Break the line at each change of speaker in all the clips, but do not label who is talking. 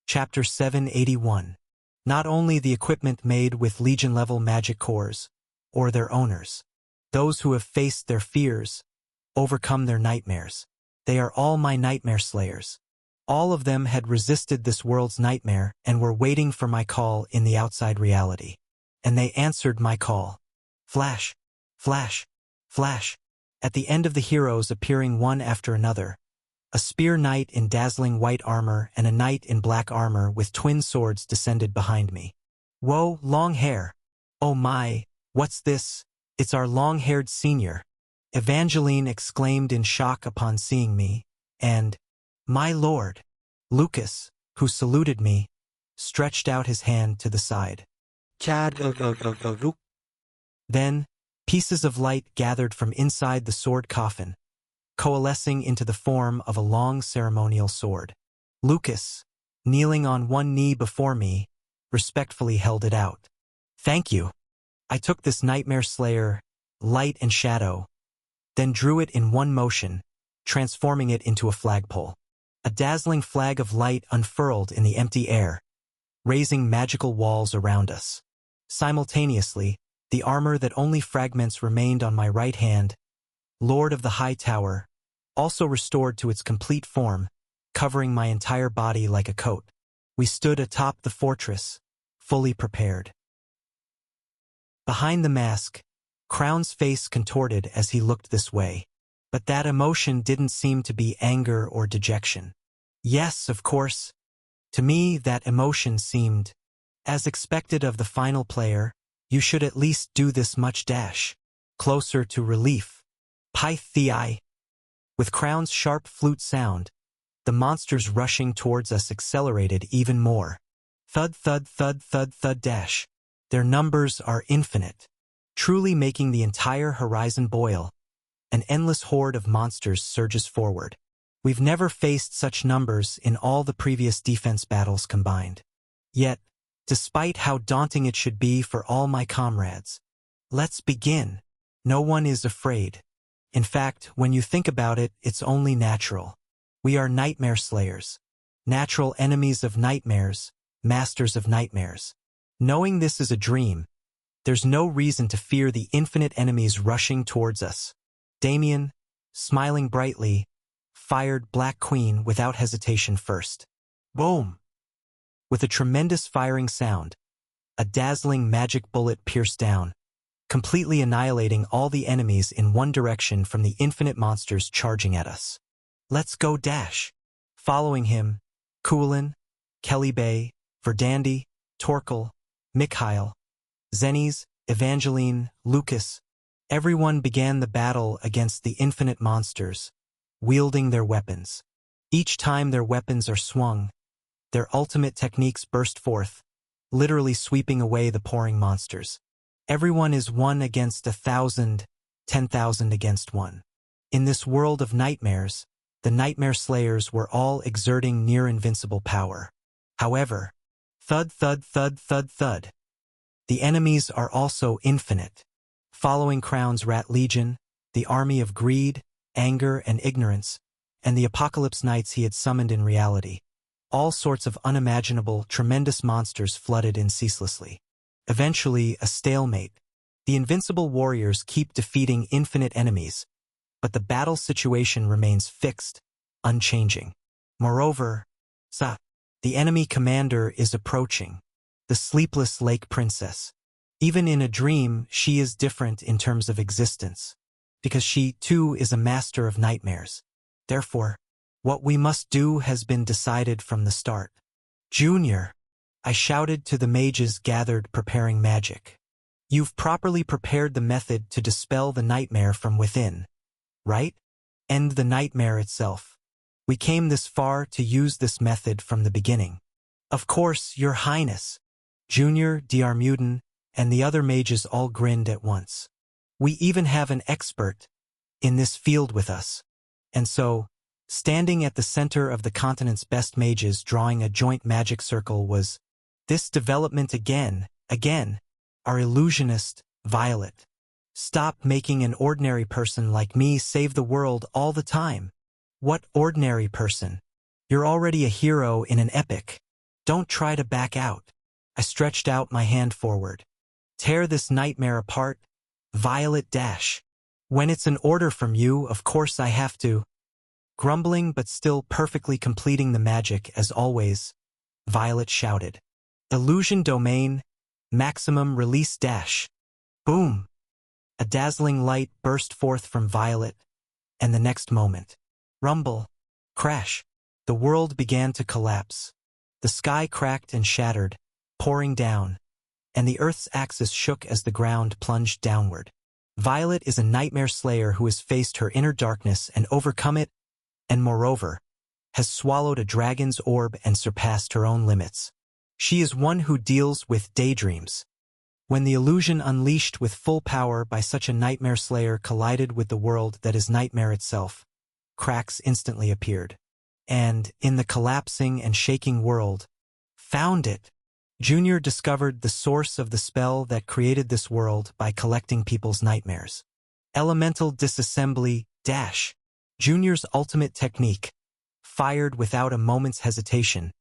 Chapter 781. Not only the equipment made with Legion-level magic cores, or their owners. Those who have faced their fears, overcome their nightmares. They are all my nightmare slayers. All of them had resisted this world's nightmare and were waiting for my call in the outside reality. And they answered my call. Flash, flash, flash. At the end of the heroes appearing one after another, a spear knight in dazzling white armor and a knight in black armor with twin swords descended behind me. Whoa, long hair. Oh my, what's this? It's our long-haired senior. Evangeline exclaimed in shock upon seeing me, and, my lord, Lucas, who saluted me, stretched out his hand to the side. Then, pieces of light gathered from inside the sword coffin, coalescing into the form of a long ceremonial sword. Lucas, kneeling on one knee before me, respectfully held it out. Thank you. I took this nightmare slayer, light and shadow, then drew it in one motion, transforming it into a flagpole. A dazzling flag of light unfurled in the empty air, raising magical walls around us. Simultaneously, the armor that only fragments remained on my right hand, Lord of the High Tower, also restored to its complete form, covering my entire body like a coat. We stood atop the fortress, fully prepared. Behind the mask, Crown's face contorted as he looked this way. But that emotion didn't seem to be anger or dejection. Yes, of course. To me, that emotion seemed, as expected of the final player, you should at least do this much dash. Closer to relief. Pythei. With Crown's sharp flute sound, the monsters rushing towards us accelerated even more. Thud thud thud thud thud dash. Their numbers are infinite, truly making the entire horizon boil. An endless horde of monsters surges forward. We've never faced such numbers in all the previous defense battles combined. Yet, despite how daunting it should be for all my comrades, let's begin. No one is afraid. In fact, when you think about it, it's only natural. We are nightmare slayers. Natural enemies of nightmares, masters of nightmares. Knowing this is a dream, there's no reason to fear the infinite enemies rushing towards us. Damien, smiling brightly, fired Black Queen without hesitation first. Boom! With a tremendous firing sound, a dazzling magic bullet pierced down, completely annihilating all the enemies in one direction from the infinite monsters charging at us. Let's go dash! Following him, Kulin, Kelly Bay, Verdandi, Torkel, Mikhail, Zennies, Evangeline, Lucas, everyone began the battle against the infinite monsters, wielding their weapons. Each time their weapons are swung, their ultimate techniques burst forth, literally sweeping away the pouring monsters. Everyone is 1 against 1,000, 10,000 against 1. In this world of nightmares, the nightmare slayers were all exerting near-invincible power. However, thud thud thud thud thud. The enemies are also infinite. Following Crown's Rat Legion, the army of greed, anger, and ignorance, and the Apocalypse Knights he had summoned in reality. All sorts of unimaginable, tremendous monsters flooded in ceaselessly. Eventually, a stalemate. The invincible warriors keep defeating infinite enemies, but the battle situation remains fixed, unchanging. Moreover, the enemy commander is approaching. The sleepless lake princess. Even in a dream, she is different in terms of existence, because she, too, is a master of nightmares. Therefore, what we must do has been decided from the start. Junior, I shouted to the mages gathered preparing magic. You've properly prepared the method to dispel the nightmare from within, right? End the nightmare itself. We came this far to use this method from the beginning. Of course, Your Highness. Junior, Diarmutin, and the other mages all grinned at once. We even have an expert in this field with us. And so, standing at the center of the continent's best mages drawing a joint magic circle was this development again, our illusionist, Violet. Stop making an ordinary person like me save the world all the time. What ordinary person? You're already a hero in an epic. Don't try to back out. I stretched out my hand forward. Tear this nightmare apart, Violet Dash. When it's an order from you, of course I have to. Grumbling but still perfectly completing the magic as always, Violet shouted. Illusion domain, maximum release dash. Boom! A dazzling light burst forth from Violet, and the next moment, rumble, crash, the world began to collapse. The sky cracked and shattered, pouring down, and the Earth's axis shook as the ground plunged downward. Violet is a nightmare slayer who has faced her inner darkness and overcome it, and moreover, has swallowed a dragon's orb and surpassed her own limits. She is one who deals with daydreams. When the illusion unleashed with full power by such a nightmare slayer collided with the world that is nightmare itself, cracks instantly appeared. And, in the collapsing and shaking world, found it. Junior discovered the source of the spell that created this world by collecting people's nightmares. Elemental disassembly, dash. Junior's ultimate technique, fired without a moment's hesitation,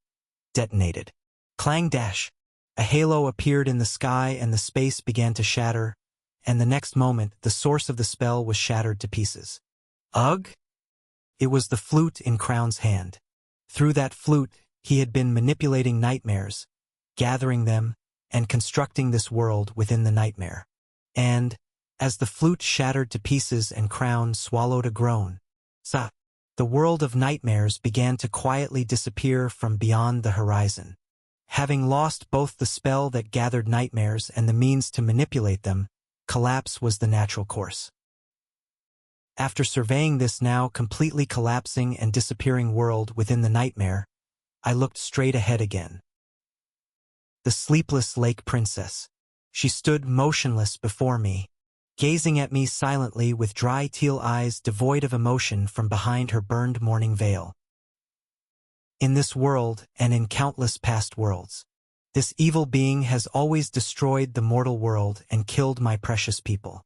detonated. Clang dash. A halo appeared in the sky and the space began to shatter, and the next moment the source of the spell was shattered to pieces. Ugh! It was the flute in Crown's hand. Through that flute, he had been manipulating nightmares, gathering them, and constructing this world within the nightmare. And, as the flute shattered to pieces and Crown swallowed a groan, the world of nightmares began to quietly disappear from beyond the horizon. Having lost both the spell that gathered nightmares and the means to manipulate them, collapse was the natural course. After surveying this now completely collapsing and disappearing world within the nightmare, I looked straight ahead again. The sleepless lake princess. She stood motionless before me, gazing at me silently with dry teal eyes devoid of emotion from behind her burned mourning veil. In this world, and in countless past worlds, this evil being has always destroyed the mortal world and killed my precious people.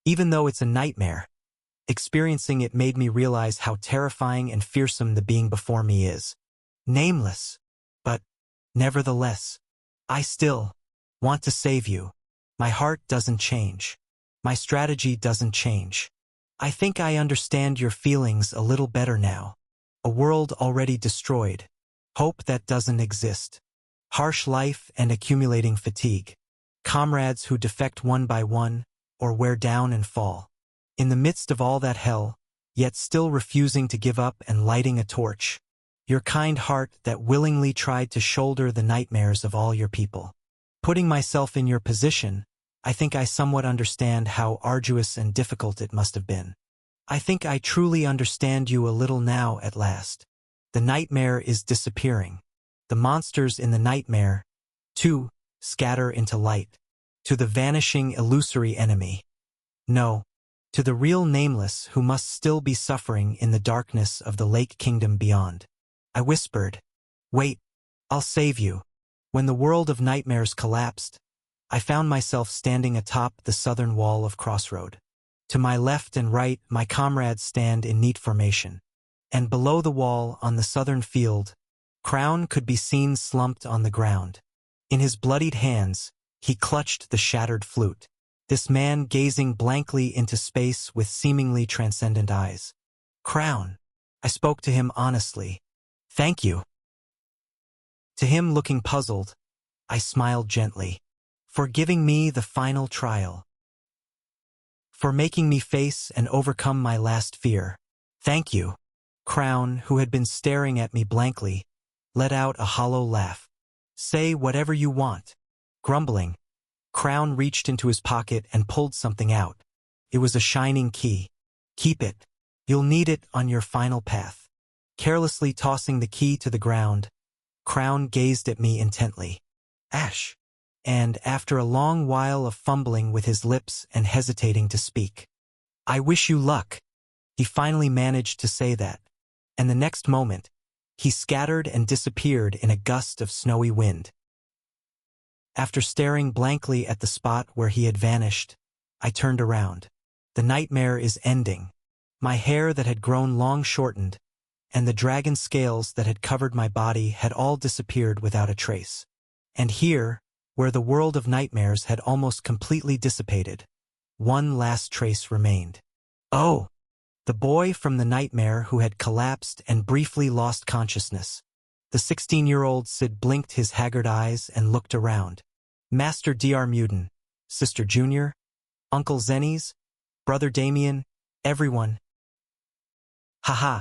Even though it's a nightmare, experiencing it made me realize how terrifying and fearsome the being before me is. Nameless, but, nevertheless, I still want to save you. My heart doesn't change. My strategy doesn't change. I think I understand your feelings a little better now. A world already destroyed. Hope that doesn't exist. Harsh life and accumulating fatigue. Comrades who defect one by one, or wear down and fall. In the midst of all that hell, yet still refusing to give up and lighting a torch. Your kind heart that willingly tried to shoulder the nightmares of all your people. Putting myself in your position, I think I somewhat understand how arduous and difficult it must have been. I think I truly understand you a little now at last. The nightmare is disappearing. The monsters in the nightmare, too, scatter into light. To the vanishing illusory enemy. No, to the real nameless who must still be suffering in the darkness of the lake kingdom beyond. I whispered, "Wait, I'll save you." When the world of nightmares collapsed, I found myself standing atop the southern wall of Crossroad. To my left and right, my comrades stand in neat formation. And below the wall, on the southern field, Crown could be seen slumped on the ground. In his bloodied hands, he clutched the shattered flute. This man gazing blankly into space with seemingly transcendent eyes. "Crown," I spoke to him honestly. "Thank you." To him looking puzzled, I smiled gently. "For giving me the final trial. For making me face and overcome my last fear. Thank you." Crown, who had been staring at me blankly, let out a hollow laugh. "Say whatever you want." Grumbling, Crown reached into his pocket and pulled something out. It was a shining key. "Keep it. You'll need it on your final path." Carelessly tossing the key to the ground, Crown gazed at me intently. "Ash." And after a long while of fumbling with his lips and hesitating to speak, "I wish you luck." He finally managed to say that, and the next moment, he scattered and disappeared in a gust of snowy wind. After staring blankly at the spot where he had vanished, I turned around. The nightmare is ending. My hair that had grown long shortened, and the dragon scales that had covered my body had all disappeared without a trace. And here, where the world of nightmares had almost completely dissipated, one last trace remained. Oh! The boy from the nightmare who had collapsed and briefly lost consciousness. The 16-year-old Sid blinked his haggard eyes and looked around. Master Dr. Muden, Sister Junior, Uncle Zennies, Brother Damien, everyone. Haha,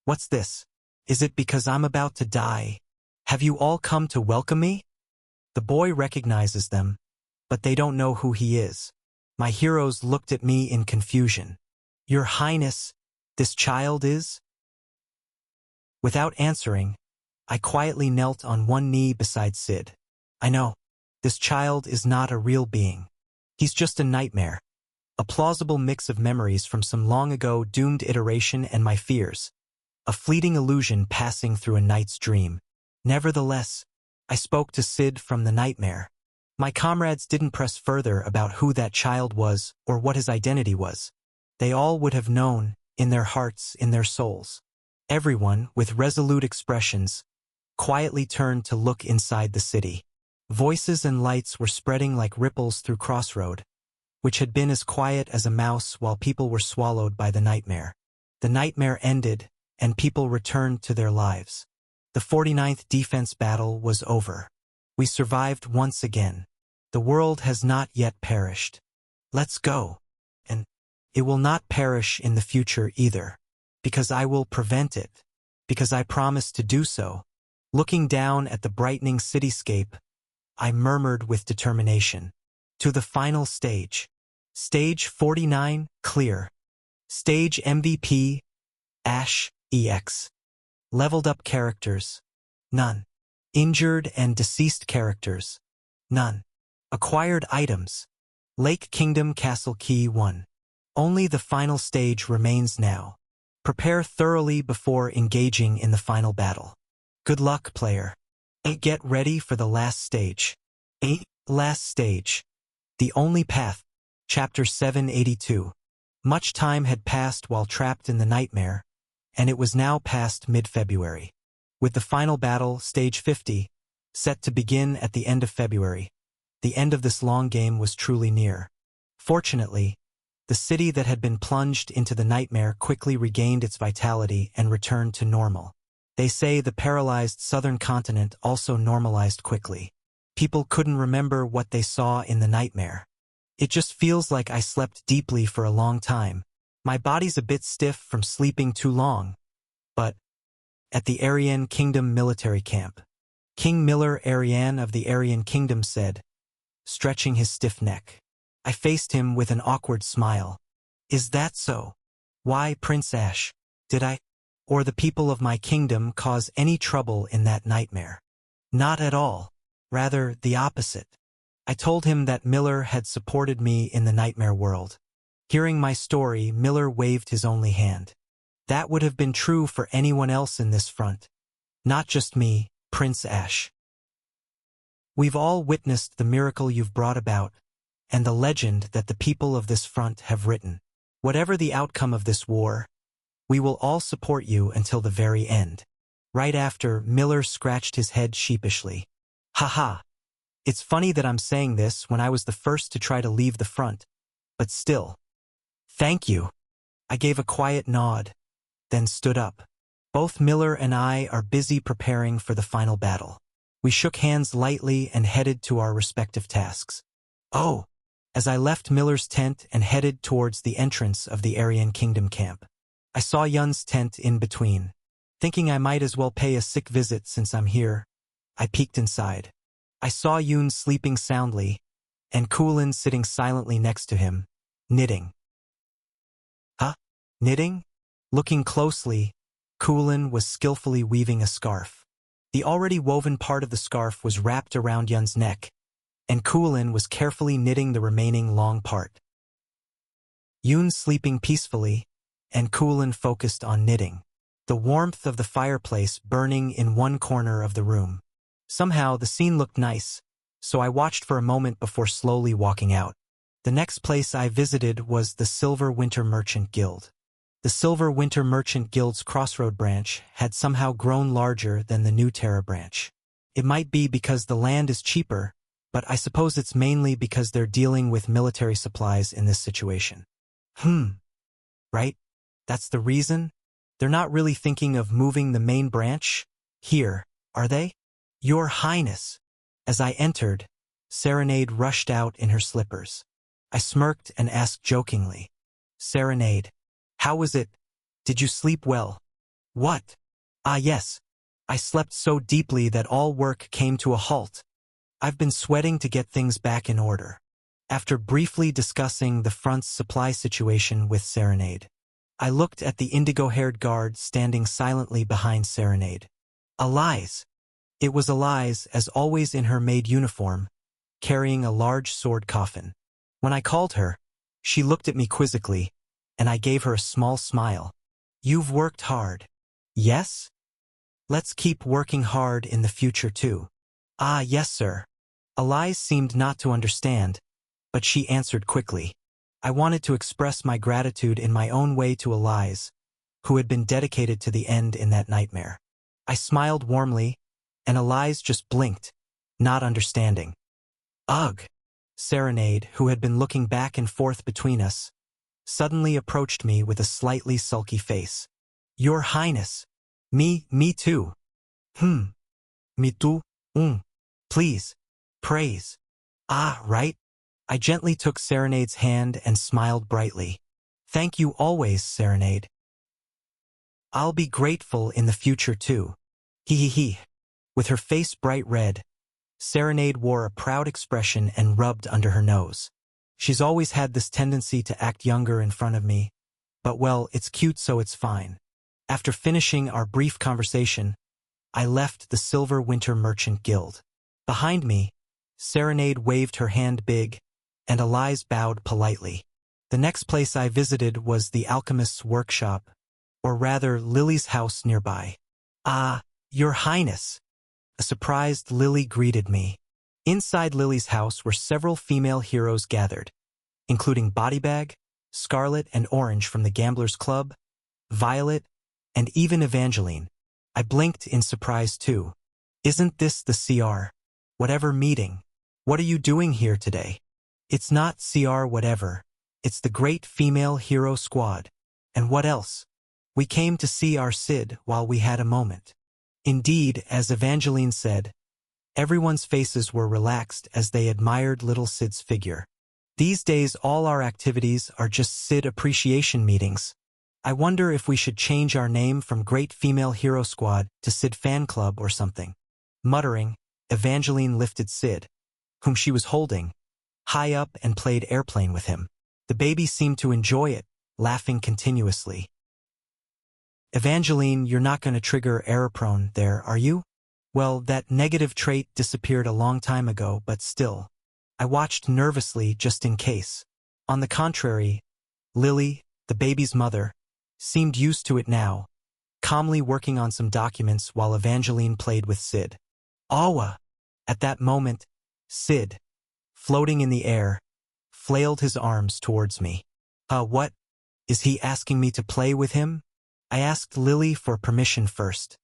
what's this? Is it because I'm about to die? Have you all come to welcome me? The boy recognizes them, but they don't know who he is. My heroes looked at me in confusion. Your Highness, this child is? Without answering, I quietly knelt on one knee beside Sid. I know, this child is not a real being. He's just a nightmare. A plausible mix of memories from some long-ago doomed iteration and my fears. A fleeting illusion passing through a night's dream. Nevertheless, I spoke to Sid from the nightmare. My comrades didn't press further about who that child was or what his identity was. They all would have known, in their hearts, in their souls. Everyone, with resolute expressions, quietly turned to look inside the city. Voices and lights were spreading like ripples through Crossroad, which had been as quiet as a mouse while people were swallowed by the nightmare. The nightmare ended, and people returned to their lives. The 49th Defense battle was over. We survived once again. The world has not yet perished. Let's go. And it will not perish in the future either. Because I will prevent it. Because I promise to do so. Looking down at the brightening cityscape, I murmured with determination. To the final stage. Stage 49, clear. Stage MVP, Ash, EX. Leveled up characters, none. Injured and deceased characters, none. Acquired items, Lake Kingdom Castle Key 1. Only the final stage remains now. Prepare thoroughly before engaging in the final battle. Good luck, player. Get ready for the last stage. Last stage. The only path. Chapter 782. Much time had passed while trapped in the nightmare, and it was now past mid-February. With the final battle, Stage 50, set to begin at the end of February, the end of this long game was truly near. Fortunately, the city that had been plunged into the nightmare quickly regained its vitality and returned to normal. They say the paralyzed southern continent also normalized quickly. People couldn't remember what they saw in the nightmare. It just feels like I slept deeply for a long time. My body's a bit stiff from sleeping too long. But at the Aryan Kingdom military camp, King Miller Aryan of the Aryan Kingdom said, stretching his stiff neck. I faced him with an awkward smile. Is that so? Why, Prince Ash, did I, or the people of my kingdom cause any trouble in that nightmare? Not at all. Rather, the opposite. I told him that Miller had supported me in the nightmare world. Hearing my story, Miller waved his only hand. That would have been true for anyone else in this front. Not just me, Prince Ash. We've all witnessed the miracle you've brought about, and the legend that the people of this front have written. Whatever the outcome of this war, we will all support you until the very end. Right after, Miller scratched his head sheepishly. Haha. It's funny that I'm saying this when I was the first to try to leave the front, but still. Thank you. I gave a quiet nod, then stood up. Both Miller and I are busy preparing for the final battle. We shook hands lightly and headed to our respective tasks. Oh! As I left Miller's tent and headed towards the entrance of the Aryan Kingdom camp, I saw Yun's tent in between. Thinking I might as well pay a sick visit since I'm here, I peeked inside. I saw Yun sleeping soundly, and Kulin sitting silently next to him, knitting. Huh? Knitting? Looking closely, Kulin was skillfully weaving a scarf. The already woven part of the scarf was wrapped around Yun's neck, and Kulin was carefully knitting the remaining long part. Yun sleeping peacefully, and Kulin focused on knitting. The warmth of the fireplace burning in one corner of the room. Somehow the scene looked nice, so I watched for a moment before slowly walking out. The next place I visited was the Silver Winter Merchant Guild. The Silver Winter Merchant Guild's Crossroad branch had somehow grown larger than the New Terra branch. It might be because the land is cheaper, but I suppose it's mainly because they're dealing with military supplies in this situation. Right? That's the reason? They're not really thinking of moving the main branch here, are they? Your Highness. As I entered, Serenade rushed out in her slippers. I smirked and asked jokingly, Serenade, how was it? Did you sleep well? What? Ah, yes. I slept so deeply that all work came to a halt. I've been sweating to get things back in order. After briefly discussing the front's supply situation with Serenade, I looked at the indigo-haired guard standing silently behind Serenade. Elise. It was Elise, as always in her maid uniform, carrying a large sword coffin. When I called her, she looked at me quizzically, and I gave her a small smile. You've worked hard. Yes? Let's keep working hard in the future too. Ah, yes, sir. Elise seemed not to understand, but she answered quickly. I wanted to express my gratitude in my own way to Elise, who had been dedicated to the end in that nightmare. I smiled warmly, and Elise just blinked, not understanding. Ugh! Serenade, who had been looking back and forth between us, suddenly approached me with a slightly sulky face. Your Highness. Me too. Me too. Please. Praise. Ah, right? I gently took Serenade's hand and smiled brightly. Thank you always, Serenade. I'll be grateful in the future too. Hee. With her face bright red, Serenade wore a proud expression and rubbed under her nose. She's always had this tendency to act younger in front of me, but well, it's cute so it's fine. After finishing our brief conversation, I left the Silver Winter Merchant Guild. Behind me, Serenade waved her hand big, and Elise bowed politely. The next place I visited was the alchemist's workshop, or rather Lily's house nearby. Ah, Your Highness! A surprised Lily greeted me. Inside Lily's house were several female heroes gathered, including Bodybag, Scarlet and Orange from the Gamblers Club, Violet, and even Evangeline. I blinked in surprise too. Isn't this the CR? Whatever meeting. What are you doing here today? It's not CR whatever. It's the Great Female Hero Squad. And what else? We came to see our Sid while we had a moment. Indeed, as Evangeline said, everyone's faces were relaxed as they admired little Sid's figure. These days all our activities are just Sid appreciation meetings. I wonder if we should change our name from Great Female Hero Squad to Sid Fan Club or something. Muttering, Evangeline lifted Sid, whom she was holding, high up and played airplane with him. The baby seemed to enjoy it, laughing continuously. Evangeline, you're not going to trigger error-prone there, are you? Well, that negative trait disappeared a long time ago, but still. I watched nervously just in case. On the contrary, Lily, the baby's mother, seemed used to it now, calmly working on some documents while Evangeline played with Sid. Awa! At that moment, Sid, floating in the air, flailed his arms towards me. What? Is he asking me to play with him? I asked Lily for permission first.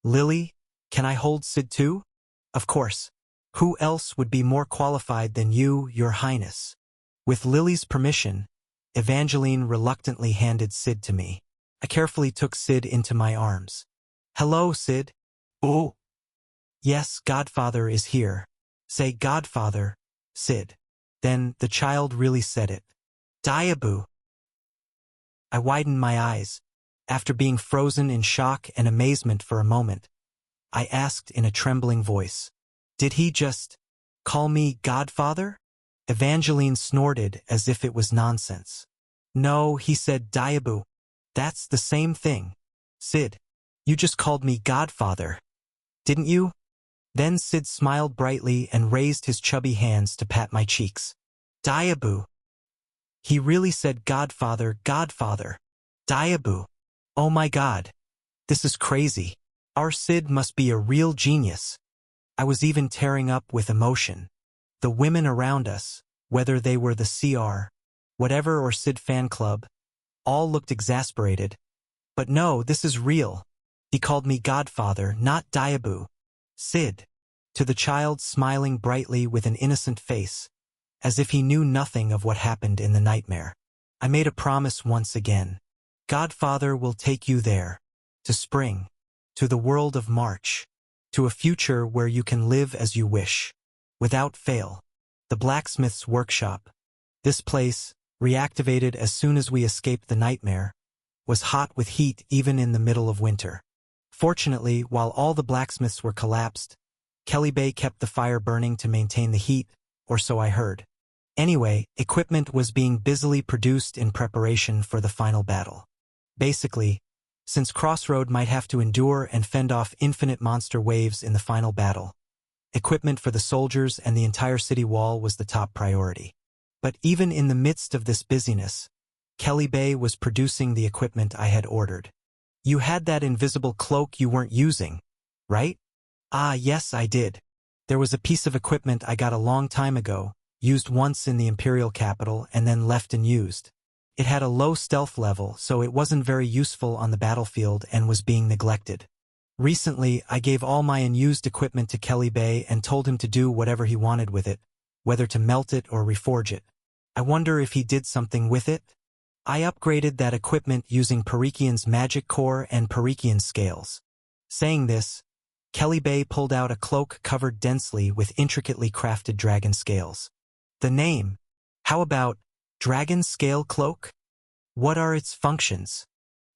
Lily, can I hold Sid too? Of course. Who else would be more qualified than you, Your Highness? With Lily's permission, Evangeline reluctantly handed Sid to me. I carefully took Sid into my arms. Hello, Sid. Oh. Yes, Godfather is here. Say Godfather, Sid. Then the child really said it. Diaboo. I widened my eyes. After being frozen in shock and amazement for a moment, I asked in a trembling voice, did he just call me Godfather? Evangeline snorted as if it was nonsense. No, he said Diaboo. That's the same thing. Sid, you just called me Godfather, didn't you? Then Sid smiled brightly and raised his chubby hands to pat my cheeks. Diaboo. He really said Godfather, Godfather. Diaboo. Oh my God. This is crazy. Our Sid must be a real genius. I was even tearing up with emotion. The women around us, whether they were the CR, whatever or Sid fan club, all looked exasperated. But no, this is real. He called me Godfather, not Diabu. Sid. To the child smiling brightly with an innocent face, as if he knew nothing of what happened in the nightmare. I made a promise once again. Godfather will take you there. To spring. To the world of March. To a future where you can live as you wish. Without fail. The blacksmith's workshop. This place, reactivated as soon as we escaped the nightmare, was hot with heat even in the middle of winter. Fortunately, while all the blacksmiths were collapsed, Kelly Bay kept the fire burning to maintain the heat, or so I heard. Anyway, equipment was being busily produced in preparation for the final battle. Basically, since Crossroad might have to endure and fend off infinite monster waves in the final battle, equipment for the soldiers and the entire city wall was the top priority. But even in the midst of this busyness, Kelly Bay was producing the equipment I had ordered. You had that invisible cloak you weren't using, right? Ah, yes, I did. There was a piece of equipment I got a long time ago, used once in the Imperial capital and then left unused. It had a low stealth level, so it wasn't very useful on the battlefield and was being neglected. Recently, I gave all my unused equipment to Kelly Bay and told him to do whatever he wanted with it, whether to melt it or reforge it. I wonder if he did something with it? I upgraded that equipment using Parikian's magic core and Parikian scales. Saying this, Kelly Bay pulled out a cloak covered densely with intricately crafted dragon scales. The name. How about Dragon Scale Cloak? What are its functions?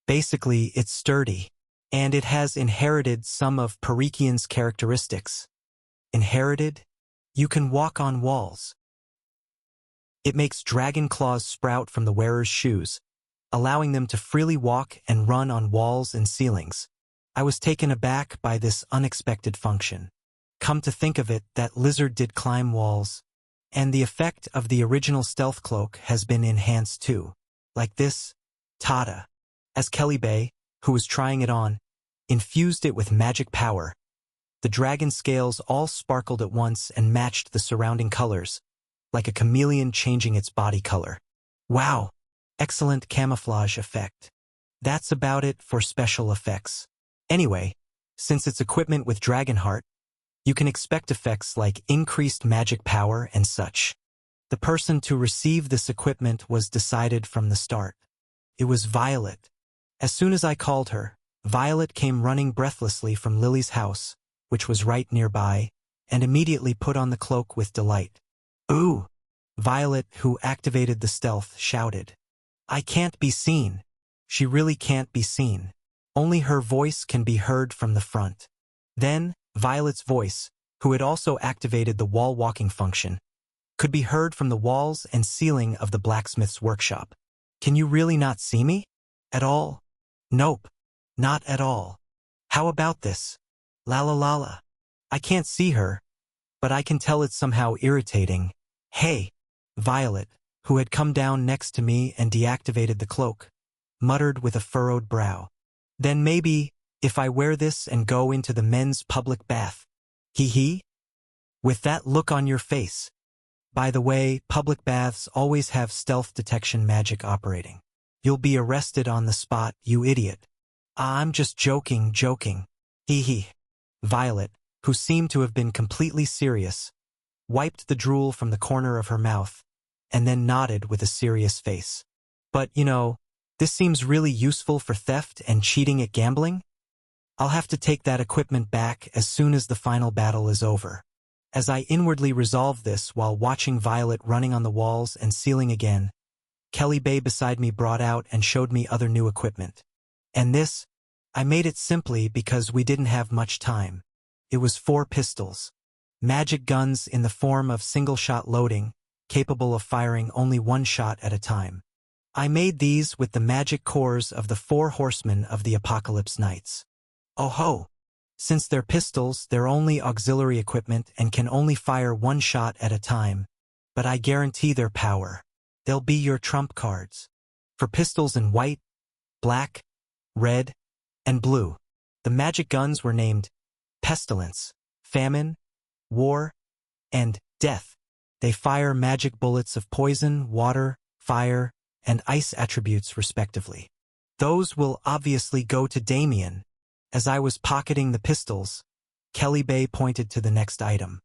Basically, it's sturdy, and it has inherited some of Parikian's characteristics. Inherited? You can walk on walls. It makes dragon claws sprout from the wearer's shoes, allowing them to freely walk and run on walls and ceilings. I was taken aback by this unexpected function. Come to think of it, that lizard did climb walls, and the effect of the original stealth cloak has been enhanced too. Like this, Tada. As Kelly Bay, who was trying it on, infused it with magic power, the dragon scales all sparkled at once and matched the surrounding colors, like a chameleon changing its body color. Wow! Excellent camouflage effect. That's about it for special effects. Anyway, since it's equipment with Dragonheart, you can expect effects like increased magic power and such. The person to receive this equipment was decided from the start. It was Violet. As soon as I called her, Violet came running breathlessly from Lily's house, which was right nearby, and immediately put on the cloak with delight. Ooh! Violet, who activated the stealth, shouted. I can't be seen. She really can't be seen. Only her voice can be heard from the front. Then, Violet's voice, who had also activated the wall-walking function, could be heard from the walls and ceiling of the blacksmith's workshop. Can you really not see me? At all? Nope. Not at all. How about this? La la la la. I can't see her, but I can tell it's somehow irritating. Hey! Violet, who had come down next to me and deactivated the cloak, muttered with a furrowed brow. Then maybe, if I wear this and go into the men's public bath. Hee hee? With that look on your face. By the way, public baths always have stealth detection magic operating. You'll be arrested on the spot, you idiot. I'm just joking. Hee hee. Violet, who seemed to have been completely serious, wiped the drool from the corner of her mouth, and then nodded with a serious face. But, this seems really useful for theft and cheating at gambling. I'll have to take that equipment back as soon as the final battle is over. As I inwardly resolved this while watching Violet running on the walls and ceiling again, Kelly Bay beside me brought out and showed me other new equipment. And this, I made it simply because we didn't have much time. It was 4 pistols. Magic guns in the form of single-shot loading, capable of firing only 1 shot at a time. I made these with the magic cores of the 4 horsemen of the Apocalypse Knights. Oh ho! Since they're pistols, they're only auxiliary equipment and can only fire 1 shot at a time, but I guarantee their power. They'll be your trump cards. For pistols in white, black, red, and blue, the magic guns were named Pestilence, Famine, War, and Death. They fire magic bullets of poison, water, fire, and ice attributes respectively. Those will obviously go to Damien. As I was pocketing the pistols, Kelly Bay pointed to the next item.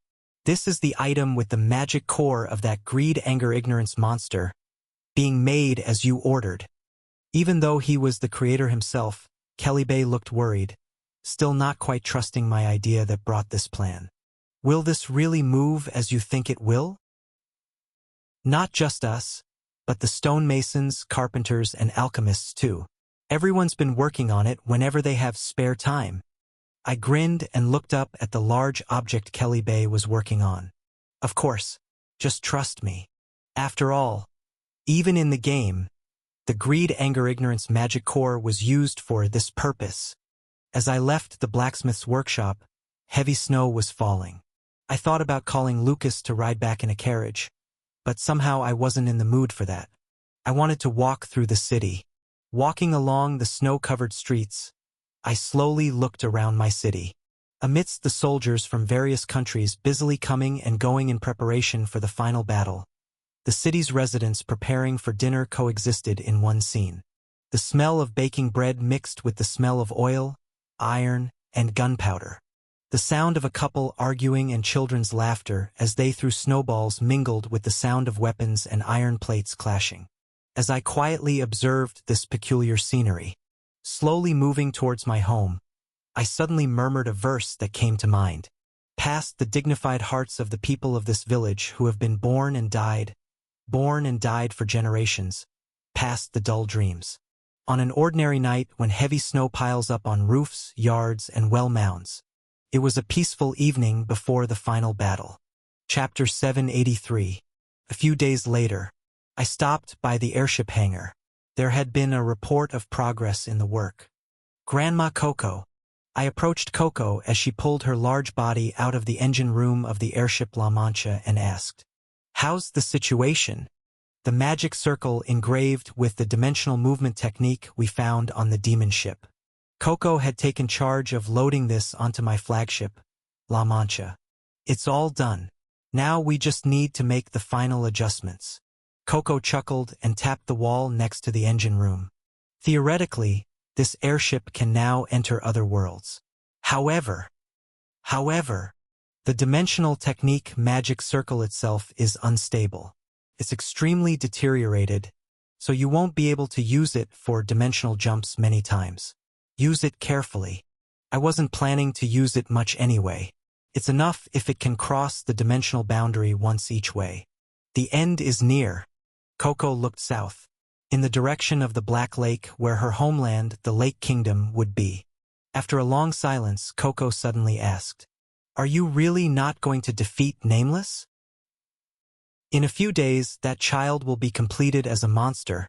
This is the item with the magic core of that greed, anger, ignorance monster, being made as you ordered. Even though he was the creator himself, Kelly Bay looked worried, still not quite trusting my idea that brought this plan. Will this really move as you think it will? Not just us, but the stonemasons, carpenters, and alchemists too. Everyone's been working on it whenever they have spare time. I grinned and looked up at the large object Kelly Bay was working on. Of course, just trust me. After all, even in the game, the greed, anger, ignorance magic core was used for this purpose. As I left the blacksmith's workshop, heavy snow was falling. I thought about calling Lucas to ride back in a carriage, but somehow I wasn't in the mood for that. I wanted to walk through the city. Walking along the snow-covered streets, I slowly looked around my city. Amidst the soldiers from various countries busily coming and going in preparation for the final battle, the city's residents preparing for dinner coexisted in one scene. The smell of baking bread mixed with the smell of oil, iron, and gunpowder. The sound of a couple arguing and children's laughter as they threw snowballs mingled with the sound of weapons and iron plates clashing. As I quietly observed this peculiar scenery, slowly moving towards my home, I suddenly murmured a verse that came to mind. Past the dignified hearts of the people of this village who have been born and died for generations, past the dull dreams. On an ordinary night when heavy snow piles up on roofs, yards, and well mounds, it was a peaceful evening before the final battle. Chapter 783. A few days later, I stopped by the airship hangar. There had been a report of progress in the work. Grandma Coco. I approached Coco as she pulled her large body out of the engine room of the airship La Mancha and asked, "How's the situation?" The magic circle engraved with the dimensional movement technique we found on the demon ship. Coco had taken charge of loading this onto my flagship, La Mancha. It's all done. Now we just need to make the final adjustments. Coco chuckled and tapped the wall next to the engine room. Theoretically, this airship can now enter other worlds. However, the dimensional technique magic circle itself is unstable. It's extremely deteriorated, so you won't be able to use it for dimensional jumps many times. Use it carefully. I wasn't planning to use it much anyway. It's enough if it can cross the dimensional boundary once each way. The end is near. Coco looked south, in the direction of the Black Lake where her homeland, the Lake Kingdom, would be. After a long silence, Coco suddenly asked, "Are you really not going to defeat Nameless?" In a few days, that child will be completed as a monster,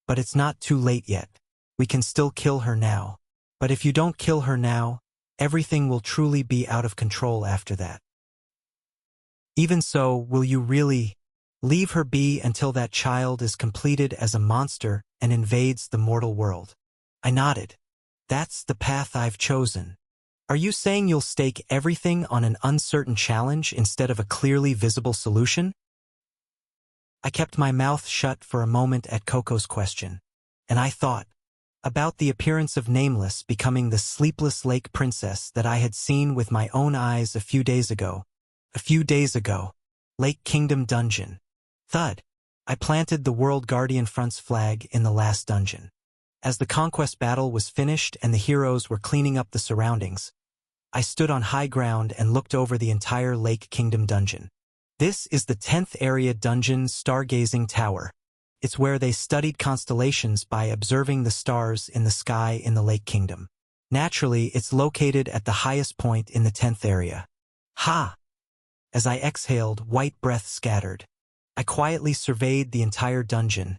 but it's not too late yet. We can still kill her now. But if you don't kill her now, everything will truly be out of control after that. Even so, will you really leave her be until that child is completed as a monster and invades the mortal world? I nodded. That's the path I've chosen. Are you saying you'll stake everything on an uncertain challenge instead of a clearly visible solution? I kept my mouth shut for a moment at Coco's question, and I thought about the appearance of Nameless becoming the sleepless lake princess that I had seen with my own eyes a few days ago. Lake Kingdom Dungeon. Thud. I planted the World Guardian Front's flag in the last dungeon. As the conquest battle was finished and the heroes were cleaning up the surroundings, I stood on high ground and looked over the entire Lake Kingdom dungeon. This is the 10th area dungeon's stargazing tower. It's where they studied constellations by observing the stars in the sky in the Lake Kingdom. Naturally, it's located at the highest point in the 10th area. Ha! As I exhaled, white breath scattered. I quietly surveyed the entire dungeon,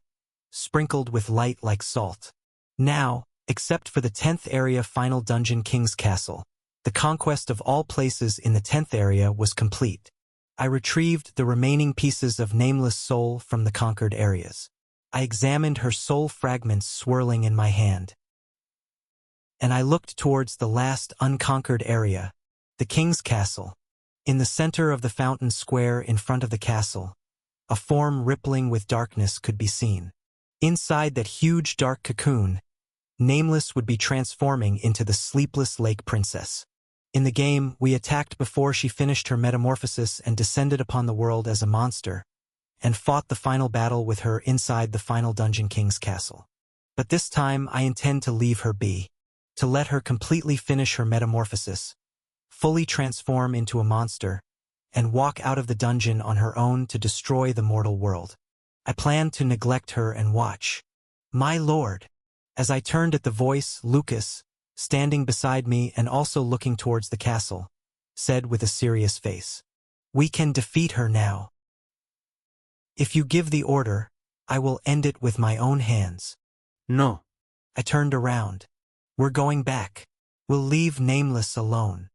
sprinkled with light like salt. Now, except for the 10th area final dungeon King's Castle, the conquest of all places in the 10th area was complete. I retrieved the remaining pieces of Nameless soul from the conquered areas. I examined her soul fragments swirling in my hand. And I looked towards the last unconquered area, the King's Castle. In the center of the fountain square in front of the castle, a form rippling with darkness could be seen. Inside that huge dark cocoon, Nameless would be transforming into the Sleepless Lake Princess. In the game, we attacked before she finished her metamorphosis and descended upon the world as a monster, and fought the final battle with her inside the final Dungeon King's castle. But this time I intend to leave her be, to let her completely finish her metamorphosis, fully transform into a monster, and walk out of the dungeon on her own to destroy the mortal world. I plan to neglect her and watch. My lord! As I turned at the voice, Lucas, standing beside me and also looking towards the castle, said with a serious face, "We can defeat her now. If you give the order, I will end it with my own hands."
No.
I turned around. "We're going back. We'll leave Nameless alone."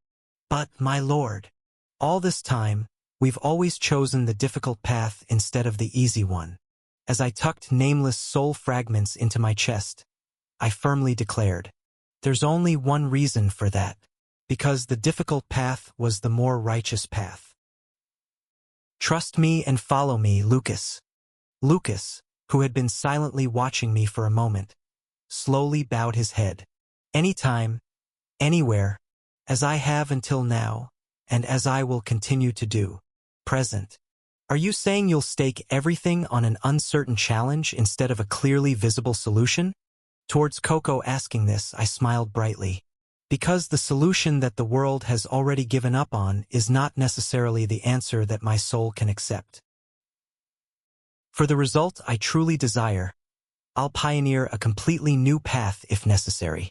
"But, my lord, all this time, we've always chosen the difficult path instead of the easy one." As I tucked Nameless soul fragments into my chest, I firmly declared, "There's only one reason for that, because the difficult path was the more righteous path. Trust me and follow me, Lucas." Lucas, who had been silently watching me for a moment, slowly bowed his head. "Anytime, anywhere, as I have until now, and as I will continue to do. Present." "Are you saying you'll stake everything on an uncertain challenge instead of a clearly visible solution?" Towards Coco asking this, I smiled brightly. Because the solution that the world has already given up on is not necessarily the answer that my soul can accept. For the result I truly desire, I'll pioneer a completely new path if necessary.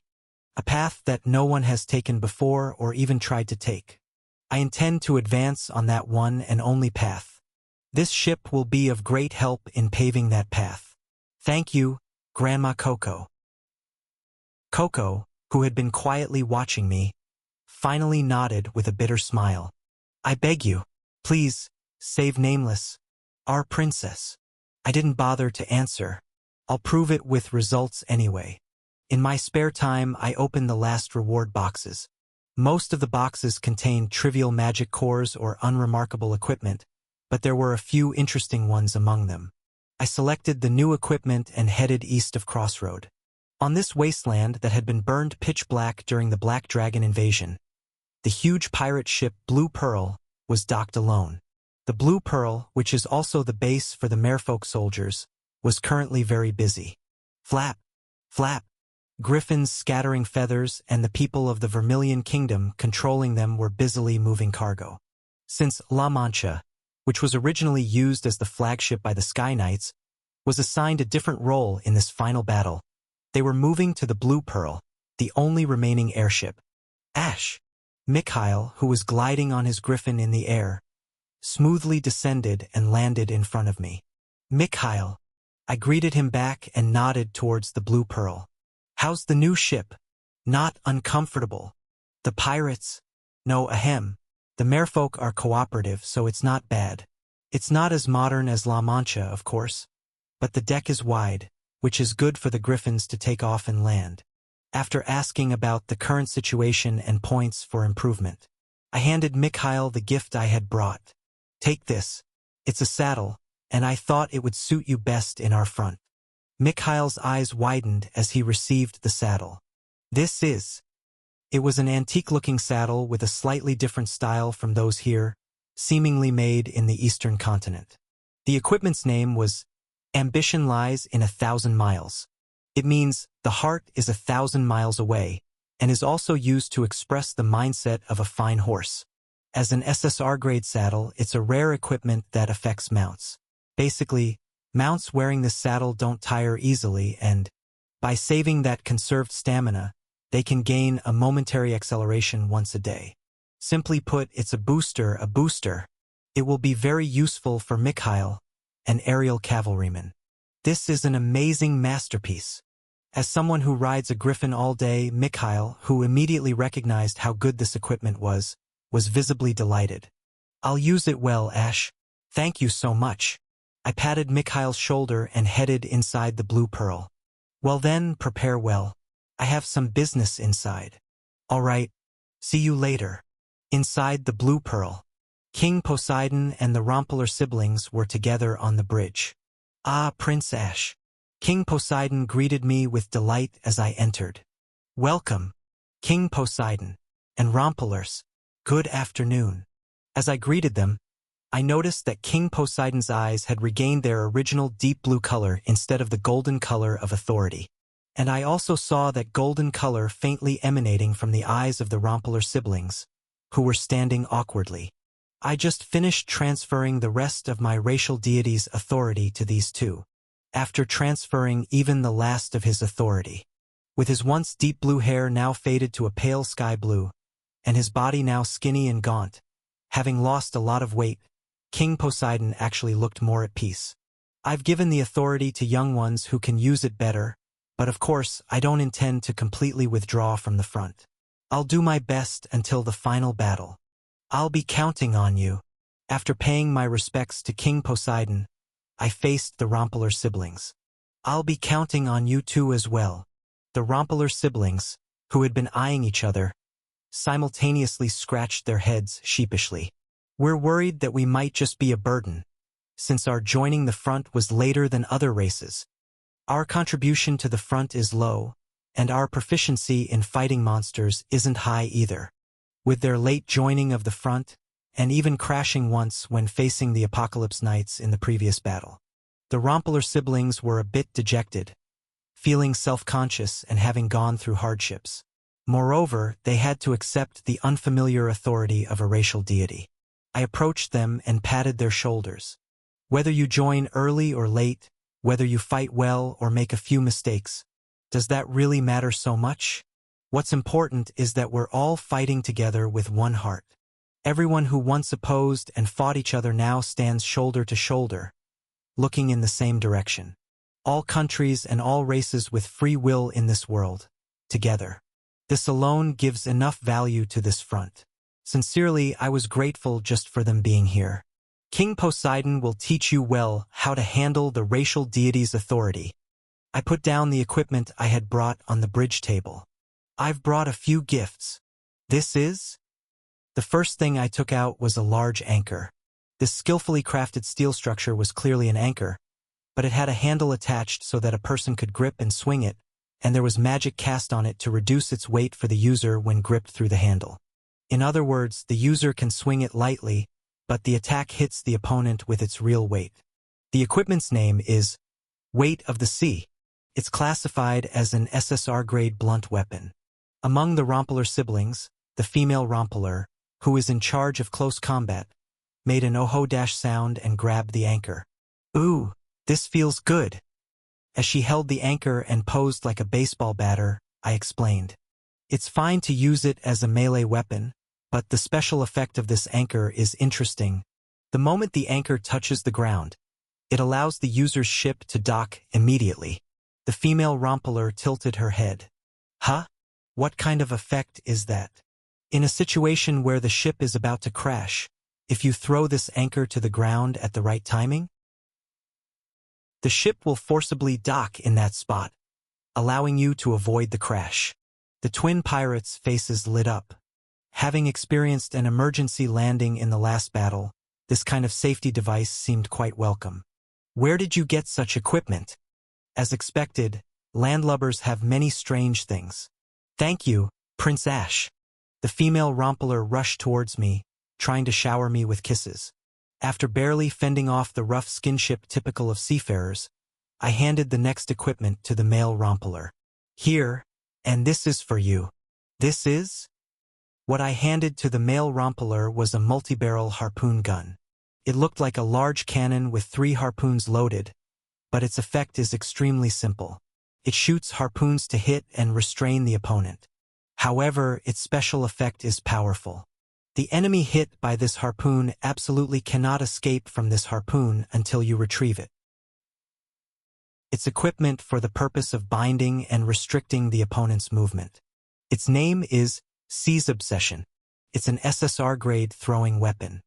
A path that no one has taken before or even tried to take. I intend to advance on that one and only path. This ship will be of great help in paving that path. Thank you, Grandma Coco. Coco, who had been quietly watching me, finally nodded with a bitter smile. "I beg you, please, save Nameless, our princess." I didn't bother to answer. I'll prove it with results anyway. In my spare time, I opened the last reward boxes. Most of the boxes contained trivial magic cores or unremarkable equipment, but there were a few interesting ones among them. I selected the new equipment and headed east of Crossroad. On this wasteland that had been burned pitch black during the Black Dragon invasion, the huge pirate ship Blue Pearl was docked alone. The Blue Pearl, which is also the base for the merfolk soldiers, was currently very busy. Flap, flap, griffins scattering feathers and the people of the Vermilion Kingdom controlling them were busily moving cargo. Since La Mancha, which was originally used as the flagship by the Sky Knights, was assigned a different role in this final battle, they were moving to the Blue Pearl, the only remaining airship. Ash, Mikhail, who was gliding on his griffin in the air, smoothly descended and landed in front of me. "Mikhail." I greeted him back and nodded towards the Blue Pearl. "How's the new ship?" "Not uncomfortable. The pirates?" "No, ahem. The merfolk are cooperative, so it's not bad. It's not as modern as La Mancha, of course. But the deck is wide, which is good for the griffins to take off and land." After asking about the current situation and points for improvement, I handed Mikhail the gift I had brought. "Take this. It's a saddle, and I thought it would suit you best in our front." Mikhail's eyes widened as he received the saddle. "This is..." It was an antique-looking saddle with a slightly different style from those here, seemingly made in the Eastern continent. The equipment's name was "Ambition Lies in 1,000 Miles." It means the heart is 1,000 miles away, and is also used to express the mindset of a fine horse. As an SSR-grade saddle, it's a rare equipment that affects mounts. Basically, mounts wearing this saddle don't tire easily and, by saving that conserved stamina, they can gain a momentary acceleration once a day. Simply put, it's a booster. It will be very useful for Mikhail, an aerial cavalryman. This is an amazing masterpiece. As someone who rides a griffin all day, Mikhail, who immediately recognized how good this equipment was visibly delighted. "I'll use it well, Ash. Thank you so much." I patted Mikhail's shoulder and headed inside the Blue Pearl. "Well then, prepare well. I have some business inside." "All right. See you later." Inside the Blue Pearl, King Poseidon and the Rompeler siblings were together on the bridge. "Ah, Prince Ash. King Poseidon greeted me with delight as I entered. Welcome, King Poseidon, and Rompelers. Good afternoon. As I greeted them, I noticed that King Poseidon's eyes had regained their original deep blue color instead of the golden color of authority. And I also saw that golden color faintly emanating from the eyes of the Rompeler siblings, who were standing awkwardly. I just finished transferring the rest of my racial deity's authority to these two. After transferring even the last of his authority. With his once deep blue hair now faded to a pale sky blue, and his body now skinny and gaunt, having lost a lot of weight, King Poseidon actually looked more at peace. I've given the authority to young ones who can use it better, but of course I don't intend to completely withdraw from the front. I'll do my best until the final battle. I'll be counting on you. After paying my respects to King Poseidon, I faced the Rompeler siblings. I'll be counting on you too as well. The Rompeler siblings, who had been eyeing each other, simultaneously scratched their heads sheepishly. We're worried that we might just be a burden, since our joining the front was later than other races. Our contribution to the front is low, and our proficiency in fighting monsters isn't high either. With their late joining of the front, and even crashing once when facing the Apocalypse Knights in the previous battle. The Rompeler siblings were a bit dejected, feeling self-conscious and having gone through hardships. Moreover, they had to accept the unfamiliar authority of a racial deity. I approached them and patted their shoulders. Whether you join early or late, whether you fight well or make a few mistakes, does that really matter so much? What's important is that we're all fighting together with one heart. Everyone who once opposed and fought each other now stands shoulder to shoulder, looking in the same direction. All countries and all races with free will in this world, together. This alone gives enough value to this front. Sincerely, I was grateful just for them being here. King Poseidon will teach you well how to handle the racial deity's authority. I put down the equipment I had brought on the bridge table. I've brought a few gifts. This is? The first thing I took out was a large anchor. This skillfully crafted steel structure was clearly an anchor, but it had a handle attached so that a person could grip and swing it, and there was magic cast on it to reduce its weight for the user when gripped through the handle. In other words, the user can swing it lightly, but the attack hits the opponent with its real weight. The equipment's name is Weight of the Sea. It's classified as an SSR-grade blunt weapon. Among the Rompeler siblings, the female Rompeler, who is in charge of close combat, made an oh-ho-dash sound and grabbed the anchor. Ooh, this feels good. As she held the anchor and posed like a baseball batter, I explained. It's fine to use it as a melee weapon, but the special effect of this anchor is interesting. The moment the anchor touches the ground, it allows the user's ship to dock immediately. The female Rompeler tilted her head. Huh? What kind of effect is that? In a situation where the ship is about to crash, if you throw this anchor to the ground at the right timing, the ship will forcibly dock in that spot, allowing you to avoid the crash. The twin pirates' faces lit up. Having experienced an emergency landing in the last battle, this kind of safety device seemed quite welcome. Where did you get such equipment? As expected, landlubbers have many strange things. Thank you, Prince Ash. The female Rompeler rushed towards me, trying to shower me with kisses. After barely fending off the rough skinship typical of seafarers, I handed the next equipment to the male Rompeler. Here, and this is for you. This is? What I handed to the male Rompeler was a multi-barrel harpoon gun. It looked like a large cannon with 3 harpoons loaded, but its effect is extremely simple. It shoots harpoons to hit and restrain the opponent. However, its special effect is powerful. The enemy hit by this harpoon absolutely cannot escape from this harpoon until you retrieve it. It's equipment for the purpose of binding and restricting the opponent's movement. Its name is Seize Obsession. It's an SSR-grade throwing weapon.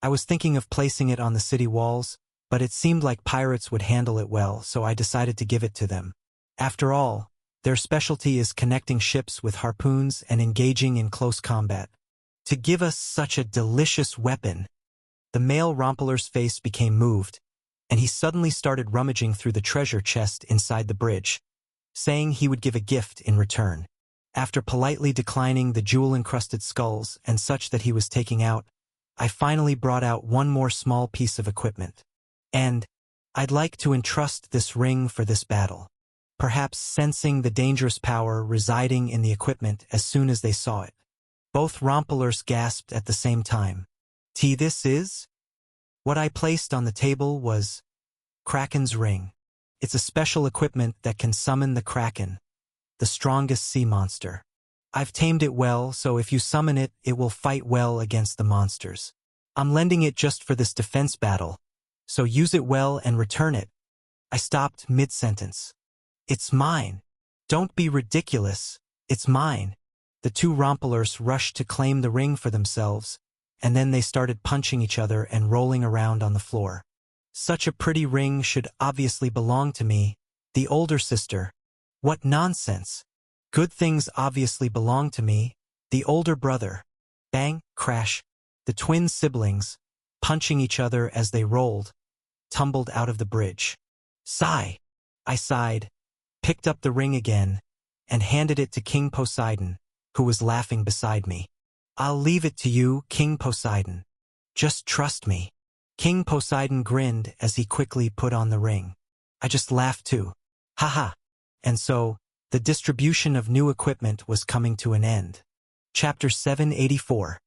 I was thinking of placing it on the city walls, but it seemed like pirates would handle it well, so I decided to give it to them. After all, their specialty is connecting ships with harpoons and engaging in close combat. To give us such a delicious weapon, the male Rompeler's face became moved, and he suddenly started rummaging through the treasure chest inside the bridge, saying he would give a gift in return. After politely declining the jewel-encrusted skulls and such that he was taking out, I finally brought out one more small piece of equipment. And I'd like to entrust this ring for this battle. Perhaps sensing the dangerous power residing in the equipment as soon as they saw it. Both Rompelers gasped at the same time. This is? What I placed on the table was Kraken's ring. It's a special equipment that can summon the Kraken, the strongest sea monster. I've tamed it well, so if you summon it, it will fight well against the monsters. I'm lending it just for this defense battle, so use it well and return it. I stopped mid-sentence. It's mine. Don't be ridiculous. It's mine. The two Rompelers rushed to claim the ring for themselves, and then they started punching each other and rolling around on the floor. Such a pretty ring should obviously belong to me, the older sister. What nonsense. Good things obviously belong to me, the older brother. Bang, crash. The twin siblings, punching each other as they rolled, tumbled out of the bridge. Sigh. I sighed, picked up the ring again, and handed it to King Poseidon, who was laughing beside me. I'll leave it to you, King Poseidon. Just trust me. King Poseidon grinned as he quickly put on the ring. I just laughed too. Haha. And so, the distribution of new equipment was coming to an end. Chapter 784.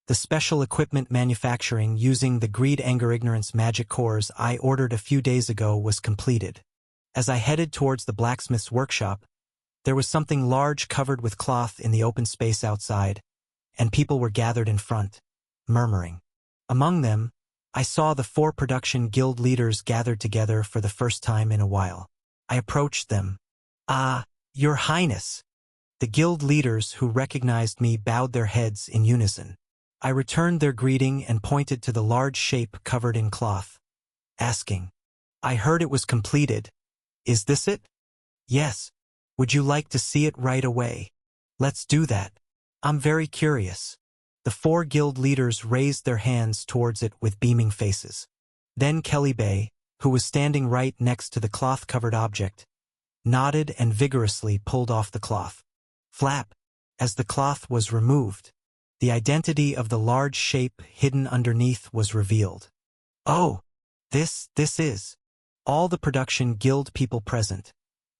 The special equipment manufacturing using the Greed, Anger, Ignorance magic cores I ordered a few days ago was completed. As I headed towards the blacksmith's workshop, there was something large covered with cloth in the open space outside, and people were gathered in front, murmuring. Among them, I saw the 4 production guild leaders gathered together for the first time in a while. I approached them. Ah, Your Highness! The guild leaders who recognized me bowed their heads in unison. I returned their greeting and pointed to the large shape covered in cloth, asking, I heard it was completed. Is this it? Yes. Would you like to see it right away? Let's do that. I'm very curious. The 4 guild leaders raised their hands towards it with beaming faces. Then Kelly, who was standing right next to the cloth-covered object, nodded and vigorously pulled off the cloth. Flap. As the cloth was removed, the identity of the large shape hidden underneath was revealed. Oh, this is. All the production guild people present,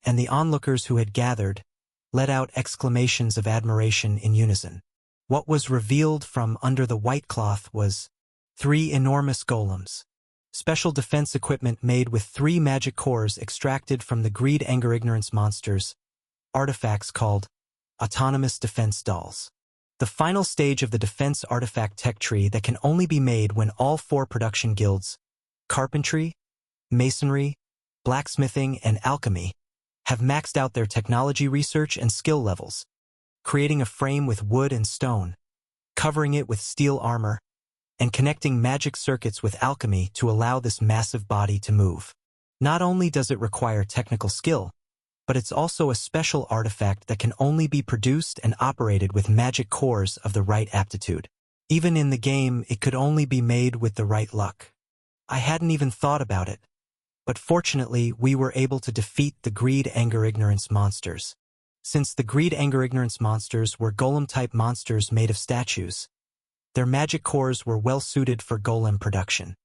and the onlookers who had gathered, let out exclamations of admiration in unison. What was revealed from under the white cloth was 3 enormous golems. Special defense equipment made with 3 magic cores extracted from the Greed, Anger, Ignorance monsters, artifacts called autonomous defense dolls. The final stage of the defense artifact tech tree that can only be made when all 4 production guilds, carpentry, masonry, blacksmithing, and alchemy, have maxed out their technology research and skill levels, creating a frame with wood and stone, covering it with steel armor, and connecting magic circuits with alchemy to allow this massive body to move. Not only does it require technical skill, but it's also a special artifact that can only be produced and operated with magic cores of the right aptitude. Even in the game, it could only be made with the right luck. I hadn't even thought about it, but fortunately we were able to defeat the Greed, Anger, Ignorance monsters. Since the Greed, Anger, Ignorance monsters were golem-type monsters made of statues, their magic cores were well suited for golem production.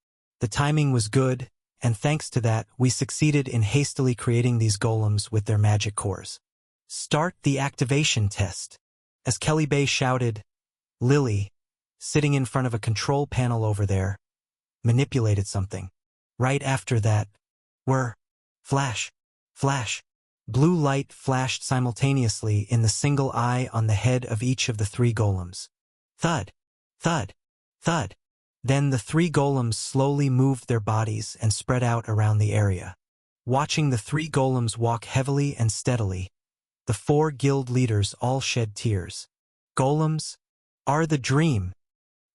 The timing was good, and thanks to that, we succeeded in hastily creating these golems with their magic cores. Start the activation test. As Kelly shouted, Lily, sitting in front of a control panel over there, manipulated something. Right after that, flash, flash. Blue light flashed simultaneously in the single eye on the head of each of the 3 golems. Thud, thud, thud. Then the 3 golems slowly moved their bodies and spread out around the area. Watching the 3 golems walk heavily and steadily, the 4 guild leaders all shed tears. Golems are the dream.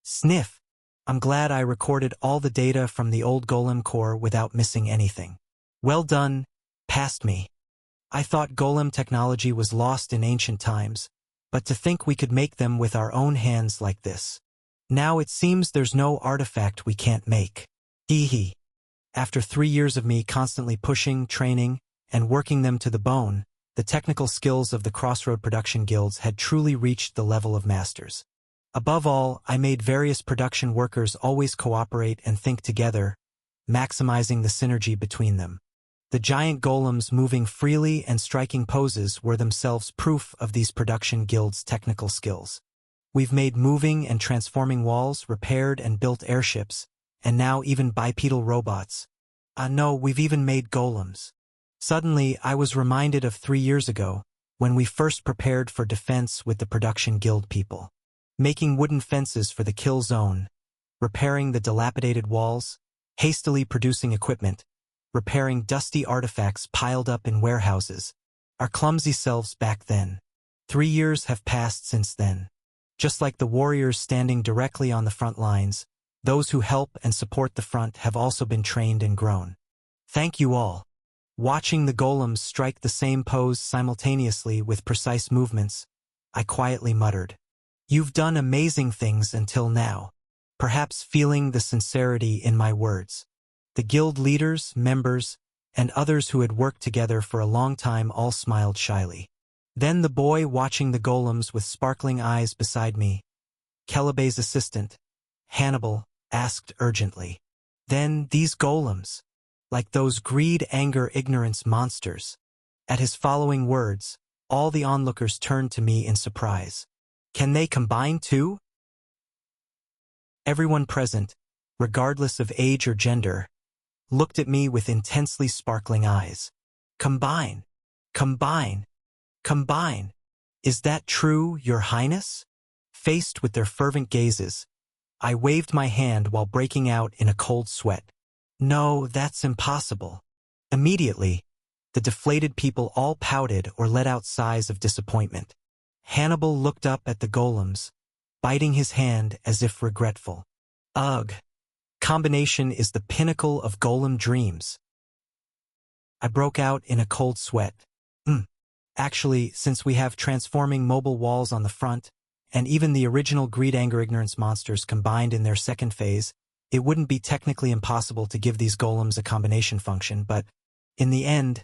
Sniff. I'm glad I recorded all the data from the old golem core without missing anything. Well done, past me. I thought golem technology was lost in ancient times, but to think we could make them with our own hands like this. Now it seems there's no artifact we can't make. Hee hee. After 3 years of me constantly pushing, training, and working them to the bone, the technical skills of the Crossroad production guilds had truly reached the level of masters. Above all, I made various production workers always cooperate and think together, maximizing the synergy between them. The giant golems moving freely and striking poses were themselves proof of these production guilds' technical skills. We've made moving and transforming walls, repaired and built airships, and now even bipedal robots. No, we've even made golems. Suddenly, I was reminded of 3 years ago, when we first prepared for defense with the production guild people. Making wooden fences for the kill zone, repairing the dilapidated walls, hastily producing equipment, repairing dusty artifacts piled up in warehouses. Our clumsy selves back then. 3 years have passed since then. Just like the warriors standing directly on the front lines, those who help and support the front have also been trained and grown. Thank you all. Watching the golems strike the same pose simultaneously with precise movements, I quietly muttered, "You've done amazing things until now," perhaps feeling the sincerity in my words. The guild leaders, members, and others who had worked together for a long time all smiled shyly. Then the boy watching the golems with sparkling eyes beside me, Kelebey's assistant, Hannibal, asked urgently, "Then these golems, like those greed, anger, ignorance monsters." At his following words, all the onlookers turned to me in surprise. "Can they combine too?" Everyone present, regardless of age or gender, looked at me with intensely sparkling eyes. "Combine! Combine! Combine! Is that true, Your Highness?" Faced with their fervent gazes, I waved my hand while breaking out in a cold sweat. "No, that's impossible." Immediately, the deflated people all pouted or let out sighs of disappointment. Hannibal looked up at the golems, biting his hand as if regretful. "Ugh. Combination is the pinnacle of golem dreams." I broke out in a cold sweat. Actually, since we have transforming mobile walls on the front, and even the original greed, anger, ignorance monsters combined in their second phase, it wouldn't be technically impossible to give these golems a combination function, but in the end,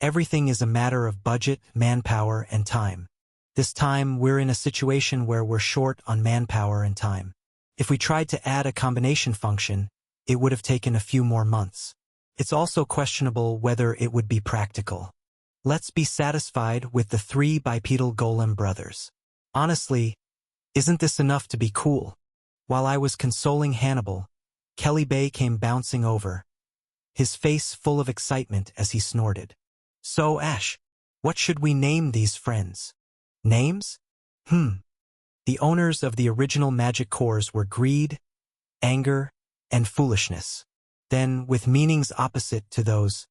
everything is a matter of budget, manpower, and time. This time, we're in a situation where we're short on manpower and time. If we tried to add a combination function, it would have taken a few more months. It's also questionable whether it would be practical. Let's be satisfied with the 3 bipedal golem brothers. Honestly, isn't this enough to be cool? While I was consoling Hannibal, Kelebey came bouncing over, his face full of excitement as he snorted. "So, Ash, what should we name these friends?" Names? The owners of the original magic cores were greed, anger, and foolishness. Then, with meanings opposite to those,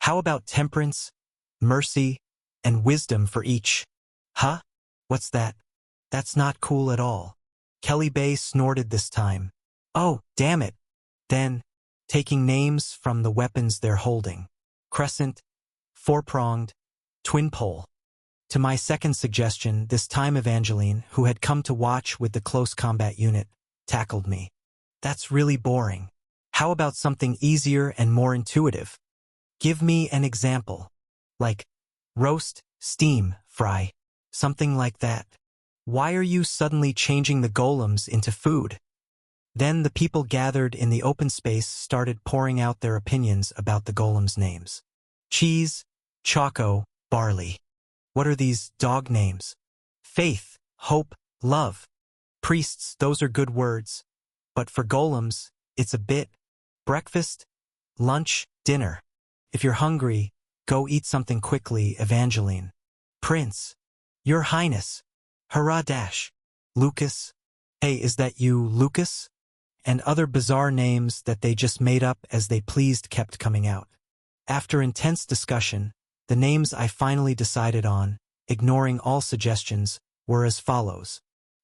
how about temperance, mercy, and wisdom for each? Huh? What's that? That's not cool at all. Kelebey snorted this time. "Oh, damn it." Then, taking names from the weapons they're holding. Crescent, four-pronged, twin pole. To my second suggestion, this time Evangeline, who had come to watch with the close combat unit, tackled me. "That's really boring. How about something easier and more intuitive? Give me an example. Like roast, steam, fry, something like that." "Why are you suddenly changing the golems into food?" Then the people gathered in the open space started pouring out their opinions about the golems' names. Cheese, Choco, Barley. What are these dog names? Faith, hope, love. Priests, those are good words. But for golems, it's a bit. Breakfast, lunch, dinner. If you're hungry, go eat something quickly, Evangeline. Prince. Your Highness. Hurrah dash. Lucas. Hey, is that you, Lucas? And other bizarre names that they just made up as they pleased kept coming out. After intense discussion, the names I finally decided on, ignoring all suggestions, were as follows.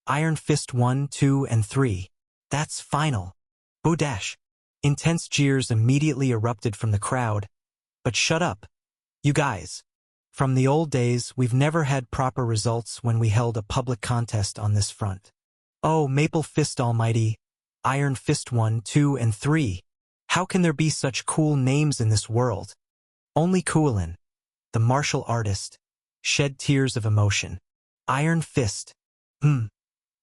Iron Fist 1, 2, and 3. That's final. Boodash. Intense jeers immediately erupted from the crowd. But shut up. You guys. From the old days, we've never had proper results when we held a public contest on this front. Oh, Maple Fist Almighty. Iron Fist 1, 2, and 3. How can there be such cool names in this world? Only Kuolin, the martial artist, shed tears of emotion. Iron Fist.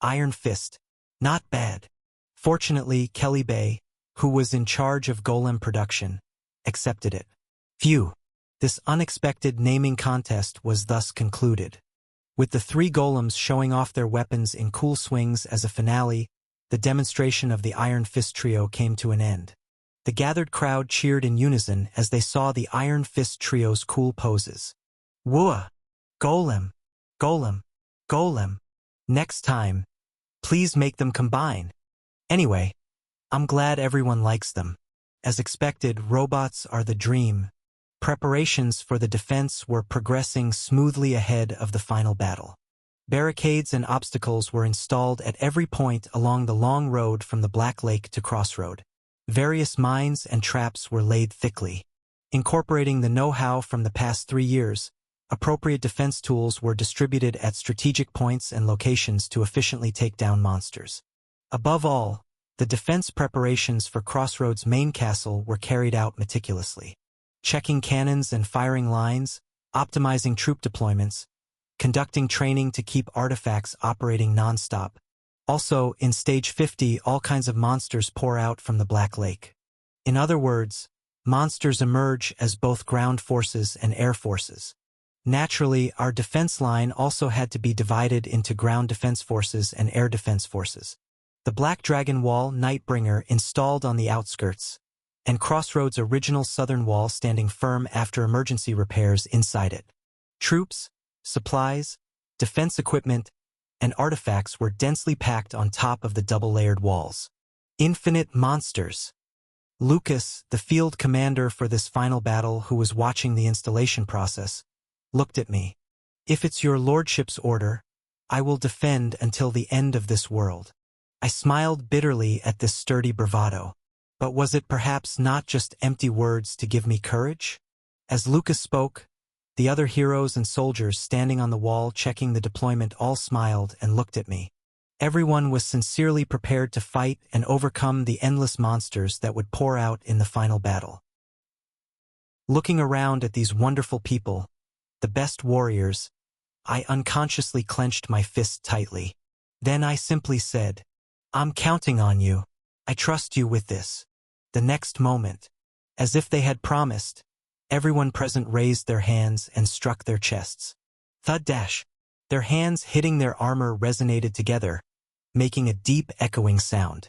Iron Fist. Not bad. Fortunately, Kelly Bay, who was in charge of golem production, accepted it. Phew. This unexpected naming contest was thus concluded. With the 3 golems showing off their weapons in cool swings as a finale, the demonstration of the Iron Fist trio came to an end. The gathered crowd cheered in unison as they saw the Iron Fist trio's cool poses. Whoa! Golem! Golem! Golem! Next time, please make them combine. Anyway, I'm glad everyone likes them. As expected, robots are the dream. Preparations for the defense were progressing smoothly ahead of the final battle. Barricades and obstacles were installed at every point along the long road from the Black Lake to Crossroad. Various mines and traps were laid thickly. Incorporating the know-how from the past 3 years, appropriate defense tools were distributed at strategic points and locations to efficiently take down monsters. Above all, the defense preparations for Crossroads' main castle were carried out meticulously. Checking cannons and firing lines, optimizing troop deployments, conducting training to keep artifacts operating non-stop. Also, in Stage 50, all kinds of monsters pour out from the Black Lake. In other words, monsters emerge as both ground forces and air forces. Naturally, our defense line also had to be divided into ground defense forces and air defense forces. The Black Dragon Wall Nightbringer installed on the outskirts, and Crossroads' original southern wall standing firm after emergency repairs inside it. Troops, supplies, defense equipment, and artifacts were densely packed on top of the double-layered walls. Infinite monsters. Lucas, the field commander for this final battle who was watching the installation process, looked at me. If it's your lordship's order, I will defend until the end of this world. I smiled bitterly at this sturdy bravado. But was it perhaps not just empty words to give me courage? As Lucas spoke, the other heroes and soldiers standing on the wall checking the deployment all smiled and looked at me. Everyone was sincerely prepared to fight and overcome the endless monsters that would pour out in the final battle. Looking around at these wonderful people, the best warriors, I unconsciously clenched my fist tightly. Then I simply said, "I'm counting on you. I trust you with this." The next moment, as if they had promised, everyone present raised their hands and struck their chests. Thud dash. Their hands hitting their armor resonated together, making a deep echoing sound.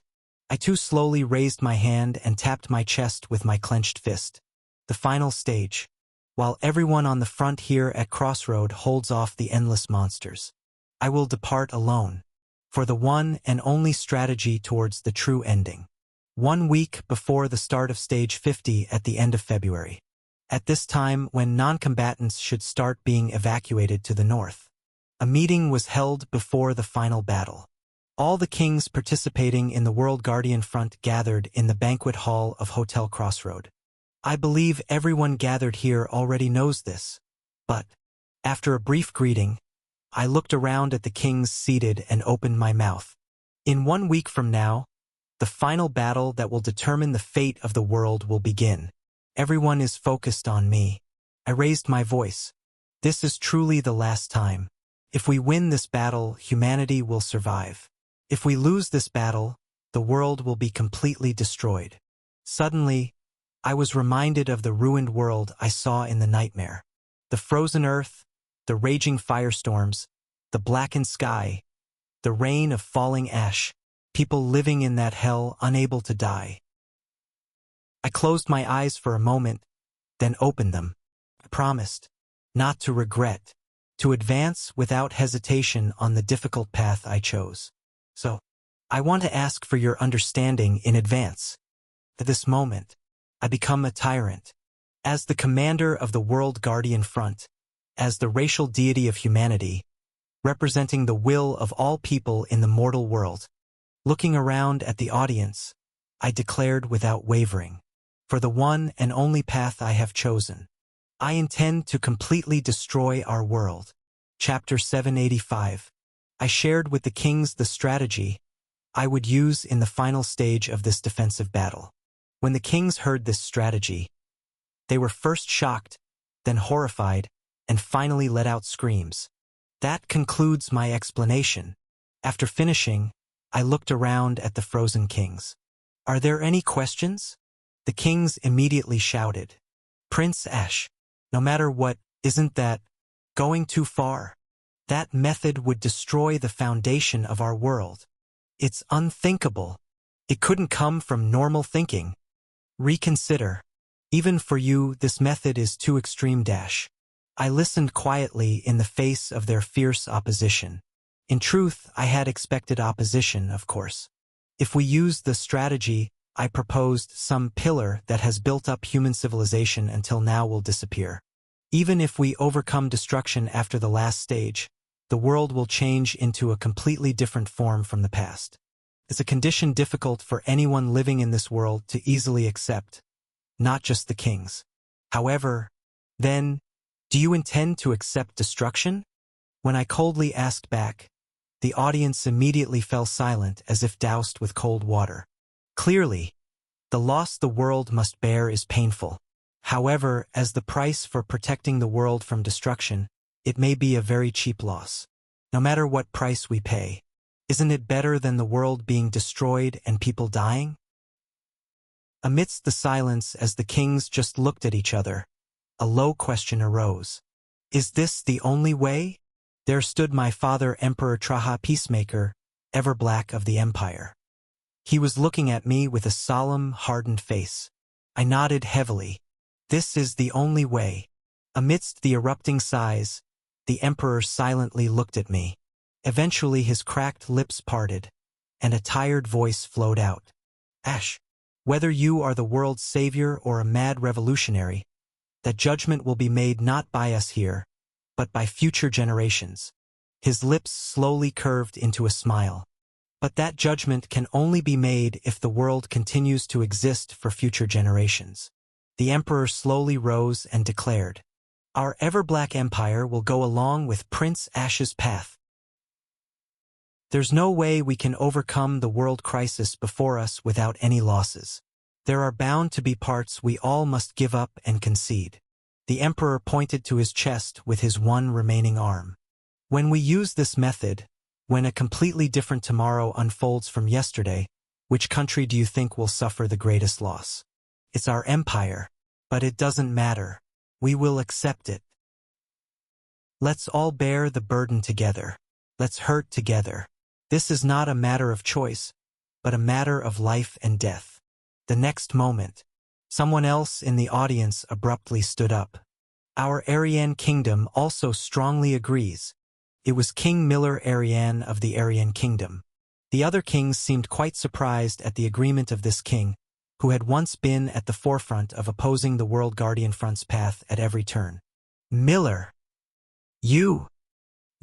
I too slowly raised my hand and tapped my chest with my clenched fist. The final stage. While everyone on the front here at Crossroad holds off the endless monsters, I will depart alone, for the one and only strategy towards the true ending. 1 week before the start of Stage 50 at the end of February. At this time when non-combatants should start being evacuated to the north. A meeting was held before the final battle. All the kings participating in the World Guardian Front gathered in the banquet hall of Hotel Crossroad. I believe everyone gathered here already knows this, but, after a brief greeting, I looked around at the kings seated and opened my mouth. In 1 week from now, the final battle that will determine the fate of the world will begin. Everyone is focused on me. I raised my voice. This is truly the last time. If we win this battle, humanity will survive. If we lose this battle, the world will be completely destroyed. Suddenly, I was reminded of the ruined world I saw in the nightmare. The frozen earth, the raging firestorms, the blackened sky, the rain of falling ash, people living in that hell unable to die. I closed my eyes for a moment, then opened them. I promised not to regret, to advance without hesitation on the difficult path I chose. So, I want to ask for your understanding in advance. At this moment, I become a tyrant. As the commander of the World Guardian Front, as the racial deity of humanity, representing the will of all people in the mortal world. Looking around at the audience, I declared without wavering, for the one and only path I have chosen, I intend to completely destroy our world. Chapter 785. I shared with the kings the strategy I would use in the final stage of this defensive battle. When the kings heard this strategy, they were first shocked, then horrified, and finally let out screams. That concludes my explanation. After finishing, I looked around at the frozen kings. Are there any questions? The kings immediately shouted. Prince Ash, no matter what, isn't that going too far? That method would destroy the foundation of our world. It's unthinkable. It couldn't come from normal thinking. Reconsider. Even for you, this method is too extreme. I listened quietly in the face of their fierce opposition. In truth, I had expected opposition, of course. If we use the strategy I proposed, some pillar that has built up human civilization until now will disappear. Even if we overcome destruction after the last stage, the world will change into a completely different form from the past. It's a condition difficult for anyone living in this world to easily accept, not just the kings. However, then, do you intend to accept destruction? When I coldly asked back, the audience immediately fell silent as if doused with cold water. Clearly, the loss the world must bear is painful. However, as the price for protecting the world from destruction, it may be a very cheap loss. No matter what price we pay, isn't it better than the world being destroyed and people dying? Amidst the silence as the kings just looked at each other, a low question arose. Is this the only way? There stood my father, Emperor Traha, peacemaker, ever black of the empire. He was looking at me with a solemn, hardened face. I nodded heavily. This is the only way. Amidst the erupting sighs, the emperor silently looked at me. Eventually his cracked lips parted, and a tired voice flowed out. Ash, whether you are the world's savior or a mad revolutionary, that judgment will be made not by us here, but by future generations. His lips slowly curved into a smile. But that judgment can only be made if the world continues to exist for future generations. The emperor slowly rose and declared, Our ever-black empire will go along with Prince Ash's path. There's no way we can overcome the world crisis before us without any losses. There are bound to be parts we all must give up and concede. The emperor pointed to his chest with his one remaining arm. When we use this method, when a completely different tomorrow unfolds from yesterday, which country do you think will suffer the greatest loss? It's our empire, but it doesn't matter. We will accept it. Let's all bear the burden together. Let's hurt together. This is not a matter of choice, but a matter of life and death. The next moment, someone else in the audience abruptly stood up. Our Aryan kingdom also strongly agrees. It was King Miller Aryan of the Aryan kingdom. The other kings seemed quite surprised at the agreement of this king, who had once been at the forefront of opposing the World Guardian Front's path at every turn. Miller! You!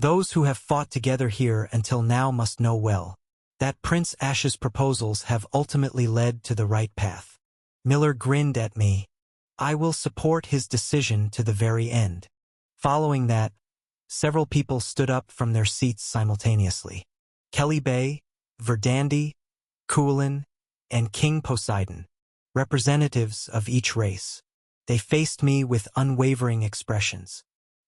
Those who have fought together here until now must know well that Prince Ash's proposals have ultimately led to the right path. Miller grinned at me. I will support his decision to the very end. Following that, several people stood up from their seats simultaneously. Kelly Bay, Verdandi, Kuilin, and King Poseidon, representatives of each race. They faced me with unwavering expressions.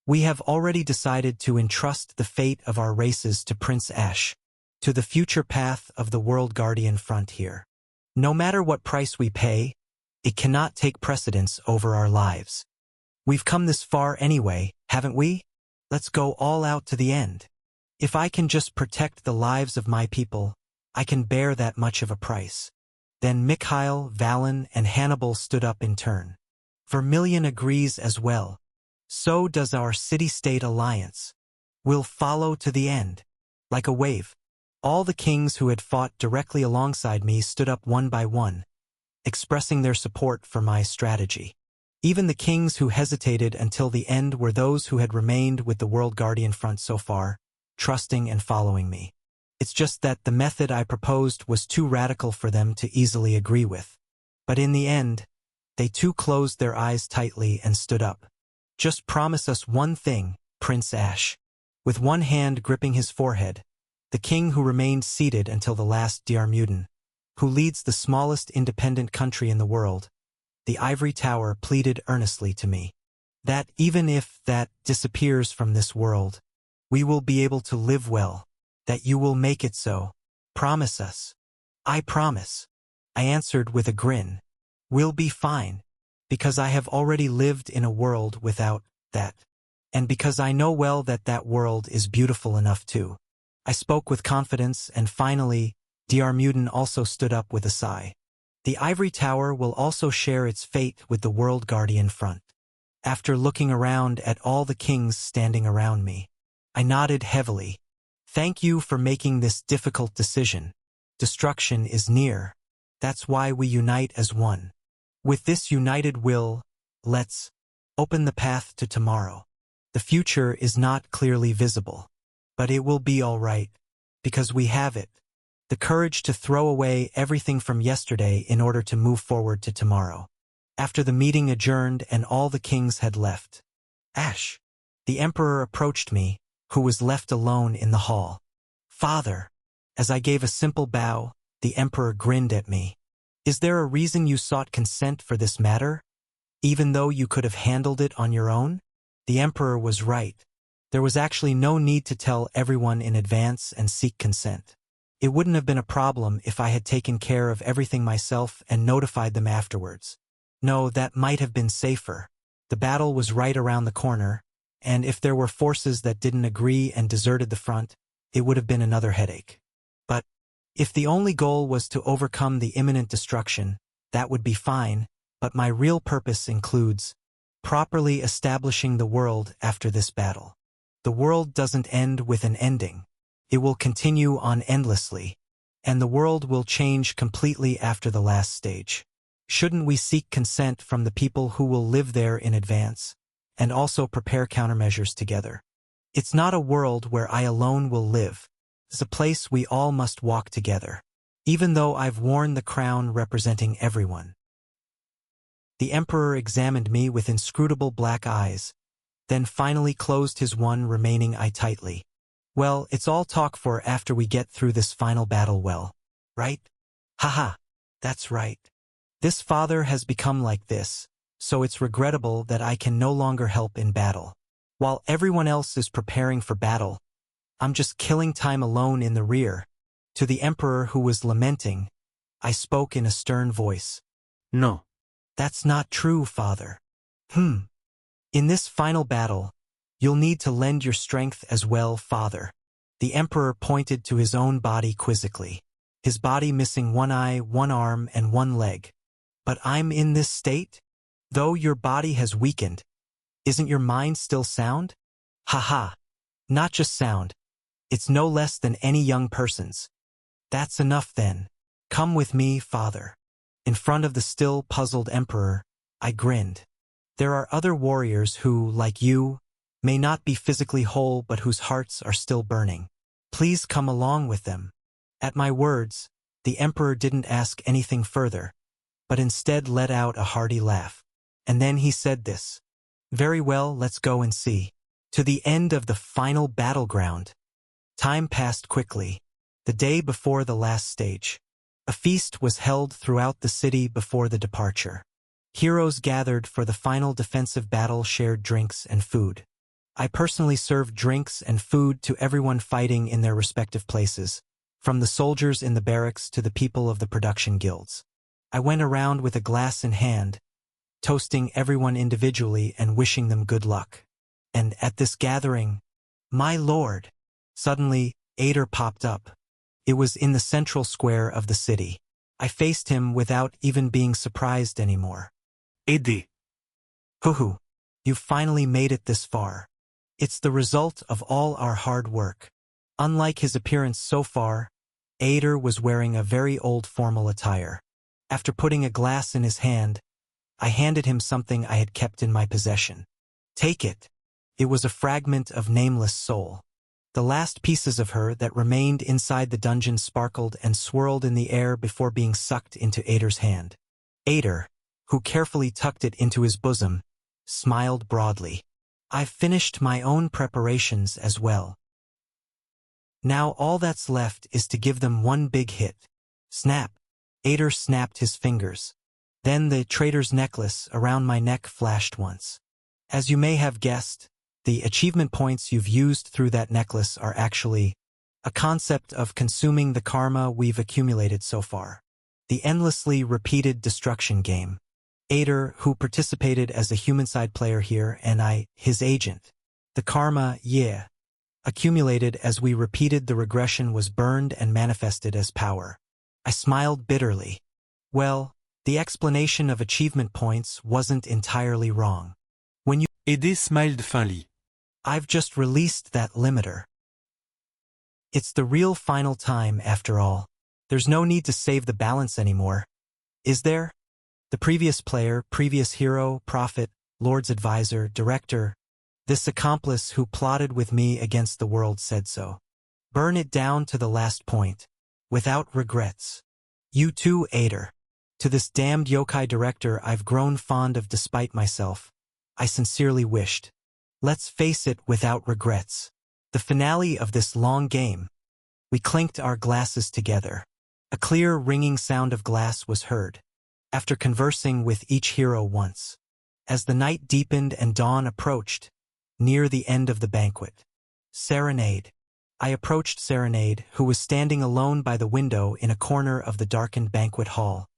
We have already decided to entrust the fate of our races to Prince Ash, to the future path of the World Guardian Front here. No matter what price we pay, it cannot take precedence over our lives. We've come this far anyway, haven't we? Let's go all out to the end. If I can just protect the lives of my people, I can bear that much of a price. Then Mikhail, Valen, and Hannibal stood up in turn. Vermilion agrees as well. So does our city-state alliance. We'll follow to the end. Like a wave, all the kings who had fought directly alongside me stood up one by one, expressing their support for my strategy. Even the kings who hesitated until the end were those who had remained with the World Guardian Front so far, trusting and following me. It's just that the method I proposed was too radical for them to easily agree with. But in the end, they too closed their eyes tightly and stood up. Just promise us one thing, Prince Ash. With one hand gripping his forehead, the king who remained seated until the last Diarmudan who leads the smallest independent country in the world, the ivory tower pleaded earnestly to me that even if that disappears from this world, we will be able to live well, that you will make it so. Promise us. I promise. I answered with a grin. We'll be fine, because I have already lived in a world without that, and because I know well that that world is beautiful enough too. I spoke with confidence, and finally, Diarmuiden also stood up with a sigh. The ivory tower will also share its fate with the world guardian front. After looking around at all the kings standing around me, I nodded heavily. Thank you for making this difficult decision. Destruction is near. That's why we unite as one. With this united will, let's open the path to tomorrow. The future is not clearly visible, but it will be all right, because we have it. The courage to throw away everything from yesterday in order to move forward to tomorrow. After the meeting adjourned and all the kings had left, Ash, the emperor, approached me, who was left alone in the hall. Father. As I gave a simple bow, the emperor grinned at me. Is there a reason you sought consent for this matter, even though you could have handled it on your own? The emperor was right. There was actually no need to tell everyone in advance and seek consent. It wouldn't have been a problem if I had taken care of everything myself and notified them afterwards. No, that might have been safer. The battle was right around the corner, and if there were forces that didn't agree and deserted the front, it would have been another headache. But if the only goal was to overcome the imminent destruction, that would be fine, but my real purpose includes properly establishing the world after this battle. The world doesn't end with an ending. It will continue on endlessly, and the world will change completely after the last stage. Shouldn't we seek consent from the people who will live there in advance, and also prepare countermeasures together? It's not a world where I alone will live. It's a place we all must walk together, even though I've worn the crown representing everyone. The emperor examined me with inscrutable black eyes, then finally closed his one remaining eye tightly. Well, it's all talk for after we get through this final battle well, right? Haha, that's right. This father has become like this, so it's regrettable that I can no longer help in battle. While everyone else is preparing for battle, I'm just killing time alone in the rear. To the emperor, who was lamenting, I spoke in a stern voice. No. That's not true, father. In this final battle, you'll need to lend your strength as well, father. The emperor pointed to his own body quizzically, his body missing one eye, one arm, and one leg. But I'm in this state? Though your body has weakened, isn't your mind still sound? Haha. Not just sound. It's no less than any young person's. That's enough then. Come with me, father. In front of the still puzzled emperor, I grinned. There are other warriors who, like you, may not be physically whole but whose hearts are still burning. Please come along with them. At my words, the emperor didn't ask anything further, but instead let out a hearty laugh. And then he said this. Very well, let's go and see. To the end of the final battleground. Time passed quickly. The day before the last stage. A feast was held throughout the city before the departure. Heroes gathered for the final defensive battle, shared drinks and food. I personally served drinks and food to everyone fighting in their respective places, from the soldiers in the barracks to the people of the production guilds. I went around with a glass in hand, toasting everyone individually and wishing them good luck. And at this gathering, my lord, suddenly, Ader popped up. It was in the central square of the city. I faced him without even being surprised anymore. Eddie. Hoo-hoo. You've finally made it this far. It's the result of all our hard work. Unlike his appearance so far, Ader was wearing a very old formal attire. After putting a glass in his hand, I handed him something I had kept in my possession. Take it. It was a fragment of nameless soul. The last pieces of her that remained inside the dungeon sparkled and swirled in the air before being sucked into Ader's hand. Ader, who carefully tucked it into his bosom, smiled broadly. I've finished my own preparations as well. Now all that's left is to give them one big hit. Snap. Ader snapped his fingers. Then the traitor's necklace around my neck flashed once. As you may have guessed, the achievement points you've used through that necklace are actually a concept of consuming the karma we've accumulated so far. The endlessly repeated destruction game. Ader, who participated as a human-side player here, and I, his agent. The karma, yeah, accumulated as we repeated the regression was burned and manifested as power. I smiled bitterly. Well, the explanation of achievement points wasn't entirely wrong. When you
Ader smiled faintly.
I've just released that limiter. It's the real final time after all. There's no need to save the balance anymore. Is there? The previous player, previous hero, prophet, Lord's advisor, director, this accomplice who plotted with me against the world said so. Burn it down to the last point. Without regrets. You too, Ader. To this damned yokai director I've grown fond of despite myself. I sincerely wished. Let's face it without regrets. The finale of this long game. We clinked our glasses together. A clear ringing sound of glass was heard. After conversing with each hero once. As the night deepened and dawn approached, near the end of the banquet. Serenade. I approached Serenade, who was standing alone by the window in a corner of the darkened banquet hall,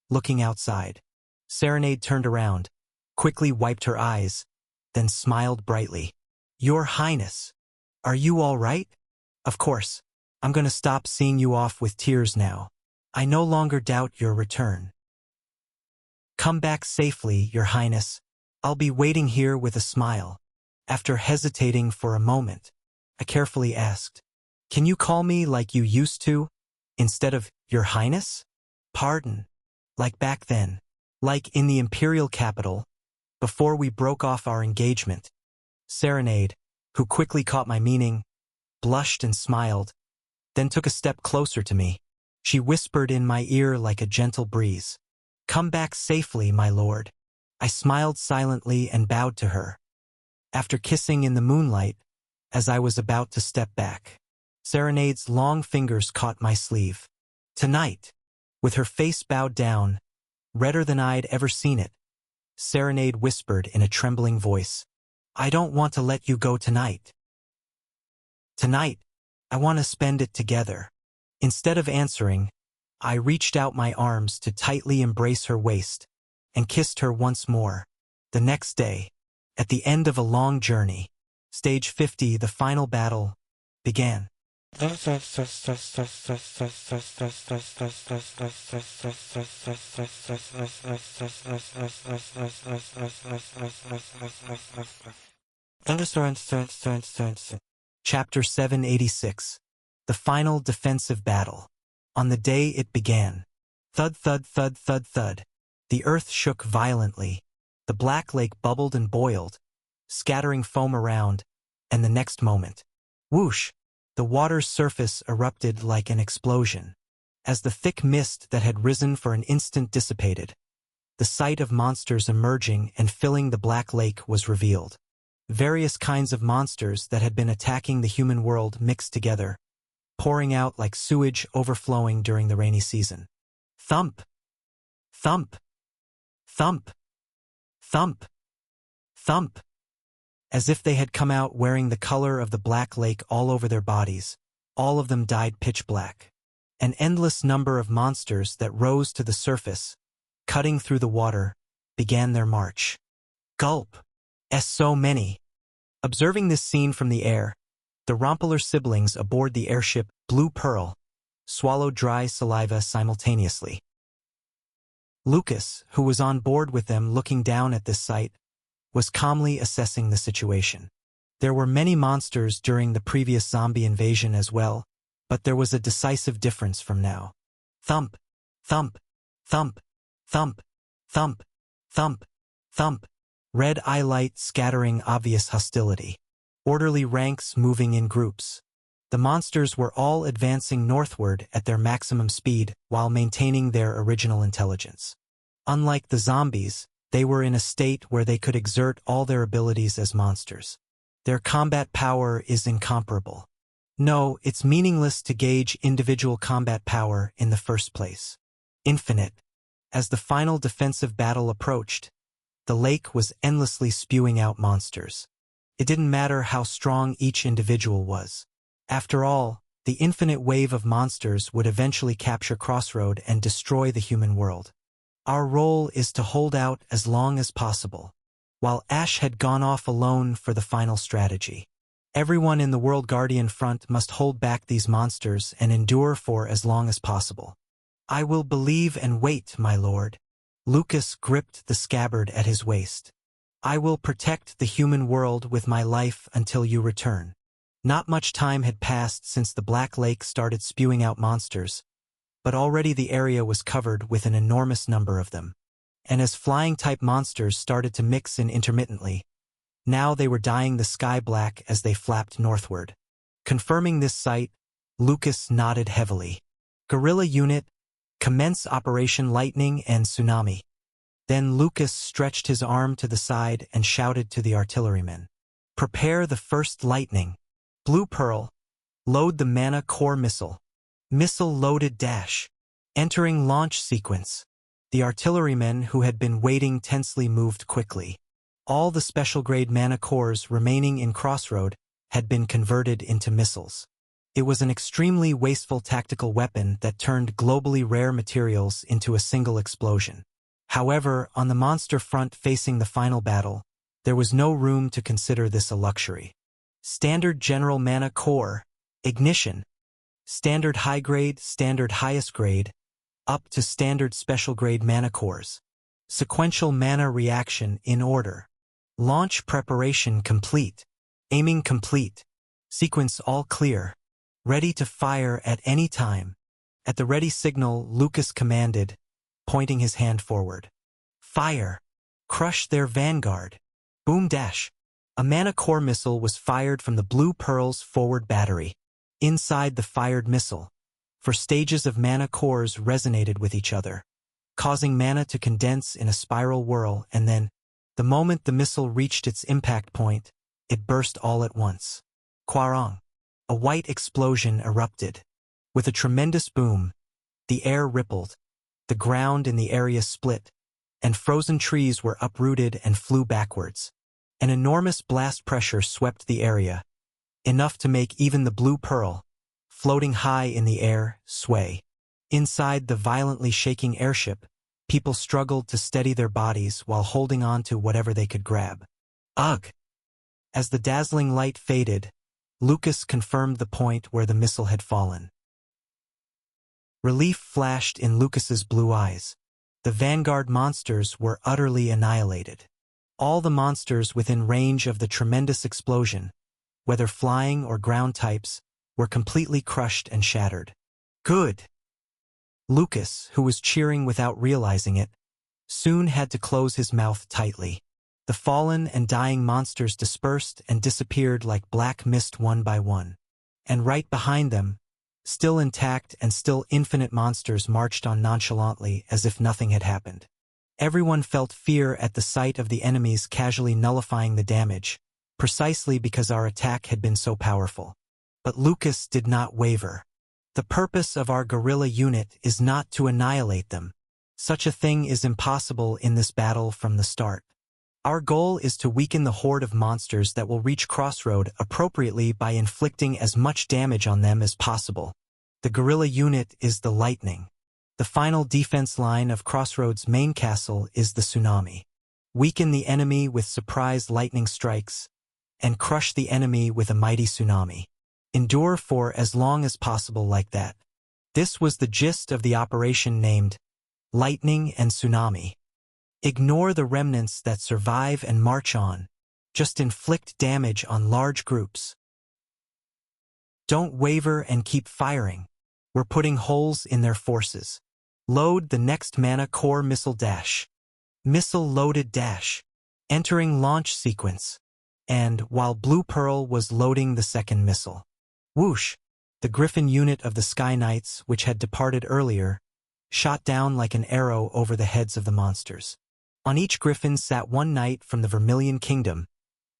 looking outside. Serenade turned around, quickly wiped her eyes, then smiled brightly. Your Highness, are you all right? Of course, I'm gonna stop seeing you off with tears now. I no longer doubt your return. Come back safely, Your Highness. I'll be waiting here with a smile. After hesitating for a moment, I carefully asked, can you call me like you used to, instead of Your Highness? Pardon. Like back then. Like in the imperial capital, before we broke off our engagement. Serenade, who quickly caught my meaning, blushed and smiled, then took a step closer to me. She whispered in my ear like a gentle breeze. Come back safely, my lord. I smiled silently and bowed to her. After kissing in the moonlight, as I was about to step back, Serenade's long fingers caught my sleeve. Tonight, with her face bowed down, redder than I'd ever seen it, Serenade whispered in a trembling voice, I don't want to let you go tonight. Tonight, I want to spend it together. Instead of answering, I reached out my arms to tightly embrace her waist and kissed her once more. The next day, at the end of a long journey, Stage 50, the final battle, began. Chapter 786. The Final Defensive Battle. On the day it began. Thud, thud, thud, thud, thud. The earth shook violently. The black lake bubbled and boiled, scattering foam around, and the next moment, whoosh, the water's surface erupted like an explosion. As the thick mist that had risen for an instant dissipated, the sight of monsters emerging and filling the black lake was revealed. Various kinds of monsters that had been attacking the human world mixed together, pouring out like sewage overflowing during the rainy season. Thump! Thump! Thump! Thump! Thump! As if they had come out wearing the color of the black lake all over their bodies, all of them dyed pitch black. An endless number of monsters that rose to the surface, cutting through the water, began their march. Gulp! So many! Observing this scene from the air, the Rompeler siblings aboard the airship Blue Pearl swallowed dry saliva simultaneously. Lucas, who was on board with them looking down at this sight, was calmly assessing the situation. There were many monsters during the previous zombie invasion as well, but there was a decisive difference from now. Thump! Thump! Thump! Thump! Thump! Thump! Thump! Red eye light scattering obvious hostility. Orderly ranks moving in groups. The monsters were all advancing northward at their maximum speed while maintaining their original intelligence. Unlike the zombies, they were in a state where they could exert all their abilities as monsters. Their combat power is incomparable. No, it's meaningless to gauge individual combat power in the first place. infinite. As the final defensive battle approached, the lake was endlessly spewing out monsters. It didn't matter how strong each individual was. After all, the infinite wave of monsters would eventually capture Crossroad and destroy the human world. Our role is to hold out as long as possible. While Ash had gone off alone for the final strategy. Everyone in the World Guardian front must hold back these monsters and endure for as long as possible. I will believe and wait, my lord. Lucas gripped the scabbard at his waist. I will protect the human world with my life until you return. Not much time had passed since the Black Lake started spewing out monsters, but already the area was covered with an enormous number of them. And as flying-type monsters started to mix in intermittently, now they were dyeing the sky black as they flapped northward. Confirming this sight, Lucas nodded heavily. Guerrilla Unit, commence Operation Lightning and Tsunami. Then Lucas stretched his arm to the side and shouted to the artillerymen. Prepare the first lightning. Blue Pearl, load the Mana Core Missile. Missile loaded dash. Entering launch sequence. The artillerymen who had been waiting tensely moved quickly. All the special-grade mana cores remaining in Crossroad had been converted into missiles. It was an extremely wasteful tactical weapon that turned globally rare materials into a single explosion. However, on the monster front facing the final battle, there was no room to consider this a luxury. Standard General Mana Core, Ignition. Standard High Grade, Standard Highest Grade, up to Standard Special Grade Mana Cores. Sequential Mana Reaction in order. Launch preparation complete. Aiming complete. Sequence all clear. Ready to fire at any time. At the ready signal, Lucas commanded, pointing his hand forward. Fire. Crush their vanguard. Boom dash. A Mana Core missile was fired from the Blue Pearl's forward battery. Inside the fired missile, for stages of mana cores resonated with each other, causing mana to condense in a spiral whirl, and then, the moment the missile reached its impact point, it burst all at once. Quarong. A white explosion erupted. With a tremendous boom, the air rippled, the ground in the area split, and frozen trees were uprooted and flew backwards. An enormous blast pressure swept the area, enough to make even the Blue Pearl, floating high in the air, sway. Inside the violently shaking airship, people struggled to steady their bodies while holding on to whatever they could grab. Ugh! As the dazzling light faded, Lucas confirmed the point where the missile had fallen. Relief flashed in Lucas's blue eyes. The Vanguard monsters were utterly annihilated. All the monsters within range of the tremendous explosion, whether flying or ground types, were completely crushed and shattered. Good! Lucas, who was cheering without realizing it, soon had to close his mouth tightly. The fallen and dying monsters dispersed and disappeared like black mist one by one. And right behind them, still intact and still infinite monsters marched on nonchalantly as if nothing had happened. Everyone felt fear at the sight of the enemies casually nullifying the damage, precisely because our attack had been so powerful. But Lucas did not waver. The purpose of our guerrilla unit is not to annihilate them. Such a thing is impossible in this battle from the start. Our goal is to weaken the horde of monsters that will reach Crossroad appropriately by inflicting as much damage on them as possible. The guerrilla unit is the lightning. The final defense line of Crossroad's main castle is the tsunami. Weaken the enemy with surprise lightning strikes, and crush the enemy with a mighty tsunami. Endure for as long as possible like that. This was the gist of the operation named Lightning and Tsunami. Ignore the remnants that survive and march on. Just inflict damage on large groups. Don't waver and keep firing. We're putting holes in their forces. Load the next Mana Core Missile dash. Missile loaded dash. Entering launch sequence. And while Blue Pearl was loading the second missile. Whoosh! The Griffin unit of the Sky Knights, which had departed earlier, shot down like an arrow over the heads of the monsters. On each Griffin sat one knight from the Vermilion Kingdom,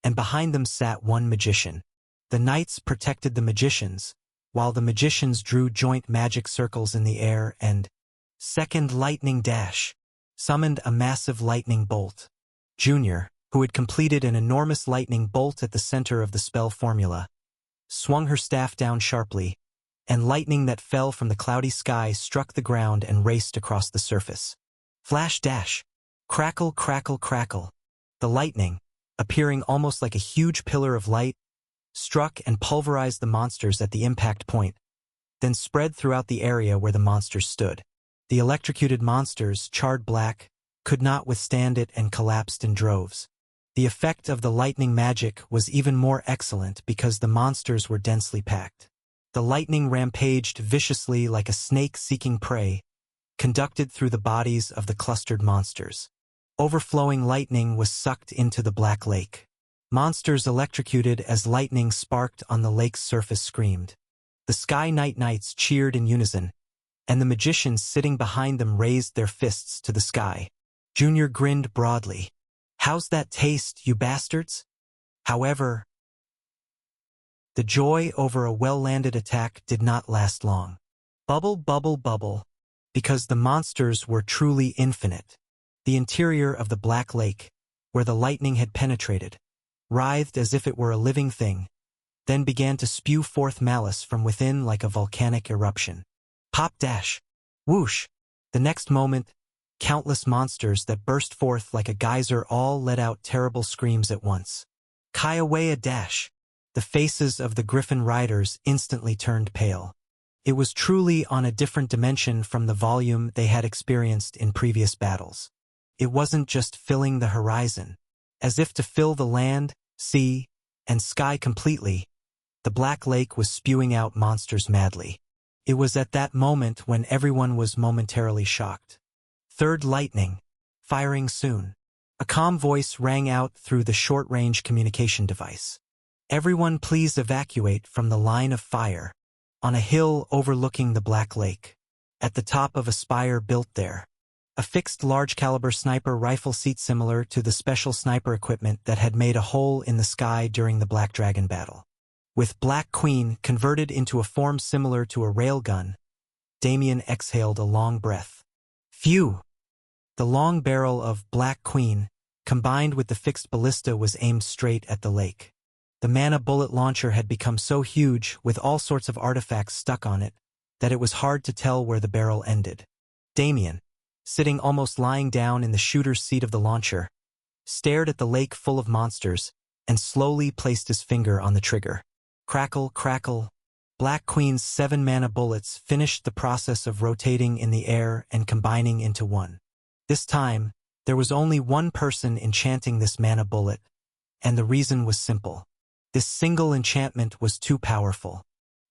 and behind them sat one magician. The knights protected the magicians, while the magicians drew joint magic circles in the air and Second lightning dash. Summoned a massive lightning bolt. Junior, who had completed an enormous lightning bolt at the center of the spell formula, swung her staff down sharply, and lightning that fell from the cloudy sky struck the ground and raced across the surface. Flash dash. Crackle, crackle, crackle. The lightning, appearing almost like a huge pillar of light, struck and pulverized the monsters at the impact point, then spread throughout the area where the monsters stood. The electrocuted monsters, charred black, could not withstand it and collapsed in droves. The effect of the lightning magic was even more excellent because the monsters were densely packed. The lightning rampaged viciously like a snake seeking prey, conducted through the bodies of the clustered monsters. Overflowing lightning was sucked into the black lake. Monsters electrocuted as lightning sparked on the lake's surface screamed. The Sky Knights cheered in unison, and the magicians sitting behind them raised their fists to the sky. Junior grinned broadly. "How's that taste, you bastards?" However, the joy over a well-landed attack did not last long. Bubble, bubble, bubble. Because the monsters were truly infinite. The interior of the Black Lake, where the lightning had penetrated, writhed as if it were a living thing, then began to spew forth malice from within like a volcanic eruption. Pop dash. Whoosh. The next moment, countless monsters that burst forth like a geyser all let out terrible screams at once. Kaiawea dash. The faces of the Griffin riders instantly turned pale. It was truly on a different dimension from the volume they had experienced in previous battles. It wasn't just filling the horizon. As if to fill the land, sea, and sky completely, the Black Lake was spewing out monsters madly. It was at that moment when everyone was momentarily shocked. Third lightning. Firing soon. A calm voice rang out through the short-range communication device. Everyone please evacuate from the line of fire. On a hill overlooking the Black Lake. At the top of a spire built there. A fixed large-caliber sniper rifle seat similar to the special sniper equipment that had made a hole in the sky during the Black Dragon battle. With Black Queen converted into a form similar to a railgun, Damien exhaled a long breath. Phew! The long barrel of Black Queen, combined with the fixed ballista, was aimed straight at the lake. The mana bullet launcher had become so huge, with all sorts of artifacts stuck on it, that it was hard to tell where the barrel ended. Damien, sitting almost lying down in the shooter's seat of the launcher, stared at the lake full of monsters, and slowly placed his finger on the trigger. Crackle, crackle. Black Queen's 7 mana bullets finished the process of rotating in the air and combining into one. This time, there was only one person enchanting this mana bullet, and the reason was simple. This single enchantment was too powerful.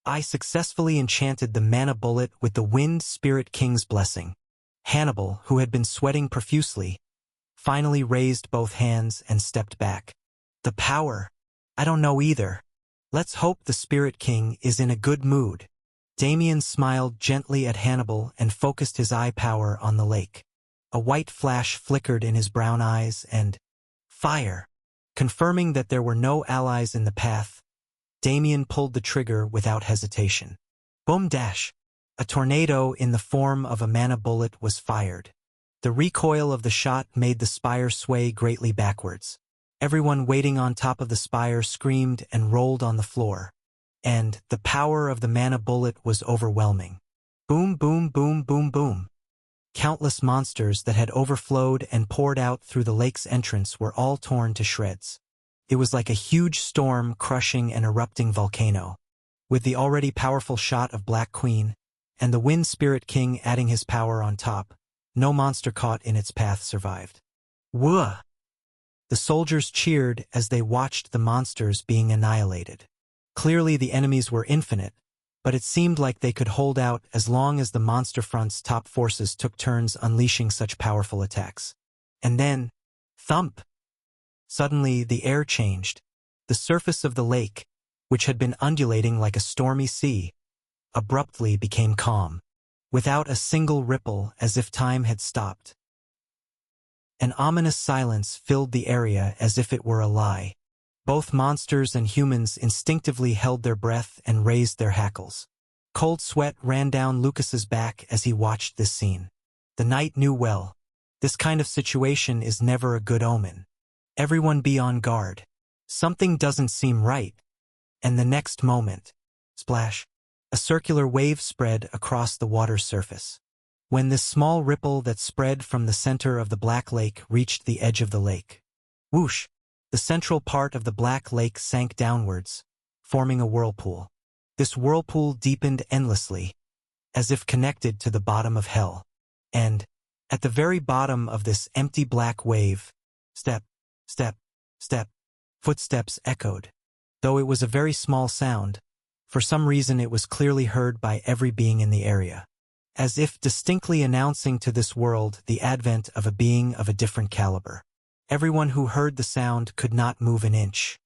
I successfully enchanted the mana bullet with the Wind Spirit King's blessing. Hannibal, who had been sweating profusely, finally raised both hands and stepped back. The power? I don't know either. Let's hope the Spirit King is in a good mood. Damien smiled gently at Hannibal and focused his eye power on the lake. A white flash flickered in his brown eyes and fire. Confirming that there were no allies in the path, Damien pulled the trigger without hesitation. Boom dash! A tornado in the form of a mana bullet was fired. The recoil of the shot made the spire sway greatly backwards. Everyone waiting on top of the spire screamed and rolled on the floor. And the power of the mana bullet was overwhelming. Boom, boom, boom, boom, boom. Countless monsters that had overflowed and poured out through the lake's entrance were all torn to shreds. It was like a huge storm crushing an erupting volcano. With the already powerful shot of Black Queen, and the Wind Spirit King adding his power on top, no monster caught in its path survived. Whoa! The soldiers cheered as they watched the monsters being annihilated. Clearly the enemies were infinite, but it seemed like they could hold out as long as the monster front's top forces took turns unleashing such powerful attacks. And then, thump! Suddenly the air changed. The surface of the lake, which had been undulating like a stormy sea, abruptly became calm, without a single ripple, as if time had stopped. An ominous silence filled the area as if it were a lie. Both monsters and humans instinctively held their breath and raised their hackles. Cold sweat ran down Lucas's back as he watched this scene. The knight knew well. This kind of situation is never a good omen. Everyone be on guard. Something doesn't seem right. And the next moment, splash, a circular wave spread across the water's surface. When this small ripple that spread from the center of the Black Lake reached the edge of the lake, whoosh, the central part of the Black Lake sank downwards, forming a whirlpool. This whirlpool deepened endlessly, as if connected to the bottom of hell. And, at the very bottom of this empty black wave, step, step, step, footsteps echoed. Though it was a very small sound, for some reason it was clearly heard by every being in the area, as if distinctly announcing to this world the advent of a being of a different caliber. Everyone who heard the sound could not move an inch.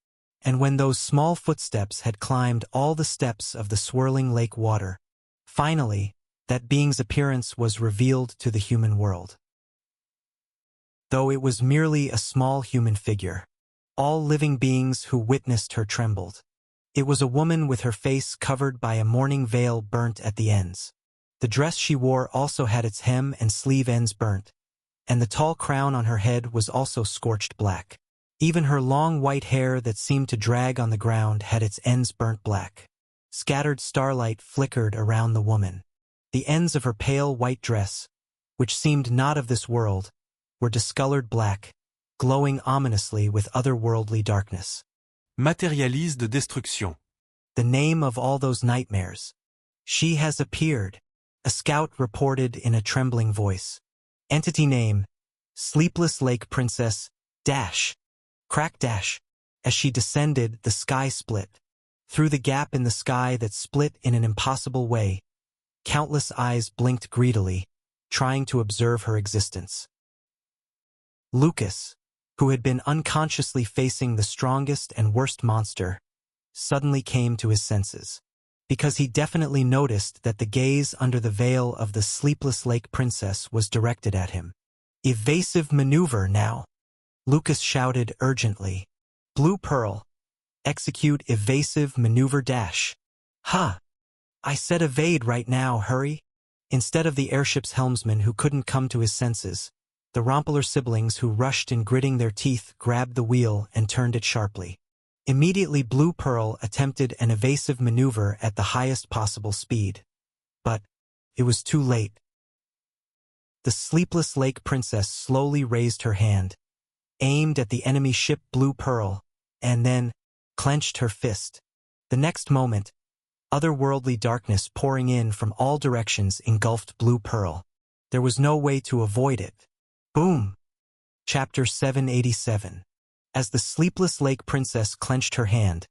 And when those small footsteps had climbed all the steps of the swirling lake water, finally, that being's appearance was revealed to the human world. Though it was merely a small human figure, all living beings who witnessed her trembled. It was a woman with her face covered by a mourning veil burnt at the ends. The dress she wore also had its hem and sleeve ends burnt, and the tall crown on her head was also scorched black. Even her long white hair that seemed to drag on the ground had its ends burnt black. Scattered starlight flickered around the woman. The ends of her pale white dress, which seemed not of this world, were discolored black, glowing ominously with otherworldly darkness.
Matérialise de destruction.
The name of all those nightmares. She has appeared, a scout reported in a trembling voice. Entity name, Sleepless Lake Princess, dash, crack dash. As she descended, the sky split. Through the gap in the sky that split in an impossible way, countless eyes blinked greedily, trying to observe her existence. Lucas, who had been unconsciously facing the strongest and worst monster, suddenly came to his senses, because he definitely noticed that the gaze under the veil of the Sleepless Lake Princess was directed at him. Evasive maneuver now, Lucas shouted urgently. Blue Pearl, execute evasive maneuver dash. Ha! I said evade right now, hurry. Instead of the airship's helmsman who couldn't come to his senses, the Rompeler siblings who rushed in gritting their teeth grabbed the wheel and turned it sharply. Immediately Blue Pearl attempted an evasive maneuver at the highest possible speed. But it was too late. The Sleepless Lake Princess slowly raised her hand, aimed at the enemy ship Blue Pearl, and then clenched her fist. The next moment, otherworldly darkness pouring in from all directions engulfed Blue Pearl. There was no way to avoid it. Boom! Chapter 787. As the Sleepless Lake Princess clenched her hand,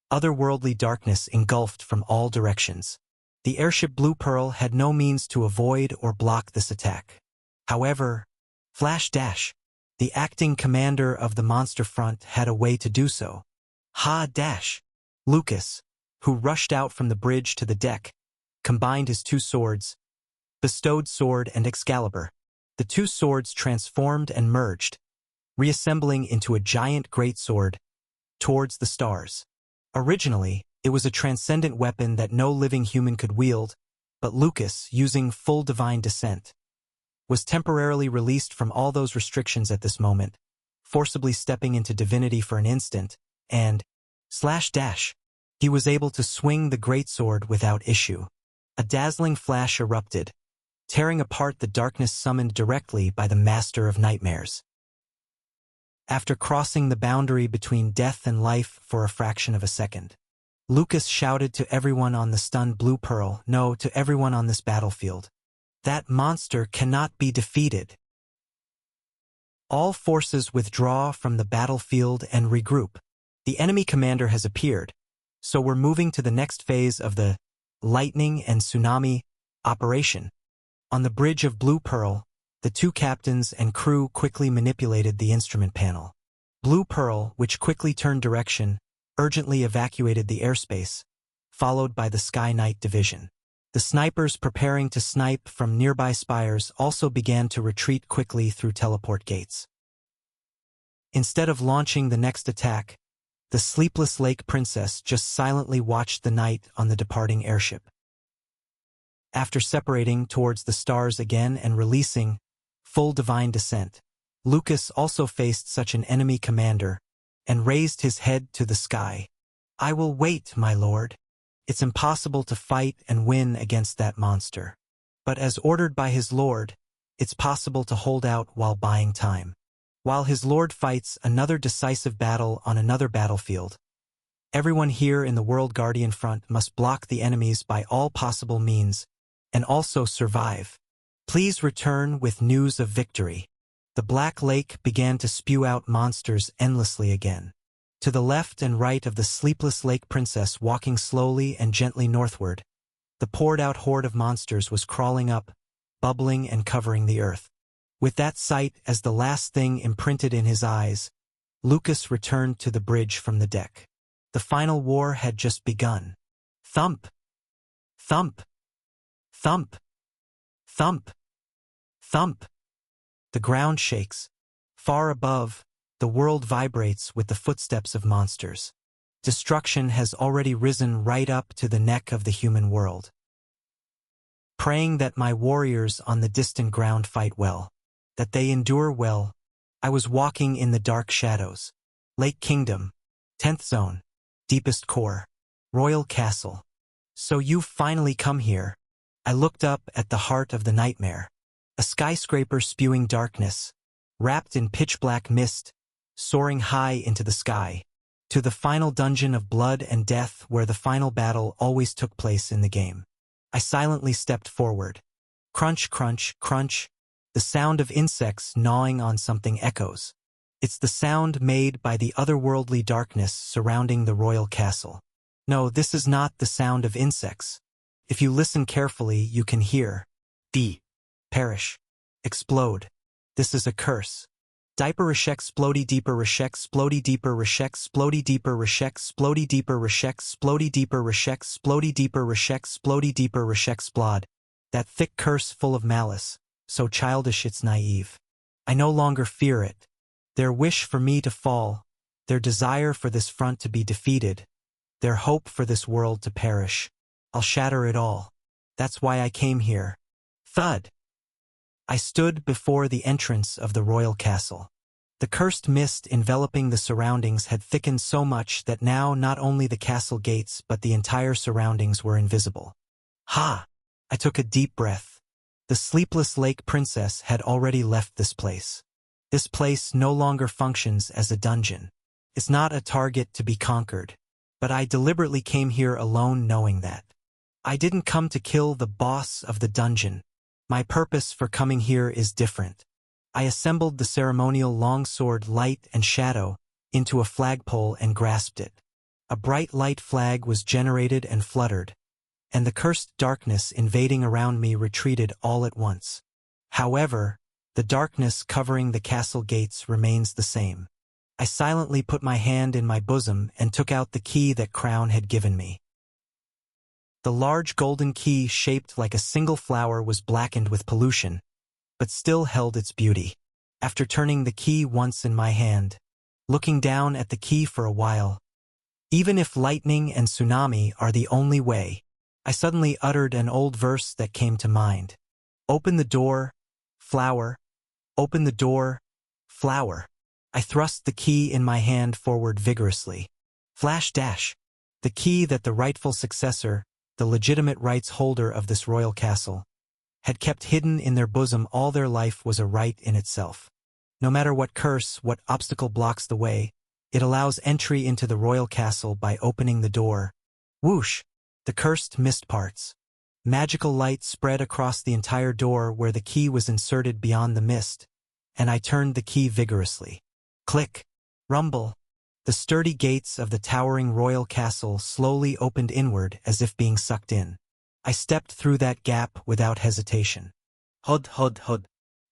otherworldly darkness engulfed from all directions. The airship Blue Pearl had no means to avoid or block this attack. However, Flash Dash, the acting commander of the monster front, had a way to do so. Ha Dash! Lucas, who rushed out from the bridge to the deck, combined his two swords, bestowed sword and Excalibur. The two swords transformed and merged, reassembling into a giant greatsword towards the stars. Originally, it was a transcendent weapon that no living human could wield, but Lucas, using full divine descent, was temporarily released from all those restrictions at this moment, forcibly stepping into divinity for an instant, and slash dash. He was able to swing the greatsword without issue. A dazzling flash erupted, tearing apart the darkness summoned directly by the Master of Nightmares. After crossing the boundary between death and life for a fraction of a second, Lucas shouted to everyone on the stunned Blue Pearl, no, to everyone on this battlefield. That monster cannot be defeated. All forces withdraw from the battlefield and regroup. The enemy commander has appeared, so we're moving to the next phase of the lightning and tsunami operation. On the bridge of Blue Pearl, the two captains and crew quickly manipulated the instrument panel. Blue Pearl, which quickly turned direction, urgently evacuated the airspace, followed by the Sky Knight division. The snipers preparing to snipe from nearby spires also began to retreat quickly through teleport gates. Instead of launching the next attack, the Sleepless Lake Princess just silently watched the night on the departing airship. After separating towards the stars again and releasing full divine descent, Lucas also faced such an enemy commander and raised his head to the sky. I will wait, my lord. It's impossible to fight and win against that monster. But as ordered by his lord, it's possible to hold out while buying time. While his lord fights another decisive battle on another battlefield, everyone here in the World Guardian front must block the enemies by all possible means and also survive. Please return with news of victory. The Black Lake began to spew out monsters endlessly again. To the left and right of the sleepless lake princess walking slowly and gently northward, the poured-out horde of monsters was crawling up, bubbling and covering the earth. With that sight as the last thing imprinted in his eyes, Lucas returned to the bridge from the deck. The final war had just begun. Thump! Thump! Thump! Thump! Thump! The ground shakes. Far above, the world vibrates with the footsteps of monsters. Destruction has already risen right up to the neck of the human world. Praying that my warriors on the distant ground fight well, that they endure well, I was walking in the dark shadows. Lake Kingdom, 10th Zone, Deepest Core, Royal Castle. So you've finally come here. I looked up at the heart of the nightmare. A skyscraper spewing darkness, wrapped in pitch-black mist, soaring high into the sky, to the final dungeon of blood and death where the final battle always took place in the game. I silently stepped forward. Crunch, crunch, crunch. The sound of insects gnawing on something echoes. It's the sound made by the otherworldly darkness surrounding the royal castle. No, this is not the sound of insects. If you listen carefully, you can hear perish, explode. This is a curse. Diaper reshek splody deeper reshek splody deeper reshek splody deeper reshek splody deeper reshek splody deeper reshek splody deeper reshek splody deeper reshek splod. That thick curse full of malice, so childish it's naive. I no longer fear it. Their wish for me to fall, their desire for this front to be defeated, their hope for this world to perish. I'll shatter it all. That's why I came here. Thud! I stood before the entrance of the royal castle. The cursed mist enveloping the surroundings had thickened so much that now not only the castle gates but the entire surroundings were invisible. Ha! I took a deep breath. The sleepless lake princess had already left this place. This place no longer functions as a dungeon. It's not a target to be conquered. But I deliberately came here alone knowing that. I didn't come to kill the boss of the dungeon. My purpose for coming here is different. I assembled the ceremonial longsword light and shadow into a flagpole and grasped it. A bright light flag was generated and fluttered, and the cursed darkness invading around me retreated all at once. However, the darkness covering the castle gates remains the same. I silently put my hand in my bosom and took out the key that Crown had given me. The large golden key shaped like a single flower was blackened with pollution, but still held its beauty. After turning the key once in my hand, looking down at the key for a while, even if lightning and tsunami are the only way, I suddenly uttered an old verse that came to mind. Open the door, flower. Open the door, flower. I thrust the key in my hand forward vigorously. Flash dash. The key that the rightful successor, the legitimate rights holder of this royal castle, had kept hidden in their bosom all their life was a right in itself. No matter what curse, what obstacle blocks the way, it allows entry into the royal castle by opening the door. Whoosh! The cursed mist parts. Magical light spread across the entire door where the key was inserted beyond the mist, and I turned the key vigorously. Click! Rumble! The sturdy gates of the towering royal castle slowly opened inward as if being sucked in. I stepped through that gap without hesitation. Hud, hud, hud.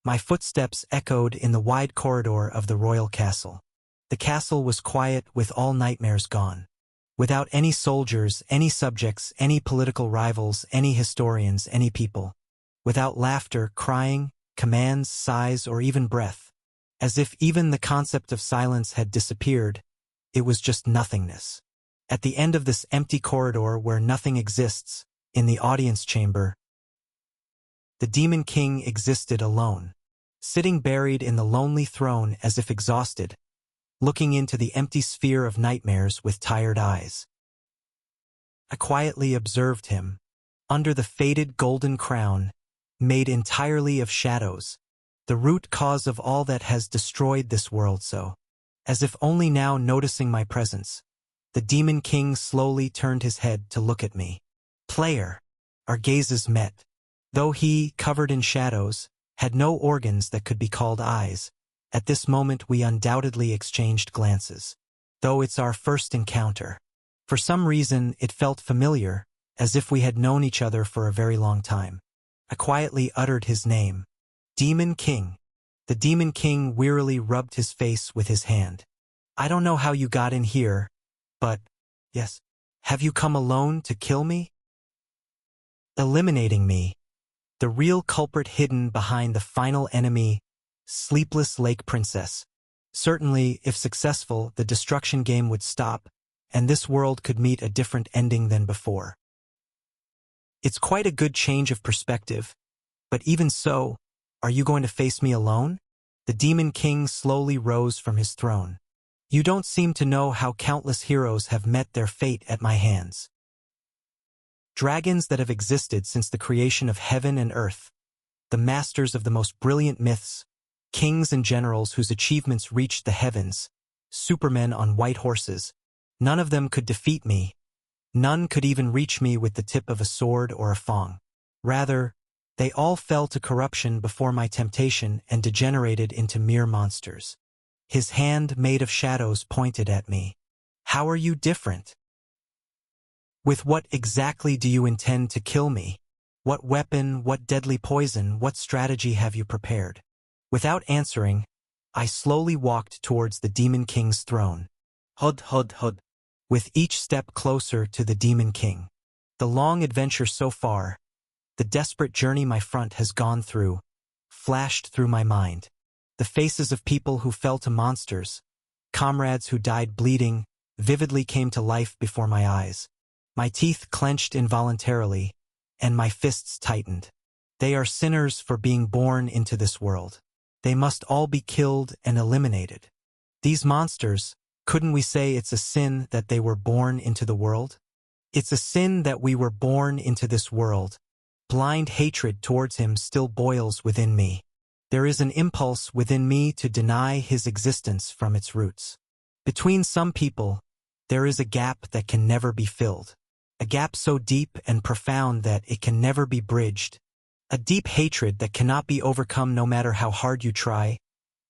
My footsteps echoed in the wide corridor of the royal castle. The castle was quiet with all nightmares gone. Without any soldiers, any subjects, any political rivals, any historians, any people. Without laughter, crying, commands, sighs, or even breath. As if even the concept of silence had disappeared, it was just nothingness. At the end of this empty corridor where nothing exists, in the audience chamber, The Demon King existed alone, sitting buried in the lonely throne as if exhausted, looking into the empty sphere of nightmares with tired eyes. I quietly observed him, under the faded golden crown, made entirely of shadows, the root cause of all that has destroyed this world. So, as if only now noticing my presence, the Demon King slowly turned his head to look at me. Player. Our gazes met. Though he, covered in shadows, had no organs that could be called eyes, at this moment we undoubtedly exchanged glances. Though it's our first encounter. For some reason it felt familiar, as if we had known each other for a very long time. I quietly uttered his name. Demon King. The Demon King wearily rubbed his face with his hand. I don't know how you got in here, but, yes, have you come alone to kill me? Eliminating me. The real culprit hidden behind the final enemy, Sleepless Lake Princess. Certainly, if successful, the destruction game would stop, and this world could meet a different ending than before. It's quite a good change of perspective, but even so, are you going to face me alone? The Demon King slowly rose from his throne. You don't seem to know how countless heroes have met their fate at my hands. Dragons that have existed since the creation of heaven and earth, the masters of the most brilliant myths, kings and generals whose achievements reached the heavens, supermen on white horses, none of them could defeat me. None could even reach me with the tip of a sword or a fong. Rather, they all fell to corruption before my temptation and degenerated into mere monsters. His hand made of shadows pointed at me. How are you different? With what exactly do you intend to kill me? What weapon, what deadly poison, what strategy have you prepared? Without answering, I slowly walked towards the Demon King's throne. Hud, hud, hud. With each step closer to the Demon King. The long adventure so far, the desperate journey my front has gone through, flashed through my mind. The faces of people who fell to monsters, comrades who died bleeding, vividly came to life before my eyes. My teeth clenched involuntarily, and my fists tightened. They are sinners for being born into this world. They must all be killed and eliminated. These monsters, couldn't we say it's a sin that they were born into the world? It's a sin that we were born into this world. Blind hatred towards him still boils within me. There is an impulse within me to deny his existence from its roots. Between some people, there is a gap that can never be filled. A gap so deep and profound that it can never be bridged. A deep hatred that cannot be overcome no matter how hard you try,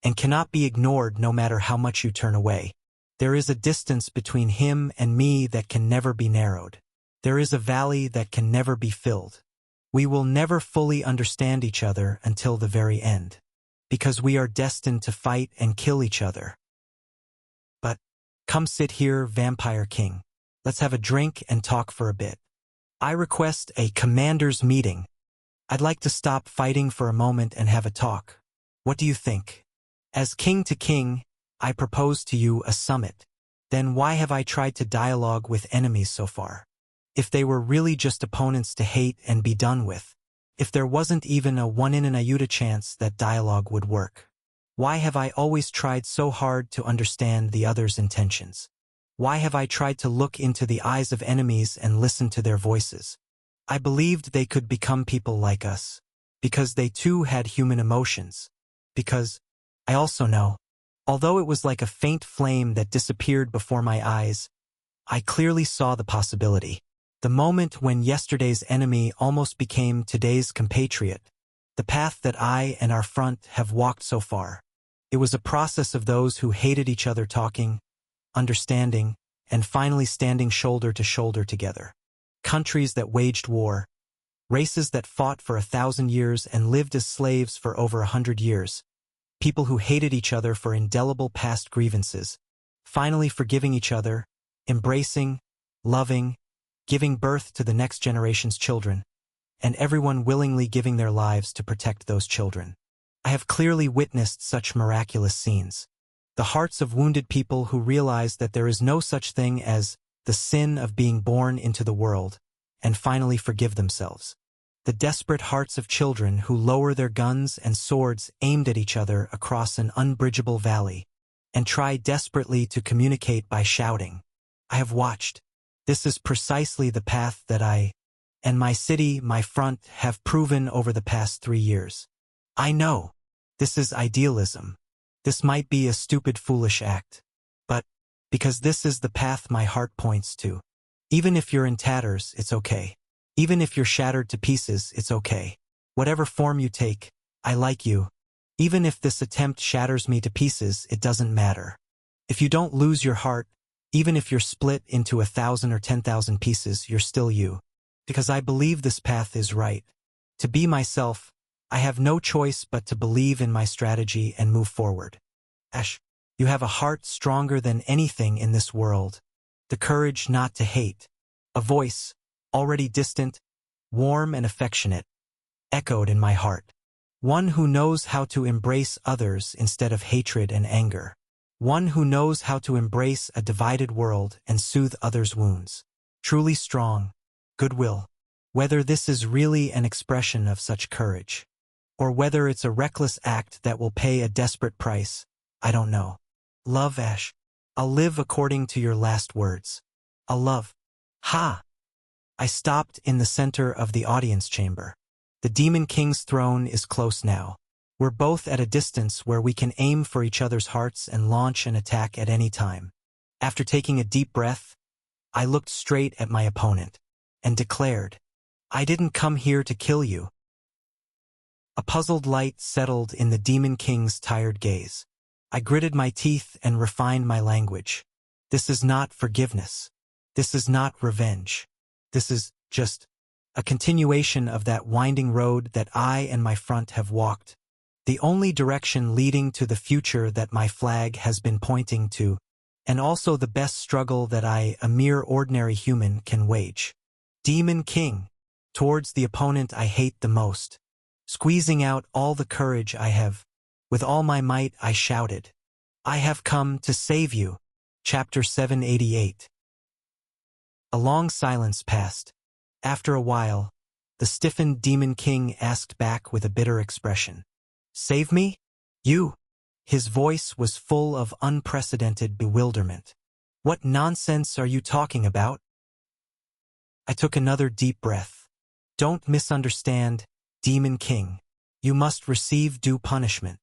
and cannot be ignored no matter how much you turn away. There is a distance between him and me that can never be narrowed. There is a valley that can never be filled. We will never fully understand each other until the very end, because we are destined to fight and kill each other. But, come sit here, Vampire King. Let's have a drink and talk for a bit. I request a commander's meeting. I'd like to stop fighting for a moment and have a talk. What do you think? As king to king, I propose to you a summit. Then why have I tried to dialogue with enemies so far? If they were really just opponents to hate and be done with, if there wasn't even a 1 in an iota chance that dialogue would work, why have I always tried so hard to understand the other's intentions? Why have I tried to look into the eyes of enemies and listen to their voices? I believed they could become people like us, because they too had human emotions. Because, I also know, although it was like a faint flame that disappeared before my eyes, I clearly saw the possibility. The moment when yesterday's enemy almost became today's compatriot. The path that I and our front have walked so far. It was a process of those who hated each other talking, understanding, and finally standing shoulder to shoulder together. Countries that waged war. Races that fought for 1,000 years and lived as slaves for over 100 years. People who hated each other for indelible past grievances. Finally forgiving each other, embracing, loving, giving birth to the next generation's children, and everyone willingly giving their lives to protect those children. I have clearly witnessed such miraculous scenes. The hearts of wounded people who realize that there is no such thing as the sin of being born into the world, and finally forgive themselves. the desperate hearts of children who lower their guns and swords aimed at each other across an unbridgeable valley, and try desperately to communicate by shouting. I have watched. This is precisely the path that I, and my city, my front, have proven over the past 3 years. I know. This is idealism. This might be a stupid, foolish act. But, because this is the path my heart points to. Even if you're in tatters, it's okay. Even if you're shattered to pieces, it's okay. Whatever form you take, I like you. Even if this attempt shatters me to pieces, it doesn't matter. If you don't lose your heart, even if you're split into 1,000 or 10,000 pieces, you're still you. Because I believe this path is right. To be myself, I have no choice but to believe in my strategy and move forward. Ash, you have a heart stronger than anything in this world. The courage not to hate. A voice, already distant, warm and affectionate, echoed in my heart. One who knows how to embrace others instead of hatred and anger. One who knows how to embrace a divided world and soothe others' wounds. Truly strong. Goodwill. Whether this is really an expression of such courage, or whether it's a reckless act that will pay a desperate price, I don't know. Love, Ash. I'll live according to your last words. I'll love. Ha! I stopped in the center of the audience chamber. The Demon King's throne is close now. We're both at a distance where we can aim for each other's hearts and launch an attack at any time. After taking a deep breath, I looked straight at my opponent and declared, I didn't come here to kill you. A puzzled light settled in the Demon King's tired gaze. I gritted my teeth and refined my language. This is not forgiveness. This is not revenge. This is just a continuation of that winding road that I and my front have walked. The only direction leading to the future that my flag has been pointing to, and also the best struggle that I, a mere ordinary human, can wage. Demon King, towards the opponent I hate the most. Squeezing out all the courage I have, with all my might I shouted, I have come to save you. Chapter 788. A long silence passed. After a while, the stiffened Demon King asked back with a bitter expression. Save me? You? His voice was full of unprecedented bewilderment. What nonsense are you talking about? I took another deep breath. Don't misunderstand, Demon King. You must receive due punishment.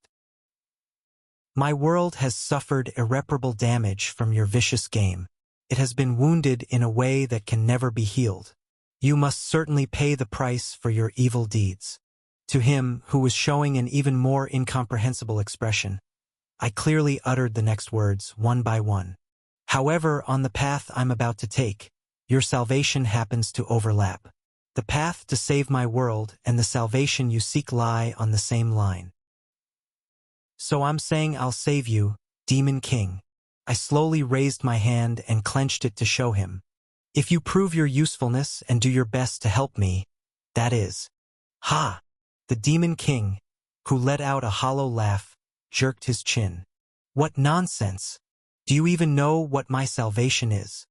My world has suffered irreparable damage from your vicious game. It has been wounded in a way that can never be healed. You must certainly pay the price for your evil deeds. To him, who was showing an even more incomprehensible expression, I clearly uttered the next words, one by one. However, on the path I'm about to take, your salvation happens to overlap. The path to save my world and the salvation you seek lie on the same line. So I'm saying I'll save you, Demon King. I slowly raised my hand and clenched it to show him. If you prove your usefulness and do your best to help me, that is. Ha! The Demon King, who let out a hollow laugh, jerked his chin. What nonsense! Do you even know what my salvation is?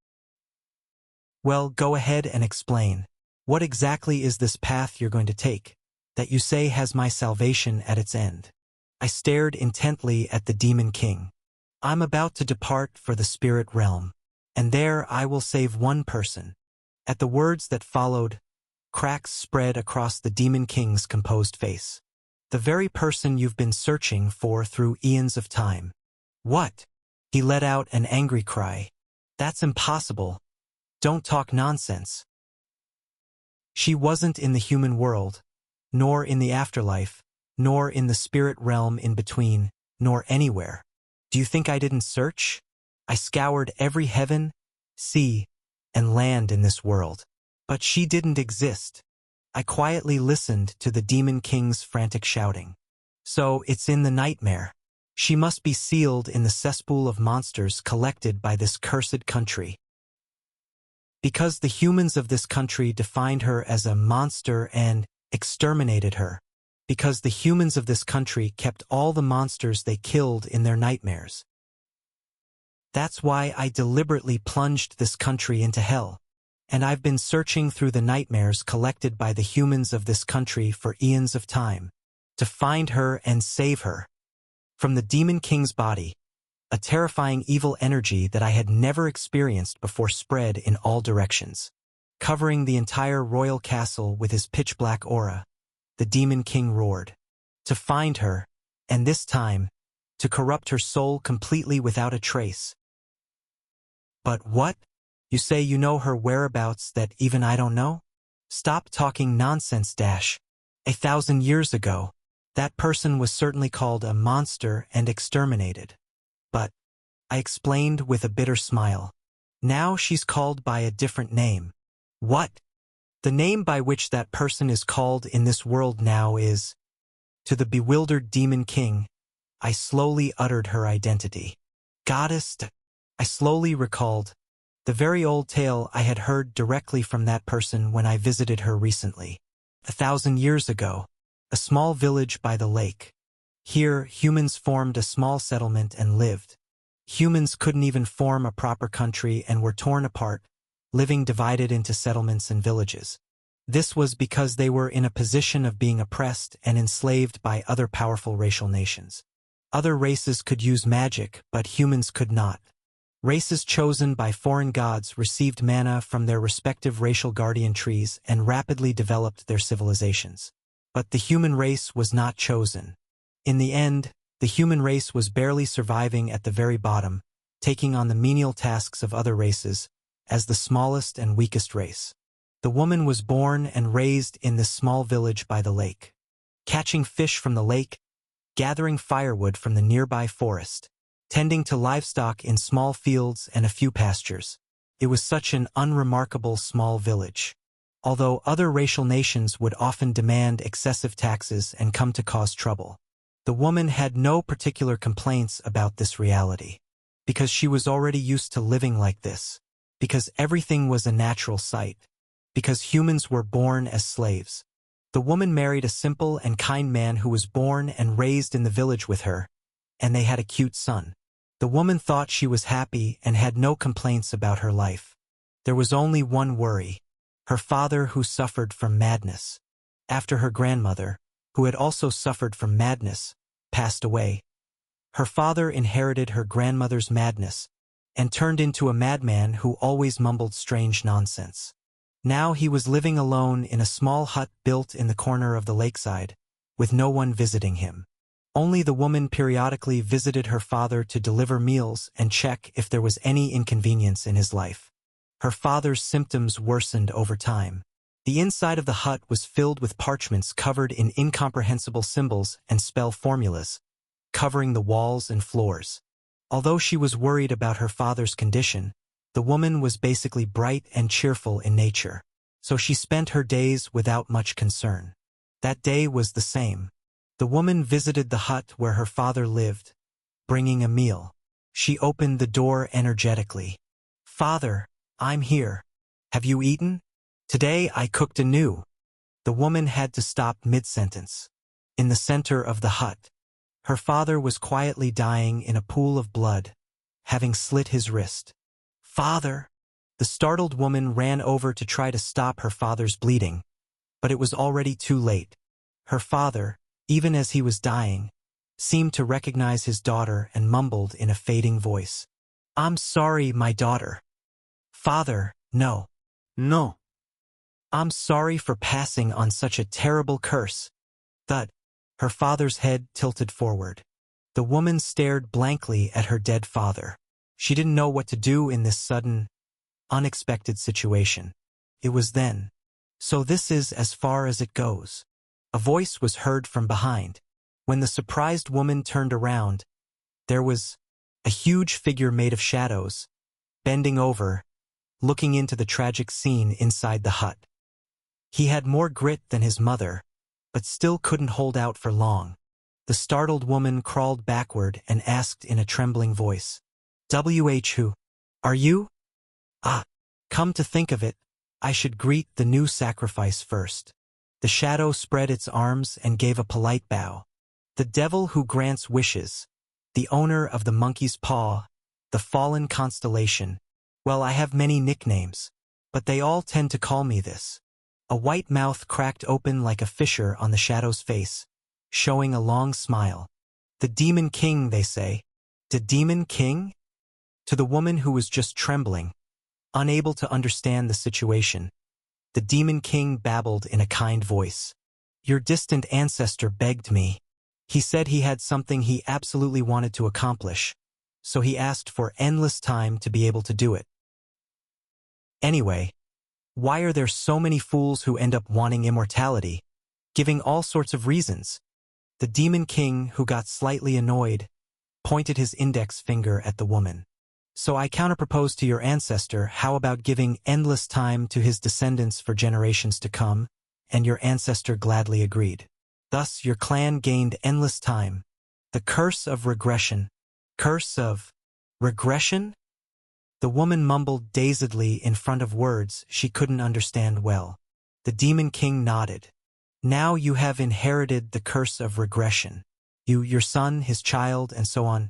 Well, go ahead and explain. What exactly is this path you're going to take, that you say has my salvation at its end? I stared intently at the Demon King. I'm about to depart for the spirit realm, and there I will save one person. At the words that followed, cracks spread across the Demon King's composed face. The very person you've been searching for through eons of time. What? He let out an angry cry. That's impossible. Don't talk nonsense. She wasn't in the human world, nor in the afterlife, nor in the spirit realm in between, nor anywhere. Do you think I didn't search? I scoured every heaven, sea, and land in this world. But she didn't exist. I quietly listened to the Demon King's frantic shouting. So it's in the nightmare. She must be sealed in the cesspool of monsters collected by this cursed country. Because the humans of this country defined her as a monster and exterminated her. Because the humans of this country kept all the monsters they killed in their nightmares. That's why I deliberately plunged this country into hell. and I've been searching through the nightmares collected by the humans of this country for eons of time, to find her and save her. From the Demon King's body, a terrifying evil energy that I had never experienced before spread in all directions. Covering the entire royal castle with his pitch-black aura, the Demon King roared. To find her, and this time, to corrupt her soul completely without a trace. But what? You say you know her whereabouts that even I don't know? Stop talking nonsense, Dash. 1,000 years ago, that person was certainly called a monster and exterminated. But, I explained with a bitter smile, now she's called by a different name. What? The name by which that person is called in this world now is... To the bewildered Demon King, I slowly uttered her identity. Goddess, I slowly recalled the very old tale I had heard directly from that person when I visited her recently. 1,000 years ago, a small village by the lake. Here, humans formed a small settlement and lived. Humans couldn't even form a proper country and were torn apart, living divided into settlements and villages. This was because they were in a position of being oppressed and enslaved by other powerful racial nations. Other races could use magic, but humans could not. Races chosen by foreign gods received mana from their respective racial guardian trees and rapidly developed their civilizations. But the human race was not chosen. In the end, the human race was barely surviving at the very bottom, taking on the menial tasks of other races, as the smallest and weakest race. The woman was born and raised in this small village by the lake, catching fish from the lake, gathering firewood from the nearby forest, tending to livestock in small fields and a few pastures. It was such an unremarkable small village. Although other racial nations would often demand excessive taxes and come to cause trouble, the woman had no particular complaints about this reality, because she was already used to living like this, because everything was a natural sight, because humans were born as slaves. The woman married a simple and kind man who was born and raised in the village with her, and they had a cute son. The woman thought she was happy and had no complaints about her life. There was only one worry: her father, who suffered from madness. After her grandmother, who had also suffered from madness, passed away, her father inherited her grandmother's madness and turned into a madman who always mumbled strange nonsense. Now he was living alone in a small hut built in the corner of the lakeside, with no one visiting him. Only the woman periodically visited her father to deliver meals and check if there was any inconvenience in his life. Her father's symptoms worsened over time. The inside of the hut was filled with parchments covered in incomprehensible symbols and spell formulas, covering the walls and floors. Although she was worried about her father's condition, the woman was basically bright and cheerful in nature, so she spent her days without much concern. That day was the same. The woman visited the hut where her father lived, bringing a meal. She opened the door energetically. "Father, I'm here. Have you eaten? Today I cooked anew." The woman had to stop mid-sentence. In the center of the hut, her father was quietly dying in a pool of blood, having slit his wrist. "Father!" The startled woman ran over to try to stop her father's bleeding, but it was already too late. Her father, even as he was dying, seemed to recognize his daughter and mumbled in a fading voice, "I'm sorry, my daughter." "Father, no.
No.
I'm sorry for passing on such a terrible curse." Thud. Her father's head tilted forward. The woman stared blankly at her dead father. She didn't know what to do in this sudden, unexpected situation. It was then. "So this is as far as it goes." A voice was heard from behind. When the surprised woman turned around, there was a huge figure made of shadows, bending over, looking into the tragic scene inside the hut. He had more grit than his mother, but still couldn't hold out for long. The startled woman crawled backward and asked in a trembling voice, "Who are you?" "Ah, come to think of it, I should greet the new sacrifice first." The shadow spread its arms and gave a polite bow. "The devil who grants wishes, the owner of the monkey's paw, the fallen constellation. Well, I have many nicknames, but they all tend to call me this. A white mouth cracked open like a fissure on the shadow's face, showing a long smile. The Demon King, they say. The Demon King? To the woman who was just trembling, unable to understand the situation, the Demon King babbled in a kind voice. Your distant ancestor begged me. He said he had something he absolutely wanted to accomplish, so he asked for endless time to be able to do it. Anyway, why are there so many fools who end up wanting immortality, giving all sorts of reasons? The Demon King, who got slightly annoyed, pointed his index finger at the woman. So I counterpropose to your ancestor, how about giving endless time to his descendants for generations to come? And your ancestor gladly agreed. Thus your clan gained endless time. The curse of regression. Curse of regression? The woman mumbled dazedly in front of words she couldn't understand well. The Demon King nodded. Now you have inherited the curse of regression. You, your son, his child, and so on,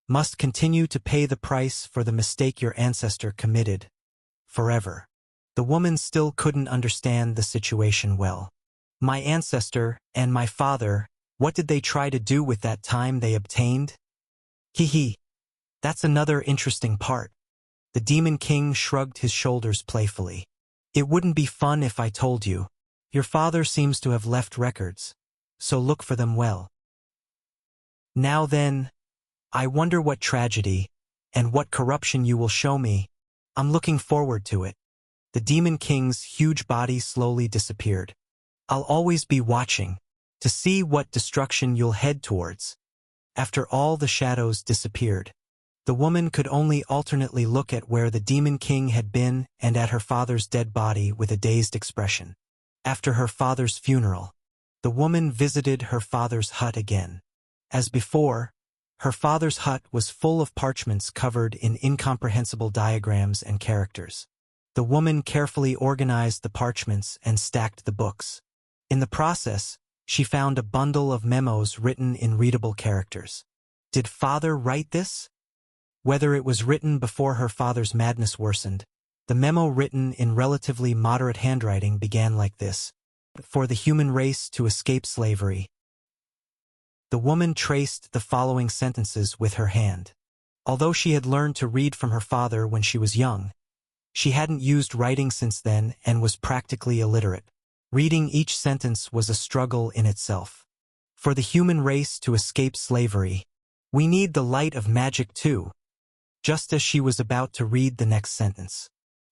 must continue to pay the price for the mistake your ancestor committed. Forever. The woman still couldn't understand the situation well. My ancestor and my father, what did they try to do with that time they obtained? Hee. That's another interesting part. The Demon King shrugged his shoulders playfully. It wouldn't be fun if I told you. Your father seems to have left records, so look for them well. Now then, I wonder what tragedy and what corruption you will show me. I'm looking forward to it. The Demon King's huge body slowly disappeared. I'll always be watching to see what destruction you'll head towards. After all the shadows disappeared, the woman could only alternately look at where the Demon King had been and at her father's dead body with a dazed expression. After her father's funeral, the woman visited her father's hut again. As before, her father's hut was full of parchments covered in incomprehensible diagrams and characters. The woman carefully organized the parchments and stacked the books. In the process, she found a bundle of memos written in readable characters. Did father write this? Whether it was written before her father's madness worsened, the memo written in relatively moderate handwriting began like this: for the human race to escape slavery. The woman traced the following sentences with her hand. Although she had learned to read from her father when she was young, she hadn't used writing since then and was practically illiterate. Reading each sentence was a struggle in itself. For the human race to escape slavery, we need the light of magic too. Just as she was about to read the next sentence,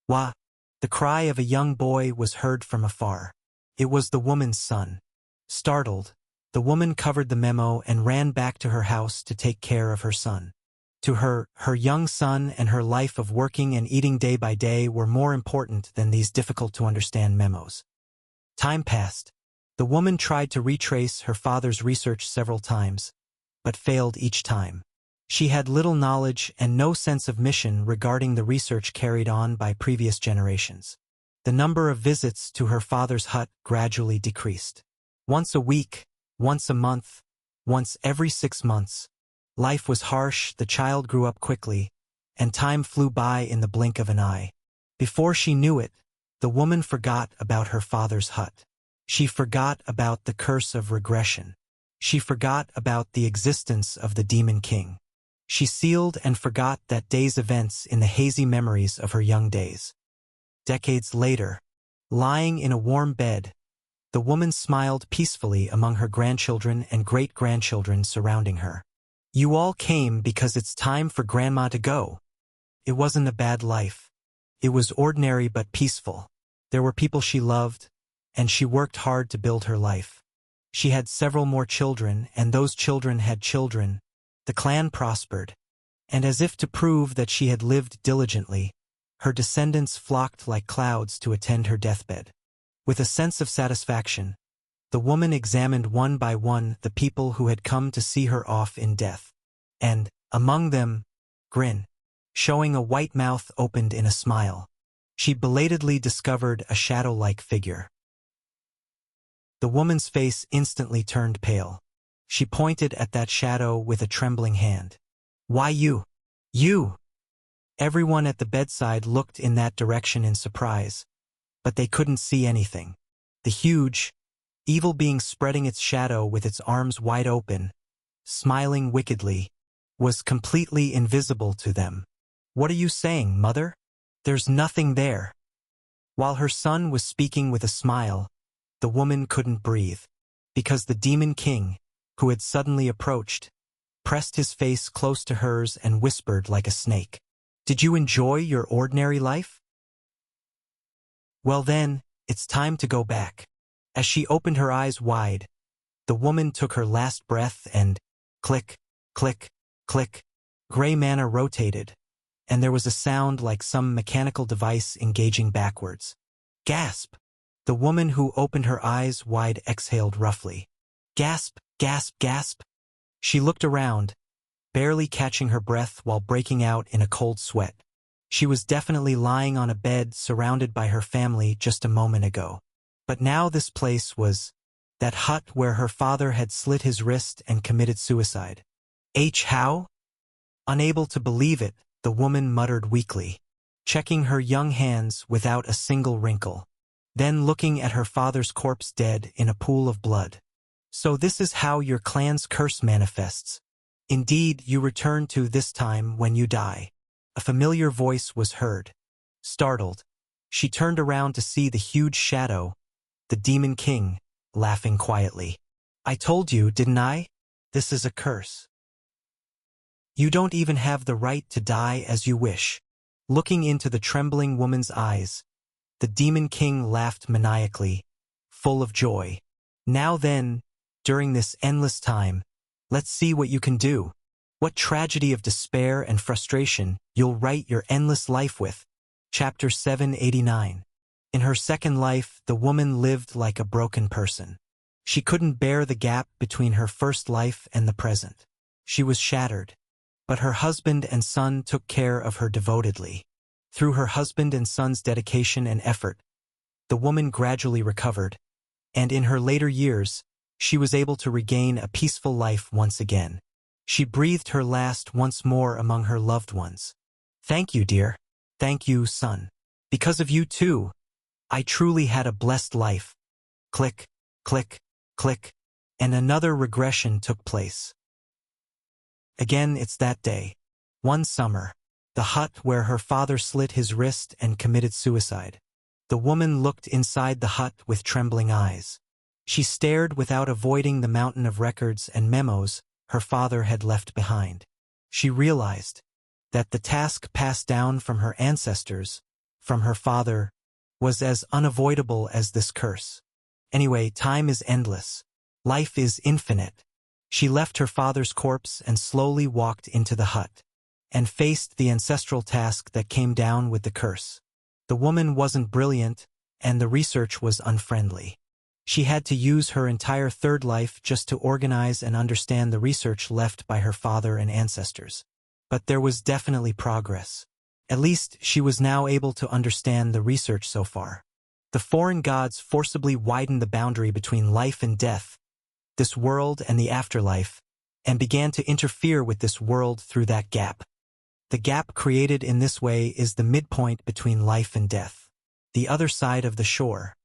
wah! The cry of a young boy was heard from afar. It was the woman's son. Startled, the woman covered the memo and ran back to her house to take care of her son. To her, her young son and her life of working and eating day by day were more important than these difficult-to-understand memos. Time passed. The woman tried to retrace her father's research several times, but failed each time. She had little knowledge and no sense of mission regarding the research carried on by previous generations. The number of visits to her father's hut gradually decreased. Once a week, once a month, once every 6 months. Life was harsh, the child grew up quickly, and time flew by in the blink of an eye. Before she knew it, the woman forgot about her father's hut. She forgot about the curse of regression. She forgot about the existence of the Demon King. She sealed and forgot that day's events in the hazy memories of her young days. Decades later, lying in a warm bed, the woman smiled peacefully among her grandchildren and great-grandchildren surrounding her. You all came because it's time for Grandma to go. It wasn't a bad life. It was ordinary but peaceful. There were people she loved, and she worked hard to build her life. She had several more children, and those children had children. The clan prospered, and as if to prove that she had lived diligently, her descendants flocked like clouds to attend her deathbed. With a sense of satisfaction, the woman examined one by one the people who had come to see her off in death. And, among them, grin, showing a white mouth opened in a smile, she belatedly discovered a shadow-like figure. The woman's face instantly turned pale. She pointed at that shadow with a trembling hand. Why you? You! Everyone at the bedside looked in that direction in surprise, but they couldn't see anything. The huge, evil being spreading its shadow with its arms wide open, smiling wickedly, was completely invisible to them. "What are you saying, Mother? There's nothing there." While her son was speaking with a smile, the woman couldn't breathe, because the demon king, who had suddenly approached, pressed his face close to hers and whispered like a snake, "Did you enjoy your ordinary life? Well then, it's time to go back." As she opened her eyes wide, the woman took her last breath and, click, click, click, gray mana rotated, and there was a sound like some mechanical device engaging backwards. Gasp! The woman who opened her eyes wide exhaled roughly. Gasp, gasp, gasp! She looked around, barely catching her breath while breaking out in a cold sweat. She was definitely lying on a bed surrounded by her family just a moment ago. But now this place was that hut where her father had slit his wrist and committed suicide. How? Unable to believe it, the woman muttered weakly, checking her young hands without a single wrinkle, then looking at her father's corpse dead in a pool of blood. "So this is how your clan's curse manifests. Indeed, you return to this time when you die." A familiar voice was heard. Startled, she turned around to see the huge shadow, the Demon King, laughing quietly. "I told you, didn't I? This is a curse. You don't even have the right to die as you wish." Looking into the trembling woman's eyes, the Demon King laughed maniacally, full of joy. "Now then, during this endless time, let's see what you can do. What tragedy of despair and frustration you'll write your endless life with." Chapter 789. In her second life, the woman lived like a broken person. She couldn't bear the gap between her first life and the present. She was shattered. But her husband and son took care of her devotedly. Through her husband and son's dedication and effort, the woman gradually recovered, and in her later years, she was able to regain a peaceful life once again. She breathed her last once more among her loved ones. "Thank you, dear. Thank you, son. Because of you too, I truly had a blessed life." Click, click, click, and another regression took place. Again, it's that day. One summer, the hut where her father slit his wrist and committed suicide. The woman looked inside the hut with trembling eyes. She stared without avoiding the mountain of records and memos her father had left behind. She realized that the task passed down from her ancestors, from her father, was as unavoidable as this curse. Anyway, time is endless. Life is infinite. She left her father's corpse and slowly walked into the hut, and faced the ancestral task that came down with the curse. The woman wasn't brilliant, and the research was unfriendly. She had to use her entire third life just to organize and understand the research left by her father and ancestors. But there was definitely progress. At least she was now able to understand the research so far. The foreign gods forcibly widened the boundary between life and death, this world and the afterlife, and began to interfere with this world through that gap. The gap created in this way is the midpoint between life and death. The other side of the shore.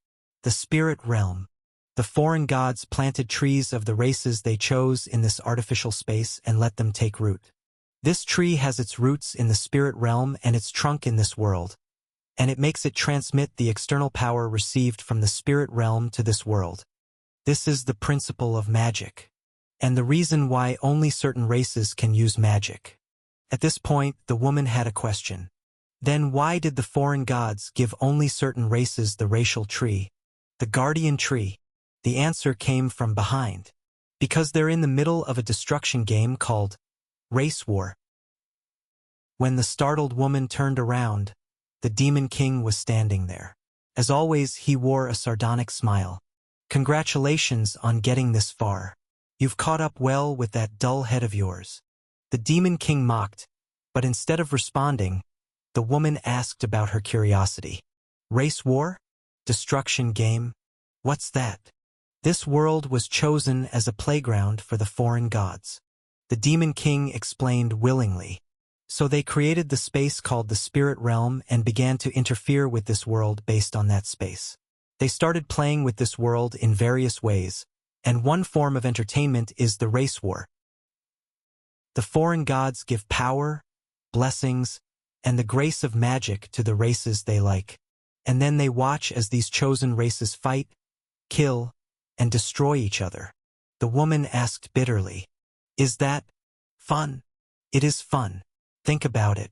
The spirit realm. The foreign gods planted trees of the races they chose in this artificial space and let them take root. This tree has its roots in the spirit realm and its trunk in this world, and it makes it transmit the external power received from the spirit realm to this world. This is the principle of magic, and the reason why only certain races can use magic. At this point, the woman had a question. Then why did the foreign gods give only certain races the racial tree, the guardian tree? The answer came from behind. Because they're in the middle of a destruction game called race war. When the startled woman turned around, the Demon King was standing there. As always, he wore a sardonic smile. "Congratulations on getting this far. You've caught up well with that dull head of yours." The Demon King mocked, but instead of responding, the woman asked about her curiosity. "Race war? Destruction game? What's that?" This world was chosen as a playground for the foreign gods. The Demon King explained willingly. So they created the space called the spirit realm and began to interfere with this world based on that space. They started playing with this world in various ways, and one form of entertainment is the race war. The foreign gods give power, blessings, and the grace of magic to the races they like, and then they watch as these chosen races fight, kill, and destroy each other. The woman asked bitterly, "Is that fun?" "It is fun. Think about it.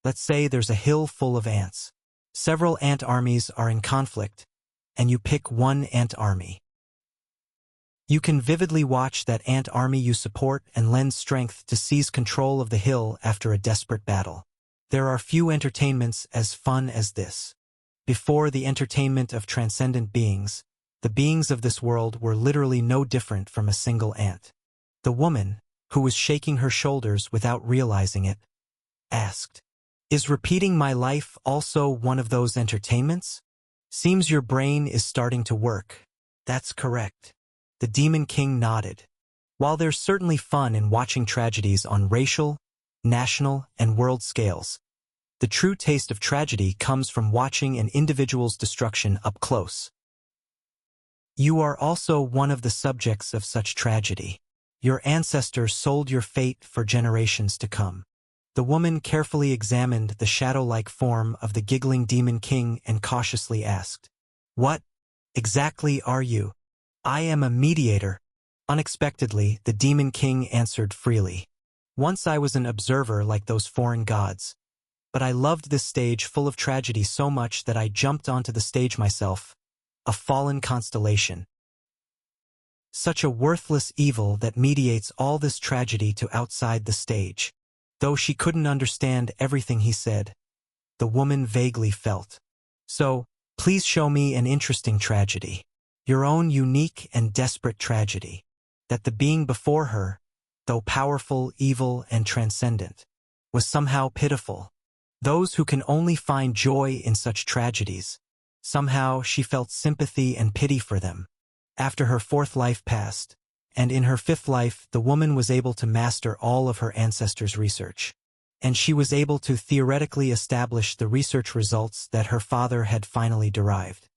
Let's say there's a hill full of ants. Several ant armies are in conflict, and you pick one ant army. You can vividly watch that ant army you support and lend strength to seize control of the hill after a desperate battle. There are few entertainments as fun as this. Before the entertainment of transcendent beings, the beings of this world were literally no different from a single ant." The woman, who was shaking her shoulders without realizing it, asked, "Is repeating my life also one of those entertainments? Seems your brain is starting to work." "That's correct." The Demon King nodded. "While there's certainly fun in watching tragedies on racial, national, and world scales, the true taste of tragedy comes from watching an individual's destruction up close. You are also one of the subjects of such tragedy. Your ancestors sold your fate for generations to come." The woman carefully examined the shadow-like form of the giggling Demon King and cautiously asked, "What exactly are you?" "I am a mediator." Unexpectedly, the Demon King answered freely. "Once I was an observer like those foreign gods, but I loved this stage full of tragedy so much that I jumped onto the stage myself, a fallen constellation. Such a worthless evil that mediates all this tragedy to outside the stage." Though she couldn't understand everything he said, the woman vaguely felt. "So, please show me an interesting tragedy. Your own unique and desperate tragedy. That the being before her, though powerful, evil, and transcendent, was somehow pitiful. Those who can only find joy in such tragedies. Somehow she felt sympathy and pity for them. After her fourth life passed, and in her fifth life the woman was able to master all of her ancestors' research. And she was able to theoretically establish the research results that her father had finally derived.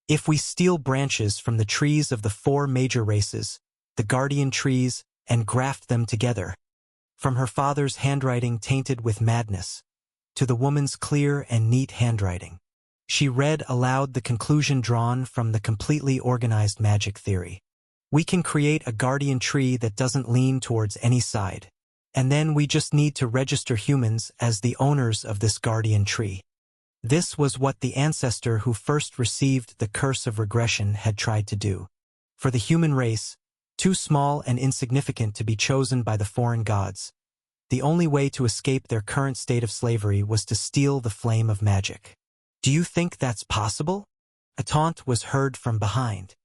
If we steal branches from the trees of the four major races, the guardian trees, and graft them together, from her father's handwriting tainted with madness, to the woman's clear and neat handwriting, she read aloud the conclusion drawn from the completely organized magic theory. We can create a guardian tree that doesn't lean towards any side, and then we just need to register humans as the owners of this guardian tree. This was what the ancestor who first received the curse of regression had tried to do. For the human race, too small and insignificant to be chosen by the foreign gods, the only way to escape their current state of slavery was to steal the flame of magic. "Do you think that's possible?" A taunt was heard from behind.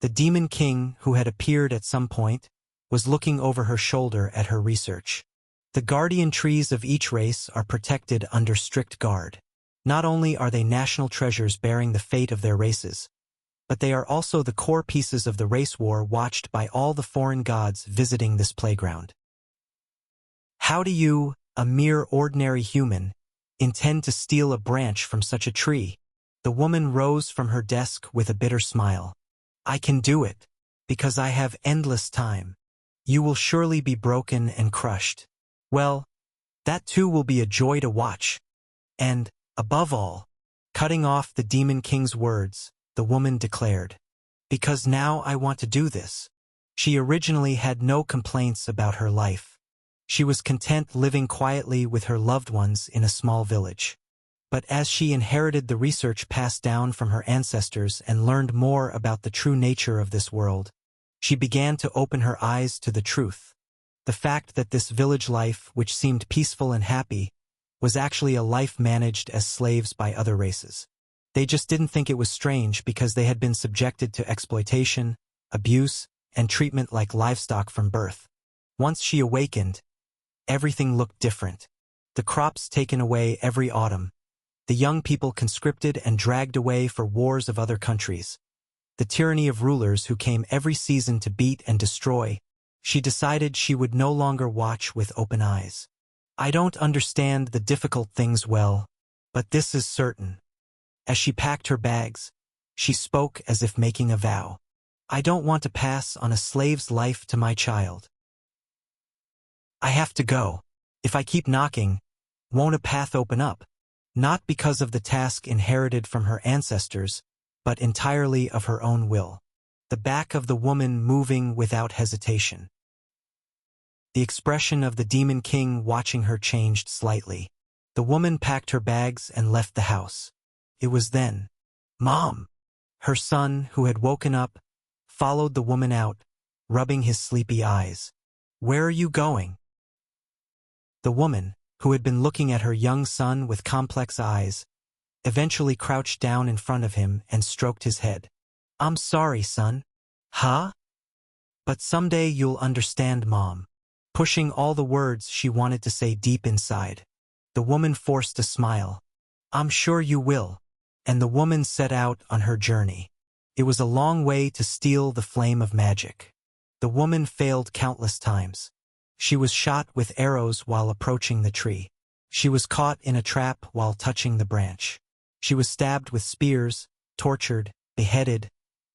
The Demon King, who had appeared at some point, was looking over her shoulder at her research. The guardian trees of each race are protected under strict guard. Not only are they national treasures bearing the fate of their races, but they are also the core pieces of the race war watched by all the foreign gods visiting this playground. How do you, a mere ordinary human, intend to steal a branch from such a tree? The woman rose from her desk with a bitter smile. "I can do it, because I have endless time. You will surely be broken and crushed. Well, that too will be a joy to watch. And, above all," cutting off the Demon King's words, the woman declared, "because now I want to do this." She originally had no complaints about her life. She was content living quietly with her loved ones in a small village. But as she inherited the research passed down from her ancestors and learned more about the true nature of this world, she began to open her eyes to the truth. The fact that this village life, which seemed peaceful and happy, was actually a life managed as slaves by other races. They just didn't think it was strange because they had been subjected to exploitation, abuse, and treatment like livestock from birth. Once she awakened, everything looked different. The crops taken away every autumn, the young people conscripted and dragged away for wars of other countries, the tyranny of rulers who came every season to beat and destroy. She decided she would no longer watch with open eyes. I don't understand the difficult things well, but this is certain. As she packed her bags, she spoke as if making a vow. I don't want to pass on a slave's life to my child. I have to go. If I keep knocking, won't a path open up? Not because of the task inherited from her ancestors, but entirely of her own will. The back of the woman moving without hesitation. The expression of the Demon King watching her changed slightly. The woman packed her bags and left the house. It was then. Mom! Her son, who had woken up, followed the woman out, rubbing his sleepy eyes. Where are you going? The woman, who had been looking at her young son with complex eyes, eventually crouched down in front of him and stroked his head. I'm sorry, son. Huh? But someday you'll understand, Mom. Pushing all the words she wanted to say deep inside. The woman forced a smile. I'm sure you will. And the woman set out on her journey. It was a long way to steal the flame of magic. The woman failed countless times. She was shot with arrows while approaching the tree. She was caught in a trap while touching the branch. She was stabbed with spears, tortured, beheaded,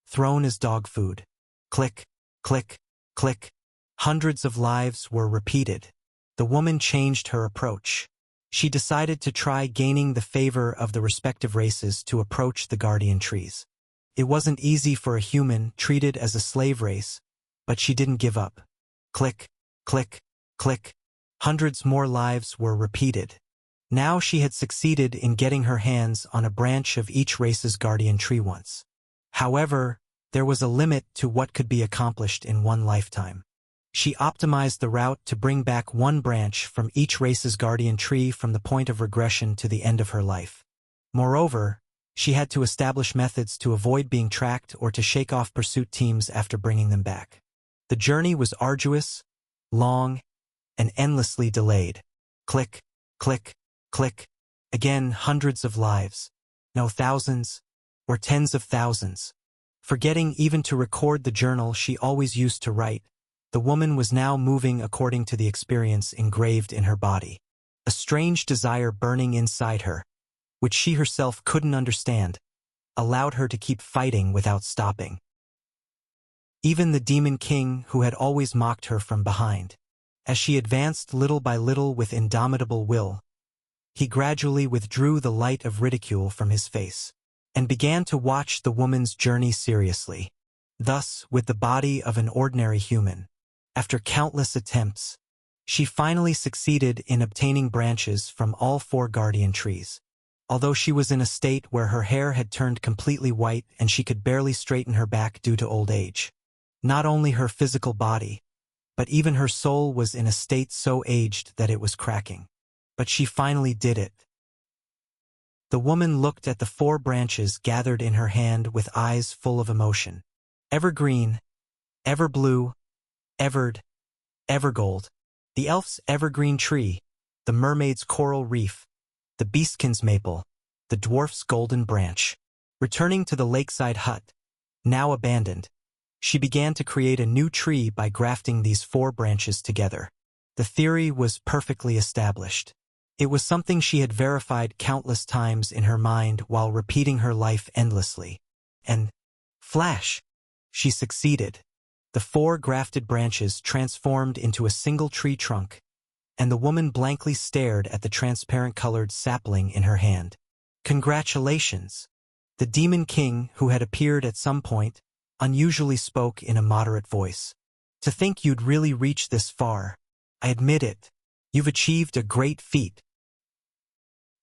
thrown as dog food. Click, click, click. Hundreds of lives were repeated. The woman changed her approach. She decided to try gaining the favor of the respective races to approach the guardian trees. It wasn't easy for a human treated as a slave race, but she didn't give up. Click, click, click. Hundreds more lives were repeated. Now she had succeeded in getting her hands on a branch of each race's guardian tree once. However, there was a limit to what could be accomplished in one lifetime. She optimized the route to bring back one branch from each race's guardian tree from the point of regression to the end of her life. Moreover, she had to establish methods to avoid being tracked or to shake off pursuit teams after bringing them back. The journey was arduous, long, and endlessly delayed. Click, click, click. Again, hundreds of lives. No, thousands, or tens of thousands. Forgetting even to record the journal she always used to write, the woman was now moving according to the experience engraved in her body. A strange desire burning inside her, which she herself couldn't understand, allowed her to keep fighting without stopping. Even the Demon King, who had always mocked her from behind. As she advanced little by little with indomitable will, he gradually withdrew the light of ridicule from his face, and began to watch the woman's journey seriously. Thus, with the body of an ordinary human, after countless attempts, she finally succeeded in obtaining branches from all 4 guardian trees. Although she was in a state where her hair had turned completely white and she could barely straighten her back due to old age. Not only her physical body, but even her soul was in a state so aged that it was cracking. But she finally did it. The woman looked at the 4 branches gathered in her hand with eyes full of emotion. Evergreen, Everblue, Evered, Evergold, the elf's evergreen tree, the mermaid's coral reef, the beastkin's maple, the dwarf's golden branch. Returning to the lakeside hut, now abandoned, she began to create a new tree by grafting these 4 branches together. The theory was perfectly established. It was something she had verified countless times in her mind while repeating her life endlessly. And, flash, she succeeded. The 4 grafted branches transformed into a single tree trunk, and the woman blankly stared at the transparent-colored sapling in her hand. Congratulations! The Demon King, who had appeared at some point, unusually spoke in a moderate voice. To think you'd really reach this far. I admit it. You've achieved a great feat.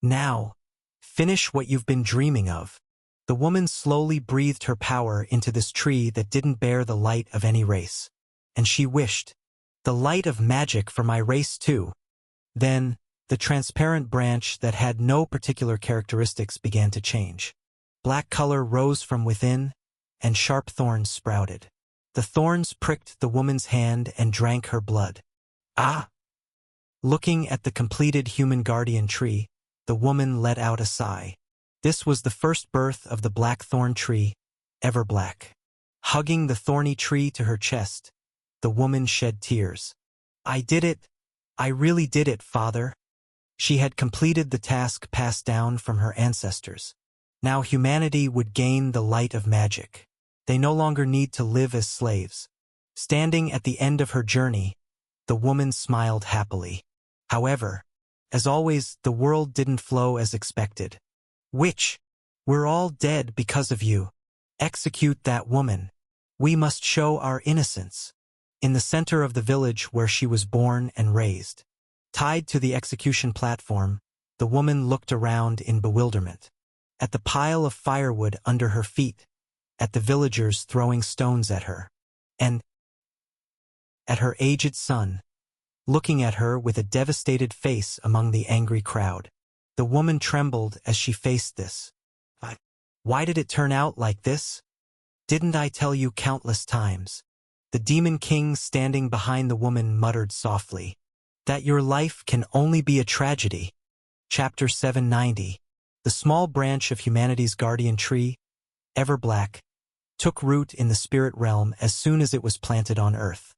Now, finish what you've been dreaming of. The woman slowly breathed her power into this tree that didn't bear the light of any race. And she wished, the light of magic for my race too. Then, the transparent branch that had no particular characteristics began to change. Black color rose from within, and sharp thorns sprouted. The thorns pricked the woman's hand and drank her blood. Ah! Looking at the completed human guardian tree, the woman let out a sigh. This was the first birth of the black thorn tree, Everblack. Hugging the thorny tree to her chest, the woman shed tears. I did it! I really did it, father. She had completed the task passed down from her ancestors. Now humanity would gain the light of magic. They no longer need to live as slaves. Standing at the end of her journey, the woman smiled happily. However, as always, the world didn't flow as expected. Witch, we're all dead because of you. Execute that woman. We must show our innocence. In the center of the village where she was born and raised, tied to the execution platform, the woman looked around in bewilderment. At the pile of firewood under her feet, at the villagers throwing stones at her, and at her aged son, looking at her with a devastated face among the angry crowd. The woman trembled as she faced this. Why did it turn out like this? Didn't I tell you countless times? The demon king standing behind the woman muttered softly, that your life can only be a tragedy. Chapter 790. The small branch of humanity's guardian tree, ever black, took root in the spirit realm as soon as it was planted on earth.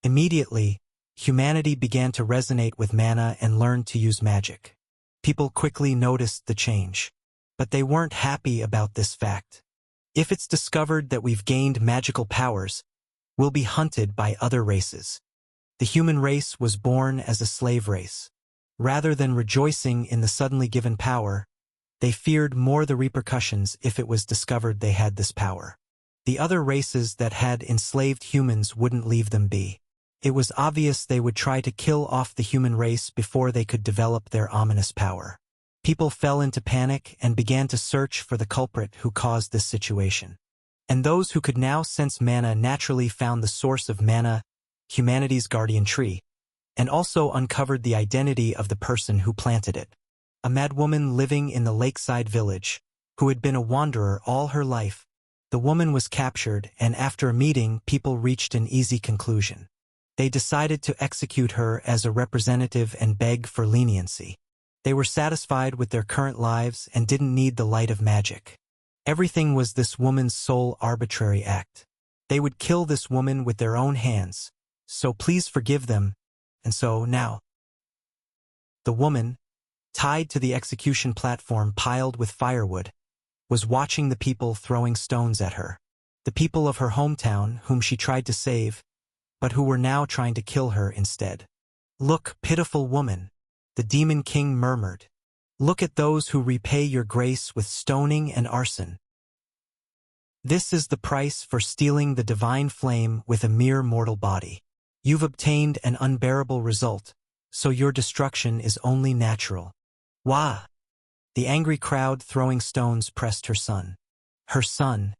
Immediately, humanity began to resonate with mana and learned to use magic. People quickly noticed the change. But they weren't happy about this fact. If it's discovered that we've gained magical powers, we'll be hunted by other races. The human race was born as a slave race. Rather than rejoicing in the suddenly given power, they feared more the repercussions if it was discovered they had this power. The other races that had enslaved humans wouldn't leave them be. It was obvious they would try to kill off the human race before they could develop their ominous power. People fell into panic and began to search for the culprit who caused this situation. And those who could now sense mana naturally found the source of mana, humanity's guardian tree, and also uncovered the identity of the person who planted it. A madwoman living in the lakeside village, who had been a wanderer all her life. The woman was captured, and after a meeting, people reached an easy conclusion. They decided to execute her as a representative and beg for leniency. They were satisfied with their current lives and didn't need the light of magic. Everything was this woman's sole arbitrary act. They would kill this woman with their own hands, so please forgive them. And so now, the woman, tied to the execution platform piled with firewood, was watching the people throwing stones at her. The people of her hometown whom she tried to save, but who were now trying to kill her instead. Look, pitiful woman, the demon king murmured. Look at those who repay your grace with stoning and arson. This is the price for stealing the divine flame with a mere mortal body. You've obtained an unbearable result, so your destruction is only natural. Wah! The angry crowd throwing stones pressed her son. Her son,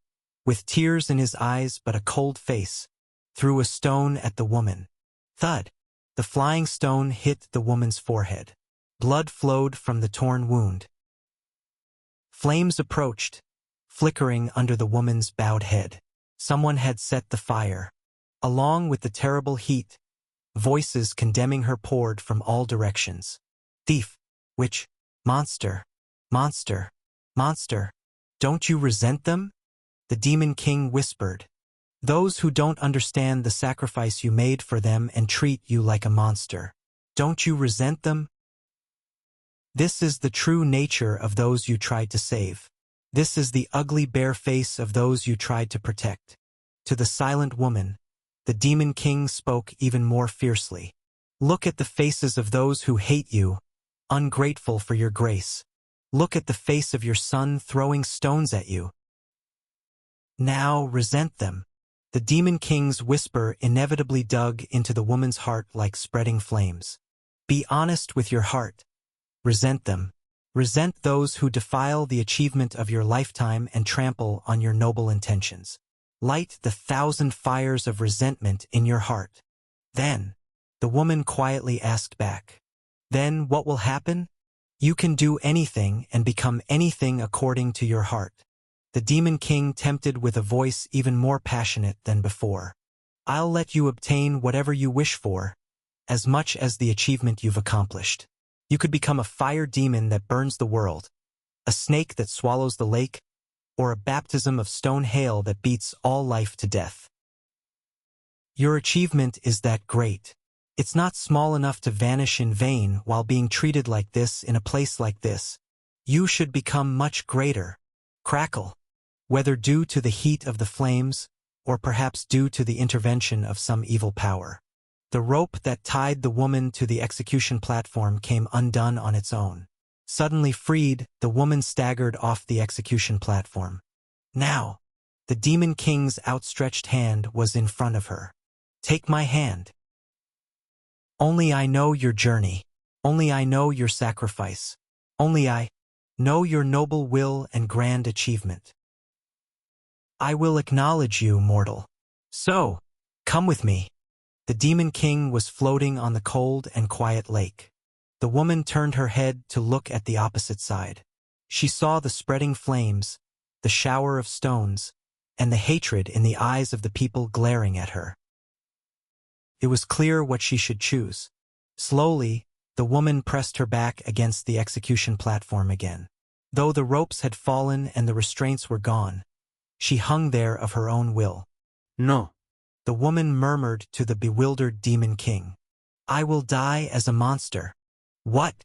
with tears in his eyes but a cold face, threw a stone at the woman. Thud! The flying stone hit the woman's forehead. Blood flowed from the torn wound. Flames approached, flickering under the woman's bowed head. Someone had set the fire. Along with the terrible heat, voices condemning her poured from all directions. Thief, witch, monster, monster, monster. Don't you resent them? The demon king whispered. Those who don't understand the sacrifice you made for them and treat you like a monster. Don't you resent them? This is the true nature of those you tried to save. This is the ugly bare face of those you tried to protect. To the silent woman, the demon king spoke even more fiercely. Look at the faces of those who hate you, ungrateful for your grace. Look at the face of your son throwing stones at you. Now resent them. The demon king's whisper inevitably dug into the woman's heart like spreading flames. Be honest with your heart. Resent them. Resent those who defile the achievement of your lifetime and trample on your noble intentions. Light the 1,000 fires of resentment in your heart. Then, the woman quietly asked back. Then what will happen? You can do anything and become anything according to your heart. The demon king tempted with a voice even more passionate than before. I'll let you obtain whatever you wish for, as much as the achievement you've accomplished. You could become a fire demon that burns the world, a snake that swallows the lake, or a baptism of stone hail that beats all life to death. Your achievement is that great. It's not small enough to vanish in vain while being treated like this in a place like this. You should become much greater. Crackle. Whether due to the heat of the flames, or perhaps due to the intervention of some evil power. The rope that tied the woman to the execution platform came undone on its own. Suddenly freed, the woman staggered off the execution platform. Now, the Demon King's outstretched hand was in front of her. Take my hand. Only I know your journey. Only I know your sacrifice. Only I know your noble will and grand achievement. I will acknowledge you, mortal. So, come with me. The Demon King was floating on the cold and quiet lake. The woman turned her head to look at the opposite side. She saw the spreading flames, the shower of stones, and the hatred in the eyes of the people glaring at her. It was clear what she should choose. Slowly, the woman pressed her back against the execution platform again. Though the ropes had fallen and the restraints were gone, she hung there of her own will.
No.
The woman murmured to the bewildered Demon King. I will die as a monster. What?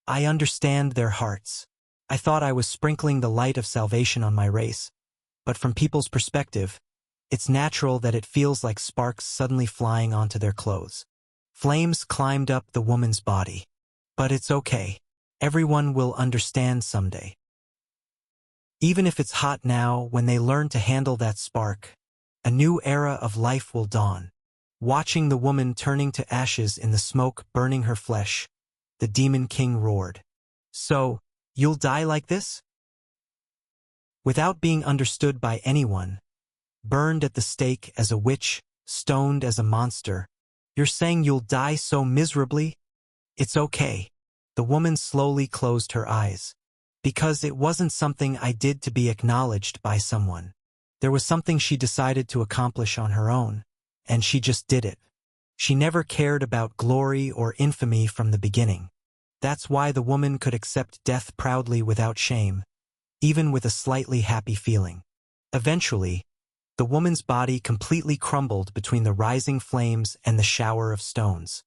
I understand their hearts. I thought I was sprinkling the light of salvation on my race, but from people's perspective, it's natural that it feels like sparks suddenly flying onto their clothes. Flames climbed up the woman's body. But it's okay. Everyone will understand someday. Even if it's hot now, when they learn to handle that spark, a new era of life will dawn. Watching the woman turning to ashes in the smoke burning her flesh, the Demon King roared. So, you'll die like this? Without being understood by anyone, burned at the stake as a witch, stoned as a monster, you're saying you'll die so miserably? It's okay. The woman slowly closed her eyes. Because it wasn't something I did to be acknowledged by someone. There was something she decided to accomplish on her own, and she just did it. She never cared about glory or infamy from the beginning. That's why the woman could accept death proudly without shame, even with a slightly happy feeling. Eventually, the woman's body completely crumbled between the rising flames and the shower of stones.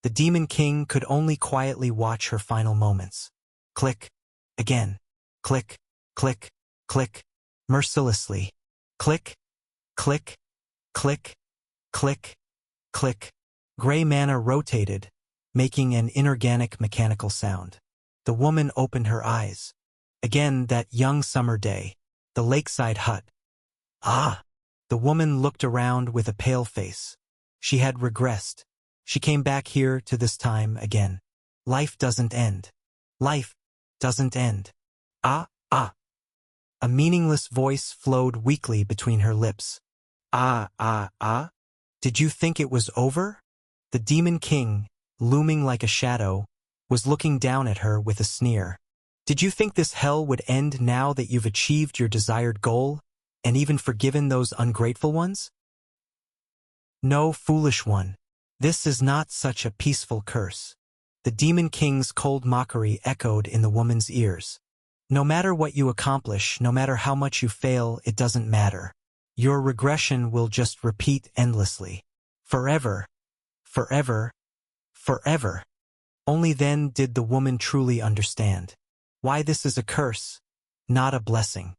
The Demon King could only quietly watch her final moments. Click. Again. Click. Click. Click. Mercilessly. Click. Click. Click. Click. Click. Gray mana rotated, making an inorganic mechanical sound. The woman opened her eyes. Again that young summer day. The lakeside hut. Ah! The woman looked around with a pale face. She had regressed. She came back here to this time again. Life doesn't end. Life doesn't end. Ah, ah. A meaningless voice flowed weakly between her lips. Ah, ah, ah. Did you think it was over? The Demon King, looming like a shadow, was looking down at her with a sneer. Did you think this hell would end now that you've achieved your desired goal, and even forgiven those ungrateful ones? No, foolish one. This is not such a peaceful curse. The Demon King's cold mockery echoed in the woman's ears. No matter what you accomplish, no matter how much you fail, it doesn't matter. Your regression will just repeat endlessly. Forever. Forever. Forever. Only then did the woman truly understand why this is a curse, not a blessing.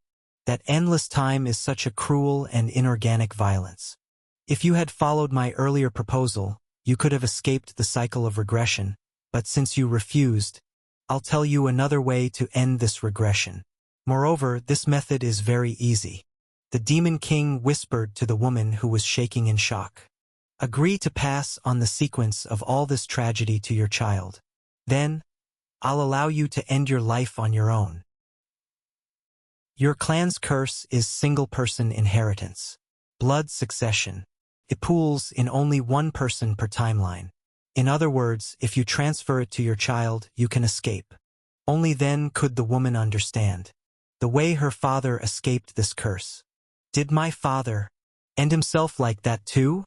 That endless time is such a cruel and inorganic violence. If you had followed my earlier proposal, you could have escaped the cycle of regression, but since you refused, I'll tell you another way to end this regression. Moreover, this method is very easy. The Demon King whispered to the woman who was shaking in shock. Agree to pass on the sequence of all this tragedy to your child. Then, I'll allow you to end your life on your own. Your clan's curse is single-person inheritance. Blood succession. It pools in only one person per timeline. In other words, if you transfer it to your child, you can escape. Only then could the woman understand the way her father escaped this curse. Did my father end himself like that too?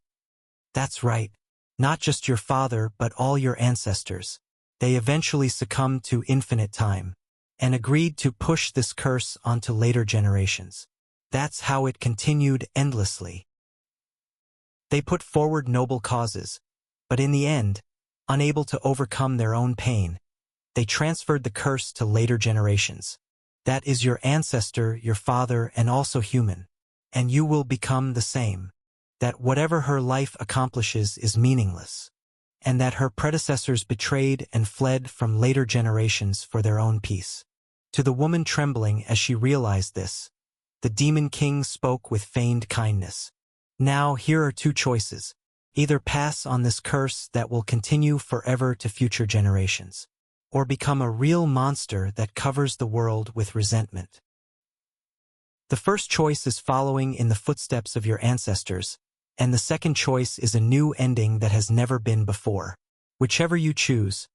That's right. Not just your father, but all your ancestors. They eventually succumbed to infinite time and agreed to push this curse onto later generations. That's how it continued endlessly. They put forward noble causes, But in the end, unable to overcome their own pain, they transferred the curse to later generations. That is your ancestor, your father, and also human. And you will become the same. That whatever her life accomplishes is meaningless. And that her predecessors betrayed and fled from later generations for their own peace. To the woman trembling as she realized this, the Demon King spoke with feigned kindness. Now here are two choices. Either pass on this curse that will continue forever to future generations, or become a real monster that covers the world with resentment. The first choice is following in the footsteps of your ancestors, and the second choice is a new ending that has never been before. Whichever you choose,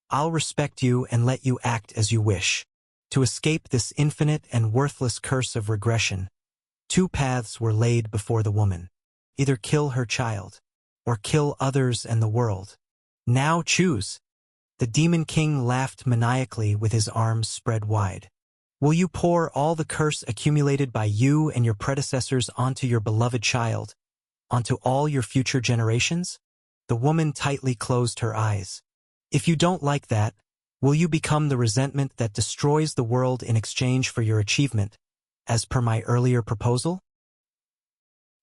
I'll respect you and let you act as you wish. To escape this infinite and worthless curse of regression, two paths were laid before the woman. Either kill her child, or kill others and the world. Now choose. The Demon King laughed maniacally with his arms spread wide. Will you pour all the curse accumulated by you and your predecessors onto your beloved child, onto all your future generations? The woman tightly closed her eyes. If you don't like that, will you become the resentment that destroys the world in exchange for your achievement, as per my earlier proposal?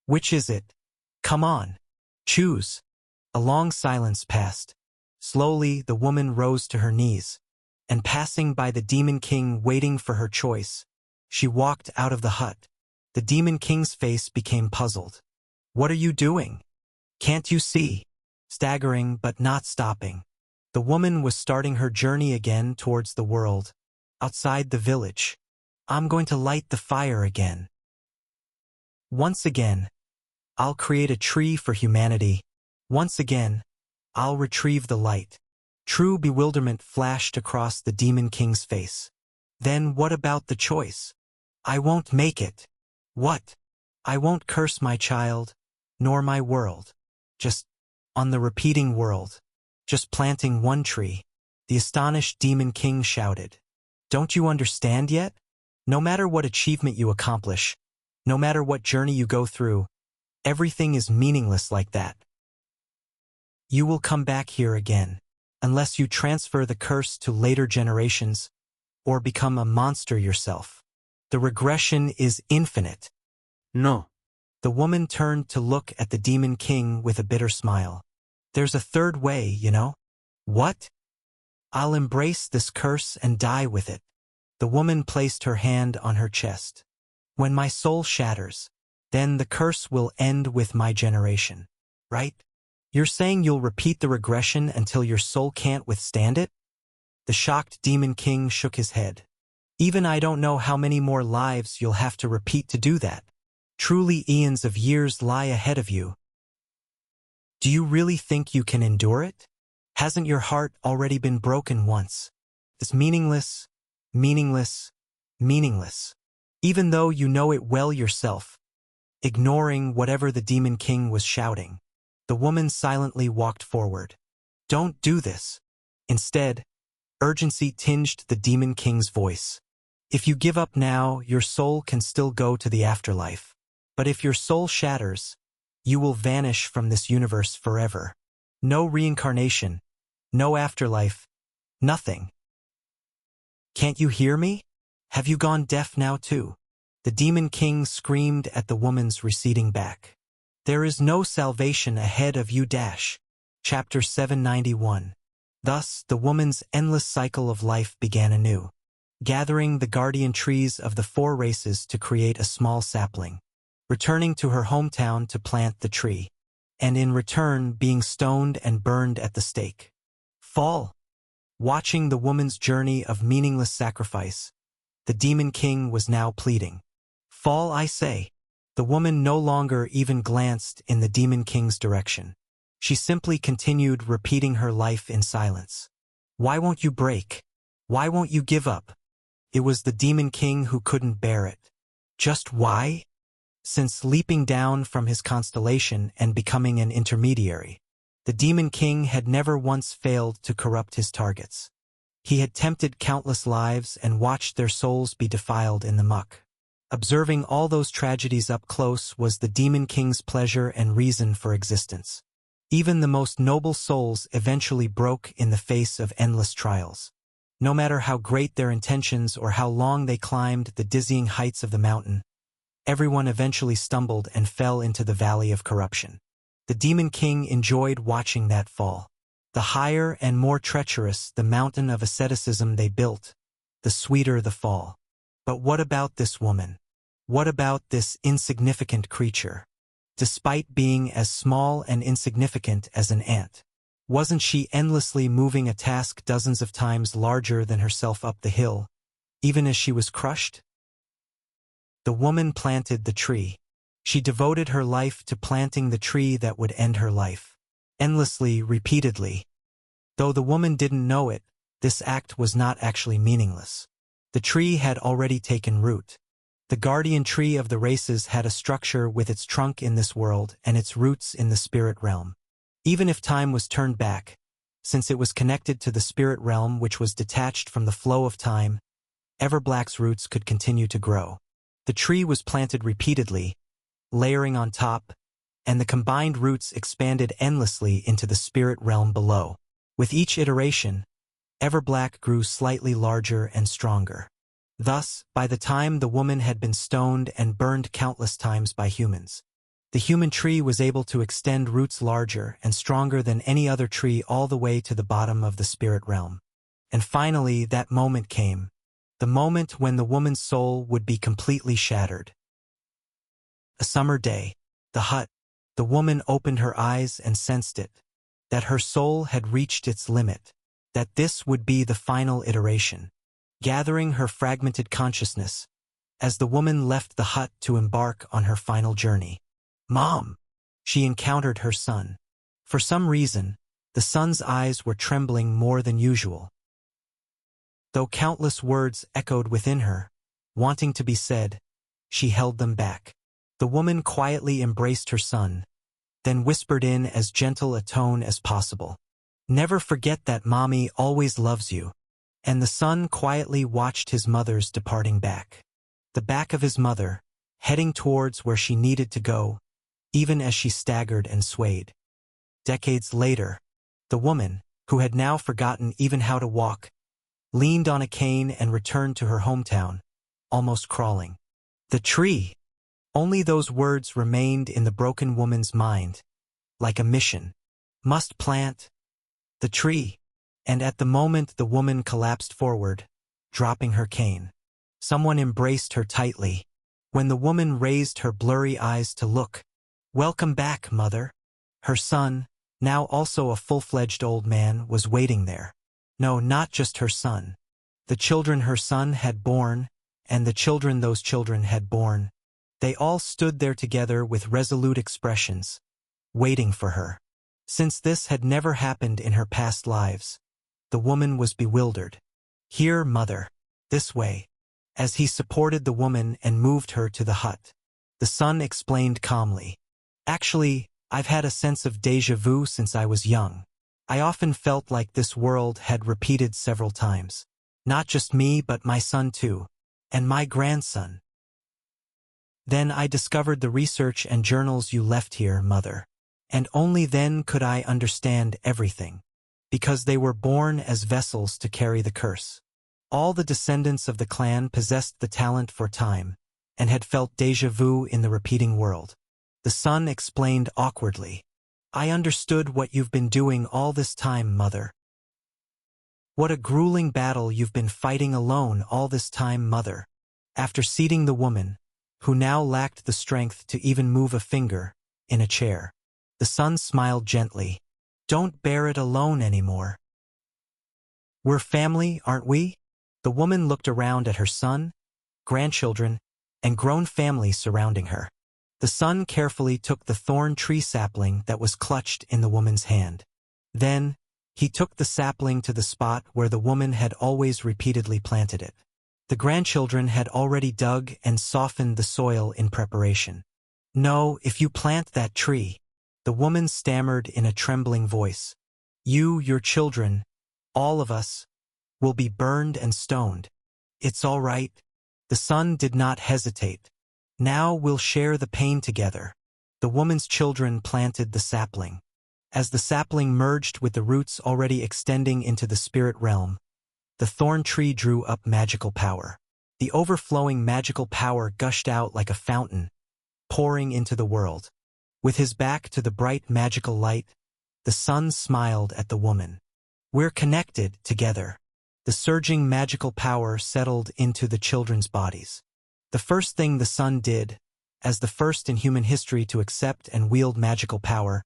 Which is it? Come on. Choose. A long silence passed. Slowly, the woman rose to her knees, and passing by the Demon King waiting for her choice, she walked out of the hut. The Demon King's face became puzzled. What are you doing? Can't you see? Staggering but not stopping, the woman was starting her journey again towards the world, outside the village. I'm going to light the fire again. Once again, I'll create a tree for humanity. Once again, I'll retrieve the light. True bewilderment flashed across the Demon King's face. Then what about the choice? I won't make it. What? I won't curse my child, nor my world. Just on the repeating world. Just planting one tree. The astonished Demon King shouted. Don't you understand yet? No matter what achievement you accomplish, no matter what journey you go through, everything is meaningless like that. You will come back here again, unless you transfer the curse to later generations, or become a monster yourself. The regression is infinite.
No.
The woman turned to look at the Demon King with a bitter smile. There's a third way, you know? What? I'll embrace this curse and die with it. The woman placed her hand on her chest. When my soul shatters, then the curse will end with my generation. Right? You're saying you'll repeat the regression until your soul can't withstand it? The shocked Demon King shook his head. Even I don't know how many more lives you'll have to repeat to do that. Truly eons of years lie ahead of you. Do you really think you can endure it? Hasn't your heart already been broken once? It's meaningless, meaningless, meaningless. Even though you know it well yourself. Ignoring whatever the Demon King was shouting, the woman silently walked forward. Don't do this. Instead, urgency tinged the Demon King's voice. If you give up now, your soul can still go to the afterlife. But if your soul shatters, you will vanish from this universe forever. No reincarnation, no afterlife, nothing. Can't you hear me? Have you gone deaf now too? The Demon King screamed at the woman's receding back. There is no salvation ahead of you. Chapter 791. Thus, the woman's endless cycle of life began anew, gathering the guardian trees of the four races to create a small sapling, returning to her hometown to plant the tree, and in return being stoned and burned at the stake. Fall. Watching the woman's journey of meaningless sacrifice, the Demon King was now pleading. Fall, I say. The woman no longer even glanced in the Demon King's direction. She simply continued repeating her life in silence. Why won't you break? Why won't you give up? It was the Demon King who couldn't bear it. Just why? Since leaping down from his constellation and becoming an intermediary, the Demon King had never once failed to corrupt his targets. He had tempted countless lives and watched their souls be defiled in the muck. Observing all those tragedies up close was the Demon King's pleasure and reason for existence. Even the most noble souls eventually broke in the face of endless trials. No matter how great their intentions or how long they climbed the dizzying heights of the mountain, everyone eventually stumbled and fell into the valley of corruption. The Demon King enjoyed watching that fall. The higher and more treacherous the mountain of asceticism they built, the sweeter the fall. But what about this woman? What about this insignificant creature? Despite being as small and insignificant as an ant, wasn't she endlessly moving a task dozens of times larger than herself up the hill, even as she was crushed? The woman planted the tree. She devoted her life to planting the tree that would end her life. Endlessly, repeatedly. Though the woman didn't know it, this act was not actually meaningless. The tree had already taken root. The guardian tree of the races had a structure with its trunk in this world and its roots in the spirit realm. Even if time was turned back, since it was connected to the spirit realm which was detached from the flow of time, Everblack's roots could continue to grow. The tree was planted repeatedly, layering on top, and the combined roots expanded endlessly into the spirit realm below. With each iteration, Everblack grew slightly larger and stronger. Thus, by the time the woman had been stoned and burned countless times by humans, the human tree was able to extend roots larger and stronger than any other tree all the way to the bottom of the spirit realm. And finally, that moment came, the moment when the woman's soul would be completely shattered. A summer day, the hut, the woman opened her eyes and sensed it, that her soul had reached its limit, that this would be the final iteration. Gathering her fragmented consciousness, as the woman left the hut to embark on her final journey. "Mom!" She encountered her son. For some reason, the son's eyes were trembling more than usual. Though countless words echoed within her, wanting to be said, she held them back. The woman quietly embraced her son, then whispered in as gentle a tone as possible. "Never forget that Mommy always loves you." And the son quietly watched his mother's departing back. The back of his mother, heading towards where she needed to go, even as she staggered and swayed. Decades later, the woman, who had now forgotten even how to walk, leaned on a cane and returned to her hometown, almost crawling. The tree! Only those words remained in the broken woman's mind, like a mission. Must plant the tree. And at the moment the woman collapsed forward, dropping her cane. Someone embraced her tightly. When the woman raised her blurry eyes to look, "Welcome back, mother." Her son, now also a full-fledged old man, was waiting there. No, not just her son. The children her son had borne, and the children those children had borne. They all stood there together with resolute expressions, waiting for her. Since this had never happened in her past lives, the woman was bewildered. "Here, mother. This way." As he supported the woman and moved her to the hut, the son explained calmly. "Actually, I've had a sense of déjà vu since I was young. I often felt like this world had repeated several times. Not just me, but my son too. And my grandson. Then I discovered the research and journals you left here, mother. And only then could I understand everything. Because they were born as vessels to carry the curse. All the descendants of the clan possessed the talent for time, and had felt déjà vu in the repeating world." The son explained awkwardly. "I understood what you've been doing all this time, mother. What a grueling battle you've been fighting alone all this time, mother." After seating the woman, who now lacked the strength to even move a finger, in a chair, the son smiled gently. "Don't bear it alone anymore. We're family, aren't we?" The woman looked around at her son, grandchildren, and grown family surrounding her. The son carefully took the thorn tree sapling that was clutched in the woman's hand. Then, he took the sapling to the spot where the woman had always repeatedly planted it. The grandchildren had already dug and softened the soil in preparation. "No, if you plant that tree," the woman stammered in a trembling voice, "you, your children, all of us, will be burned and stoned." "It's all right." The son did not hesitate. "Now we'll share the pain together." The woman's children planted the sapling. As the sapling merged with the roots already extending into the spirit realm, the thorn tree drew up magical power. The overflowing magical power gushed out like a fountain, pouring into the world. With his back to the bright magical light, the sun smiled at the woman. "We're connected together." The surging magical power settled into the children's bodies. The first thing the sun did, as the first in human history to accept and wield magical power,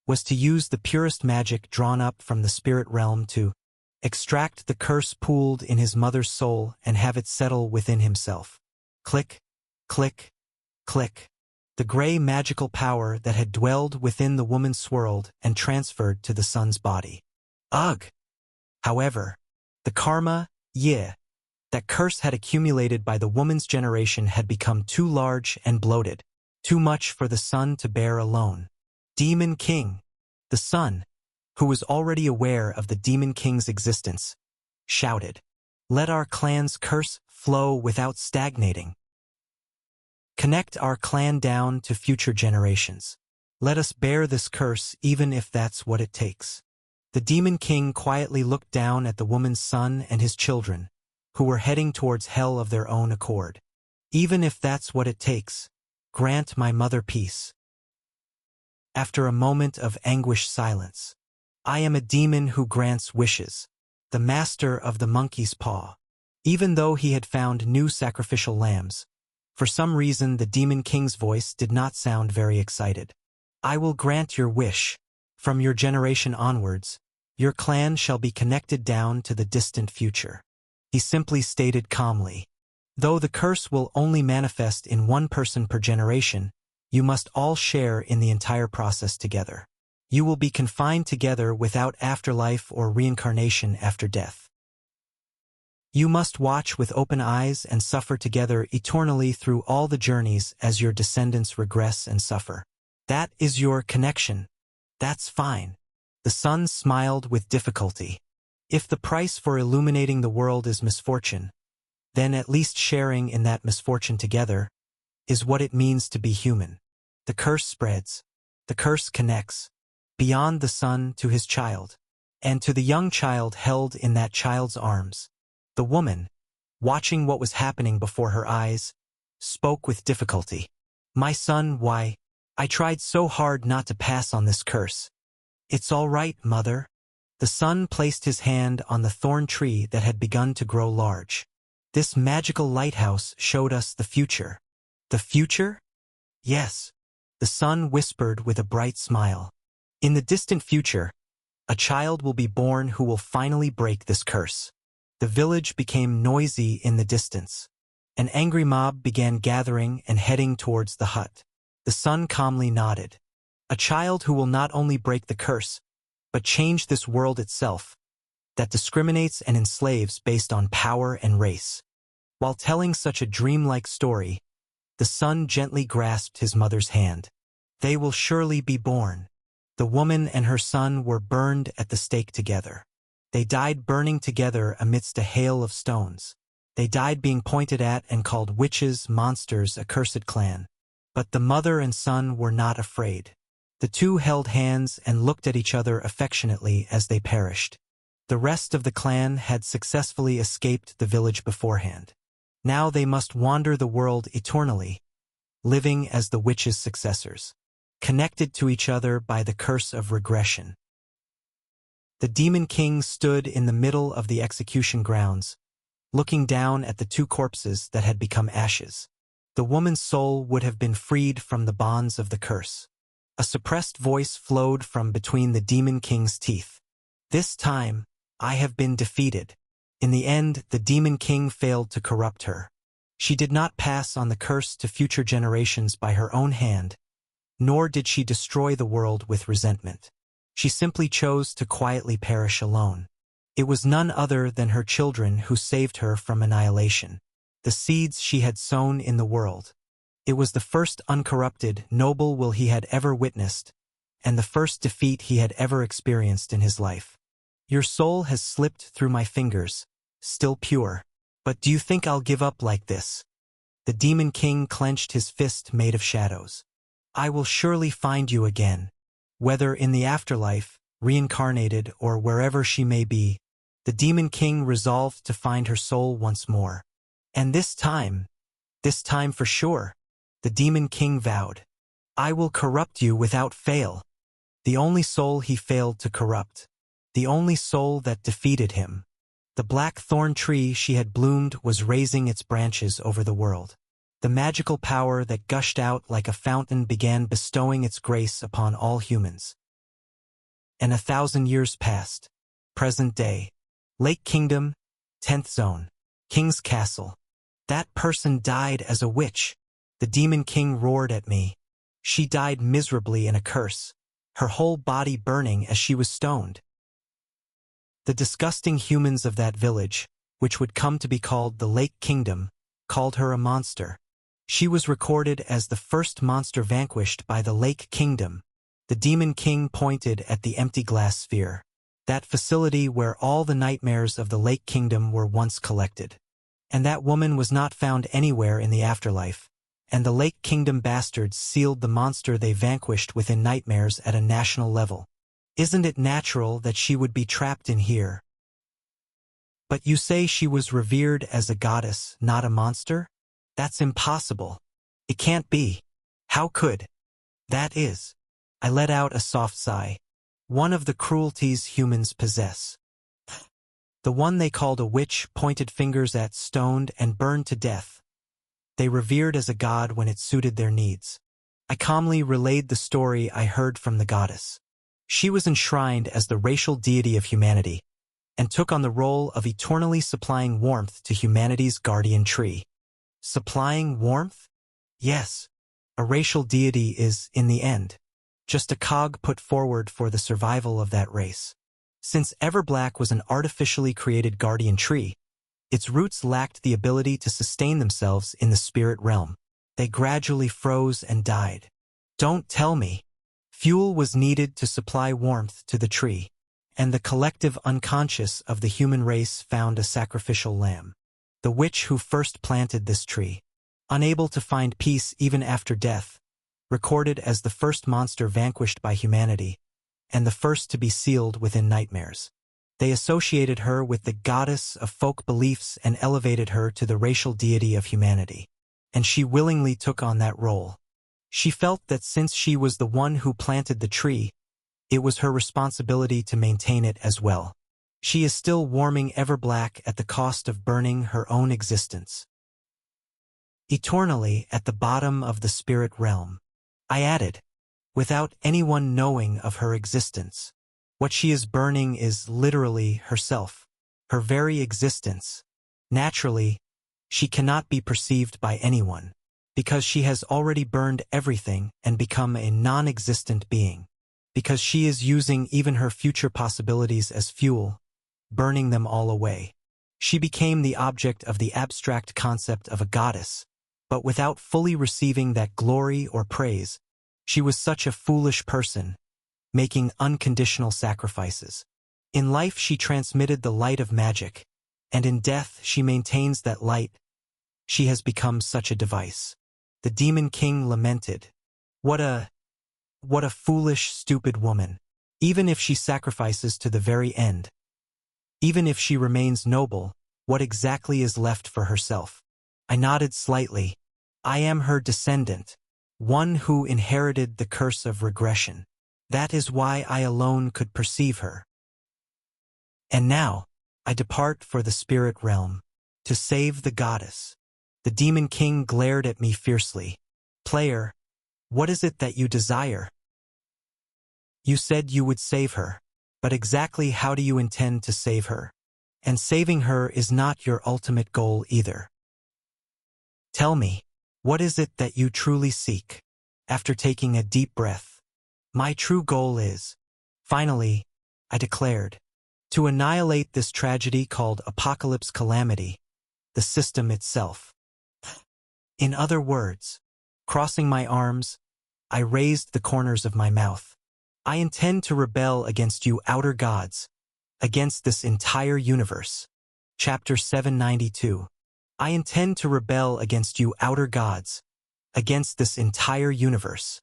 was to use the purest magic drawn up from the spirit realm to extract the curse pooled in his mother's soul and have it settle within himself. Click, click, click. The gray magical power that had dwelled within the woman swirled and transferred to the sun's body. Ugh! However, the karma, that curse had accumulated by the woman's generation had become too large and bloated, too much for the sun to bear alone. Demon King, the sun, who was already aware of the Demon King's existence, shouted, "Let our clan's curse flow without stagnating. Connect our clan down to future generations. Let us bear this curse even if that's what it takes." The Demon King quietly looked down at the woman's son and his children, who were heading towards hell of their own accord. "Even if that's what it takes, grant my mother peace." After a moment of anguished silence, "I am a demon who grants wishes, the master of the monkey's paw." Even though he had found new sacrificial lambs, for some reason the Demon King's voice did not sound very excited. "I will grant your wish. From your generation onwards, your clan shall be connected down to the distant future," he simply stated calmly. "Though the curse will only manifest in one person per generation, you must all share in the entire process together. You will be confined together without afterlife or reincarnation after death. You must watch with open eyes and suffer together eternally through all the journeys as your descendants regress and suffer. That is your connection. That's fine." The sun smiled with difficulty. "If the price for illuminating the world is misfortune, then at least sharing in that misfortune together is what it means to be human." The curse spreads. The curse connects beyond the sun to his child, and to the young child held in that child's arms. The woman, watching what was happening before her eyes, spoke with difficulty. "My son, why? I tried so hard not to pass on this curse." "It's all right, mother." The sun placed his hand on the thorn tree that had begun to grow large. "This magical lighthouse showed us the future." "The future?" "Yes," the sun whispered with a bright smile. "In the distant future, a child will be born who will finally break this curse." The village became noisy in the distance. An angry mob began gathering and heading towards the hut. The sun calmly nodded. "A child who will not only break the curse, but change this world itself, that discriminates and enslaves based on power and race." While telling such a dreamlike story, the sun gently grasped his mother's hand. "They will surely be born." The woman and her son were burned at the stake together. They died burning together amidst a hail of stones. They died being pointed at and called witches, monsters, accursed clan. But the mother and son were not afraid. The two held hands and looked at each other affectionately as they perished. The rest of the clan had successfully escaped the village beforehand. Now they must wander the world eternally, living as the witches' successors, connected to each other by the curse of regression. The Demon King stood in the middle of the execution grounds, looking down at the two corpses that had become ashes. The woman's soul would have been freed from the bonds of the curse. A suppressed voice flowed from between the Demon King's teeth. "This time, I have been defeated." In the end, the Demon King failed to corrupt her. She did not pass on the curse to future generations by her own hand, nor did she destroy the world with resentment. She simply chose to quietly perish alone. It was none other than her children who saved her from annihilation, the seeds she had sown in the world. It was the first uncorrupted, noble will he had ever witnessed, and the first defeat he had ever experienced in his life. "Your soul has slipped through my fingers, still pure. But do you think I'll give up like this?" The Demon King clenched his fist made of shadows. "I will surely find you again. Whether in the afterlife, reincarnated, or wherever she may be, the Demon King resolved to find her soul once more. And this time for sure, the Demon King vowed, "I will corrupt you without fail." The only soul he failed to corrupt. The only soul that defeated him. The black thorn tree she had bloomed was raising its branches over the world. The magical power that gushed out like a fountain began bestowing its grace upon all humans. And 1,000 years passed. Present day. Lake Kingdom, 10th Zone. King's Castle. That person died as a witch. The Demon King roared at me. She died miserably in a curse, her whole body burning as she was stoned. The disgusting humans of that village, which would come to be called the Lake Kingdom, called her a monster. She was recorded as the first monster vanquished by the Lake Kingdom. The Demon King pointed at the empty glass sphere, that facility where all the nightmares of the Lake Kingdom were once collected. And that woman was not found anywhere in the afterlife, and the Lake Kingdom bastards sealed the monster they vanquished within nightmares at a national level. Isn't it natural that she would be trapped in here? But you say she was revered as a goddess, not a monster? That's impossible. It can't be. How could? That is. I let out a soft sigh. One of the cruelties humans possess. The one they called a witch pointed fingers at, stoned, and burned to death. They revered as a god when it suited their needs. I calmly relayed the story I heard from the goddess. She was enshrined as the racial deity of humanity, and took on the role of eternally supplying warmth to humanity's guardian tree. Supplying warmth? Yes. A racial deity is, in the end, just a cog put forward for the survival of that race. Since Everblack was an artificially created guardian tree, its roots lacked the ability to sustain themselves in the spirit realm. They gradually froze and died. Don't tell me. Fuel was needed to supply warmth to the tree, and the collective unconscious of the human race found a sacrificial lamb. The witch who first planted this tree, unable to find peace even after death, recorded as the first monster vanquished by humanity, and the first to be sealed within nightmares. They associated her with the goddess of folk beliefs and elevated her to the racial deity of humanity. And she willingly took on that role. She felt that since she was the one who planted the tree, it was her responsibility to maintain it as well. She is still warming Everblack at the cost of burning her own existence. Eternally at the bottom of the spirit realm. I added, without anyone knowing of her existence. What she is burning is literally herself, her very existence. Naturally, she cannot be perceived by anyone, because she has already burned everything and become a non-existent being, because she is using even her future possibilities as fuel, burning them all away. She became the object of the abstract concept of a goddess, but without fully receiving that glory or praise. She was such a foolish person, making unconditional sacrifices. In life she transmitted the light of magic, and in death she maintains that light. She has become such a device. The Demon King lamented. What a foolish, stupid woman. Even if she sacrifices to the very end, even if she remains noble, what exactly is left for herself? I nodded slightly. I am her descendant, one who inherited the curse of regression. That is why I alone could perceive her. And now, I depart for the spirit realm, to save the goddess. The Demon King glared at me fiercely. Player, what is it that you desire? You said you would save her, but exactly how do you intend to save her? And saving her is not your ultimate goal either. Tell me, what is it that you truly seek? After taking a deep breath, my true goal is, finally, I declared, to annihilate this tragedy called apocalypse calamity, the system itself. In other words, crossing my arms, I raised the corners of my mouth. I intend to rebel against you outer gods, against this entire universe. Chapter 792. I intend to rebel against you outer gods, against this entire universe.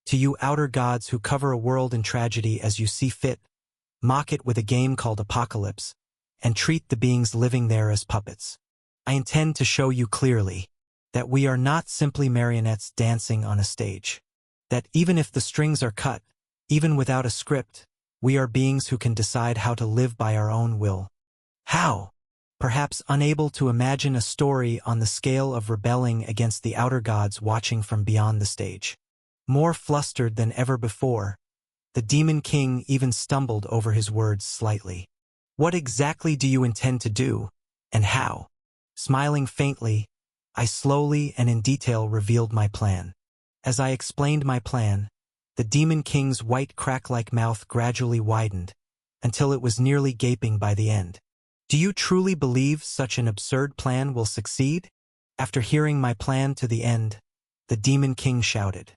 To you outer gods who cover a world in tragedy as you see fit, mock it with a game called Apocalypse, and treat the beings living there as puppets. I intend to show you clearly that we are not simply marionettes dancing on a stage. That even if the strings are cut, even without a script, we are beings who can decide how to live by our own will. How? Perhaps unable to imagine a story on the scale of rebelling against the outer gods watching from beyond the stage. More flustered than ever before, the Demon King even stumbled over his words slightly. What exactly do you intend to do, and how? Smiling faintly, I slowly and in detail revealed my plan. As I explained my plan, the Demon King's white crack-like mouth gradually widened, until it was nearly gaping by the end. Do you truly believe such an absurd plan will succeed? After hearing my plan to the end, the Demon King shouted,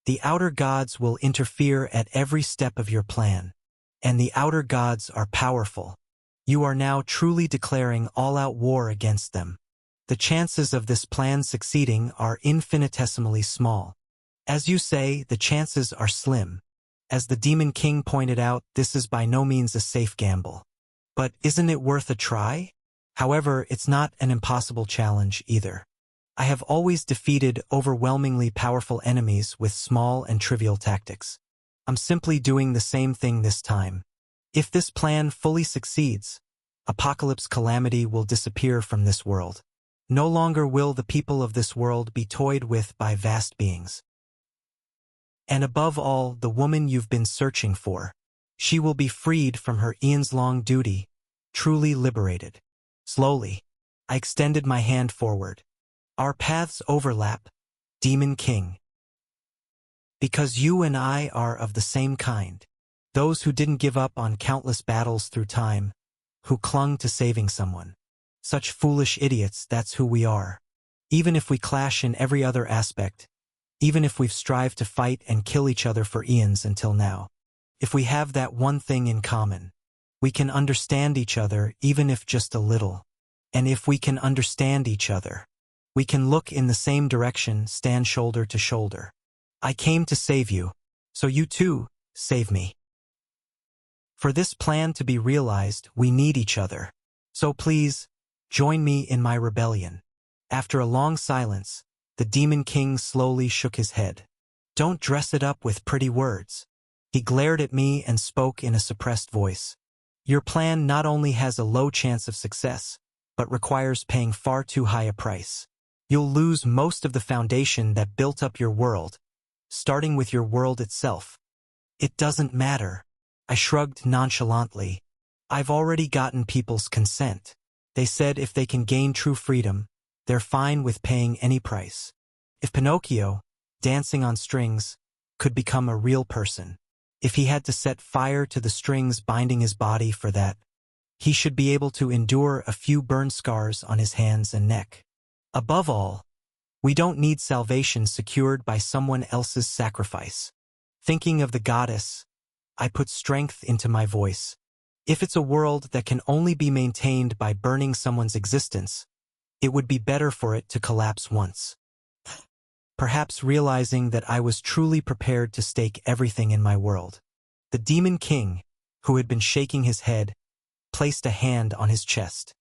"The outer gods will interfere at every step of your plan, and the outer gods are powerful. You are now truly declaring all-out war against them. The chances of this plan succeeding are infinitesimally small. As you say, the chances are slim. As the Demon King pointed out, this is by no means a safe gamble. But isn't it worth a try? However, it's not an impossible challenge either. I have always defeated overwhelmingly powerful enemies with small and trivial tactics. I'm simply doing the same thing this time. If this plan fully succeeds, Apocalypse calamity will disappear from this world. No longer will the people of this world be toyed with by vast beings. And above all, the woman you've been searching for. She will be freed from her eons-long duty, truly liberated." Slowly, I extended my hand forward. Our paths overlap, Demon King. Because you and I are of the same kind. Those who didn't give up on countless battles through time, who clung to saving someone. Such foolish idiots, that's who we are. Even if we clash in every other aspect, even if we've strived to fight and kill each other for eons until now. If we have that one thing in common, we can understand each other even if just a little. And if we can understand each other, we can look in the same direction, stand shoulder to shoulder. I came to save you, so you too, save me. For this plan to be realized, we need each other. So please, join me in my rebellion. After a long silence, the Demon King slowly shook his head. Don't dress it up with pretty words. He glared at me and spoke in a suppressed voice. Your plan not only has a low chance of success, but requires paying far too high a price. You'll lose most of the foundation that built up your world, starting with your world itself. It doesn't matter. I shrugged nonchalantly. I've already gotten people's consent. They said if they can gain true freedom, they're fine with paying any price. If Pinocchio, dancing on strings, could become a real person, if he had to set fire to the strings binding his body for that, he should be able to endure a few burn scars on his hands and neck. Above all, we don't need salvation secured by someone else's sacrifice. Thinking of the goddess, I put strength into my voice. If it's a world that can only be maintained by burning someone's existence, it would be better for it to collapse once. Perhaps realizing that I was truly prepared to stake everything in my world. The Demon King, who had been shaking his head, placed a hand on his chest.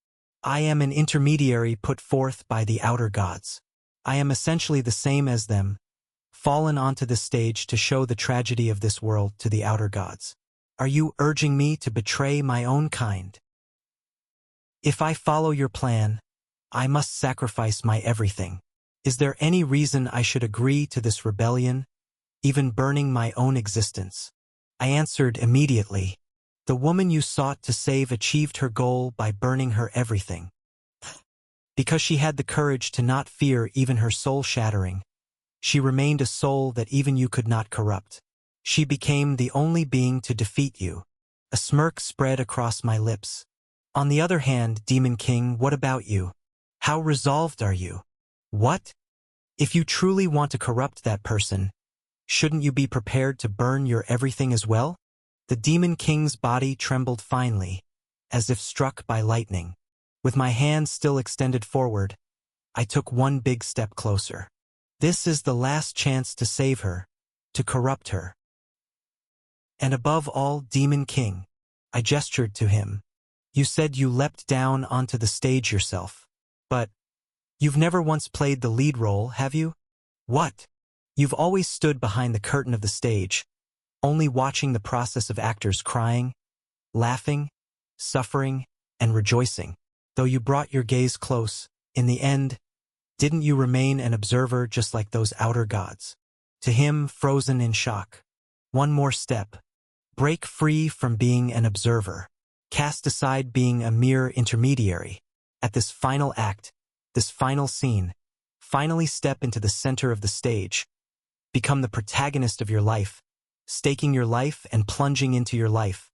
I am an intermediary put forth by the outer gods. I am essentially the same as them, fallen onto this stage to show the tragedy of this world to the outer gods. Are you urging me to betray my own kind? If I follow your plan, I must sacrifice my everything. Is there any reason I should agree to this rebellion, even burning my own existence? I answered immediately. The woman you sought to save achieved her goal by burning her everything. Because she had the courage to not fear even her soul shattering, she remained a soul that even you could not corrupt. She became the only being to defeat you. A smirk spread across my lips. On the other hand, Demon King, what about you? How resolved are you? What? If you truly want to corrupt that person, shouldn't you be prepared to burn your everything as well? The Demon King's body trembled finely, as if struck by lightning. With my hand still extended forward, I took one big step closer. This is the last chance to save her. to corrupt her. And above all, Demon King, I gestured to him. You said you leapt down onto the stage yourself. But you've never once played the lead role, have you? What? You've always stood behind the curtain of the stage, only watching the process of actors crying, laughing, suffering, and rejoicing. Though you brought your gaze close, in the end, didn't you remain an observer just like those outer gods? To him, frozen in shock. One more step. Break free from being an observer. Cast aside being a mere intermediary. At this final act, this final scene, finally step into the center of the stage. Become the protagonist of your life, staking your life and plunging into your life.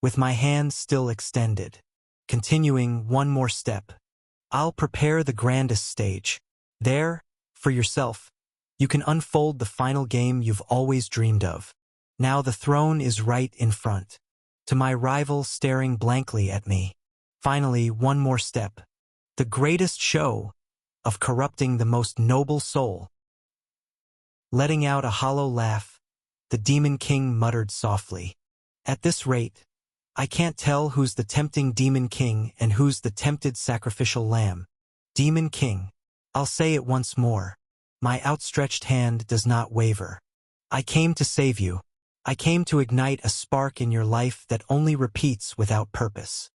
With my hand still extended. Continuing one more step. I'll prepare the grandest stage. There, for yourself, you can unfold the final game you've always dreamed of. Now the throne is right in front. To my rival staring blankly at me. Finally, one more step. The greatest show of corrupting the most noble soul. Letting out a hollow laugh, the Demon King muttered softly. At this rate, I can't tell who's the tempting Demon King and who's the tempted sacrificial lamb. Demon King, I'll say it once more. My outstretched hand does not waver. I came to save you. I came to ignite a spark in your life that only repeats without purpose.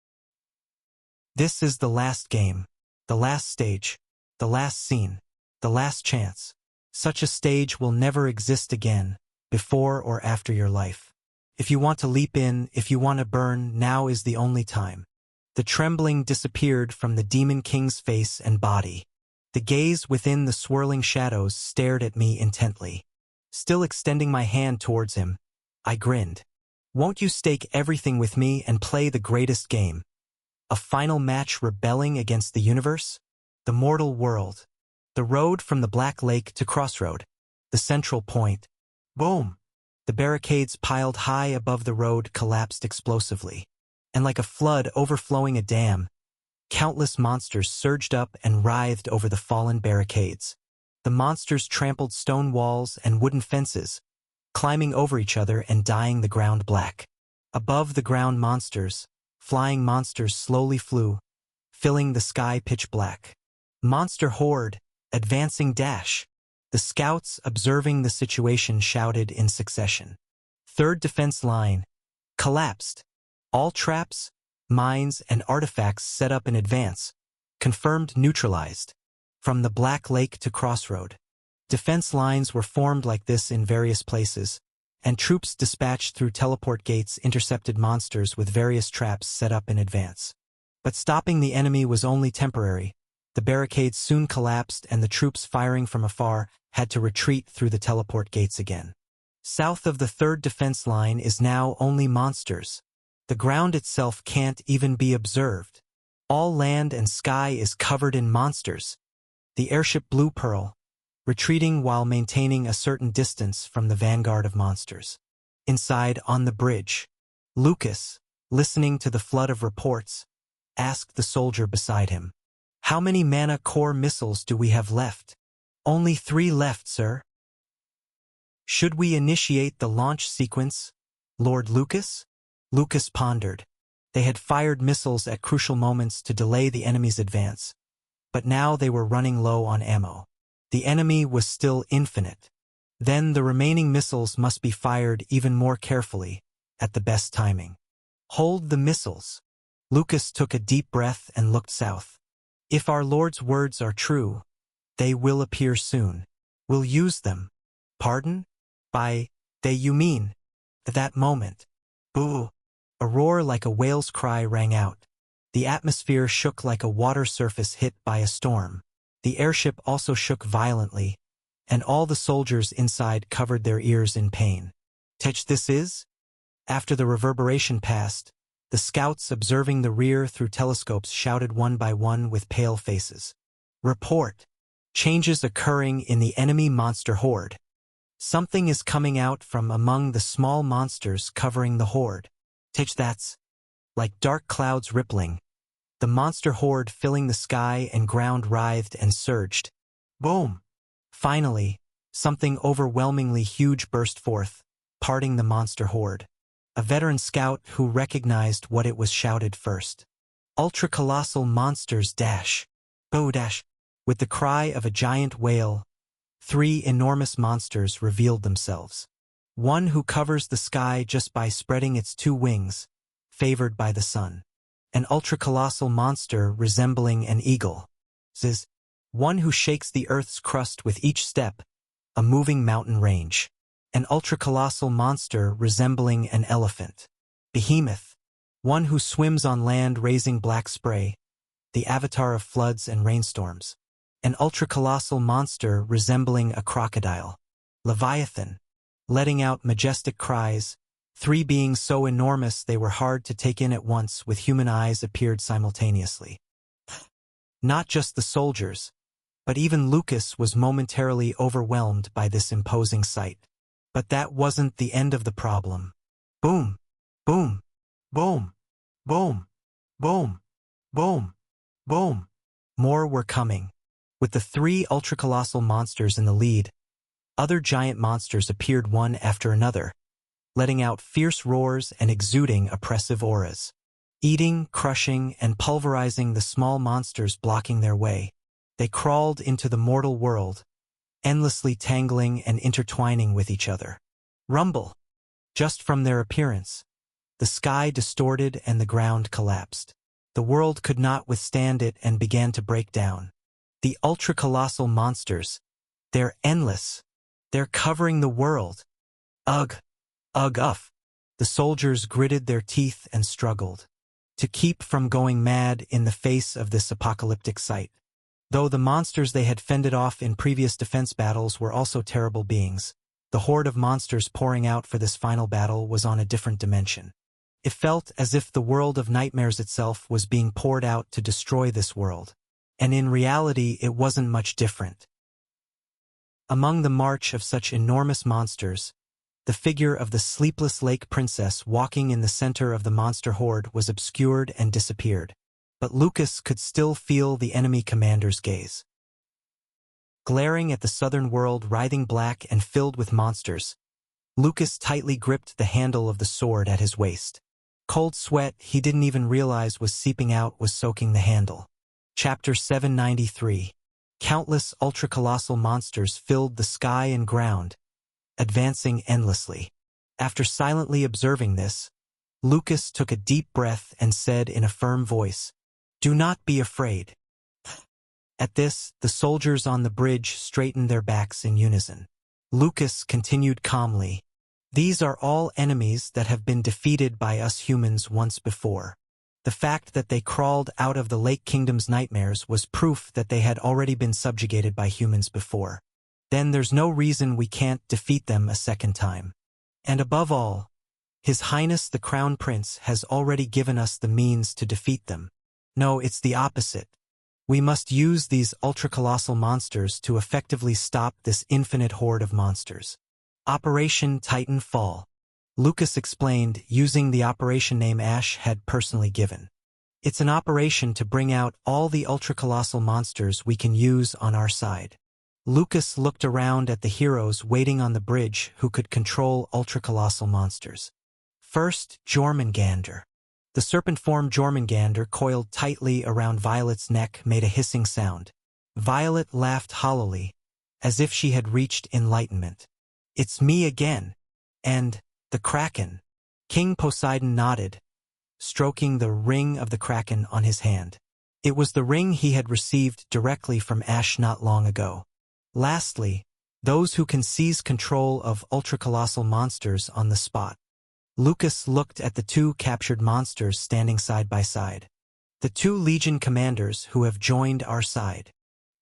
This is the last game, the last stage, the last scene, the last chance. Such a stage will never exist again, before or after your life. If you want to leap in, if you want to burn, now is the only time. The trembling disappeared from the Demon King's face and body. The gaze within the swirling shadows stared at me intently. Still extending my hand towards him, I grinned. Won't you stake everything with me and play the greatest game? A final match rebelling against the universe? The mortal world. The road from the Black Lake to Crossroad. The central point. Boom! The barricades piled high above the road collapsed explosively. And like a flood overflowing a dam, countless monsters surged up and writhed over the fallen barricades. The monsters trampled stone walls and wooden fences, climbing over each other and dyeing the ground black. Above the ground monsters, flying monsters slowly flew, filling the sky pitch black. Monster horde, advancing dash. The scouts observing the situation shouted in succession. Third defense line. Collapsed. All traps, mines, and artifacts set up in advance. Confirmed neutralized. From the Black Lake to Crossroad. Defense lines were formed like this in various places, and troops dispatched through teleport gates intercepted monsters with various traps set up in advance. But stopping the enemy was only temporary. The barricades soon collapsed and the troops firing from afar had to retreat through the teleport gates again. South of the third defense line is now only monsters. The ground itself can't even be observed. All land and sky is covered in monsters. The airship Blue Pearl, retreating while maintaining a certain distance from the vanguard of monsters. Inside, on the bridge, Lucas, listening to the flood of reports, asked the soldier beside him, "How many mana core missiles do we have left?" "Only 3 left, sir." "Should we initiate the launch sequence, Lord Lucas?" Lucas pondered. They had fired missiles at crucial moments to delay the enemy's advance, but now they were running low on ammo. The enemy was still infinite. Then the remaining missiles must be fired even more carefully, at the best timing. Hold the missiles. Lucas took a deep breath and looked south. If our Lord's words are true, they will appear soon. We'll use them. Pardon? By they you mean? At that moment. Boo! A roar like a whale's cry rang out. The atmosphere shook like a water surface hit by a storm. The airship also shook violently, and all the soldiers inside covered their ears in pain. "Tech, this is?" After the reverberation passed, the scouts observing the rear through telescopes shouted one by one with pale faces. "Report. Changes occurring in the enemy monster horde. Something is coming out from among the small monsters covering the horde. Tech, that's like dark clouds rippling. The monster horde filling the sky and ground writhed and surged. Boom! Finally, something overwhelmingly huge burst forth, parting the monster horde. A veteran scout who recognized what it was shouted first. Ultra-colossal monsters dash. Bo dash. With the cry of a giant whale, 3 enormous monsters revealed themselves. One who covers the sky just by spreading its 2 wings, favored by the sun. An ultra-colossal monster resembling an eagle. Ziz. One who shakes the earth's crust with each step, a moving mountain range. An ultra-colossal monster resembling an elephant. Behemoth. One who swims on land raising black spray, the avatar of floods and rainstorms. An ultra-colossal monster resembling a crocodile. Leviathan. Letting out majestic cries, 3 beings so enormous they were hard to take in at once with human eyes appeared simultaneously. Not just the soldiers, but even Lucas was momentarily overwhelmed by this imposing sight. But that wasn't the end of the problem. Boom! Boom! Boom! Boom! Boom! Boom! Boom! More were coming. With the 3 ultra-colossal monsters in the lead, other giant monsters appeared one after another, letting out fierce roars and exuding oppressive auras. Eating, crushing, and pulverizing the small monsters blocking their way, they crawled into the mortal world, endlessly tangling and intertwining with each other. Rumble! Just from their appearance, the sky distorted and the ground collapsed. The world could not withstand it and began to break down. The ultra-colossal monsters, they're endless. They're covering the world. Ugh! Ugh! Uff! The soldiers gritted their teeth and struggled to keep from going mad in the face of this apocalyptic sight. Though the monsters they had fended off in previous defense battles were also terrible beings, the horde of monsters pouring out for this final battle was on a different dimension. It felt as if the world of nightmares itself was being poured out to destroy this world. And in reality, it wasn't much different. Among the march of such enormous monsters, the figure of the sleepless lake princess walking in the center of the monster horde was obscured and disappeared. But Lucas could still feel the enemy commander's gaze. Glaring at the southern world writhing black and filled with monsters, Lucas tightly gripped the handle of the sword at his waist. Cold sweat he didn't even realize was seeping out was soaking the handle. Chapter 793. Countless ultra-colossal monsters filled the sky and ground, advancing endlessly. After silently observing this, Lucas took a deep breath and said in a firm voice, "Do not be afraid." At this, the soldiers on the bridge straightened their backs in unison. Lucas continued calmly, "These are all enemies that have been defeated by us humans once before. The fact that they crawled out of the Lake Kingdom's nightmares was proof that they had already been subjugated by humans before. Then there's no reason we can't defeat them a second time. And above all, His Highness the Crown Prince has already given us the means to defeat them. No, it's the opposite. We must use these ultra-colossal monsters to effectively stop this infinite horde of monsters. Operation Titan Fall. Lucas explained, using the operation name Ash had personally given. It's an operation to bring out all the ultra-colossal monsters we can use on our side. Lucas looked around at the heroes waiting on the bridge who could control ultra-colossal monsters. First, Jormungandr. The serpent-formed Jormungandr coiled tightly around Violet's neck made a hissing sound. Violet laughed hollowly, as if she had reached enlightenment. "It's me again. And the Kraken." King Poseidon nodded, stroking the ring of the Kraken on his hand. It was the ring he had received directly from Ash not long ago. Lastly, those who can seize control of ultra-colossal monsters on the spot. Lucas looked at the 2 captured monsters standing side by side. The 2 Legion commanders who have joined our side.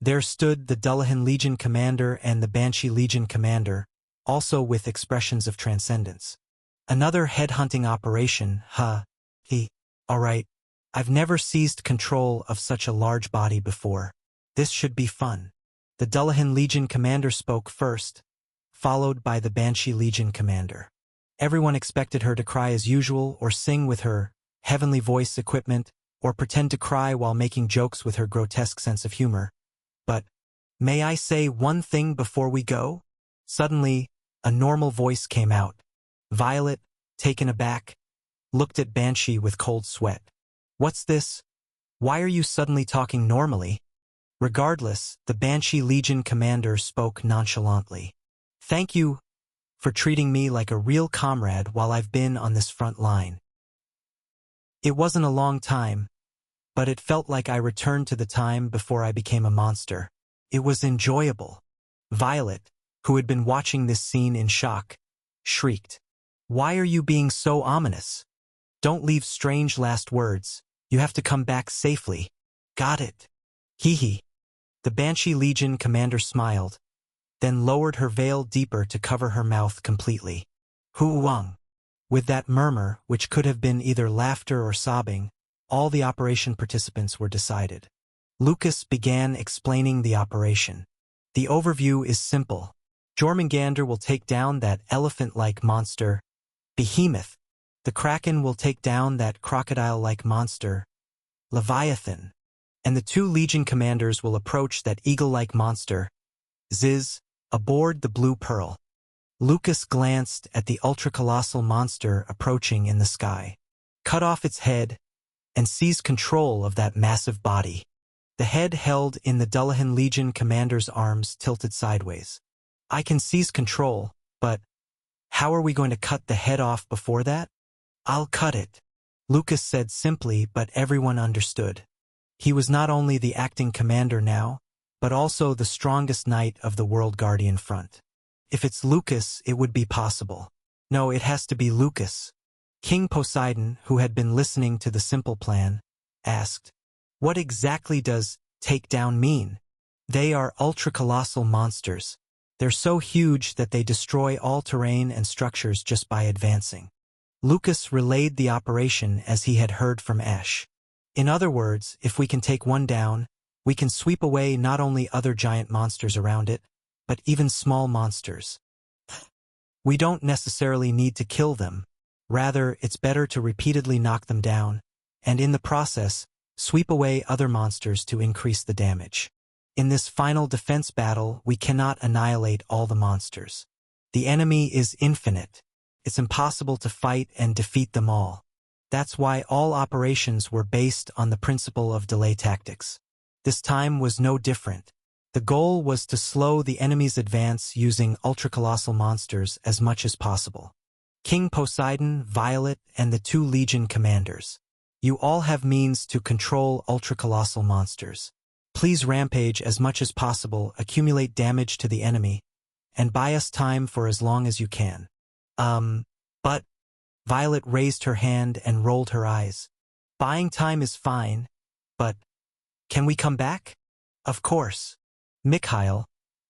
There stood the Dullahan Legion commander and the Banshee Legion commander, also with expressions of transcendence. Another headhunting operation, huh? Alright, I've never seized control of such a large body before. This should be fun. The Dullahan Legion commander spoke first, followed by the Banshee Legion commander. Everyone expected her to cry as usual or sing with her heavenly voice equipment or pretend to cry while making jokes with her grotesque sense of humor. But, may I say one thing before we go? Suddenly, a normal voice came out. Violet, taken aback, looked at Banshee with cold sweat. What's this? Why are you suddenly talking normally? Regardless, the Banshee Legion commander spoke nonchalantly. Thank you for treating me like a real comrade while I've been on this front line. It wasn't a long time, but it felt like I returned to the time before I became a monster. It was enjoyable. Violet, who had been watching this scene in shock, shrieked. Why are you being so ominous? Don't leave strange last words. You have to come back safely. Got it. Hee hee. The Banshee Legion commander smiled, then lowered her veil deeper to cover her mouth completely. Huang. With that murmur, which could have been either laughter or sobbing, all the operation participants were decided. Lucas began explaining the operation. The overview is simple. Jormungandr will take down that elephant-like monster, Behemoth. The Kraken will take down that crocodile-like monster, Leviathan. And the two Legion commanders will approach that eagle-like monster, Ziz, aboard the Blue Pearl. Lucas glanced at the ultra-colossal monster approaching in the sky. Cut off its head and seize control of that massive body. The head held in the Dullahan Legion commander's arms tilted sideways. I can seize control, but how are we going to cut the head off before that? I'll cut it, Lucas said simply, but everyone understood. He was not only the acting commander now, but also the strongest knight of the World Guardian front. If it's Lucas, it would be possible. No, it has to be Lucas. King Poseidon, who had been listening to the simple plan, asked, what exactly does take down mean? They are ultra-colossal monsters. They're so huge that they destroy all terrain and structures just by advancing. Lucas relayed the operation as he had heard from Ash. In other words, if we can take one down, we can sweep away not only other giant monsters around it, but even small monsters. We don't necessarily need to kill them. Rather, it's better to repeatedly knock them down, and in the process, sweep away other monsters to increase the damage. In this final defense battle, we cannot annihilate all the monsters. The enemy is infinite. It's impossible to fight and defeat them all. That's why all operations were based on the principle of delay tactics. This time was no different. The goal was to slow the enemy's advance using ultra-colossal monsters as much as possible. King Poseidon, Violet, and the two Legion commanders. You all have means to control ultra-colossal monsters. Please rampage as much as possible, accumulate damage to the enemy, and buy us time for as long as you can. But Violet raised her hand and rolled her eyes. Buying time is fine, but can we come back? Of course. Mikhail,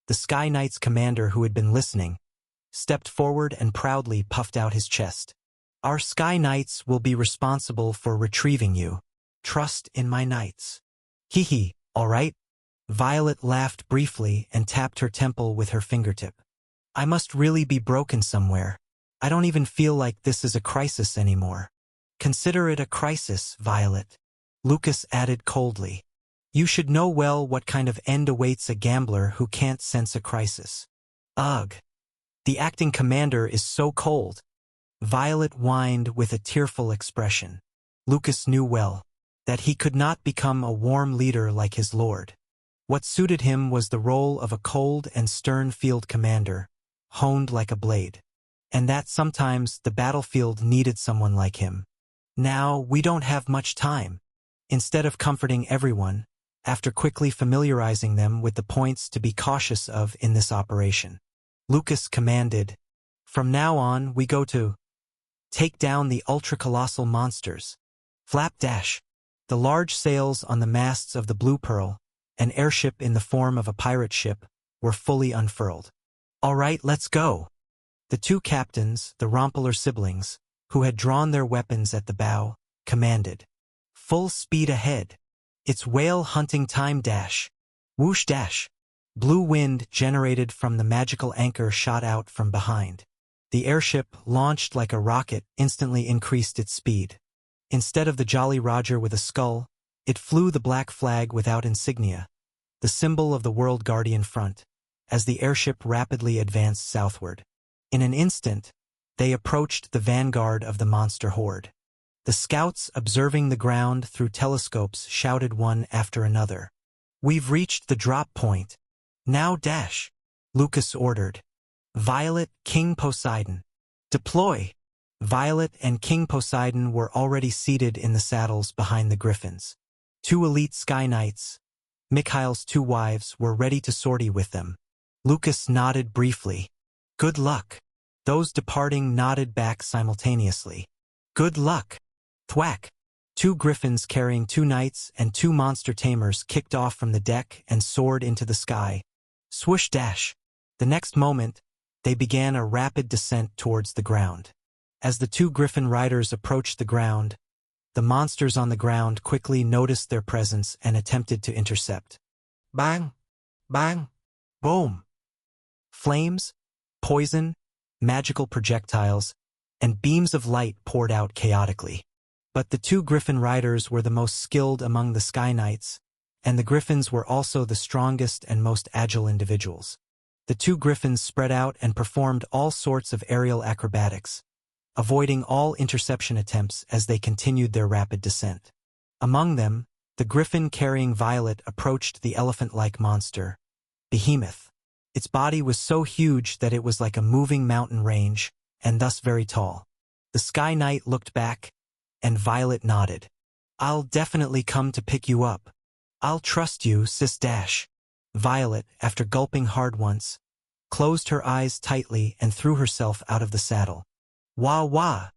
the Sky Knight's commander who had been listening, stepped forward and proudly puffed out his chest. Our Sky Knights will be responsible for retrieving you. Trust in my knights. Hee hee, all right? Violet laughed briefly and tapped her temple with her fingertip. I must really be broken somewhere. I don't even feel like this is a crisis anymore. Consider it a crisis, Violet. Lucas added coldly. You should know well what kind of end awaits a gambler who can't sense a crisis. Ugh. The acting commander is so cold. Violet whined with a tearful expression. Lucas knew well that he could not become a warm leader like his lord. What suited him was the role of a cold and stern field commander, honed like a blade. And that sometimes the battlefield needed someone like him. Now, we don't have much time. Instead of comforting everyone, after quickly familiarizing them with the points to be cautious of in this operation, Lucas commanded, from now on we go to take down the ultra-colossal monsters. Flapdash. The large sails on the masts of the Blue Pearl, an airship in the form of a pirate ship, were fully unfurled. All right, let's go. The two captains, the Rompeler siblings, who had drawn their weapons at the bow, commanded. Full speed ahead. It's whale hunting time dash. Whoosh dash. Blue wind generated from the magical anchor shot out from behind. The airship, launched like a rocket, instantly increased its speed. Instead of the Jolly Roger with a skull, it flew the black flag without insignia, the symbol of the World Guardian front. as the airship rapidly advanced southward. In an instant, they approached the vanguard of the monster horde. The scouts observing the ground through telescopes shouted one after another. "We've reached the drop point. Now dash," Lucas ordered. "Violet, King Poseidon. Deploy." Violet and King Poseidon were already seated in the saddles behind the griffins. 2 elite Sky Knights, Mikhail's 2 wives, were ready to sortie with them. Lucas nodded briefly. "Good luck." Those departing nodded back simultaneously. "Good luck." Thwack! 2 griffins carrying 2 knights and 2 monster tamers kicked off from the deck and soared into the sky. Swoosh dash! The next moment, they began a rapid descent towards the ground. As the 2 griffin riders approached the ground, the monsters on the ground quickly noticed their presence and attempted to intercept. Bang! Bang! Boom! Flames, poison, magical projectiles, and beams of light poured out chaotically. But the 2 griffin riders were the most skilled among the Sky Knights, and the griffins were also the strongest and most agile individuals. The 2 griffins spread out and performed all sorts of aerial acrobatics, avoiding all interception attempts as they continued their rapid descent. Among them, the griffin carrying Violet approached the elephant-like monster, Behemoth. Its body was so huge that it was like a moving mountain range, and thus very tall. The Sky Knight looked back, and Violet nodded. "I'll definitely come to pick you up. I'll trust you, Sis Dash." Violet, after gulping hard once, closed her eyes tightly and threw herself out of the saddle. Wah wah!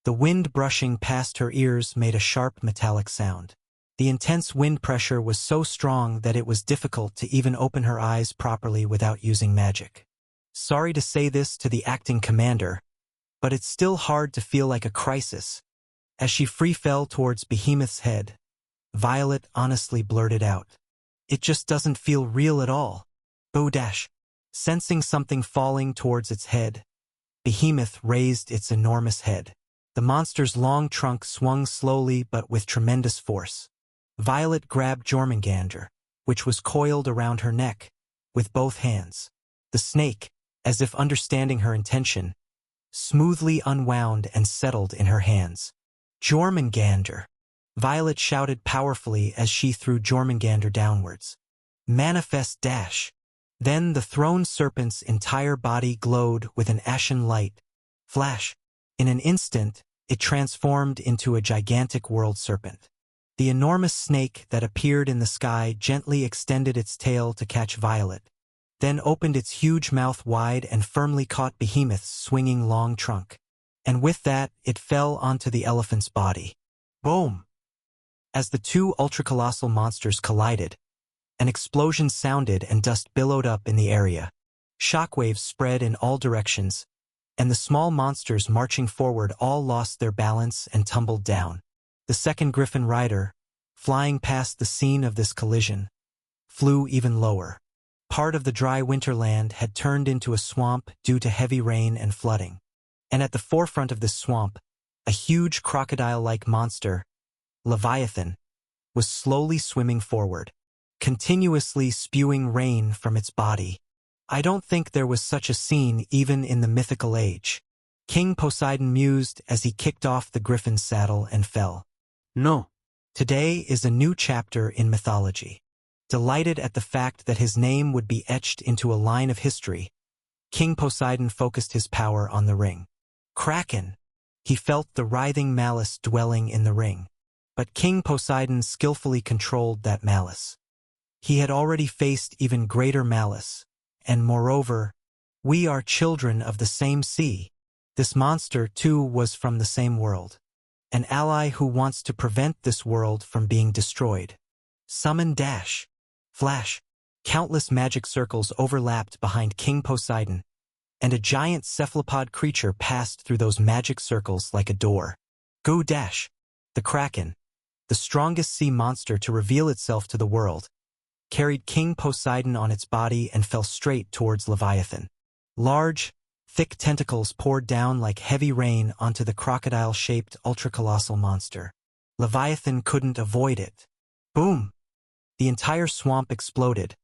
The wind brushing past her ears made a sharp metallic sound. The intense wind pressure was so strong that it was difficult to even open her eyes properly without using magic. Sorry to say this to the acting commander, but it's still hard to feel like a crisis. As she free fell towards Behemoth's head, Violet honestly blurted out, "It just doesn't feel real at all." Dash! Sensing something falling towards its head, Behemoth raised its enormous head. The monster's long trunk swung slowly but with tremendous force. Violet grabbed Jormungandr, which was coiled around her neck, with both hands. The snake, as if understanding her intention, smoothly unwound and settled in her hands. "Jormungandr!" Violet shouted powerfully as she threw Jormungandr downwards. "Manifest dash!" Then the thrown serpent's entire body glowed with an ashen light. Flash! In an instant, it transformed into a gigantic world serpent. The enormous snake that appeared in the sky gently extended its tail to catch Violet, then opened its huge mouth wide and firmly caught Behemoth's swinging long trunk. And with that, it fell onto the elephant's body. Boom! As the 2 ultra-colossal monsters collided, an explosion sounded and dust billowed up in the area. Shockwaves spread in all directions, and the small monsters marching forward all lost their balance and tumbled down. The 2nd griffin rider, flying past the scene of this collision, flew even lower. Part of the dry winterland had turned into a swamp due to heavy rain and flooding. And at the forefront of this swamp, a huge crocodile-like monster, Leviathan, was slowly swimming forward, continuously spewing rain from its body. I don't think there was such a scene even in the mythical age. King Poseidon mused as he kicked off the griffin's saddle and fell. No. Today is a new chapter in mythology. Delighted at the fact that his name would be etched into a line of history, King Poseidon focused his power on the ring. Kraken! He felt the writhing malice dwelling in the ring. But King Poseidon skillfully controlled that malice. He had already faced even greater malice, and moreover, we are children of the same sea. This monster, too, was from the same world. An ally who wants to prevent this world from being destroyed. Summon dash! Flash! Countless magic circles overlapped behind King Poseidon, and a giant cephalopod creature passed through those magic circles like a door. Go dash! The Kraken, the strongest sea monster to reveal itself to the world, carried King Poseidon on its body and fell straight towards Leviathan. Large, thick tentacles poured down like heavy rain onto the crocodile-shaped ultra-colossal monster. Leviathan couldn't avoid it. Boom! The entire swamp exploded,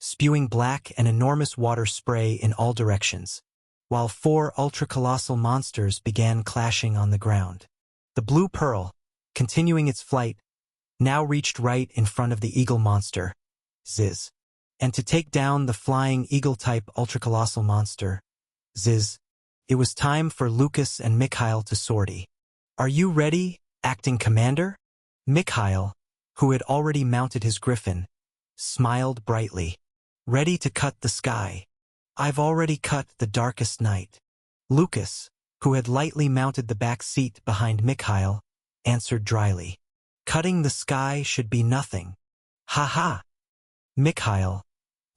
spewing black and enormous water spray in all directions, while 4 ultra-colossal monsters began clashing on the ground. The blue pearl, continuing its flight, now reached right in front of the eagle monster, Ziz. And to take down the flying eagle-type ultra-colossal monster, Ziz, it was time for Lucas and Mikhail to sortie. "Are you ready, acting commander?" Mikhail, who had already mounted his griffin, smiled brightly. "Ready to cut the sky. I've already cut the darkest night." Lucas, who had lightly mounted the back seat behind Mikhail, answered dryly. "Cutting the sky should be nothing. Ha ha." Mikhail,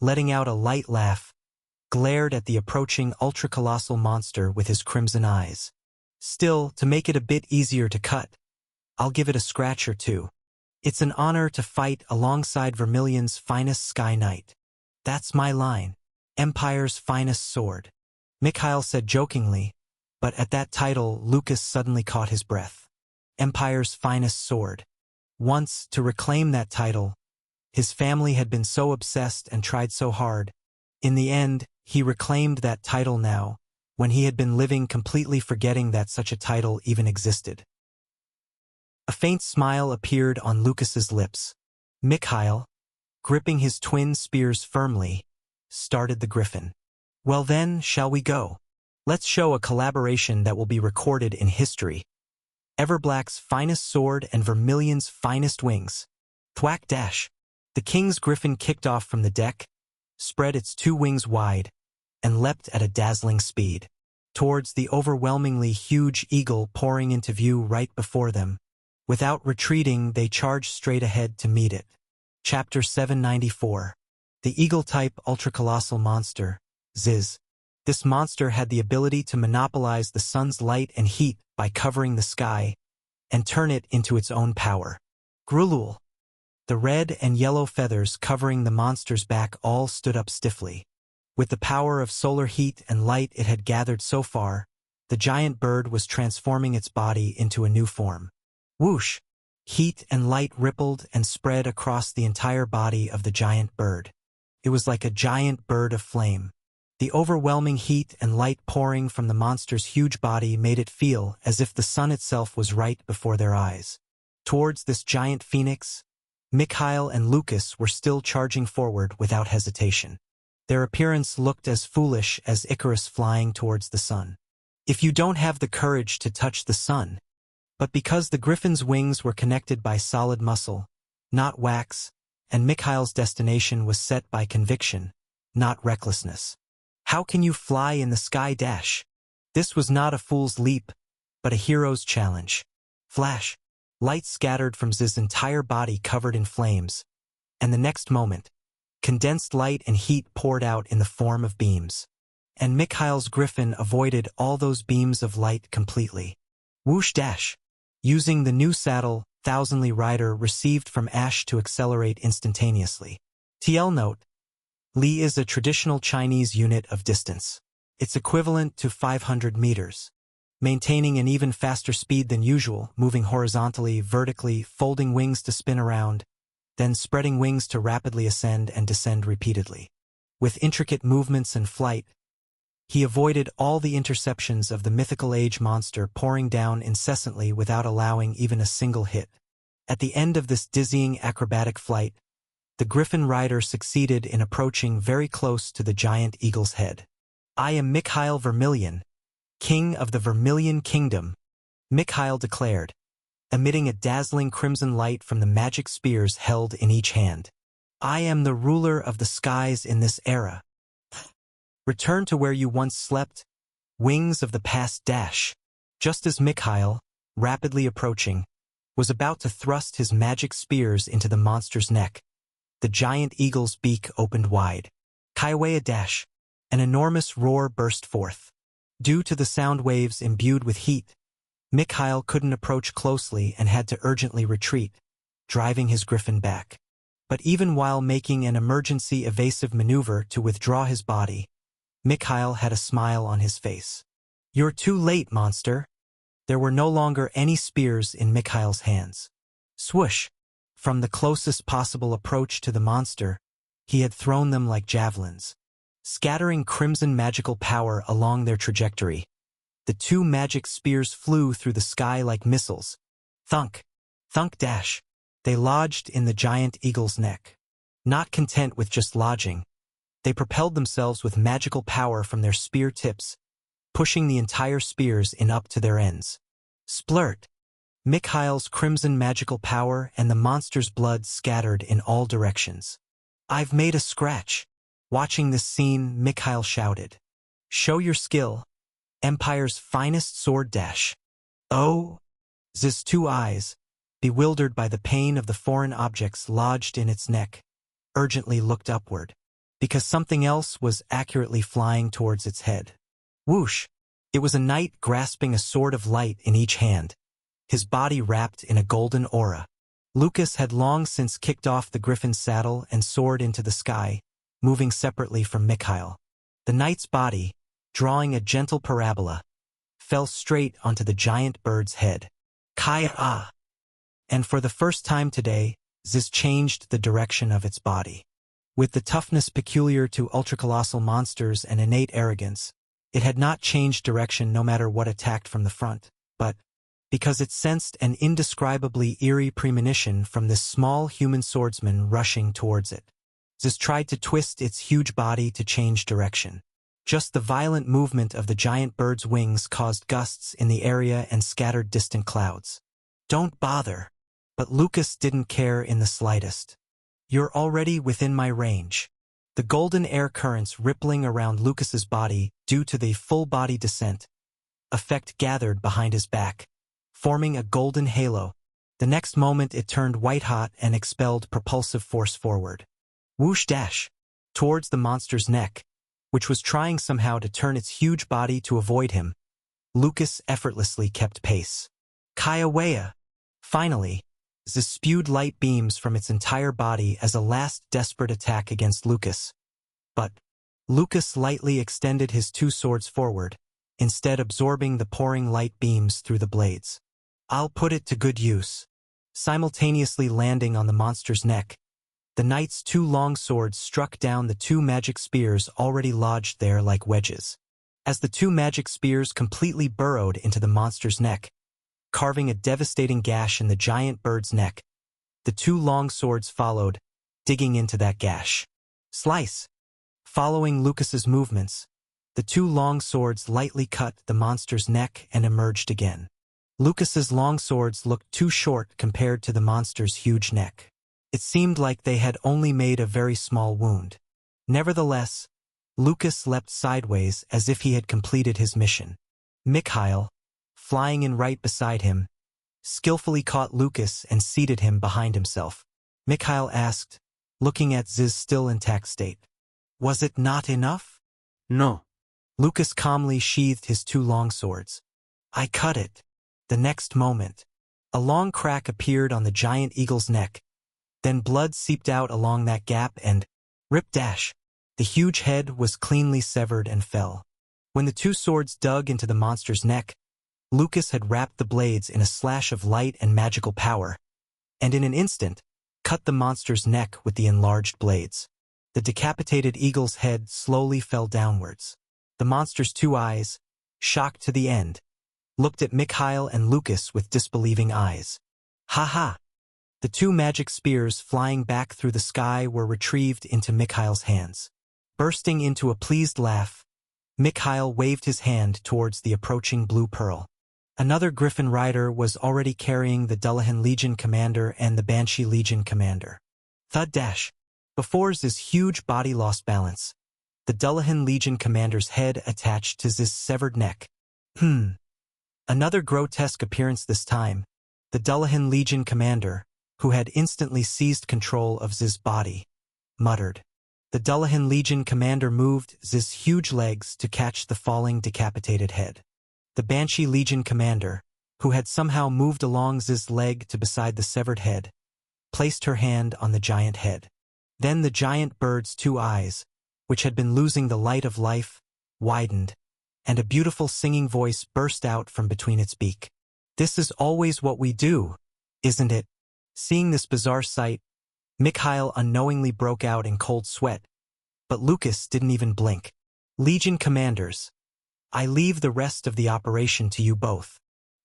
letting out a light laugh, glared at the approaching ultra-colossal monster with his crimson eyes. "Still, to make it a bit easier to cut, I'll give it a scratch or two. It's an honor to fight alongside Vermilion's finest sky knight. That's my line. Empire's finest sword," Mikhail said jokingly, but at that title Lucas suddenly caught his breath. Empire's finest sword. Once, to reclaim that title, his family had been so obsessed and tried so hard. In the end, he reclaimed that title now, when he had been living completely forgetting that such a title even existed. A faint smile appeared on Lucas's lips. Mikhail, gripping his twin spears firmly, started the griffin. "Well then, shall we go? Let's show a collaboration that will be recorded in history. Everblack's finest sword and Vermilion's finest wings." Thwack dash. The king's griffin kicked off from the deck, spread its 2 wings wide, and leapt at a dazzling speed towards the overwhelmingly huge eagle pouring into view right before them. Without retreating, they charged straight ahead to meet it. Chapter 794. The eagle-type ultra-colossal monster, Ziz. This monster had the ability to monopolize the sun's light and heat by covering the sky and turn it into its own power. Grulul. The red and yellow feathers covering the monster's back all stood up stiffly. With the power of solar heat and light it had gathered so far, the giant bird was transforming its body into a new form. Whoosh! Heat and light rippled and spread across the entire body of the giant bird. It was like a giant bird of flame. The overwhelming heat and light pouring from the monster's huge body made it feel as if the sun itself was right before their eyes. Towards this giant phoenix, Mikhail and Lucas were still charging forward without hesitation. Their appearance looked as foolish as Icarus flying towards the sun. If you don't have the courage to touch the sun, but because the griffin's wings were connected by solid muscle, not wax, and Mikhail's destination was set by conviction, not recklessness. How can you fly in the sky dash? This was not a fool's leap, but a hero's challenge. Flash! Light scattered from Ziz's entire body covered in flames, and the next moment, condensed light and heat poured out in the form of beams. And Mikhail's griffin avoided all those beams of light completely. Whoosh dash! Using the new saddle, Thousandly Rider received from Ash to accelerate instantaneously. TL note: Li is a traditional Chinese unit of distance. It's equivalent to 500 meters. Maintaining an even faster speed than usual, moving horizontally, vertically, folding wings to spin around, then spreading wings to rapidly ascend and descend repeatedly. With intricate movements and flight, he avoided all the interceptions of the mythical age monster pouring down incessantly without allowing even a single hit. At the end of this dizzying acrobatic flight, the Griffin rider succeeded in approaching very close to the giant eagle's head. "I am Mikhail Vermilion, King of the Vermilion Kingdom," Mikhail declared, emitting a dazzling crimson light from the magic spears held in each hand. "I am the ruler of the skies in this era. Return to where you once slept, wings of the past dash." Just as Mikhail, rapidly approaching, was about to thrust his magic spears into the monster's neck, the giant eagle's beak opened wide. Kaiwea dash! An enormous roar burst forth. Due to the sound waves imbued with heat, Mikhail couldn't approach closely and had to urgently retreat, driving his griffin back. But even while making an emergency evasive maneuver to withdraw his body, Mikhail had a smile on his face. "You're too late, monster." There were no longer any spears in Mikhail's hands. Swoosh! From the closest possible approach to the monster, he had thrown them like javelins, scattering crimson magical power along their trajectory. The two magic spears flew through the sky like missiles. Thunk, thunk dash. They lodged in the giant eagle's neck. Not content with just lodging, they propelled themselves with magical power from their spear tips, pushing the entire spears in up to their ends. Splurt! Mikhail's crimson magical power and the monster's blood scattered in all directions. I've made a scratch. Watching this scene, Mikhail shouted. Show your skill. Empire's finest sword dash. Oh! Z's two eyes, bewildered by the pain of the foreign objects lodged in its neck, urgently looked upward, because something else was accurately flying towards its head. Whoosh! It was a knight grasping a sword of light in each hand, his body wrapped in a golden aura. Lucas had long since kicked off the griffin's saddle and soared into the sky, moving separately from Mikhail. The knight's body, drawing a gentle parabola, fell straight onto the giant bird's head. Kaya! And for the first time today, Ziz changed the direction of its body. With the toughness peculiar to ultracolossal monsters and innate arrogance, it had not changed direction no matter what attacked from the front, but, because it sensed an indescribably eerie premonition from this small human swordsman rushing towards it, Ziz tried to twist its huge body to change direction. Just the violent movement of the giant bird's wings caused gusts in the area and scattered distant clouds. Don't bother. But Lucas didn't care in the slightest. You're already within my range. The golden air currents rippling around Lucas's body due to the full-body descent effect gathered behind his back, forming a golden halo. The next moment it turned white-hot and expelled propulsive force forward. Whoosh dash! Towards the monster's neck, which was trying somehow to turn its huge body to avoid him. Lucas effortlessly kept pace. Kaya! Finally, Ziz spewed light beams from its entire body as a last desperate attack against Lucas. But Lucas lightly extended his two swords forward, instead absorbing the pouring light beams through the blades. I'll put it to good use. Simultaneously landing on the monster's neck, the knight's two long swords struck down the two magic spears already lodged there like wedges. As the two magic spears completely burrowed into the monster's neck, carving a devastating gash in the giant bird's neck, the two long swords followed, digging into that gash. Slice! Following Lucas's movements, the two long swords lightly cut the monster's neck and emerged again. Lucas's long swords looked too short compared to the monster's huge neck. It seemed like they had only made a very small wound. Nevertheless, Lucas leapt sideways as if he had completed his mission. Mikhail, flying in right beside him, skillfully caught Lucas and seated him behind himself. Mikhail asked, looking at Ziz's still intact state. Was it not enough?
No.
Lucas calmly sheathed his two long swords. I cut it. The next moment, a long crack appeared on the giant eagle's neck. Then blood seeped out along that gap and, rip dash, the huge head was cleanly severed and fell. When the two swords dug into the monster's neck, Lucas had wrapped the blades in a slash of light and magical power, and in an instant, cut the monster's neck with the enlarged blades. The decapitated eagle's head slowly fell downwards. The monster's two eyes, shocked to the end, looked at Mikhail and Lucas with disbelieving eyes. Ha ha! The two magic spears flying back through the sky were retrieved into Mikhail's hands. Bursting into a pleased laugh, Mikhail waved his hand towards the approaching blue pearl. Another Griffin rider was already carrying the Dullahan Legion commander and the Banshee Legion commander. Thud dash! Before Ziz's huge body lost balance, the Dullahan Legion commander's head attached to Ziz's severed neck. Another grotesque appearance this time. The Dullahan Legion commander, who had instantly seized control of Ziz's body, muttered. The Dullahan Legion commander moved Ziz's huge legs to catch the falling decapitated head. The Banshee Legion commander, who had somehow moved along Ziz's leg to beside the severed head, placed her hand on the giant head. Then the giant bird's two eyes, which had been losing the light of life, widened, and a beautiful singing voice burst out from between its beak. This is always what we do, isn't it? Seeing this bizarre sight, Mikhail unknowingly broke out in cold sweat, but Lucas didn't even blink. Legion commanders, I leave the rest of the operation to you both.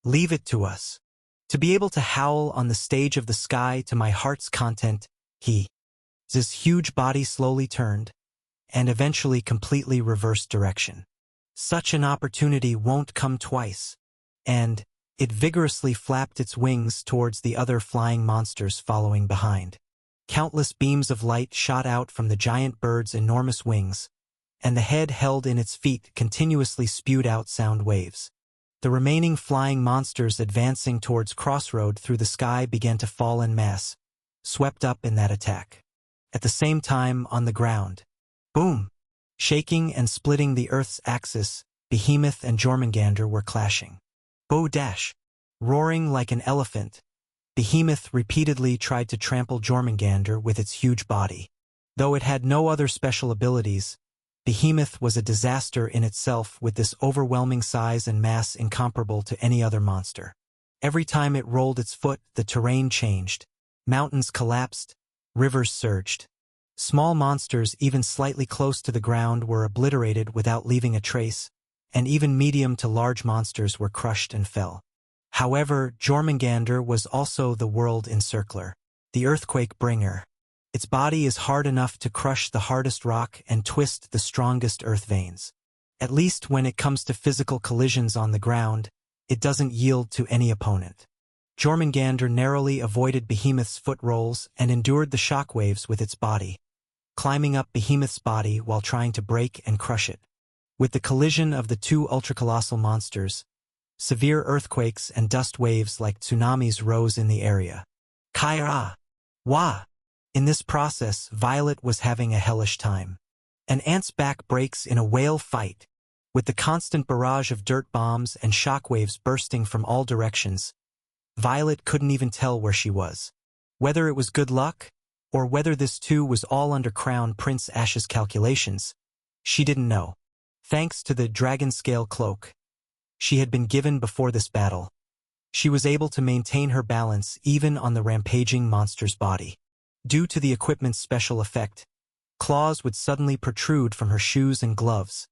Leave it to us. To be able to howl on the stage of the sky to my heart's content, his huge body slowly turned, and eventually completely reversed direction. Such an opportunity won't come twice, and it vigorously flapped its wings towards the other flying monsters following behind. Countless beams of light shot out from the giant bird's enormous wings, and the head held in its feet continuously spewed out sound waves. The remaining flying monsters advancing towards Crossroad through the sky began to fall en masse, swept up in that attack. At the same time, on the ground, boom! Shaking and splitting the Earth's axis, Behemoth and Jormungandr were clashing. Dash! Roaring like an elephant, Behemoth repeatedly tried to trample Jormungandr with its huge body. Though it had no other special abilities, Behemoth was a disaster in itself with this overwhelming size and mass incomparable to any other monster. Every time it rolled its foot, the terrain changed. Mountains collapsed, rivers surged. Small monsters even slightly close to the ground were obliterated without leaving a trace, and even medium to large monsters were crushed and fell. However, Jormungandr was also the world encircler, the earthquake bringer. Its body is hard enough to crush the hardest rock and twist the strongest earth veins. At least when it comes to physical collisions on the ground, it doesn't yield to any opponent. Jormungandr narrowly avoided Behemoth's foot rolls and endured the shockwaves with its body, climbing up Behemoth's body while trying to break and crush it. With the collision of the two ultracolossal monsters, severe earthquakes and dust waves like tsunamis rose in the area. Kaira! Wah! In this process, Violet was having a hellish time. An ant's back breaks in a whale fight. With the constant barrage of dirt bombs and shockwaves bursting from all directions, Violet couldn't even tell where she was. Whether it was good luck, or whether this too was all under Crown Prince Ash's calculations, she didn't know. Thanks to the dragon scale cloak she had been given before this battle, she was able to maintain her balance even on the rampaging monster's body. Due to the equipment's special effect, claws would suddenly protrude from her shoes and gloves,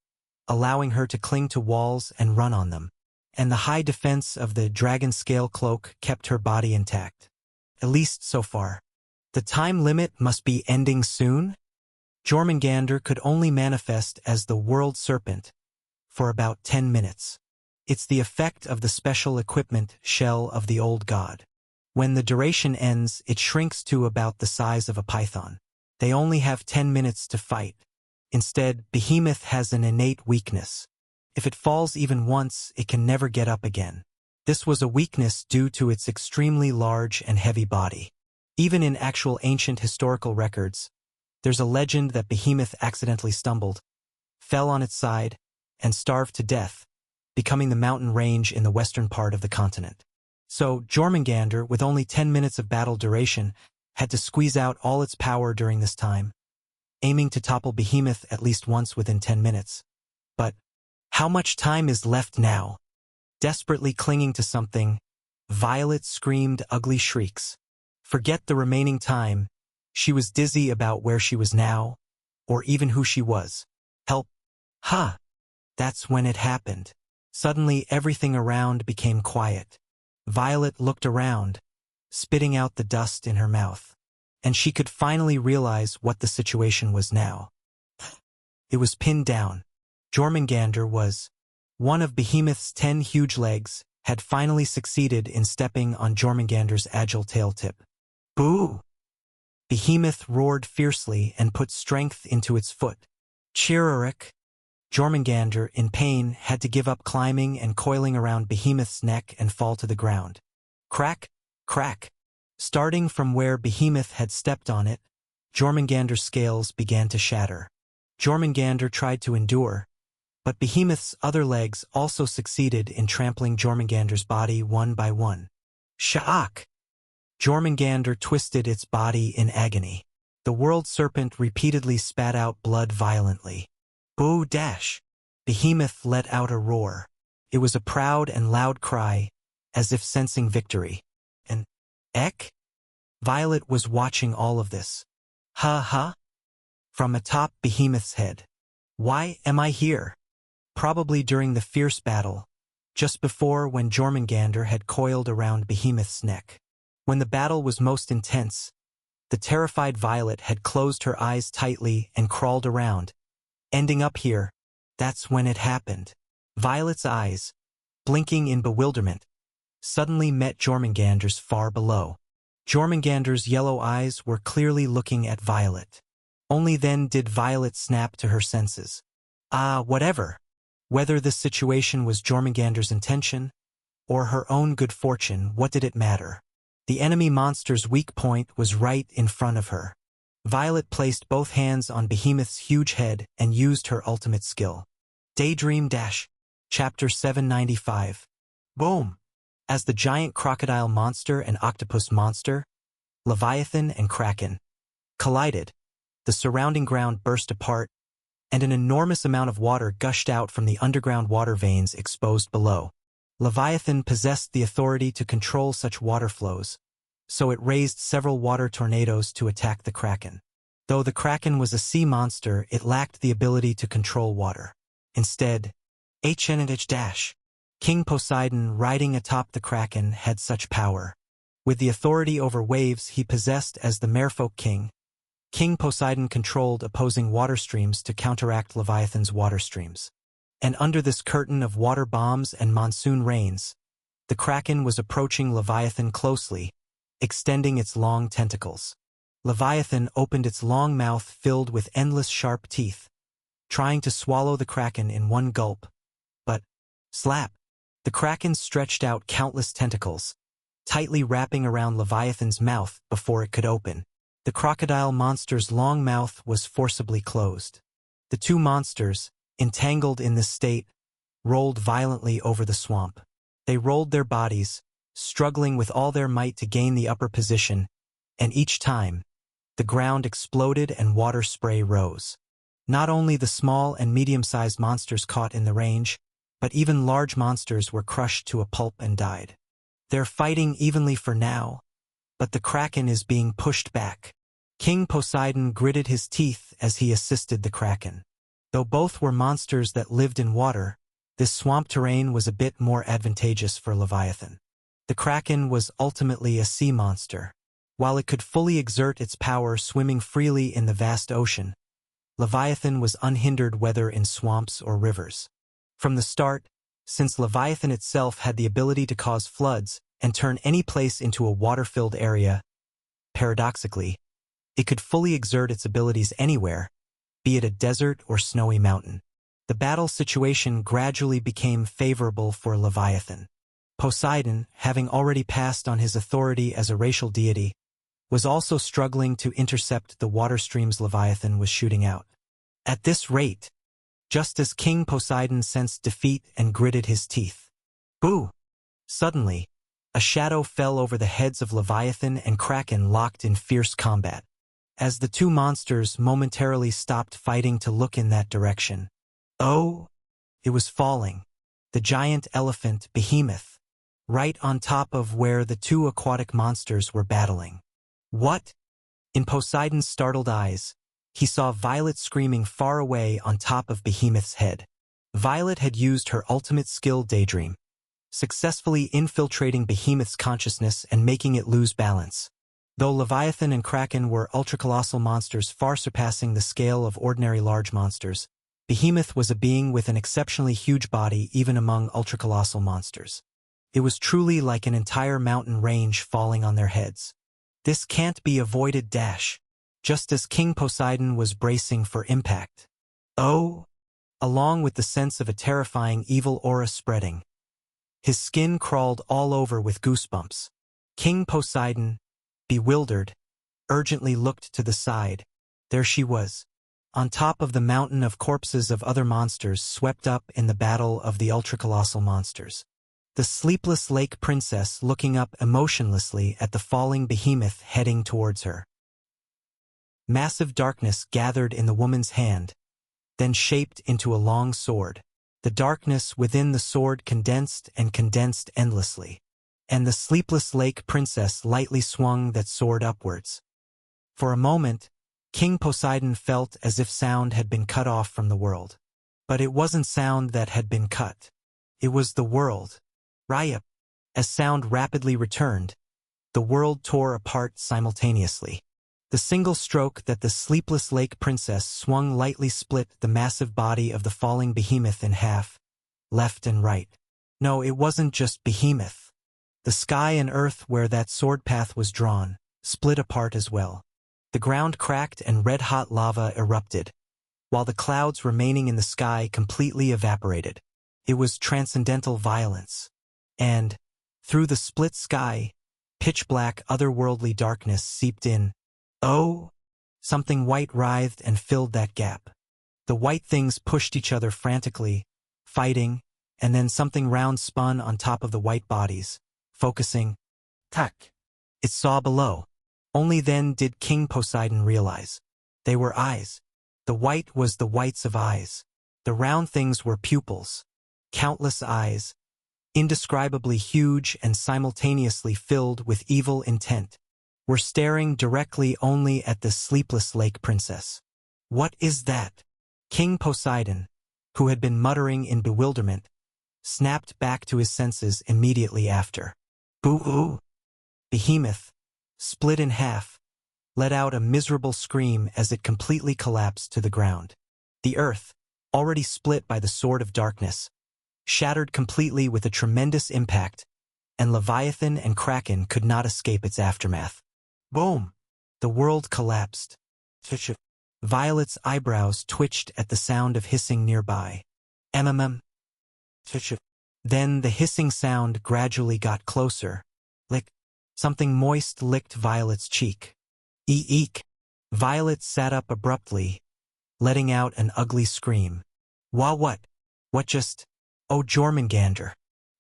allowing her to cling to walls and run on them. And the high defense of the dragon scale cloak kept her body intact. At least so far. The time limit must be ending soon? Jormungandr could only manifest as the World Serpent for about 10 minutes. It's the effect of the special equipment shell of the old god. When the duration ends, it shrinks to about the size of a python. They only have 10 minutes to fight. Instead, Behemoth has an innate weakness. If it falls even once, it can never get up again. This was a weakness due to its extremely large and heavy body. Even in actual ancient historical records, there's a legend that Behemoth accidentally stumbled, fell on its side, and starved to death, becoming the mountain range in the western part of the continent. So, Jormungandr, with only 10 minutes of battle duration, had to squeeze out all its power during this time, aiming to topple Behemoth at least once within 10 minutes. But how much time is left now? Desperately clinging to something, Violet screamed ugly shrieks. Forget the remaining time. She was dizzy about where she was now, or even who she was. Help! Ha! That's when it happened. Suddenly everything around became quiet. Violet looked around, spitting out the dust in her mouth, and she could finally realize what the situation was now. It was pinned down. Jormungandr was. One of Behemoth's 10 huge legs had finally succeeded in stepping on Jormungandr's agile tail tip. Boo! Behemoth roared fiercely and put strength into its foot. Chiruric! Jormungandr, in pain, had to give up climbing and coiling around Behemoth's neck and fall to the ground. Crack! Crack! Starting from where Behemoth had stepped on it, Jormungandr's scales began to shatter. Jormungandr tried to endure, but Behemoth's other legs also succeeded in trampling Jormungandr's body one by one. Shaak! Jormungandr twisted its body in agony. The World Serpent repeatedly spat out blood violently. Boo dash! Behemoth let out a roar. It was a proud and loud cry, as if sensing victory. And, Ek? Violet was watching all of this. Ha ha! From atop Behemoth's head. Why am I here? Probably during the fierce battle, just before when Jormungandr had coiled around Behemoth's neck. When the battle was most intense, the terrified Violet had closed her eyes tightly and crawled around. Ending up here, that's when it happened. Violet's eyes, blinking in bewilderment, suddenly met Jormungandr's far below. Jormungandr's yellow eyes were clearly looking at Violet. Only then did Violet snap to her senses. Whatever. Whether this situation was Jormungandr's intention or her own good fortune, what did it matter? The enemy monster's weak point was right in front of her. Violet placed both hands on Behemoth's huge head and used her ultimate skill. Daydream Dash. Chapter 795. Boom! As the giant crocodile monster and octopus monster, Leviathan and Kraken, collided, the surrounding ground burst apart, and an enormous amount of water gushed out from the underground water veins exposed below. Leviathan possessed the authority to control such water flows, so it raised several water tornadoes to attack the Kraken. Though the Kraken was a sea monster, it lacked the ability to control water. Instead, King Poseidon riding atop the Kraken had such power. With the authority over waves he possessed as the Merfolk King, King Poseidon controlled opposing water streams to counteract Leviathan's water streams. And under this curtain of water bombs and monsoon rains, the Kraken was approaching Leviathan closely, extending its long tentacles. Leviathan opened its long mouth filled with endless sharp teeth, trying to swallow the Kraken in one gulp. But, slap! The Kraken stretched out countless tentacles, tightly wrapping around Leviathan's mouth before it could open. The crocodile monster's long mouth was forcibly closed. The two monsters, entangled in this state, rolled violently over the swamp. They rolled their bodies, struggling with all their might to gain the upper position, and each time, the ground exploded and water spray rose. Not only the small and medium-sized monsters caught in the range, but even large monsters were crushed to a pulp and died. They're fighting evenly for now, but the Kraken is being pushed back. King Poseidon gritted his teeth as he assisted the Kraken. Though both were monsters that lived in water, this swamp terrain was a bit more advantageous for Leviathan. The Kraken was ultimately a sea monster. While it could fully exert its power swimming freely in the vast ocean, Leviathan was unhindered whether in swamps or rivers. From the start, since Leviathan itself had the ability to cause floods and turn any place into a water-filled area, paradoxically, it could fully exert its abilities anywhere, be it a desert or snowy mountain. The battle situation gradually became favorable for Leviathan. Poseidon, having already passed on his authority as a racial deity, was also struggling to intercept the water streams Leviathan was shooting out. At this rate, just as King Poseidon sensed defeat and gritted his teeth. Boo! Suddenly, a shadow fell over the heads of Leviathan and Kraken locked in fierce combat. As the two monsters momentarily stopped fighting to look in that direction. Oh! It was falling. The giant elephant, Behemoth, right on top of where the two aquatic monsters were battling. What? In Poseidon's startled eyes, he saw Violet screaming far away on top of Behemoth's head. Violet had used her ultimate skill Daydream, successfully infiltrating Behemoth's consciousness and making it lose balance. Though Leviathan and Kraken were ultra-colossal monsters far surpassing the scale of ordinary large monsters, Behemoth was a being with an exceptionally huge body even among ultra-colossal monsters. It was truly like an entire mountain range falling on their heads. This can't be avoided dash. Just as King Poseidon was bracing for impact. Oh! Along with the sense of a terrifying evil aura spreading. His skin crawled all over with goosebumps. King Poseidon, bewildered, urgently looked to the side. There she was, on top of the mountain of corpses of other monsters swept up in the battle of the ultra-colossal monsters. The sleepless lake princess looking up emotionlessly at the falling Behemoth heading towards her. Massive darkness gathered in the woman's hand, then shaped into a long sword. The darkness within the sword condensed and condensed endlessly. and the sleepless lake princess lightly swung that sword upwards. For a moment, King Poseidon felt as if sound had been cut off from the world. But it wasn't sound that had been cut. It was the world. Riot. As sound rapidly returned, the world tore apart simultaneously. The single stroke that the sleepless lake princess swung lightly split the massive body of the falling behemoth in half, left and right. No, it wasn't just behemoth. The sky and earth where that sword path was drawn split apart as well. The ground cracked and red-hot lava erupted, while the clouds remaining in the sky completely evaporated. It was transcendental violence. And, through the split sky, pitch-black otherworldly darkness seeped in. Oh! Something white writhed and filled that gap. The white things pushed each other frantically, fighting, and then something round spun on top of the white bodies, focusing. Tack! It saw below. Only then did King Poseidon realize. They were eyes. The white was the whites of eyes. The round things were pupils. Countless eyes, indescribably huge and simultaneously filled with evil intent, were staring directly only at the sleepless lake princess. What is that? King Poseidon, who had been muttering in bewilderment, snapped back to his senses immediately after. Boo-oo! Behemoth, split in half, let out a miserable scream as it completely collapsed to the ground. The earth, already split by the sword of darkness, shattered completely with a tremendous impact, and Leviathan and Kraken could not escape its aftermath. Boom! The world collapsed. Violet's eyebrows twitched at the sound of hissing nearby. Mm. Then the hissing sound gradually got closer. Lick. Something moist licked Violet's cheek. Eek. Violet sat up abruptly, letting out an ugly scream. What? What just? Oh, Jormungandr.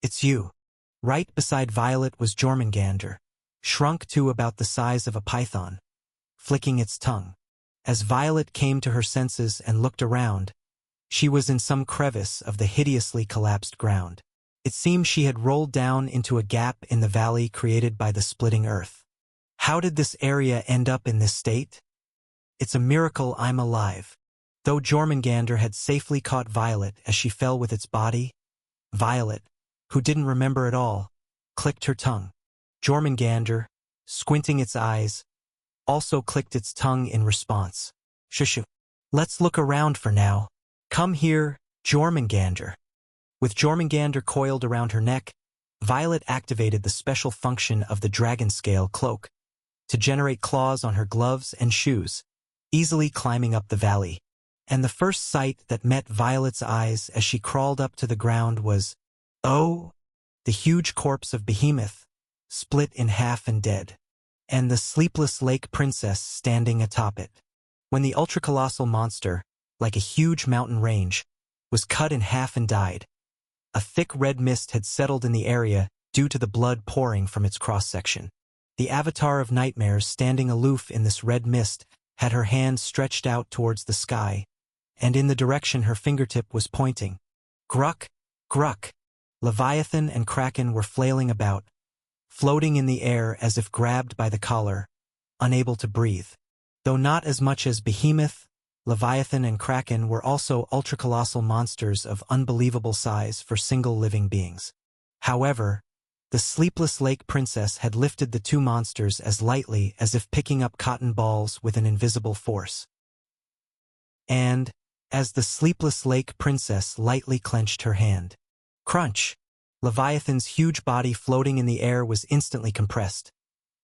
It's you. Right beside Violet was Jormungandr, shrunk to about the size of a python, flicking its tongue. As Violet came to her senses and looked around, she was in some crevice of the hideously collapsed ground. It seemed she had rolled down into a gap in the valley created by the splitting earth. How did this area end up in this state? It's a miracle I'm alive. Though Jormungandr had safely caught Violet as she fell with its body, Violet, who didn't remember at all, clicked her tongue. Jormungandr, squinting its eyes, also clicked its tongue in response. Shushu. Let's look around for now. Come here, Jormungandr. With Jormungandr coiled around her neck, Violet activated the special function of the dragon scale cloak to generate claws on her gloves and shoes, easily climbing up the valley. And the first sight that met Violet's eyes as she crawled up to the ground was, oh, the huge corpse of Behemoth, split in half and dead, and the sleepless lake princess standing atop it. When the ultracolossal monster, like a huge mountain range, was cut in half and died, a thick red mist had settled in the area due to the blood pouring from its cross-section. The avatar of nightmares standing aloof in this red mist had her hand stretched out towards the sky, and in the direction her fingertip was pointing. Gruck, gruck. Leviathan and Kraken were flailing about, floating in the air as if grabbed by the collar, unable to breathe. Though not as much as Behemoth, Leviathan and Kraken were also ultracolossal monsters of unbelievable size for single living beings. However, the sleepless lake princess had lifted the two monsters as lightly as if picking up cotton balls with an invisible force. And, as the sleepless lake princess lightly clenched her hand, crunch! Leviathan's huge body floating in the air was instantly compressed,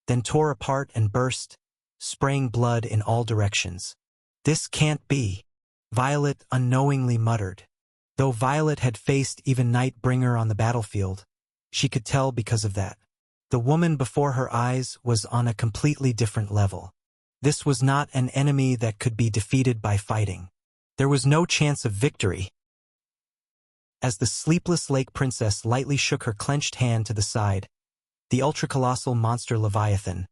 then tore apart and burst, spraying blood in all directions. This can't be, Violet unknowingly muttered. Though Violet had faced even Nightbringer on the battlefield, she could tell because of that. The woman before her eyes was on a completely different level. This was not an enemy that could be defeated by fighting. There was no chance of victory. As the sleepless lake princess lightly shook her clenched hand to the side, the ultracolossal monster Leviathan,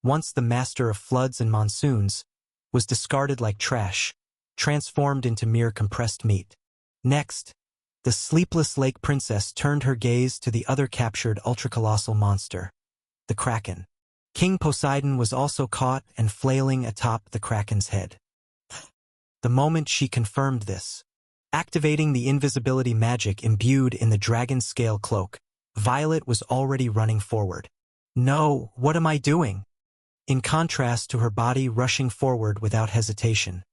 once the master of floods and monsoons, was discarded like trash, transformed into mere compressed meat. Next, The sleepless lake princess turned her gaze to the other captured ultra-colossal monster, the Kraken. King Poseidon was also caught and flailing atop the Kraken's head. The moment she confirmed this, activating the invisibility magic imbued in the dragon scale cloak, Violet was already running forward. No, what am I doing? In contrast to her body rushing forward without hesitation,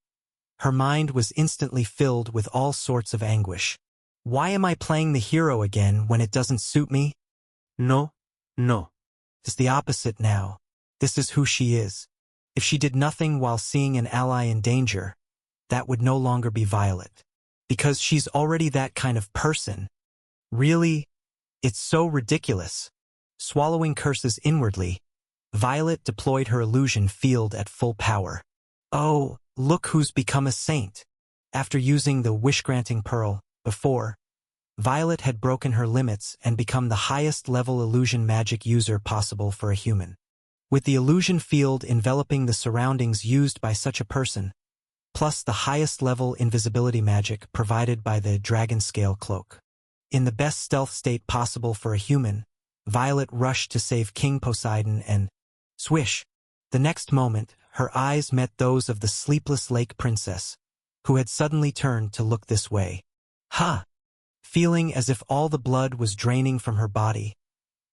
her mind was instantly filled with all sorts of anguish. Why am I playing the hero again when it doesn't suit me? No. It's the opposite now. This is who she is. If she did nothing while seeing an ally in danger, that would no longer be Violet. Because she's already that kind of person. Really? It's so ridiculous. Swallowing curses inwardly, Violet deployed her illusion field at full power. Oh, look who's become a saint. After using the wish-granting pearl before, Violet had broken her limits and become the highest level illusion magic user possible for a human. With the illusion field enveloping the surroundings used by such a person, plus the highest level invisibility magic provided by the dragon scale cloak. In the best stealth state possible for a human, Violet rushed to save King Poseidon and, swish! The next moment, her eyes met those of the sleepless lake princess, who had suddenly turned to look this way. Ha! Feeling as if all the blood was draining from her body,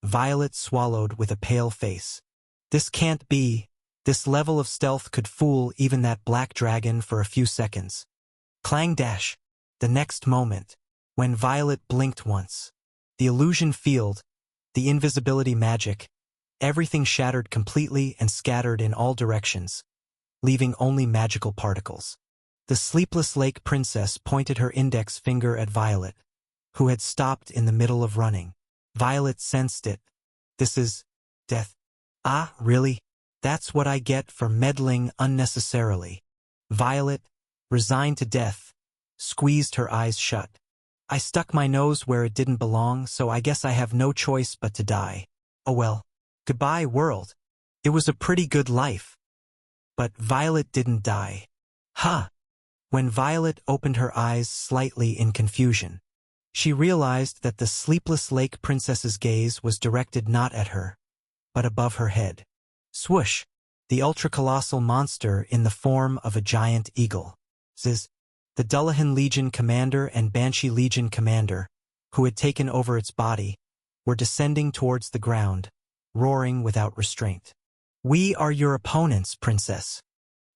Violet swallowed with a pale face. This can't be. This level of stealth could fool even that black dragon for a few seconds. Clang dash! The next moment, when Violet blinked once, the illusion field, the invisibility magic, everything shattered completely and scattered in all directions, leaving only magical particles. The sleepless lake princess pointed her index finger at Violet, who had stopped in the middle of running. Violet sensed it. This is death. Ah, really? That's what I get for meddling unnecessarily. Violet, resigned to death, squeezed her eyes shut. I stuck my nose where it didn't belong, so I guess I have no choice but to die. Oh well. Goodbye, world. It was a pretty good life. But Violet didn't die. Huh. When Violet opened her eyes slightly in confusion, she realized that the sleepless lake princess's gaze was directed not at her, but above her head. Swoosh! The ultra-colossal monster in the form of a giant eagle. Ziz! The Dullahan Legion commander and Banshee Legion commander, who had taken over its body, were descending towards the ground, roaring without restraint. We are your opponents, princess.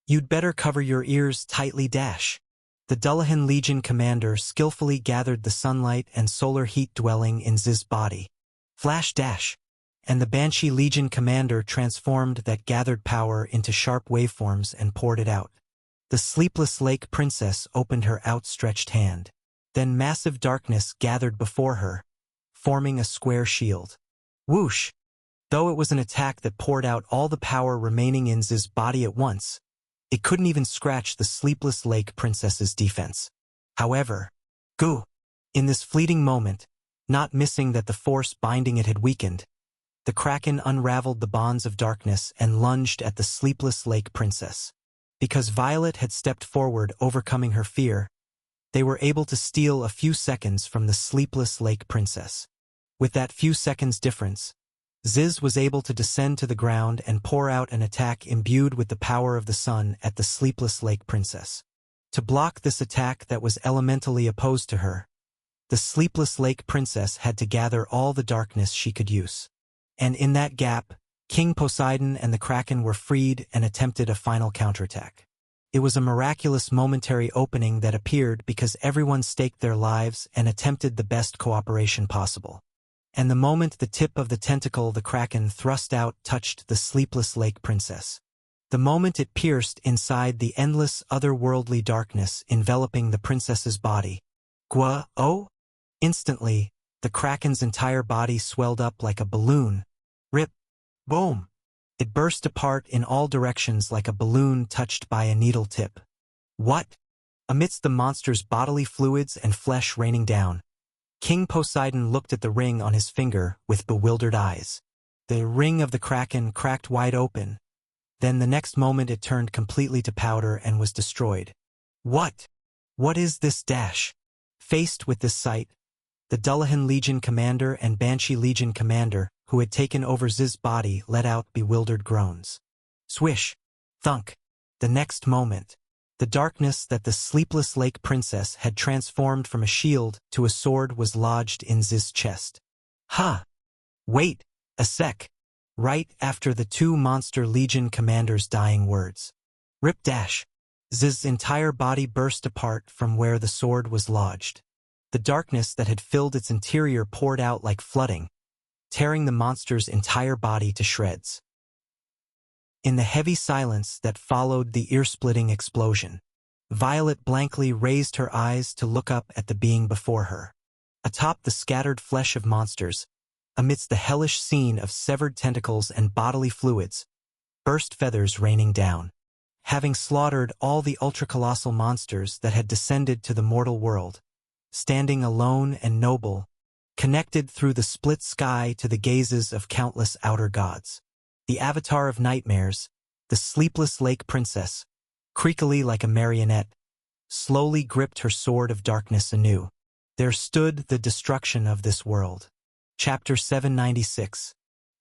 You'd better cover your ears tightly dash. The Dullahan Legion commander skillfully gathered the sunlight and solar heat dwelling in Ziz's body. Flash dash! And the Banshee Legion commander transformed that gathered power into sharp waveforms and poured it out. The sleepless lake princess opened her outstretched hand. Then massive darkness gathered before her, forming a square shield. Whoosh! Though it was an attack that poured out all the power remaining in Ziz's body at once, it couldn't even scratch the sleepless lake princess's defense. However, goo! In this fleeting moment, not missing that the force binding it had weakened, the Kraken unraveled the bonds of darkness and lunged at the sleepless lake princess. Because Violet had stepped forward, overcoming her fear, they were able to steal a few seconds from the sleepless lake princess. With that few seconds difference, Ziz was able to descend to the ground and pour out an attack imbued with the power of the sun at the sleepless lake princess. To block this attack that was elementally opposed to her, the sleepless lake princess had to gather all the darkness she could use. And in that gap, King Poseidon and the Kraken were freed and attempted a final counterattack. It was a miraculous momentary opening that appeared because everyone staked their lives and attempted the best cooperation possible. And the moment the tip of the tentacle the Kraken thrust out touched the sleepless lake princess, the moment it pierced inside the endless otherworldly darkness enveloping the princess's body, instantly, the Kraken's entire body swelled up like a balloon. Rip! Boom! It burst apart in all directions like a balloon touched by a needle tip. What? Amidst the monster's bodily fluids and flesh raining down, King Poseidon looked at the ring on his finger with bewildered eyes. The ring of the Kraken cracked wide open. Then the next moment it turned completely to powder and was destroyed. What? What is this dash? Faced with this sight, the Dullahan Legion commander and Banshee Legion commander, who had taken over Z's body, let out bewildered groans. Swish! Thunk! The next moment, the darkness that the Sleepless Lake Princess had transformed from a shield to a sword was lodged in Z's chest. Ha! Wait a sec! Right after the two Monster Legion commanders' dying words. Rip dash! Z's entire body burst apart from where the sword was lodged. The darkness that had filled its interior poured out like flooding, tearing the monster's entire body to shreds. In the heavy silence that followed the ear-splitting explosion, Violet blankly raised her eyes to look up at the being before her. Atop the scattered flesh of monsters, amidst the hellish scene of severed tentacles and bodily fluids, burst feathers raining down. Having slaughtered all the ultra-colossal monsters that had descended to the mortal world, standing alone and noble, connected through the split sky to the gazes of countless outer gods. The avatar of nightmares, the Sleepless Lake Princess, creakily like a marionette, slowly gripped her sword of darkness anew. There stood the destruction of this world. Chapter 796.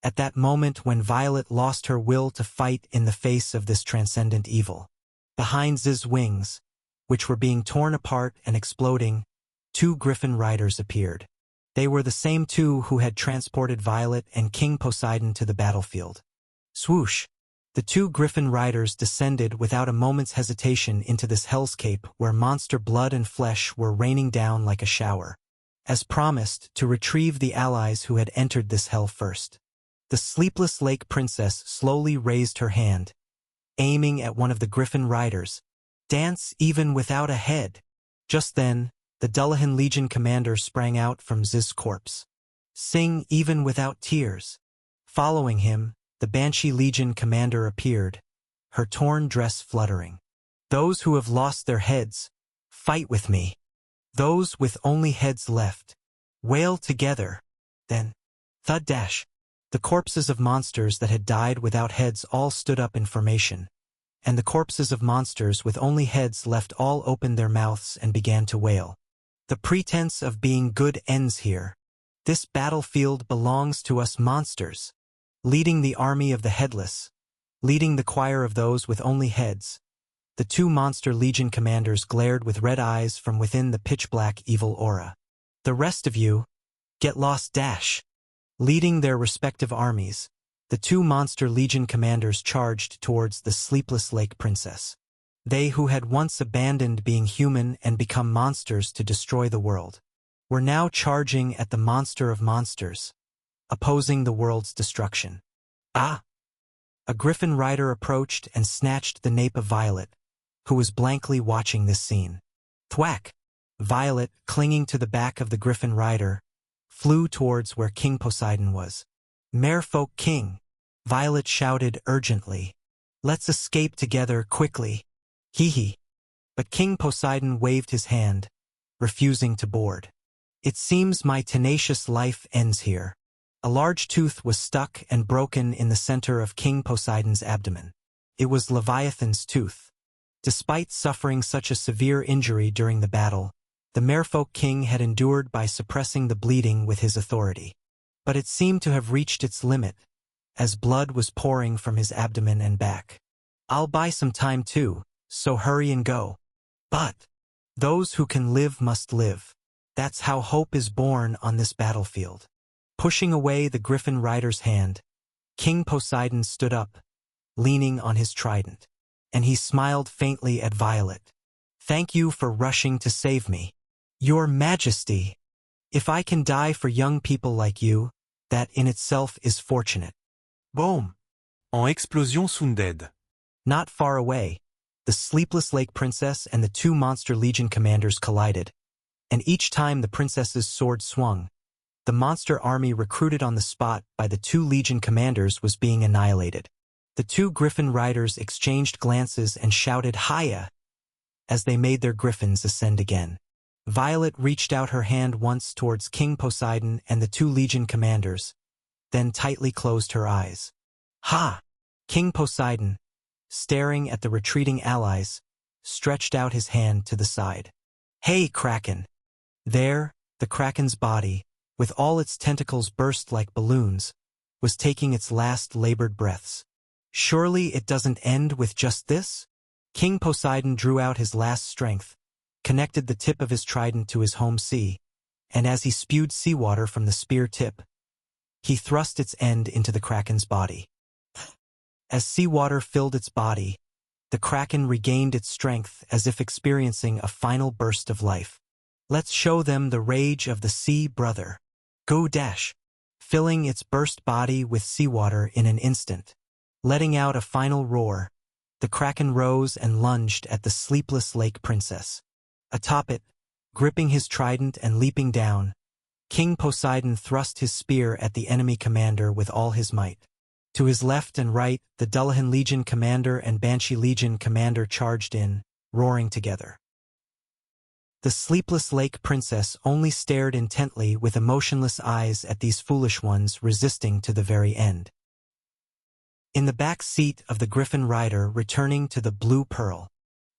At that moment when Violet lost her will to fight in the face of this transcendent evil, behind Z's wings, which were being torn apart and exploding, two griffin riders appeared. They were the same two who had transported Violet and King Poseidon to the battlefield. Swoosh! The two griffin riders descended without a moment's hesitation into this hellscape where monster blood and flesh were raining down like a shower. As promised, to retrieve the allies who had entered this hell first. The Sleepless Lake Princess slowly raised her hand, aiming at one of the griffin riders. Dance even without a head. Just then, the Dullahan Legion commander sprang out from Z's corpse. Sing even without tears. Following him, the Banshee Legion commander appeared, her torn dress fluttering. Those who have lost their heads, fight with me. Those with only heads left, wail together. Then, thud dash. The corpses of monsters that had died without heads all stood up in formation, and the corpses of monsters with only heads left all opened their mouths and began to wail. The pretense of being good ends here. This battlefield belongs to us monsters. Leading the army of the headless, leading the choir of those with only heads, the two Monster Legion commanders glared with red eyes from within the pitch-black evil aura. The rest of you, get lost dash. Leading their respective armies, the two Monster Legion commanders charged towards the Sleepless Lake Princess. They who had once abandoned being human and become monsters to destroy the world, were now charging at the monster of monsters, opposing the world's destruction. Ah! A griffin rider approached and snatched the nape of Violet, who was blankly watching this scene. Thwack! Violet, clinging to the back of the griffin rider, flew towards where King Poseidon was. Merfolk King! Violet shouted urgently. Let's escape together quickly. Hee. But King Poseidon waved his hand, refusing to board. It seems my tenacious life ends here. A large tooth was stuck and broken in the center of King Poseidon's abdomen. It was Leviathan's tooth. Despite suffering such a severe injury during the battle, the Merfolk King had endured by suppressing the bleeding with his authority. But it seemed to have reached its limit, as blood was pouring from his abdomen and back. I'll buy some time too, so hurry and go. But those who can live must live. That's how hope is born on this battlefield. Pushing away the griffin rider's hand, King Poseidon stood up, leaning on his trident, and he smiled faintly at Violet. Thank you for rushing to save me. Your Majesty, if I can die for young people like you, that in itself is fortunate. Boom!
En explosion sounded.
Not far away, the Sleepless Lake Princess and the two Monster Legion commanders collided, and each time the princess's sword swung, the monster army recruited on the spot by the two Legion commanders was being annihilated. The two griffin riders exchanged glances and shouted "Hiya!" as they made their griffins ascend again. Violet reached out her hand once towards King Poseidon and the two Legion commanders, then tightly closed her eyes. Ha! King Poseidon, staring at the retreating allies, stretched out his hand to the side. Hey, Kraken! There, the Kraken's body, with all its tentacles burst like balloons, was taking its last labored breaths. Surely it doesn't end with just this? King Poseidon drew out his last strength, connected the tip of his trident to his home sea, and as he spewed seawater from the spear tip, he thrust its end into the Kraken's body. As seawater filled its body, the Kraken regained its strength as if experiencing a final burst of life. Let's show them the rage of the sea, brother. Go dash! Filling its burst body with seawater in an instant. Letting out a final roar, the Kraken rose and lunged at the sleepless lake princess. Atop it, gripping his trident and leaping down, King Poseidon thrust his spear at the enemy commander with all his might. To his left and right, the Dullahan Legion commander and Banshee Legion commander charged in, roaring together. The sleepless lake princess only stared intently with emotionless eyes at these foolish ones resisting to the very end. In the back seat of the Griffin rider returning to the Blue Pearl,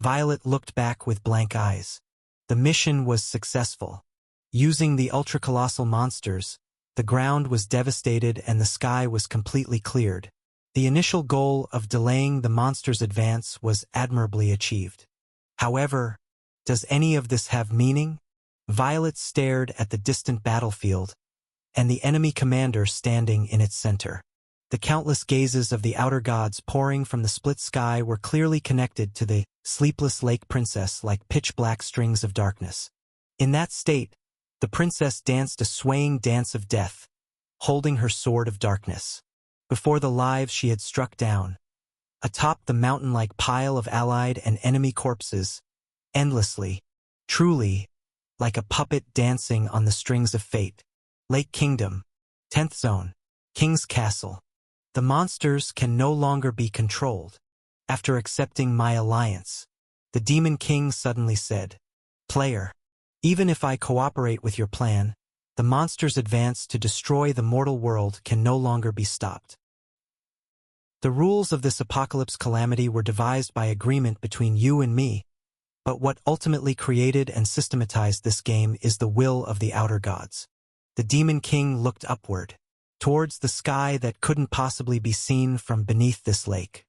Violet looked back with blank eyes. The mission was successful. Using the ultra-colossal monsters, the ground was devastated and the sky was completely cleared. The initial goal of delaying the monsters' advance was admirably achieved. However, does any of this have meaning? Violet stared at the distant battlefield, and the enemy commander standing in its center. The countless gazes of the outer gods pouring from the split sky were clearly connected to the sleepless lake princess like pitch-black strings of darkness. In that state, the princess danced a swaying dance of death, holding her sword of darkness. Before the lives she had struck down, atop the mountain-like pile of allied and enemy corpses, endlessly, truly, like a puppet dancing on the strings of fate. Lake Kingdom, 10th Zone, King's Castle. The monsters can no longer be controlled. After accepting my alliance, the Demon King suddenly said, "Player, even if I cooperate with your plan, the monsters' advance to destroy the mortal world can no longer be stopped." The rules of this apocalypse calamity were devised by agreement between you and me, but what ultimately created and systematized this game is the will of the outer gods. The Demon King looked upward, towards the sky that couldn't possibly be seen from beneath this lake.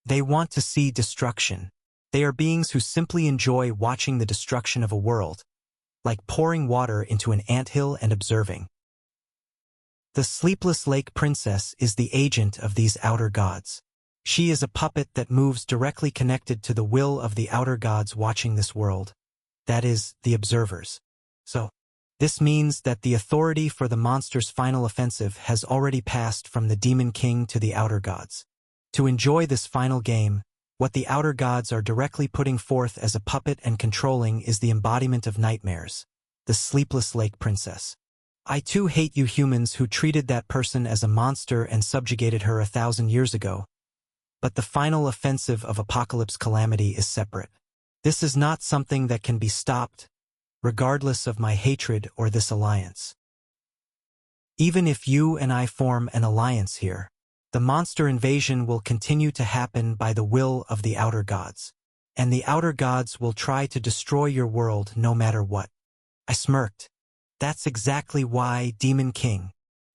They want to see destruction. They are beings who simply enjoy watching the destruction of a world, like pouring water into an anthill and observing. The sleepless lake princess is the agent of these outer gods. She is a puppet that moves directly connected to the will of the outer gods watching this world, that is, the observers. So, this means that the authority for the monster's final offensive has already passed from the Demon King to the outer gods. To enjoy this final game, what the outer gods are directly putting forth as a puppet and controlling is the embodiment of nightmares, the sleepless lake princess. I too hate you humans who treated that person as a monster and subjugated her 1,000 years ago. But the final offensive of Apocalypse Calamity is separate. This is not something that can be stopped, regardless of my hatred or this alliance. Even if you and I form an alliance here, the monster invasion will continue to happen by the will of the outer gods, and the outer gods will try to destroy your world no matter what. I smirked. That's exactly why, Demon King.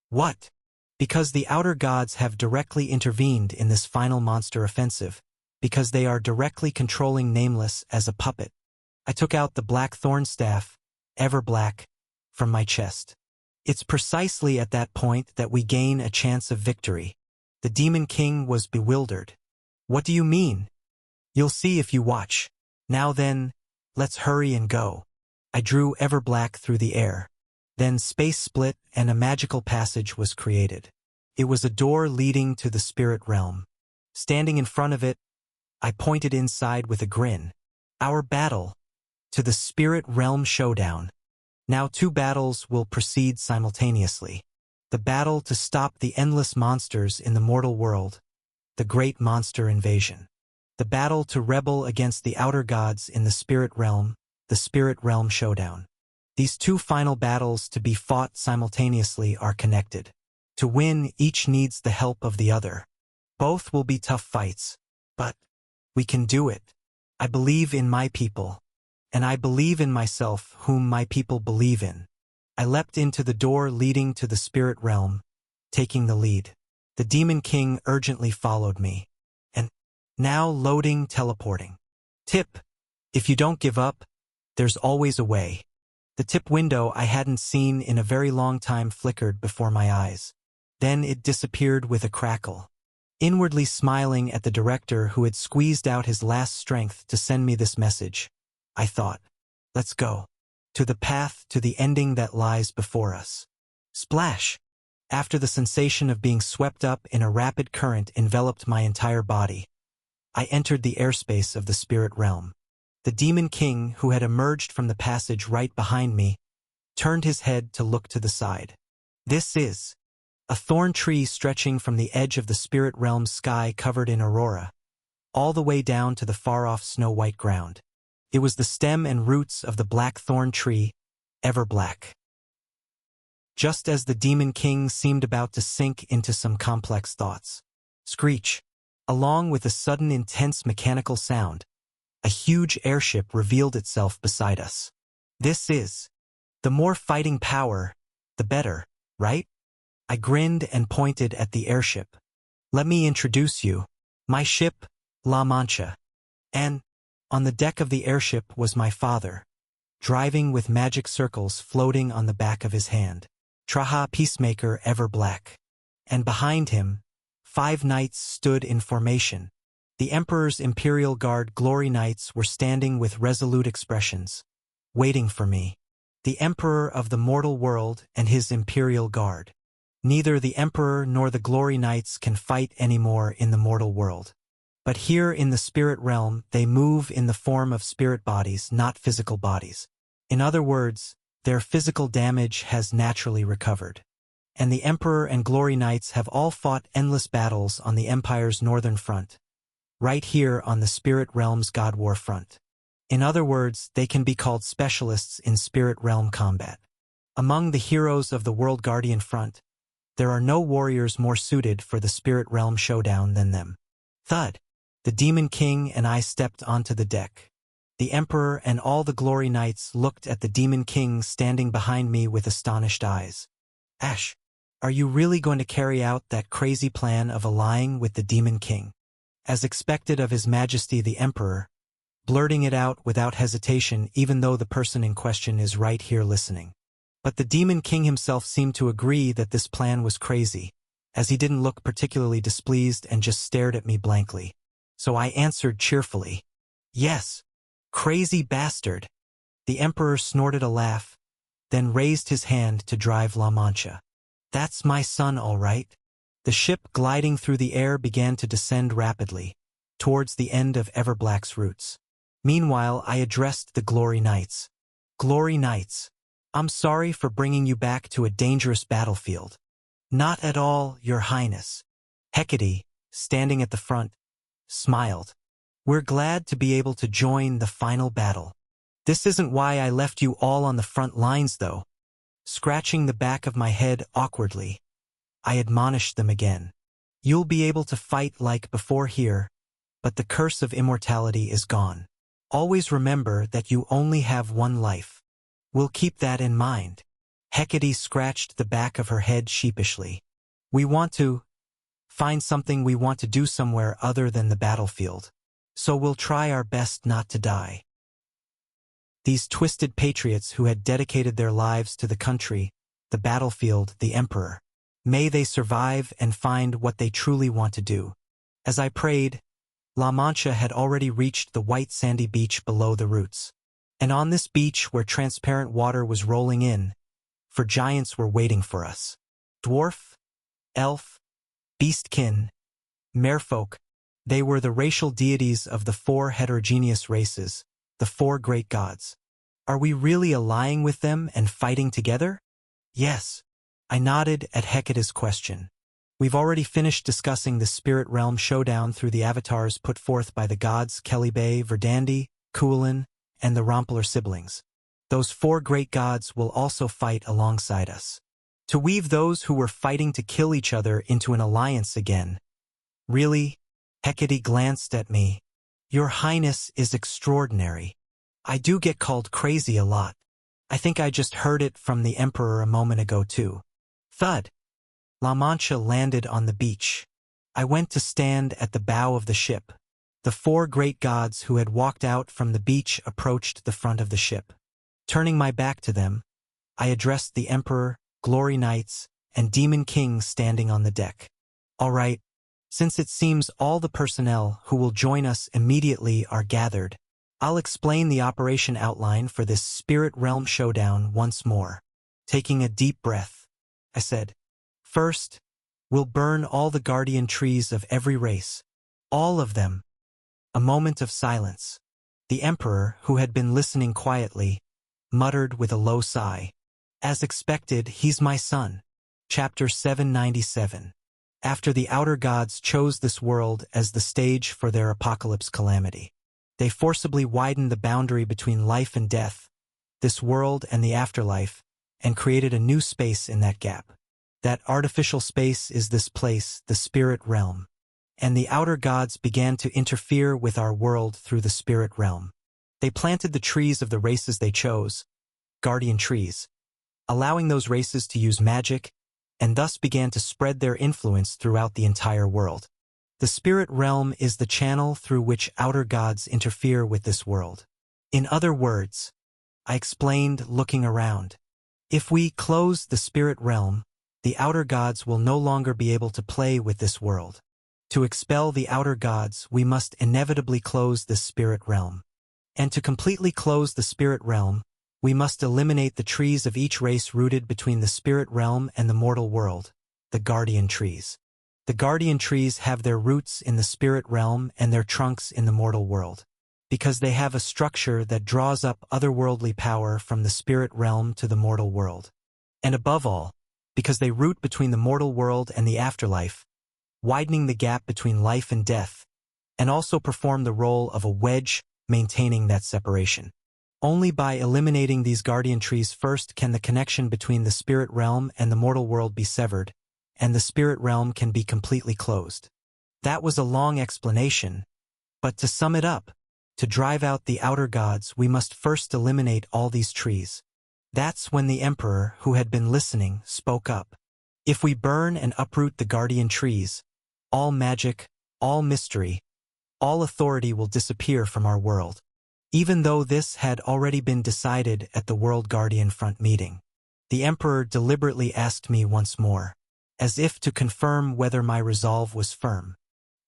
What? Because the outer gods have directly intervened in this final monster offensive, because they are directly controlling Nameless as a puppet. I took out the black thorn staff, ever black, from my chest. It's precisely at that point that we gain a chance of victory. The Demon King was bewildered. What do you mean? You'll see if you watch. Now then, let's hurry and go. I drew Everblack through the air. Then space split and a magical passage was created. It was a door leading to the spirit realm. Standing in front of it, I pointed inside with a grin. Our battle. To the spirit realm showdown. Now 2 battles will proceed simultaneously. The battle to stop the endless monsters in the mortal world. The great monster invasion. The battle to rebel against the outer gods in the spirit realm. The spirit realm showdown. These 2 final battles to be fought simultaneously are connected. To win, each needs the help of the other. Both will be tough fights, but we can do it. I believe in my people. and I believe in myself whom my people believe in. I leapt into the door leading to the spirit realm, taking the lead. The Demon King urgently followed me. And now loading, teleporting. Tip: if you don't give up, there's always a way. The tip window I hadn't seen in a very long time flickered before my eyes. Then it disappeared with a crackle. Inwardly smiling at the director who had squeezed out his last strength to send me this message, I thought, let's go. To the path, to the ending that lies before us. Splash! After the sensation of being swept up in a rapid current enveloped my entire body, I entered the airspace of the spirit realm. The Demon King, who had emerged from the passage right behind me, turned his head to look to the side. This is a thorn tree stretching from the edge of the spirit realm's sky covered in aurora, all the way down to the far-off snow-white ground. It was the stem and roots of the black thorn tree, ever black. Just as the Demon King seemed about to sink into some complex thoughts, screech, along with a sudden intense mechanical sound, a huge airship revealed itself beside us. This is the more fighting power, the better, right? I grinned and pointed at the airship. Let me introduce you. My ship, La Mancha. And on the deck of the airship was my father, driving with magic circles floating on the back of his hand. Traha, peacemaker ever black. And behind him, 5 knights stood in formation. The Emperor's Imperial Guard Glory Knights were standing with resolute expressions, waiting for me. The Emperor of the mortal world and his Imperial Guard. Neither the Emperor nor the Glory Knights can fight anymore in the mortal world. But here in the spirit realm, they move in the form of spirit bodies, not physical bodies. In other words, their physical damage has naturally recovered. And the Emperor and Glory Knights have all fought endless battles on the Empire's northern front, right here on the spirit realm's God War front. In other words, they can be called specialists in spirit realm combat. Among the heroes of the World Guardian front, there are no warriors more suited for the spirit realm showdown than them. Thud! The Demon King and I stepped onto the deck. The Emperor and all the Glory Knights looked at the Demon King standing behind me with astonished eyes. Ash, are you really going to carry out that crazy plan of allying with the Demon King? As expected of His Majesty the Emperor, blurting it out without hesitation even though the person in question is right here listening. But the Demon King himself seemed to agree that this plan was crazy, as he didn't look particularly displeased and just stared at me blankly. So I answered cheerfully, yes, crazy bastard. The Emperor snorted a laugh, then raised his hand to drive La Mancha. That's my son, all right. The ship gliding through the air began to descend rapidly, towards the end of Everblack's routes. Meanwhile, I addressed the Glory Knights. Glory Knights, I'm sorry for bringing you back to a dangerous battlefield. Not at all, Your Highness. Hecate, standing at the front, smiled. We're glad to be able to join the final battle. This isn't why I left you all on the front lines, though. Scratching the back of my head awkwardly, I admonished them again. You'll be able to fight like before here, but the curse of immortality is gone. Always remember that you only have one life. We'll keep that in mind. Hecate scratched the back of her head sheepishly. We want to find something we want to do somewhere other than the battlefield. So we'll try our best not to die. These twisted patriots who had dedicated their lives to the country, the battlefield, the Emperor. May they survive and find what they truly want to do. As I prayed, La Mancha had already reached the white sandy beach below the roots. And on this beach where transparent water was rolling in, for giants were waiting for us. Dwarf, elf, beastkin, merfolk, they were the racial deities of the 4 heterogeneous races, the 4 great gods. Are we really allying with them and fighting together? Yes. I nodded at Hecate's question. We've already finished discussing the spirit realm showdown through the avatars put forth by the gods Celebi, Verdandi, Cuillin, and the Rompler siblings. Those 4 great gods will also fight alongside us. To weave those who were fighting to kill each other into an alliance again. Really? Hecate glanced at me. Your Highness is extraordinary. I do get called crazy a lot. I think I just heard it from the Emperor a moment ago too. Thud. La Mancha landed on the beach. I went to stand at the bow of the ship. The four great gods who had walked out from the beach approached the front of the ship. Turning my back to them, I addressed the Emperor, Glory Knights, and Demon Kings standing on the deck. All right, since it seems all the personnel who will join us immediately are gathered, I'll explain the operation outline for this Spirit Realm showdown once more. Taking a deep breath, I said, first, we'll burn all the guardian trees of every race. All of them. A moment of silence. The Emperor, who had been listening quietly, muttered with a low sigh. As expected, he's my son. Chapter 797. After the outer gods chose this world as the stage for their apocalypse calamity, they forcibly widened the boundary between life and death, this world and the afterlife, and created a new space in that gap. That artificial space is this place, the spirit realm. And the outer gods began to interfere with our world through the spirit realm. They planted the trees of the races they chose, guardian trees, allowing those races to use magic, and thus began to spread their influence throughout the entire world. The spirit realm is the channel through which outer gods interfere with this world. In other words, I explained, looking around, if we close the spirit realm, the outer gods will no longer be able to play with this world. To expel the outer gods, we must inevitably close this spirit realm. And to completely close the spirit realm, we must eliminate the trees of each race rooted between the spirit realm and the mortal world, the guardian trees. The guardian trees have their roots in the spirit realm and their trunks in the mortal world, because they have a structure that draws up otherworldly power from the spirit realm to the mortal world. And above all, because they root between the mortal world and the afterlife, widening the gap between life and death, and also perform the role of a wedge maintaining that separation. Only by eliminating these guardian trees first can the connection between the spirit realm and the mortal world be severed, and the spirit realm can be completely closed. That was a long explanation, but to sum it up, to drive out the outer gods, we must first eliminate all these trees. That's when the Emperor, who had been listening, spoke up. If we burn and uproot the guardian trees, all magic, all mystery, all authority will disappear from our world. Even though this had already been decided at the World Guardian Front meeting, the Emperor deliberately asked me once more, as if to confirm whether my resolve was firm.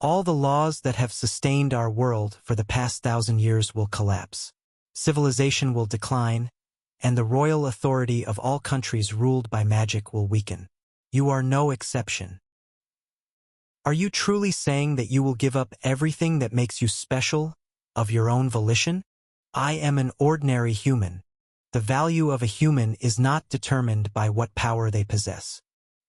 All the laws that have sustained our world for the past 1,000 years will collapse. Civilization will decline, and the royal authority of all countries ruled by magic will weaken. You are no exception. Are you truly saying that you will give up everything that makes you special, of your own volition? I am an ordinary human. The value of a human is not determined by what power they possess.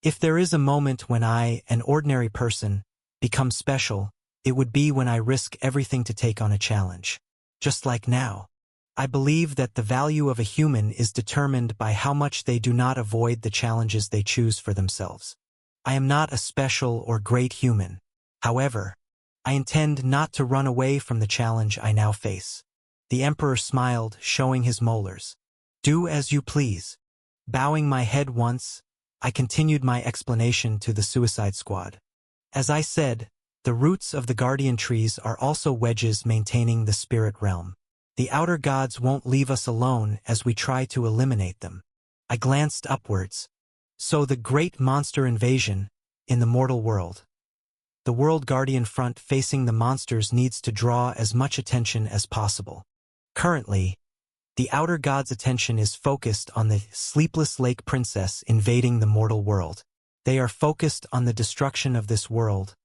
If there is a moment when I, an ordinary person, become special, it would be when I risk everything to take on a challenge. Just like now. I believe that the value of a human is determined by how much they do not avoid the challenges they choose for themselves. I am not a special or great human. However, I intend not to run away from the challenge I now face. The Emperor smiled, showing his molars. Do as you please. Bowing my head once, I continued my explanation to the Suicide Squad. As I said, the roots of the guardian trees are also wedges maintaining the spirit realm. The outer gods won't leave us alone as we try to eliminate them. I glanced upwards. So the great monster invasion, in the mortal world. The World Guardian Front facing the monsters needs to draw as much attention as possible. Currently, the outer god's attention is focused on the Sleepless Lake Princess invading the mortal world. They are focused on the destruction of this world,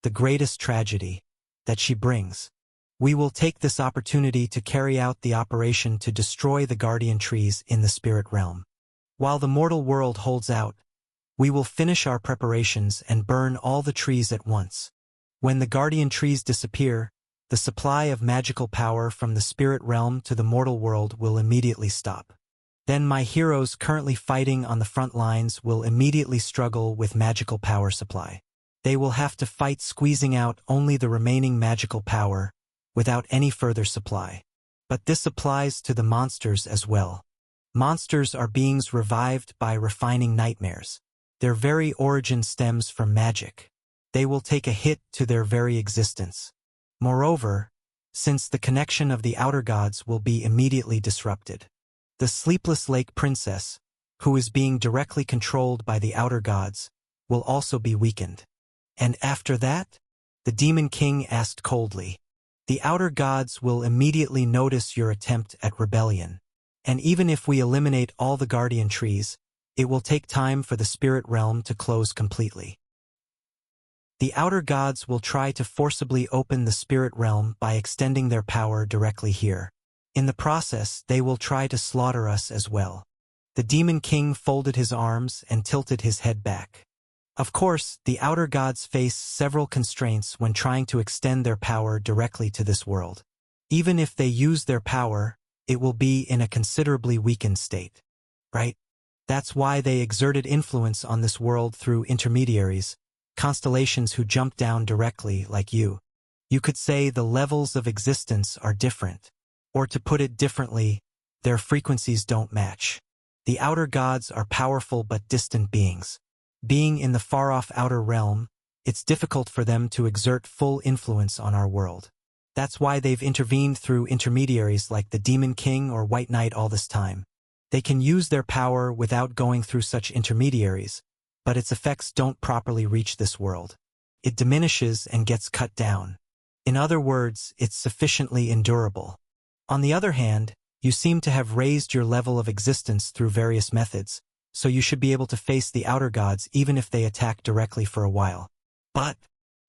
the greatest tragedy that she brings. We will take this opportunity to carry out the operation to destroy the guardian trees in the spirit realm. While the mortal world holds out, we will finish our preparations and burn all the trees at once. When the guardian trees disappear, the supply of magical power from the spirit realm to the mortal world will immediately stop. Then my heroes currently fighting on the front lines will immediately struggle with magical power supply. They will have to fight squeezing out only the remaining magical power, without any further supply. But this applies to the monsters as well. Monsters are beings revived by refining nightmares. Their very origin stems from magic. They will take a hit to their very existence. Moreover, since the connection of the outer gods will be immediately disrupted, the Sleepless Lake Princess, who is being directly controlled by the outer gods, will also be weakened. And after that? The Demon King asked coldly. The outer gods will immediately notice your attempt at rebellion. And even if we eliminate all the guardian trees, it will take time for the spirit realm to close completely. The outer gods will try to forcibly open the spirit realm by extending their power directly here. In the process, they will try to slaughter us as well. The Demon King folded his arms and tilted his head back. Of course, the outer gods face several constraints when trying to extend their power directly to this world. Even if they use their power, it will be in a considerably weakened state. Right? That's why they exerted influence on this world through intermediaries, constellations who jump down directly like you. You could say the levels of existence are different. Or to put it differently, their frequencies don't match. The outer gods are powerful but distant beings. Being in the far-off outer realm, it's difficult for them to exert full influence on our world. That's why they've intervened through intermediaries like the Demon King or White Knight all this time. They can use their power without going through such intermediaries, but its effects don't properly reach this world. It diminishes and gets cut down. In other words, it's sufficiently endurable. On the other hand, you seem to have raised your level of existence through various methods, so you should be able to face the outer gods even if they attack directly for a while. But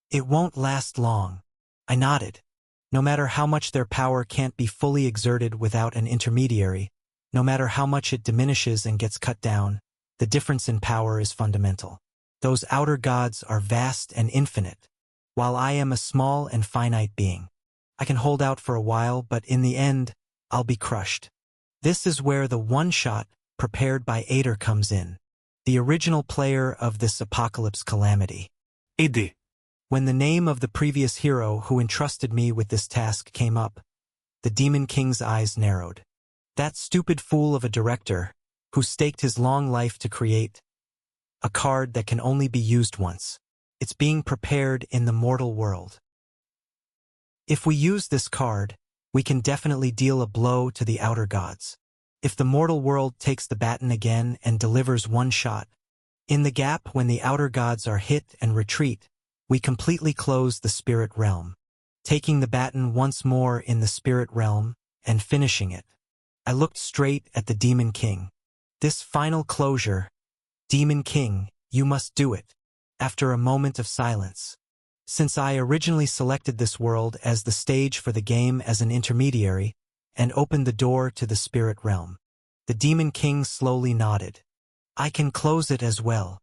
it won't last long. I nodded. No matter how much their power can't be fully exerted without an intermediary, no matter how much it diminishes and gets cut down, the difference in power is fundamental. Those outer gods are vast and infinite, while I am a small and finite being. I can hold out for a while, but in the end, I'll be crushed. This is where the one-shot prepared by Ader comes in, the original player of this apocalypse calamity.
Aider.
When the name of the previous hero who entrusted me with this task came up, the Demon King's eyes narrowed. That stupid fool of a director, who staked his long life to create a card that can only be used once. It's being prepared in the mortal world. If we use this card, we can definitely deal a blow to the outer gods. If the mortal world takes the baton again and delivers one shot, in the gap when the outer gods are hit and retreat, we completely close the spirit realm, taking the baton once more in the spirit realm and finishing it. I looked straight at the Demon King. This final closure, Demon King, you must do it. After a moment of silence. Since I originally selected this world as the stage for the game as an intermediary, and opened the door to the spirit realm, the Demon King slowly nodded. I can close it as well.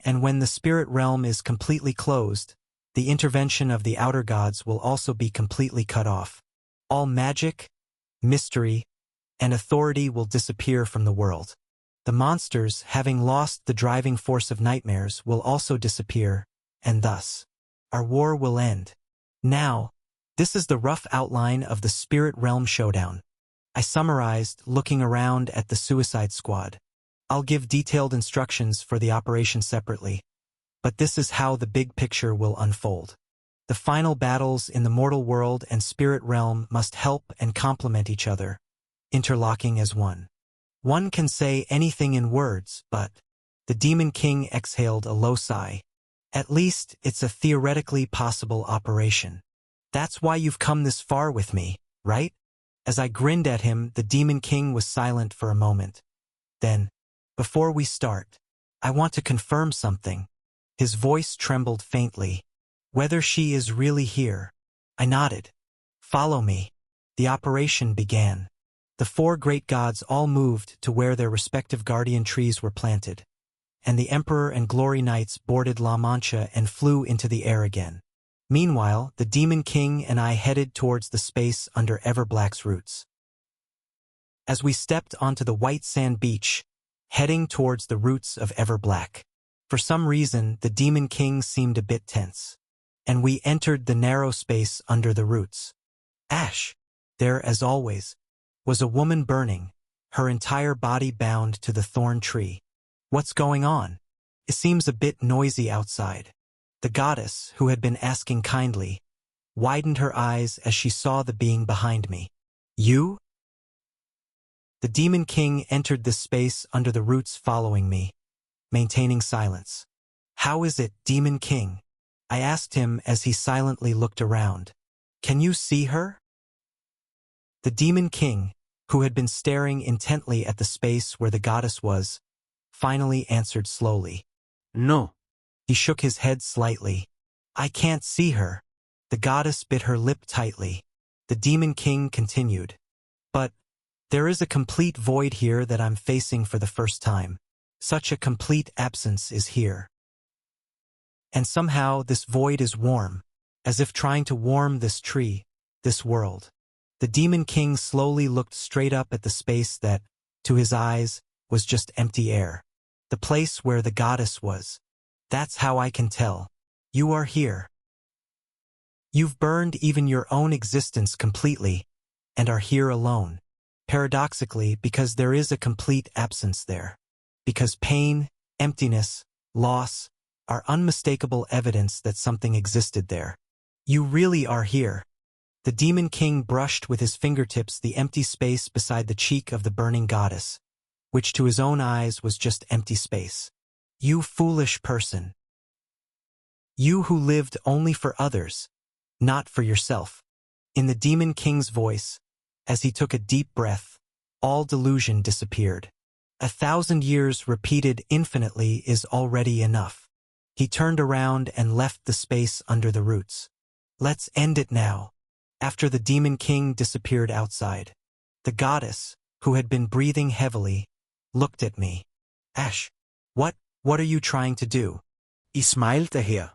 And when the spirit realm is completely closed, the intervention of the outer gods will also be completely cut off. All magic, mystery, and authority will disappear from the world. The monsters, having lost the driving force of nightmares, will also disappear, and thus, our war will end. Now, this is the rough outline of the Spirit Realm Showdown. I summarized, looking around at the Suicide Squad. I'll give detailed instructions for the operation separately, but this is how the big picture will unfold. The final battles in the mortal world and spirit realm must help and complement each other, interlocking as one. One can say anything in words, but the Demon King exhaled a low sigh. At least, it's a theoretically possible operation. That's why you've come this far with me, right? As I grinned at him, the Demon King was silent for a moment. Then, before we start, I want to confirm something. His voice trembled faintly. Whether she is really here. I nodded. Follow me. The operation began. The four great gods all moved to where their respective guardian trees were planted, and the Emperor and Glory Knights boarded La Mancha and flew into the air again. Meanwhile, the Demon King and I headed towards the space under Everblack's roots. As we stepped onto the white sand beach, heading towards the roots of Everblack, for some reason the Demon King seemed a bit tense, and we entered the narrow space under the roots. Ash, there as always, was a woman burning, her entire body bound to the thorn tree. What's going on? It seems a bit noisy outside. The goddess, who had been asking kindly, widened her eyes as she saw the being behind me. You? The Demon King entered this space under the roots following me, maintaining silence. How is it, Demon King? I asked him as he silently looked around. Can you see her? The Demon King, who had been staring intently at the space where the goddess was, finally answered slowly.
No.
He shook his head slightly. I can't see her. The goddess bit her lip tightly. The Demon King continued. But there is a complete void here that I'm facing for the first time. Such a complete absence is here. And somehow this void is warm, as if trying to warm this tree, this world. The Demon King slowly looked straight up at the space that, to his eyes, was just empty air. The place where the goddess was. That's how I can tell. You are here. You've burned even your own existence completely, and are here alone. Paradoxically, because there is a complete absence there. Because pain, emptiness, loss, are unmistakable evidence that something existed there. You really are here. The Demon King brushed with his fingertips the empty space beside the cheek of the burning goddess, which to his own eyes was just empty space. You foolish person. You who lived only for others, not for yourself. In the Demon King's voice, as he took a deep breath, all delusion disappeared. 1,000 years repeated infinitely is already enough. He turned around and left the space under the roots. Let's end it now. After the Demon King disappeared outside, the goddess, who had been breathing heavily, looked at me. Ash, what are you trying to do?
He smiled at her.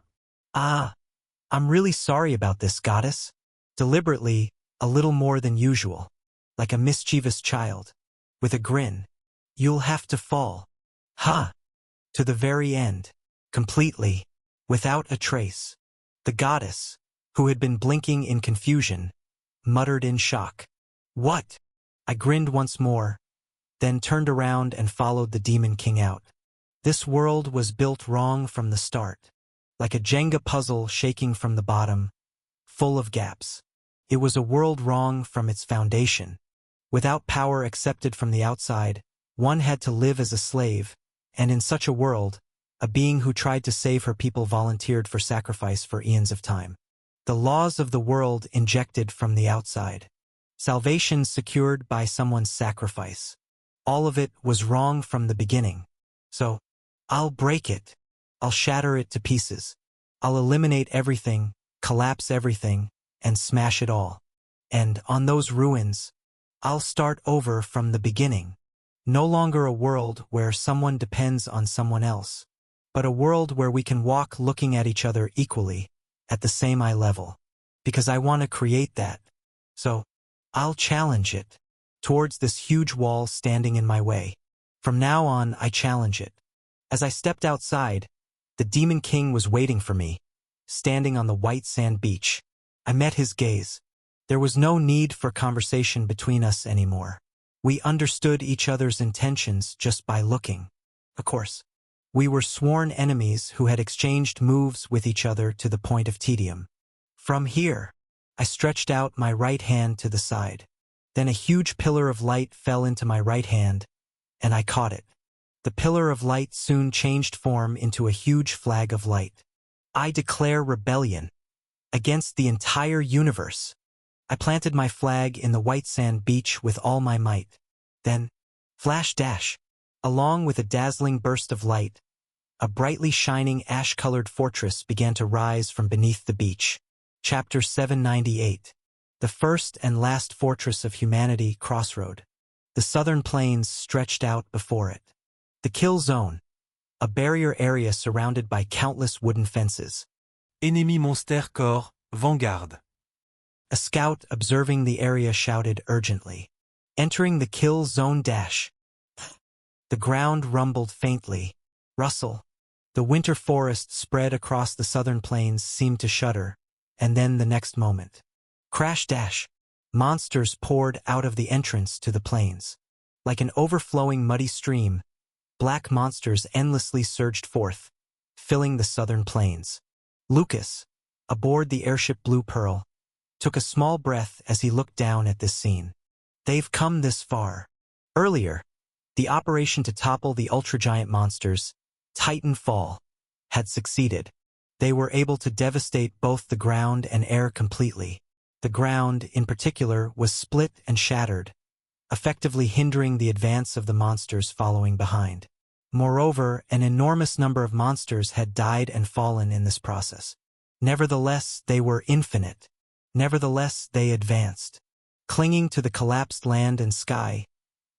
I'm really sorry about this, goddess. Deliberately, a little more than usual, like a mischievous child. With a grin. You'll have to fall. To the very end. Completely. Without a trace. The goddess, who had been blinking in confusion, muttered in shock. What? I grinned once more, then turned around and followed the Demon King out. This world was built wrong from the start. Like a Jenga puzzle shaking from the bottom, full of gaps. It was a world wrong from its foundation. Without power accepted from the outside, one had to live as a slave, and in such a world, a being who tried to save her people volunteered for sacrifice for eons of time. The laws of the world injected from the outside. Salvation secured by someone's sacrifice. All of it was wrong from the beginning. So, I'll break it. I'll shatter it to pieces. I'll eliminate everything, collapse everything, and smash it all. And on those ruins, I'll start over from the beginning. No longer a world where someone depends on someone else, but a world where we can walk looking at each other equally, at the same eye level. Because I want to create that. So, I'll challenge it. Towards this huge wall standing in my way. From now on, I challenge it. As I stepped outside, the Demon King was waiting for me, standing on the white sand beach. I met his gaze. There was no need for conversation between us anymore. We understood each other's intentions just by looking. Of course, we were sworn enemies who had exchanged moves with each other to the point of tedium. From here, I stretched out my right hand to the side. Then a huge pillar of light fell into my right hand, and I caught it. The pillar of light soon changed form into a huge flag of light. I declare rebellion against the entire universe. I planted my flag in the white sand beach with all my might. Then, flash dash, along with a dazzling burst of light, a brightly shining ash-colored fortress began to rise from beneath the beach. Chapter 798. The first and last fortress of humanity, Crossroad. The southern plains stretched out before it. The kill zone, a barrier area surrounded by countless wooden fences.
Ennemi monster corps, vanguard.
A scout observing the area shouted urgently. Entering the kill zone dash. The ground rumbled faintly. Rustle. The winter forest spread across the southern plains seemed to shudder, and then the next moment. Crash dash. monsters poured out of the entrance to the plains. Like an overflowing muddy stream, black monsters endlessly surged forth, filling the southern plains. Lucas, aboard the airship Blue Pearl, took a small breath as he looked down at this scene. They've come this far. Earlier, the operation to topple the ultra-giant monsters, Titanfall, had succeeded. They were able to devastate both the ground and air completely. The ground, in particular, was split and shattered, effectively hindering the advance of the monsters following behind. Moreover, an enormous number of monsters had died and fallen in this process. Nevertheless, they were infinite. Nevertheless, they advanced. Clinging to the collapsed land and sky,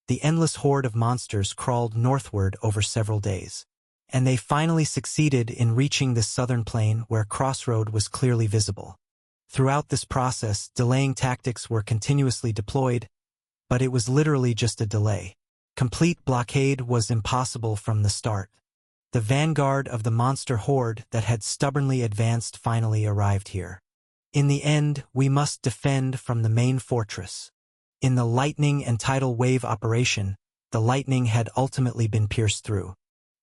the endless horde of monsters crawled northward over several days. And they finally succeeded in reaching this southern plain where Crossroad was clearly visible. Throughout this process, delaying tactics were continuously deployed, but it was literally just a delay. Complete blockade was impossible from the start. The vanguard of the monster horde that had stubbornly advanced finally arrived here. In the end, we must defend from the main fortress. In the lightning and tidal wave operation, the lightning had ultimately been pierced through.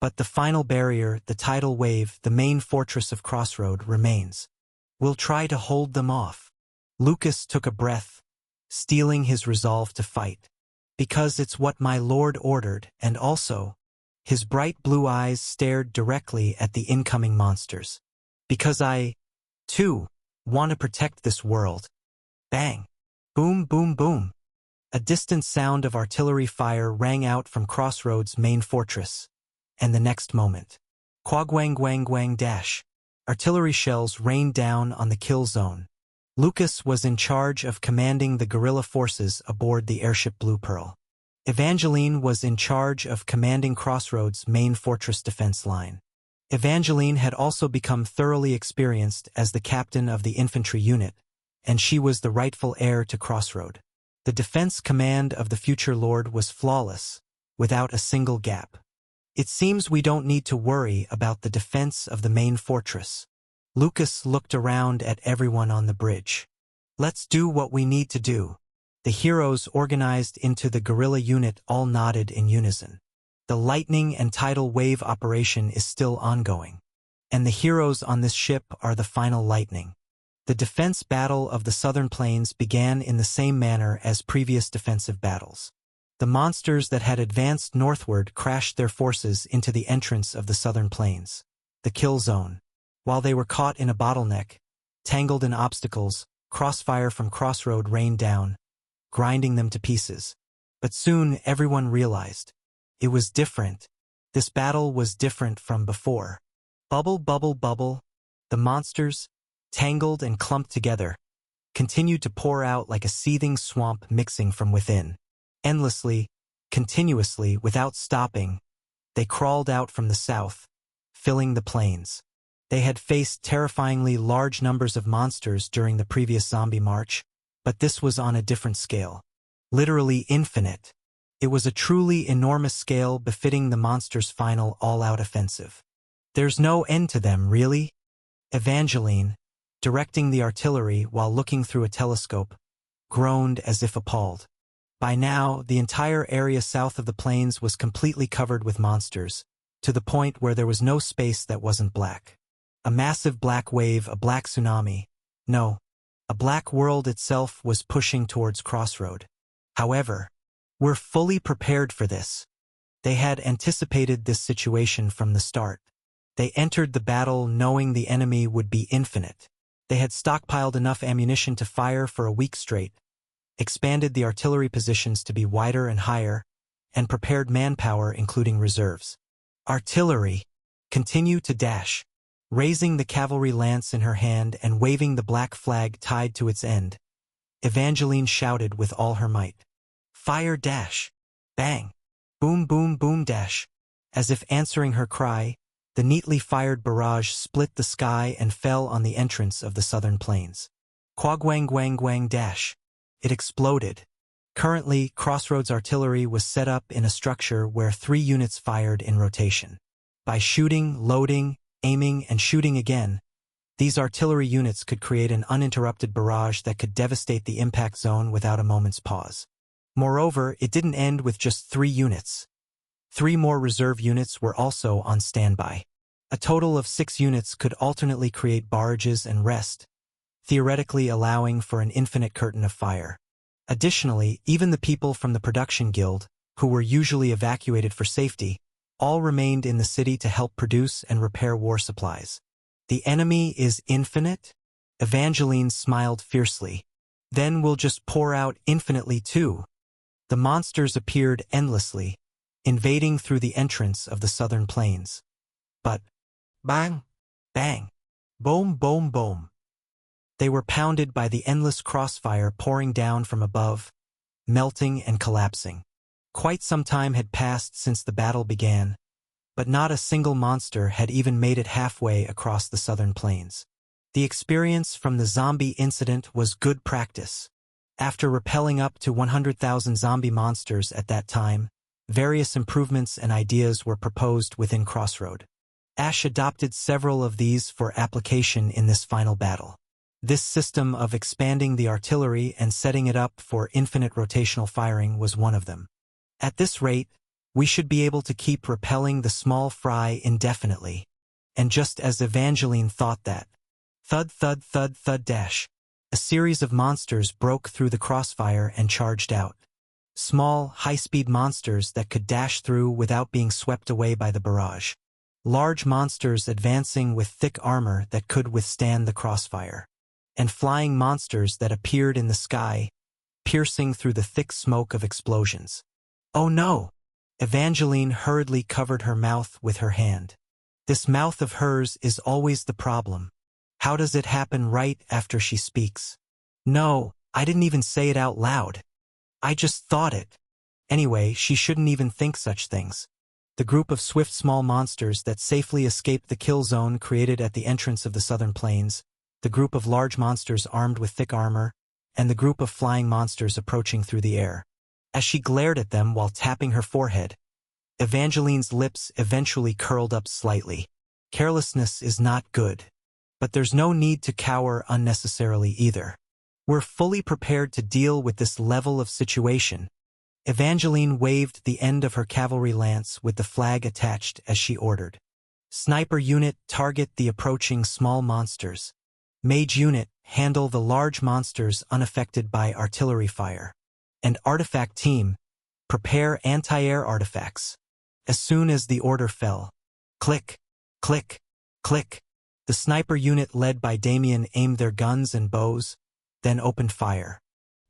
But the final barrier, the tidal wave, the main fortress of Crossroad, remains. We'll try to hold them off. Lucas took a breath, steeling his resolve to fight. Because it's what my lord ordered, and also, his bright blue eyes stared directly at the incoming monsters. Because I, too, want to protect this world. Bang! Boom, boom, boom. A distant sound of artillery fire rang out from Crossroads' main fortress. And the next moment, quagwang dash. Artillery shells rained down on the kill zone. Lucas was in charge of commanding the guerrilla forces aboard the airship Blue Pearl. Evangeline was in charge of commanding Crossroads' main fortress defense line. Evangeline had also become thoroughly experienced as the captain of the infantry unit, and she was the rightful heir to Crossroad. The defense command of the future lord was flawless, without a single gap. It seems we don't need to worry about the defense of the main fortress. Lucas looked around at everyone on the bridge. Let's do what we need to do. The heroes organized into the guerrilla unit all nodded in unison. The lightning and tidal wave operation is still ongoing. And the heroes on this ship are the final lightning. The defense battle of the southern plains began in the same manner as previous defensive battles. The monsters that had advanced northward crashed their forces into the entrance of the southern plains, the kill zone. While they were caught in a bottleneck, tangled in obstacles, crossfire from Crossroad rained down, grinding them to pieces. But soon everyone realized. It was different. This battle was different from before. Bubble, bubble, bubble. The monsters, tangled and clumped together, continued to pour out like a seething swamp mixing from within. Endlessly, continuously, without stopping, they crawled out from the south, filling the plains. They had faced terrifyingly large numbers of monsters during the previous zombie march, but this was on a different scale. Literally infinite. It was a truly enormous scale befitting the monsters' final all-out offensive. There's no end to them, really? Evangeline, directing the artillery while looking through a telescope, groaned as if appalled. By now, the entire area south of the plains was completely covered with monsters, to the point where there was no space that wasn't black. A massive black wave, a black tsunami. No, a black world itself was pushing towards Crossroad. However, we're fully prepared for this. They had anticipated this situation from the start. They entered the battle knowing the enemy would be infinite. They had stockpiled enough ammunition to fire for a week straight, expanded the artillery positions to be wider and higher, and prepared manpower including reserves. Artillery, continue to dash. Raising the cavalry lance in her hand and waving the black flag tied to its end, Evangeline shouted with all her might. Fire dash! Bang! Boom boom boom dash! As if answering her cry, the neatly fired barrage split the sky and fell on the entrance of the southern plains. Quagwang dash! It exploded. Currently, Crossroads artillery was set up in a structure where 3 units fired in rotation. By shooting, loading, aiming, and shooting again, These artillery units could create an uninterrupted barrage that could devastate the impact zone without a moment's pause. Moreover, it didn't end with just 3 units. 3 more reserve units were also on standby. A total of 6 units could alternately create barrages and rest, theoretically allowing for an infinite curtain of fire. Additionally, even the people from the production guild, who were usually evacuated for safety, all remained in the city to help produce and repair war supplies. The enemy is infinite? Evangeline smiled fiercely. Then we'll just pour out infinitely too. The monsters appeared endlessly, invading through the entrance of the southern plains. But bang, bang, boom, boom, boom. They were pounded by the endless crossfire pouring down from above, melting and collapsing. Quite some time had passed since the battle began, but not a single monster had even made it halfway across the southern plains. The experience from the zombie incident was good practice. After repelling up to 100,000 zombie monsters at that time, various improvements and ideas were proposed within Crossroad. Ash adopted several of these for application in this final battle. This system of expanding the artillery and setting it up for infinite rotational firing was one of them. At this rate, we should be able to keep repelling the small fry indefinitely. And just as Evangeline thought that, thud thud thud thud dash, a series of monsters broke through the crossfire and charged out. Small, high-speed monsters that could dash through without being swept away by the barrage. Large monsters advancing with thick armor that could withstand the crossfire. And flying monsters that appeared in the sky, piercing through the thick smoke of explosions. Oh no! Evangeline hurriedly covered her mouth with her hand. This mouth of hers is always the problem. How does it happen right after she speaks? No, I didn't even say it out loud. I just thought it. Anyway, she shouldn't even think such things. The group of swift small monsters that safely escaped the kill zone created at the entrance of the southern plains, the group of large monsters armed with thick armor, and the group of flying monsters approaching through the air. As she glared at them while tapping her forehead, Evangeline's lips eventually curled up slightly. Carelessness is not good. But there's no need to cower unnecessarily either. We're fully prepared to deal with this level of situation. Evangeline waved the end of her cavalry lance with the flag attached as she ordered. Sniper unit, target the approaching small monsters. Mage unit, handle the large monsters unaffected by artillery fire. And artifact team, prepare anti-air artifacts. As soon as the order fell, click, click, click. The sniper unit led by Damien aimed their guns and bows, then opened fire.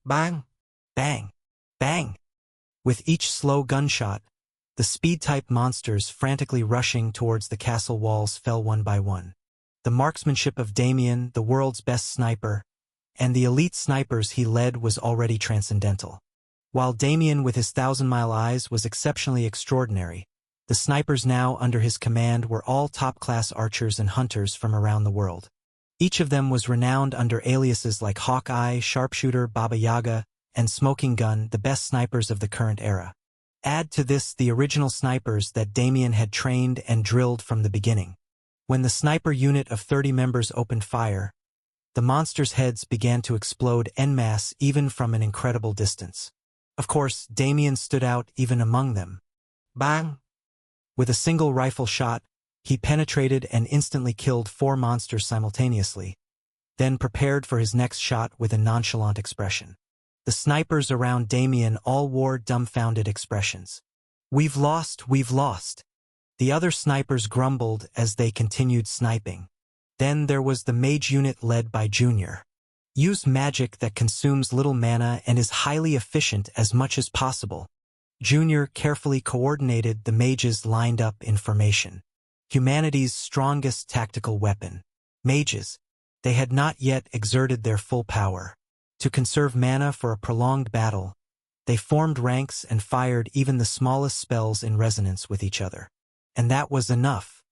Bang, bang, bang. With each slow gunshot, the speed-type monsters frantically rushing towards the castle walls fell one by one. The marksmanship of Damien, the world's best sniper, and the elite snipers he led was already transcendental. While Damien with his 1,000-mile eyes was exceptionally extraordinary, the snipers now under his command were all top-class archers and hunters from around the world. Each of them was renowned under aliases like Hawkeye, Sharpshooter, Baba Yaga, and Smoking Gun, the best snipers of the current era. Add to this the original snipers that Damien had trained and drilled from the beginning. When the sniper unit of 30 members opened fire, the monsters' heads began to explode en masse even from an incredible distance. Of course, Damien stood out even among them. Bang! With a single rifle shot, he penetrated and instantly killed 4 monsters simultaneously, then prepared for his next shot with a nonchalant expression. The snipers around Damien all wore dumbfounded expressions. We've lost, we've lost. The other snipers grumbled as they continued sniping. Then there was the mage unit led by Junior. Use magic that consumes little mana and is highly efficient as much as possible. Junior carefully coordinated the mages lined up in formation. Humanity's strongest tactical weapon. Mages. They had not yet exerted their full power. To conserve mana for a prolonged battle, they formed ranks and fired even the smallest spells in resonance with each other. And that was enough.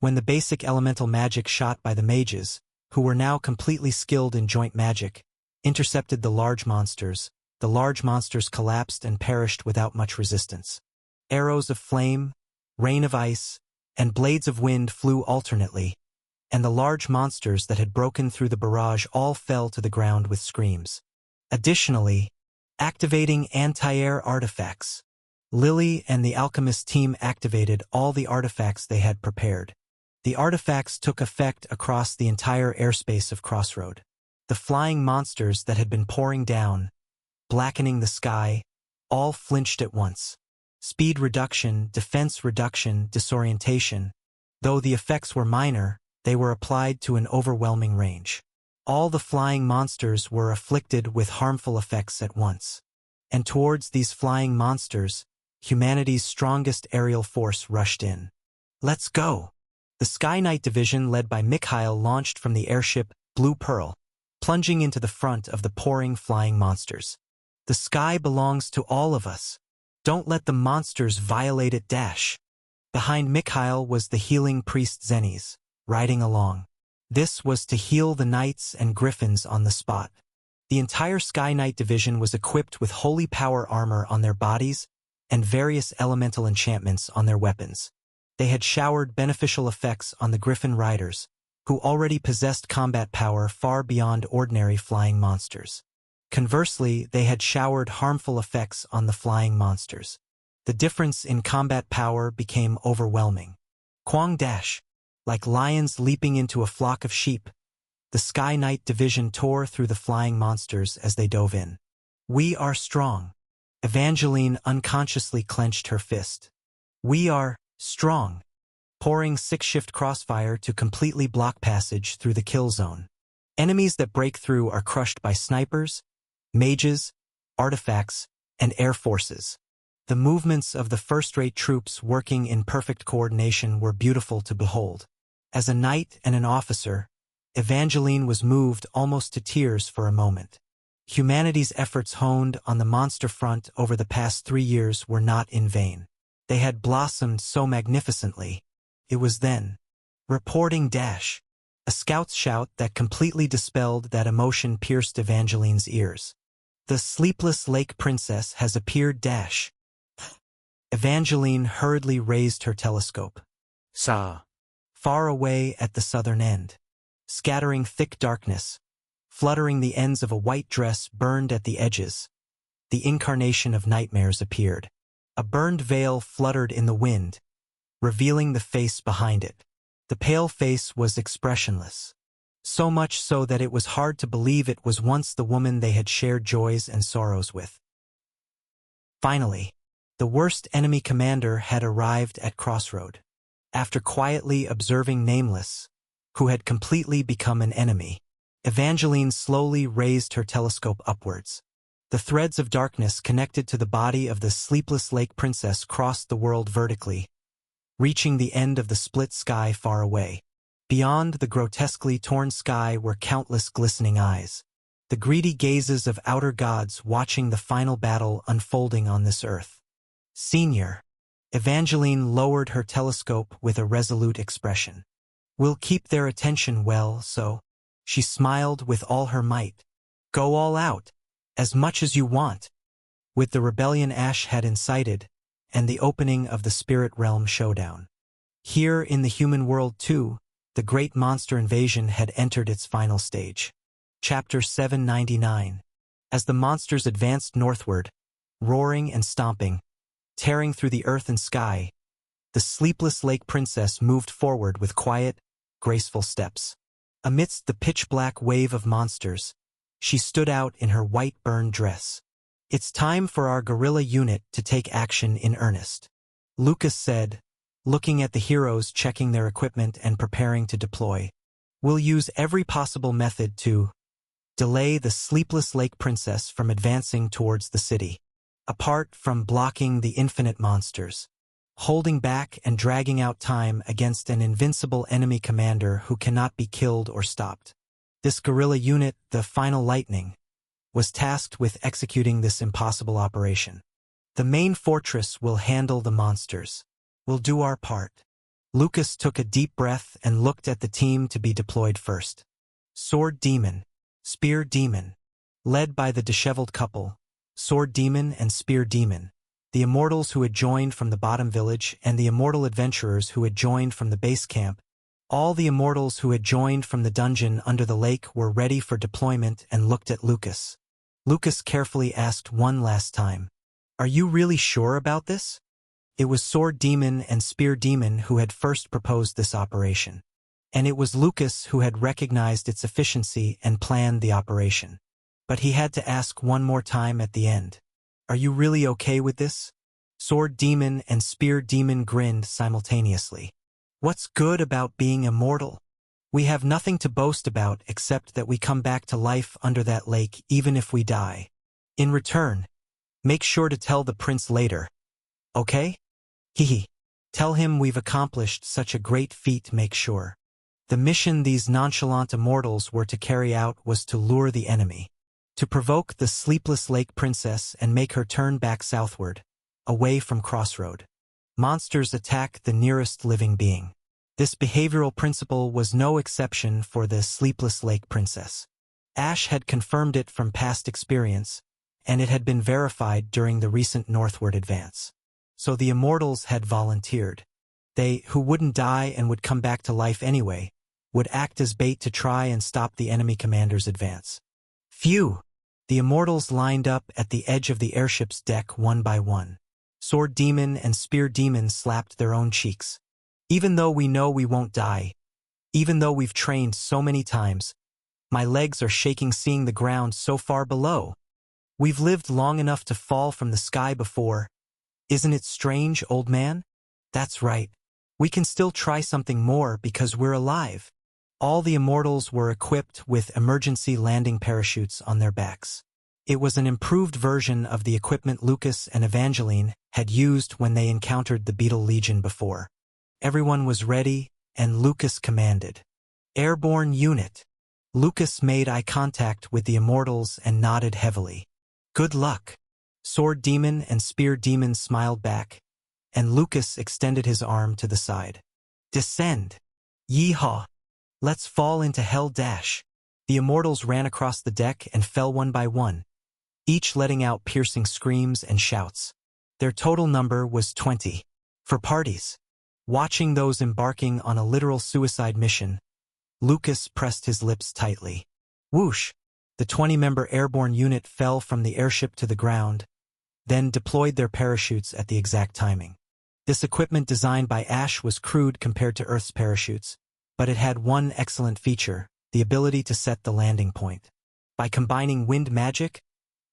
When the basic elemental magic shot by the mages, who were now completely skilled in joint magic, intercepted the large monsters collapsed and perished without much resistance. Arrows of flame, rain of ice, and blades of wind flew alternately, and the large monsters that had broken through the barrage all fell to the ground with screams. Additionally, activating anti-air artifacts. Lily and the alchemist team activated all the artifacts they had prepared. The artifacts took effect across the entire airspace of Crossroad. The flying monsters that had been pouring down, blackening the sky, all flinched at once. Speed reduction, defense reduction, disorientation. Though the effects were minor, they were applied to an overwhelming range. All the flying monsters were afflicted with harmful effects at once. And towards these flying monsters, humanity's strongest aerial force rushed in. Let's go! The Sky Knight division led by Mikhail launched from the airship Blue Pearl, plunging into the front of the pouring flying monsters. The sky belongs to all of us. Don't let the monsters violate it. Behind Mikhail was the healing priest Zenis, riding along. This was to heal the knights and griffins on the spot. The entire Sky Knight division was equipped with holy power armor on their bodies and various elemental enchantments on their weapons. They had showered beneficial effects on the griffin riders, who already possessed combat power far beyond ordinary flying monsters. Conversely, they had showered harmful effects on the flying monsters. The difference in combat power became overwhelming. Quang dash. Like lions leaping into a flock of sheep, the Sky Knight division tore through the flying monsters as they dove in. We are strong. Evangeline unconsciously clenched her fist. We are strong. Pouring 6-shift crossfire to completely block passage through the kill zone. Enemies that break through are crushed by snipers, mages, artifacts, and air forces. The movements of the first-rate troops working in perfect coordination were beautiful to behold. As a knight and an officer, Evangeline was moved almost to tears for a moment. Humanity's efforts honed on the monster front over the past 3 years were not in vain. They had blossomed so magnificently. It was then. Reporting dash. A scout's shout that completely dispelled that emotion pierced Evangeline's ears. The Sleepless Lake Princess has appeared dash. Evangeline hurriedly raised her telescope.
Saw.
Far away at the southern end. Scattering thick darkness. Fluttering the ends of a white dress burned at the edges. The incarnation of nightmares appeared. A burned veil fluttered in the wind, revealing the face behind it. The pale face was expressionless. So much so that it was hard to believe it was once the woman they had shared joys and sorrows with. Finally, the worst enemy commander had arrived at Crossroad. After quietly observing Nameless, who had completely become an enemy, Evangeline slowly raised her telescope upwards. The threads of darkness connected to the body of the Sleepless Lake Princess crossed the world vertically, reaching the end of the split sky far away. Beyond the grotesquely torn sky were countless glistening eyes, the greedy gazes of outer gods watching the final battle unfolding on this earth. Senior. Evangeline lowered her telescope with a resolute expression. We'll keep their attention well, so. She smiled with all her might. Go all out. As much as you want. With the rebellion Ash had incited, and the opening of the Spirit Realm showdown. Here in the human world too, the great monster invasion had entered its final stage. Chapter 799. As the monsters advanced northward, roaring and stomping, tearing through the earth and sky, the Sleepless Lake Princess moved forward with quiet, graceful steps. Amidst the pitch-black wave of monsters, she stood out in her white burned dress. It's time for our guerrilla unit to take action in earnest, Lucas said, looking at the heroes checking their equipment and preparing to deploy. We'll use every possible method to delay the Sleepless Lake Princess from advancing towards the city. Apart from blocking the infinite monsters, holding back and dragging out time against an invincible enemy commander who cannot be killed or stopped. This guerrilla unit, the Final Lightning, was tasked with executing this impossible operation. The main fortress will handle the monsters. We'll do our part. Lucas took a deep breath and looked at the team to be deployed first. Sword Demon, Spear Demon, led by the disheveled couple, Sword Demon and Spear Demon, the immortals who had joined from the bottom village and the immortal adventurers who had joined from the base camp, All the immortals who had joined from the dungeon under the lake were ready for deployment and looked at Lucas. Lucas carefully asked one last time, "Are you really sure about this?" It was Sword Demon and Spear Demon who had first proposed this operation. And it was Lucas who had recognized its efficiency and planned the operation. But he had to ask one more time at the end, "Are you really okay with this?" Sword Demon and Spear Demon grinned simultaneously. "What's good about being immortal? We have nothing to boast about except that we come back to life under that lake even if we die. In return, make sure to tell the prince later. Okay? Hehe. Tell him we've accomplished such a great feat, make sure." The mission these nonchalant immortals were to carry out was to lure the enemy, to provoke the sleepless lake princess and make her turn back southward, away from Crossroad. Monsters attack the nearest living being. This behavioral principle was no exception for the sleepless lake princess. Ash had confirmed it from past experience, and it had been verified during the recent northward advance. So the immortals had volunteered. They, who wouldn't die and would come back to life anyway, would act as bait to try and stop the enemy commander's advance. Phew! The immortals lined up at the edge of the airship's deck one by one. Sword Demon and Spear Demon slapped their own cheeks. "Even though we know we won't die, even though we've trained so many times, my legs are shaking seeing the ground so far below. We've lived long enough to fall from the sky before. Isn't it strange, old man? That's right. We can still try something more because we're alive." All the immortals were equipped with emergency landing parachutes on their backs. It was an improved version of the equipment Lucas and Evangeline had used when they encountered the Beetle Legion before. Everyone was ready, and Lucas commanded, "Airborne unit." Lucas made eye contact with the immortals and nodded heavily. "Good luck." Sword Demon and Spear Demon smiled back, and Lucas extended his arm to the side. "Descend. Yeehaw. Let's fall into hell dash." The immortals ran across the deck and fell one by one, each letting out piercing screams and shouts. Their total number was 20. For parties. Watching those embarking on a literal suicide mission, Lucas pressed his lips tightly. Whoosh! The 20-member airborne unit fell from the airship to the ground, then deployed their parachutes at the exact timing. This equipment designed by Ash was crude compared to Earth's parachutes, but it had one excellent feature, the ability to set the landing point. By combining wind magic,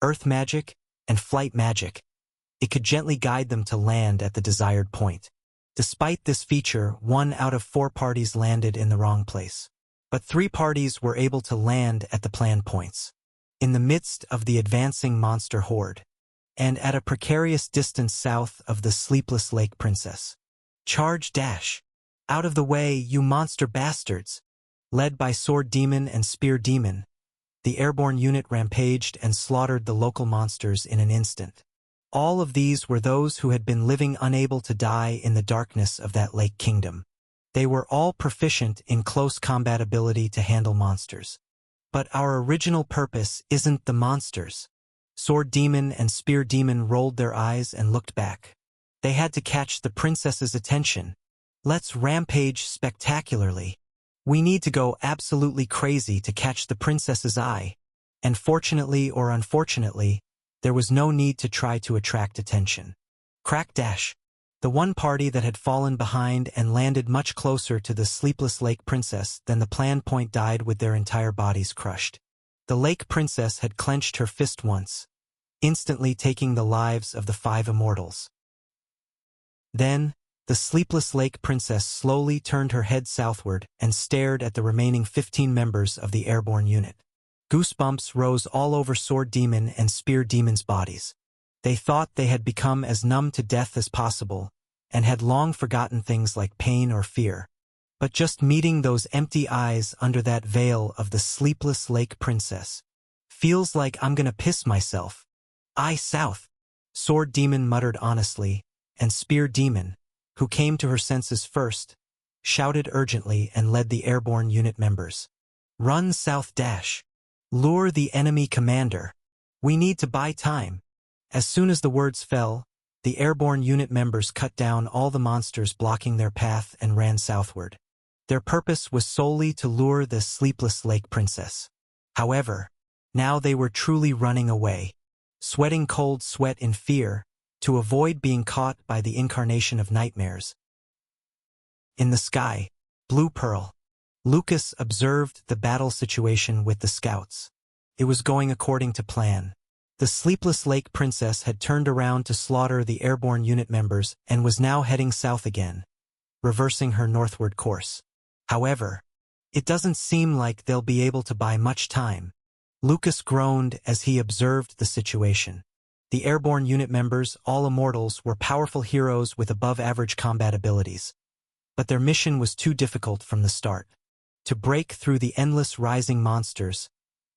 earth magic, and flight magic, it could gently guide them to land at the desired point. Despite this feature, 1 out of 4 parties landed in the wrong place. But 3 parties were able to land at the planned points, in the midst of the advancing monster horde, and at a precarious distance south of the sleepless lake princess. Charge dash! Out of the way, you monster bastards! Led by Sword Demon and Spear Demon, the airborne unit rampaged and slaughtered the local monsters in an instant. All of these were those who had been living unable to die in the darkness of that lake kingdom. They were all proficient in close combat ability to handle monsters. But our original purpose isn't the monsters. Sword Demon and Spear Demon rolled their eyes and looked back. They had to catch the princess's attention. Let's rampage spectacularly. We need to go absolutely crazy to catch the princess's eye. And fortunately or unfortunately, there was no need to try to attract attention. Crack dash! The one party that had fallen behind and landed much closer to the sleepless lake princess than the planned point died with their entire bodies crushed. The lake princess had clenched her fist once, instantly taking the lives of the 5 immortals. Then, the sleepless lake princess slowly turned her head southward and stared at the remaining 15 members of the airborne unit. Goosebumps rose all over Sword Demon and Spear Demon's bodies. They thought they had become as numb to death as possible, and had long forgotten things like pain or fear. But just meeting those empty eyes under that veil of the sleepless lake princess, "Feels like I'm gonna piss myself." "Eye south," Sword Demon muttered honestly, and Spear Demon, who came to her senses first, shouted urgently and led the airborne unit members. "Run south dash. Lure the enemy commander. We need to buy time." As soon as the words fell, the airborne unit members cut down all the monsters blocking their path and ran southward. Their purpose was solely to lure the sleepless lake princess. However, now they were truly running away, sweating cold sweat in fear, to avoid being caught by the incarnation of nightmares. In the sky, Blue Pearl. Lucas observed the battle situation with the scouts. It was going according to plan. The sleepless lake princess had turned around to slaughter the airborne unit members and was now heading south again, reversing her northward course. However, it doesn't seem like they'll be able to buy much time. Lucas groaned as he observed the situation. The airborne unit members, all immortals, were powerful heroes with above-average combat abilities. But their mission was too difficult from the start. To break through the endless rising monsters,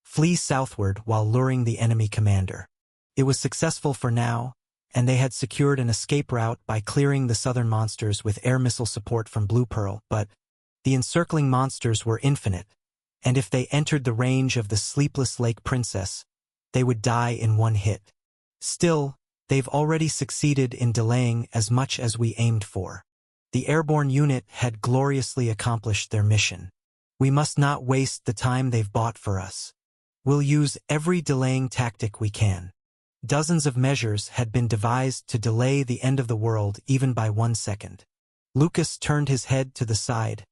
flee southward while luring the enemy commander. It was successful for now, and they had secured an escape route by clearing the southern monsters with air missile support from Blue Pearl, but the encircling monsters were infinite, and if they entered the range of the sleepless lake princess, they would die in one hit. Still, they've already succeeded in delaying as much as we aimed for. The airborne unit had gloriously accomplished their mission. We must not waste the time they've bought for us. We'll use every delaying tactic we can. Dozens of measures had been devised to delay the end of the world even by 1 second. Lucas turned his head to the side,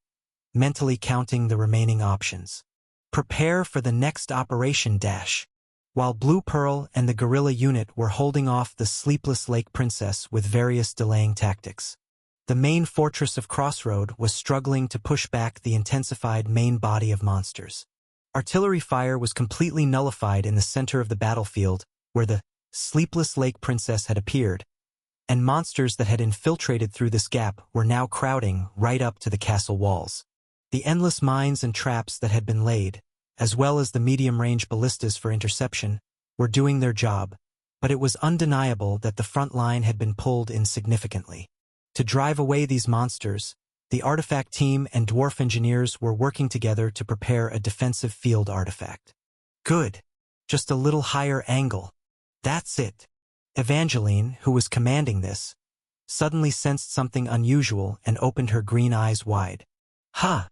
mentally counting the remaining options. Prepare for the next operation dash. While Blue Pearl and the guerrilla unit were holding off the sleepless lake princess with various delaying tactics, the main fortress of Crossroad was struggling to push back the intensified main body of monsters. Artillery fire was completely nullified in the center of the battlefield where the sleepless lake princess had appeared, and monsters that had infiltrated through this gap were now crowding right up to the castle walls. The endless mines and traps that had been laid, as well as the medium-range ballistas for interception, were doing their job, but it was undeniable that the front line had been pulled in significantly. To drive away these monsters, the artifact team and dwarf engineers were working together to prepare a defensive field artifact. Good. Just a little higher angle. That's it. Evangeline, who was commanding this, suddenly sensed something unusual and opened her green eyes wide. Ha!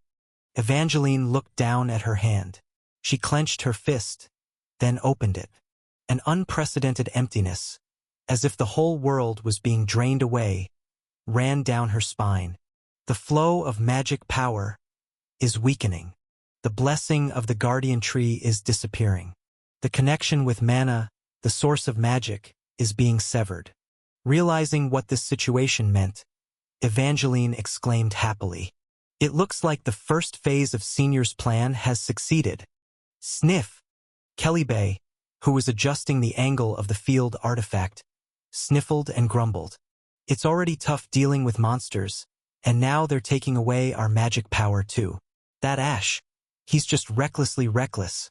Evangeline looked down at her hand. She clenched her fist, then opened it. An unprecedented emptiness, as if the whole world was being drained away, ran down her spine. The flow of magic power is weakening. The blessing of the guardian tree is disappearing. The connection with mana, the source of magic, is being severed. Realizing what this situation meant, Evangeline exclaimed happily. It looks like the first phase of Senior's plan has succeeded. Sniff! Kelly Bay, who was adjusting the angle of the field artifact, sniffled and grumbled. It's already tough dealing with monsters, and now they're taking away our magic power too. That Ash, he's just recklessly reckless.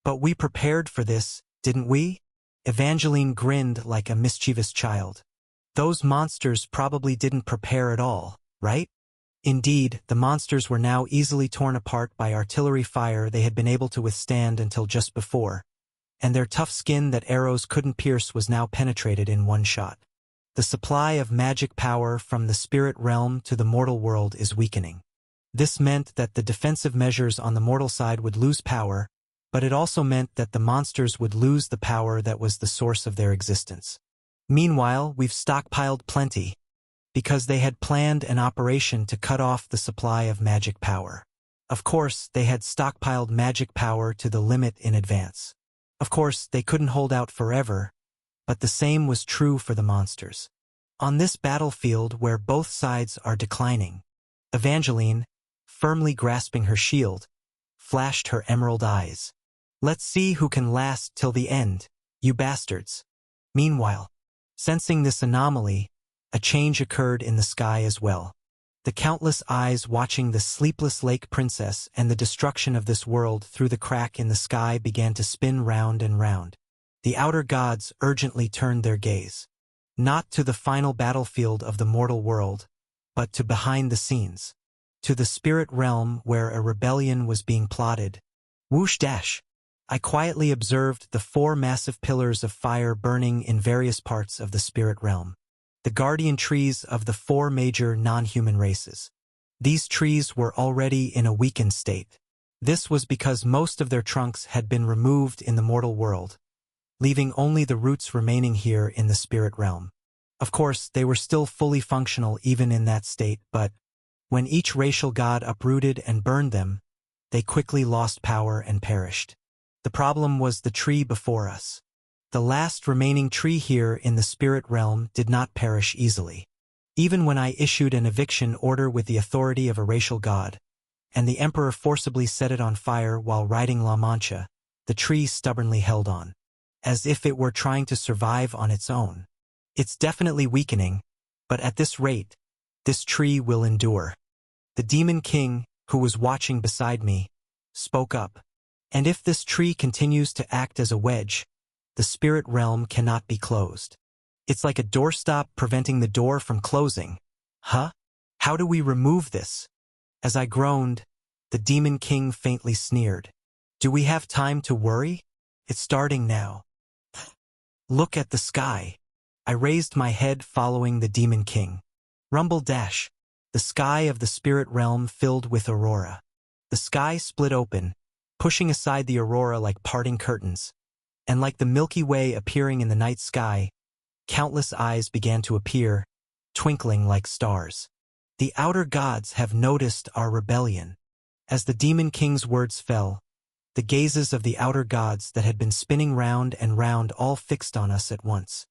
But we prepared for this, didn't we? Evangeline grinned like a mischievous child. Those monsters probably didn't prepare at all, right? Indeed, the monsters were now easily torn apart by artillery fire they had been able to withstand until just before, and their tough skin that arrows couldn't pierce was now penetrated in one shot. The supply of magic power from the spirit realm to the mortal world is weakening. This meant that the defensive measures on the mortal side would lose power, but it also meant that the monsters would lose the power that was the source of their existence. Meanwhile, we've stockpiled plenty, because they had planned an operation to cut off the supply of magic power. Of course, they had stockpiled magic power to the limit in advance. Of course, they couldn't hold out forever, but the same was true for the monsters. On this battlefield where both sides are declining, Evangeline, firmly grasping her shield, flashed her emerald eyes. Let's see who can last till the end, you bastards. Meanwhile, sensing this anomaly, a change occurred in the sky as well. The countless eyes watching the sleepless lake princess and the destruction of this world through the crack in the sky began to spin round and round. The outer gods urgently turned their gaze, not to the final battlefield of the mortal world, but to behind the scenes, to the spirit realm where a rebellion was being plotted. Whoosh dash! I quietly observed the 4 massive pillars of fire burning in various parts of the spirit realm, the guardian trees of the 4 major non-human races. These trees were already in a weakened state. This was because most of their trunks had been removed in the mortal world, leaving only the roots remaining here in the spirit realm. Of course, they were still fully functional even in that state, but when each racial god uprooted and burned them, they quickly lost power and perished. The problem was the tree before us. The last remaining tree here in the spirit realm did not perish easily. Even when I issued an eviction order with the authority of a racial god, and the emperor forcibly set it on fire while riding La Mancha, the tree stubbornly held on, as if it were trying to survive on its own. It's definitely weakening, but at this rate, this tree will endure. The Demon King, who was watching beside me, spoke up. And if this tree continues to act as a wedge, the spirit realm cannot be closed. It's like a doorstop preventing the door from closing. Huh? How do we remove this? As I groaned, the Demon King faintly sneered. Do we have time to worry? It's starting now. Look at the sky. I raised my head following the Demon King. Rumble dash. The sky of the spirit realm filled with aurora. The sky split open, pushing aside the aurora like parting curtains. And like the Milky Way appearing in the night sky, countless eyes began to appear, twinkling like stars. The outer gods have noticed our rebellion. As the Demon King's words fell, the gazes of the outer gods that had been spinning round and round all fixed on us at once.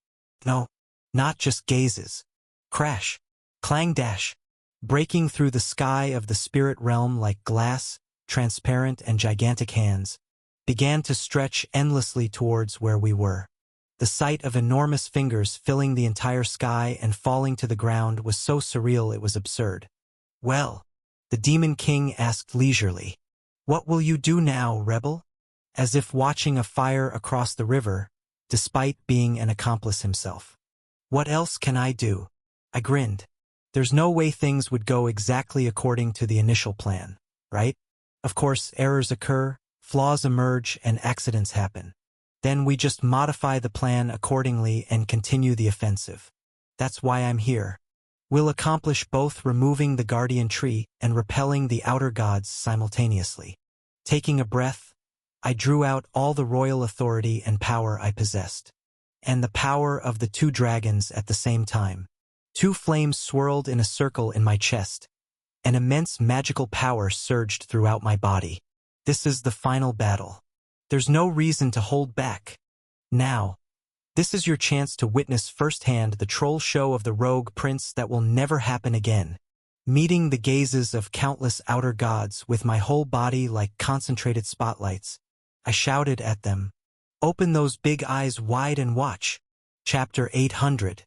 No, not just gazes. Crash, clang dash, breaking through the sky of the spirit realm like glass, transparent and gigantic hands, began to stretch endlessly towards where we were. The sight of enormous fingers filling the entire sky and falling to the ground was so surreal it was absurd. Well, the Demon King asked leisurely, "What will you do now, rebel?" As if watching a fire across the river, despite being an accomplice himself. What else can I do? I grinned. There's no way things would go exactly according to the initial plan, right? Of course, errors occur, flaws emerge, and accidents happen. Then we just modify the plan accordingly and continue the offensive. That's why I'm here. We'll accomplish both removing the guardian tree and repelling the outer gods simultaneously. Taking a breath, I drew out all the royal authority and power I possessed, and the power of the two dragons at the same time. Two flames swirled in a circle in my chest. An immense magical power surged throughout my body. This is the final battle. There's no reason to hold back. Now, this is your chance to witness firsthand the troll show of the rogue prince that will never happen again. Meeting the gazes of countless outer gods with my whole body like concentrated spotlights, I shouted at them, "Open those big eyes wide and watch." Chapter 800.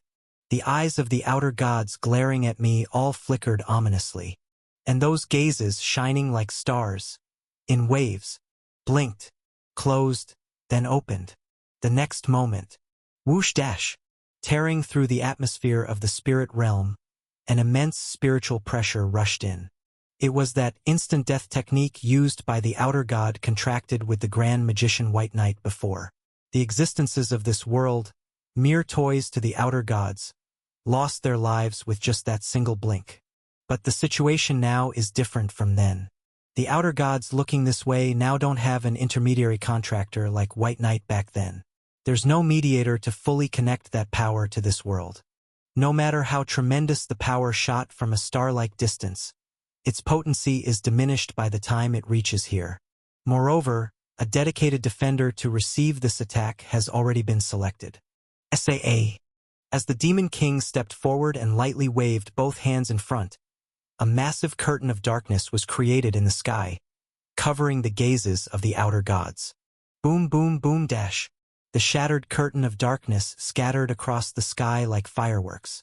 The eyes of the outer gods glaring at me all flickered ominously, and those gazes shining like stars, in waves, blinked, closed, then opened. The next moment, whoosh dash, tearing through the atmosphere of the spirit realm, an immense spiritual pressure rushed in. It was that instant death technique used by the outer god contracted with the grand magician White Knight before. The existences of this world, mere toys to the outer gods, lost their lives with just that single blink. But the situation now is different from then. The outer gods looking this way now don't have an intermediary contractor like White Knight back then. There's no mediator to fully connect that power to this world. No matter how tremendous the power shot from a star-like distance, its potency is diminished by the time it reaches here. Moreover, a dedicated defender to receive this attack has already been selected. SAA. As the Demon King stepped forward and lightly waved both hands in front, a massive curtain of darkness was created in the sky, covering the gazes of the outer gods. Boom, boom, boom dash. The shattered curtain of darkness scattered across the sky like fireworks,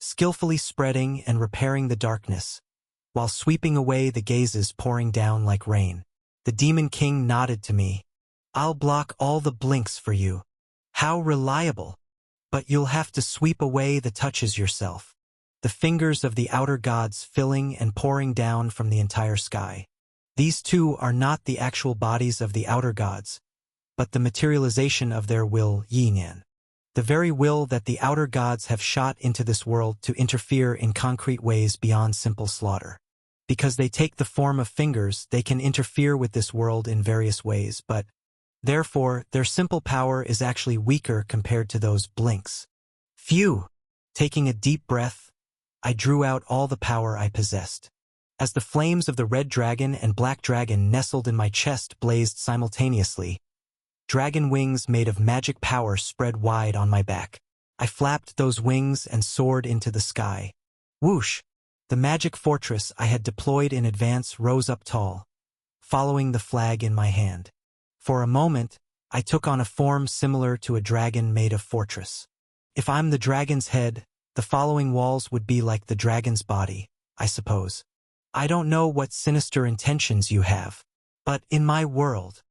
skillfully spreading and repairing the darkness, while sweeping away the gazes pouring down like rain. The Demon King nodded to me. "I'll block all the blinks for you." How reliable! But you'll have to sweep away the touches yourself. The fingers of the outer gods filling and pouring down from the entire sky. These two are not the actual bodies of the outer gods, but the materialization of their will, yin-yang. The very will that the outer gods have shot into this world to interfere in concrete ways beyond simple slaughter. Because they take the form of fingers, they can interfere with this world in various ways, but therefore, their simple power is actually weaker compared to those blinks. Phew! Taking a deep breath, I drew out all the power I possessed. As the flames of the red dragon and black dragon nestled in my chest blazed simultaneously, dragon wings made of magic power spread wide on my back. I flapped those wings and soared into the sky. Whoosh! The magic fortress I had deployed in advance rose up tall, following the flag in my hand. For a moment, I took on a form similar to a dragon made of fortress. If I'm the dragon's head, the following walls would be like the dragon's body, I suppose. I don't know what sinister intentions you have, but in my world,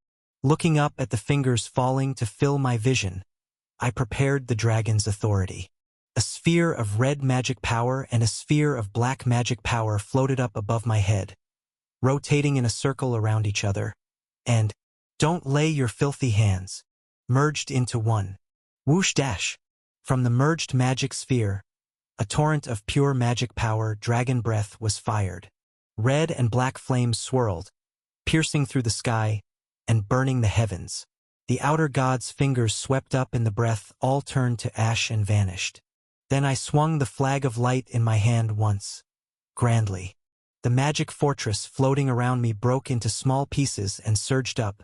looking up at the fingers falling to fill my vision, I prepared the dragon's authority. A sphere of red magic power and a sphere of black magic power floated up above my head, rotating in a circle around each other, and, don't lay your filthy hands, merged into one. Whoosh dash! From the merged magic sphere, a torrent of pure magic power, dragon breath, was fired. Red and black flames swirled, piercing through the sky and burning the heavens. The outer god's fingers swept up in the breath, all turned to ash and vanished. Then I swung the flag of light in my hand once, grandly. The magic fortress floating around me broke into small pieces and surged up,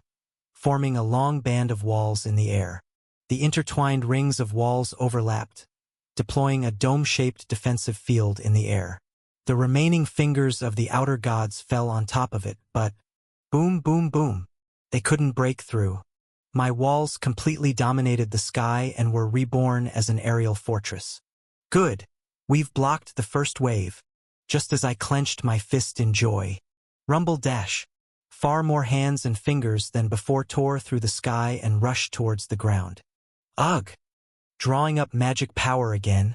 forming a long band of walls in the air. The intertwined rings of walls overlapped, deploying a dome-shaped defensive field in the air. The remaining fingers of the outer gods fell on top of it, but boom, boom, boom. They couldn't break through. My walls completely dominated the sky and were reborn as an aerial fortress. Good. We've blocked the first wave. Just as I clenched my fist in joy. Rumble dash. Far more hands and fingers than before tore through the sky and rushed towards the ground. Ugh! Drawing up magic power again,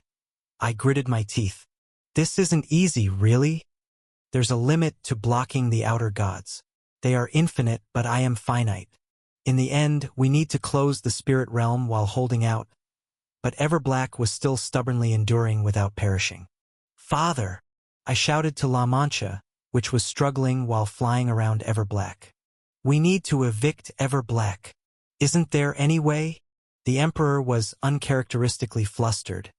I gritted my teeth. This isn't easy, really? There's a limit to blocking the outer gods. They are infinite, but I am finite. In the end, we need to close the spirit realm while holding out. But Everblack was still stubbornly enduring without perishing. Father! I shouted to La Mancha, which was struggling while flying around Everblack. We need to evict Everblack. Isn't there any way? The Emperor was uncharacteristically flustered.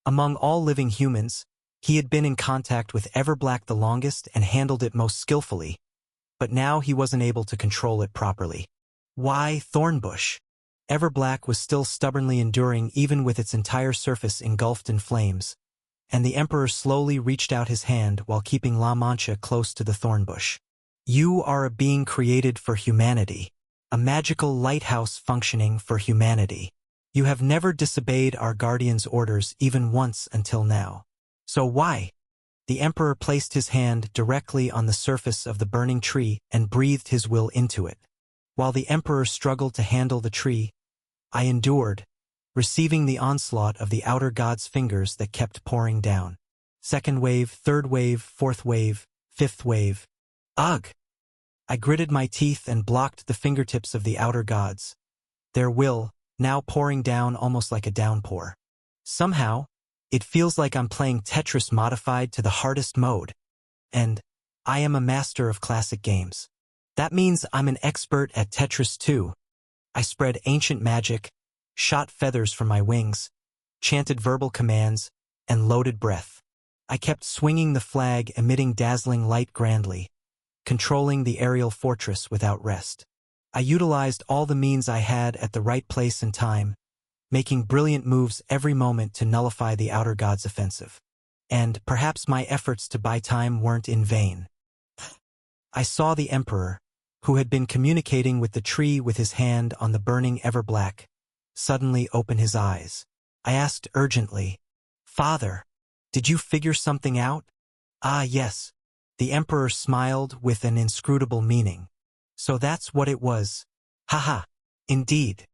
Among all living humans, he had been in contact with Everblack the longest and handled it most skillfully, but now he wasn't able to control it properly. Why, Thornbush? Everblack was still stubbornly enduring even with its entire surface engulfed in flames, and the Emperor slowly reached out his hand while keeping La Mancha close to the Thornbush. You are a being created for humanity, a magical lighthouse functioning for humanity. You have never disobeyed our guardian's orders even once until now. So why? The Emperor placed his hand directly on the surface of the burning tree and breathed his will into it. While the Emperor struggled to handle the tree, I endured, receiving the onslaught of the outer god's fingers that kept pouring down. Second wave, third wave, fourth wave, fifth wave. Ugh! I gritted my teeth and blocked the fingertips of the outer gods, their will now pouring down almost like a downpour. Somehow, it feels like I'm playing Tetris modified to the hardest mode, and I am a master of classic games. That means I'm an expert at Tetris too. I spread ancient magic, shot feathers from my wings, chanted verbal commands, and loaded breath. I kept swinging the flag, emitting dazzling light grandly, controlling the aerial fortress without rest. I utilized all the means I had at the right place and time, making brilliant moves every moment to nullify the outer god's offensive. And perhaps my efforts to buy time weren't in vain. I saw the Emperor, who had been communicating with the tree with his hand on the burning Everblack, suddenly open his eyes. I asked urgently, Father, did you figure something out? Ah, yes. The Emperor smiled with an inscrutable meaning. So that's what it was. Haha, indeed.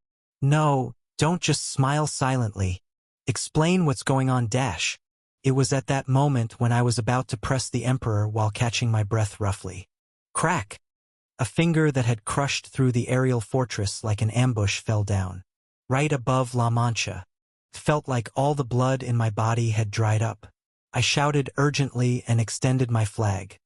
No, don't just smile silently. Explain what's going on dash. It was at that moment when I was about to press the Emperor while catching my breath roughly. Crack! A finger that had crushed through the aerial fortress like an ambush fell down, right above La Mancha. It felt like all the blood in my body had dried up. I shouted urgently and extended my flag.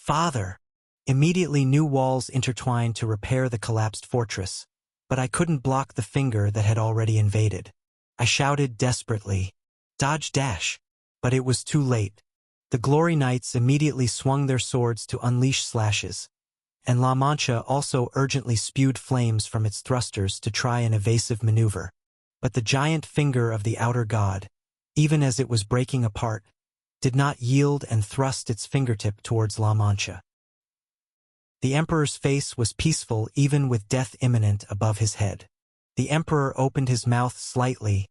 Father! Immediately new walls intertwined to repair the collapsed fortress, but I couldn't block the finger that had already invaded. I shouted desperately, "Dodge dash!" But it was too late. The Glory Knights immediately swung their swords to unleash slashes, and La Mancha also urgently spewed flames from its thrusters to try an evasive maneuver. But the giant finger of the outer god, even as it was breaking apart, did not yield and thrust its fingertip towards La Mancha. The Emperor's face was peaceful even with death imminent above his head. The Emperor opened his mouth slightly,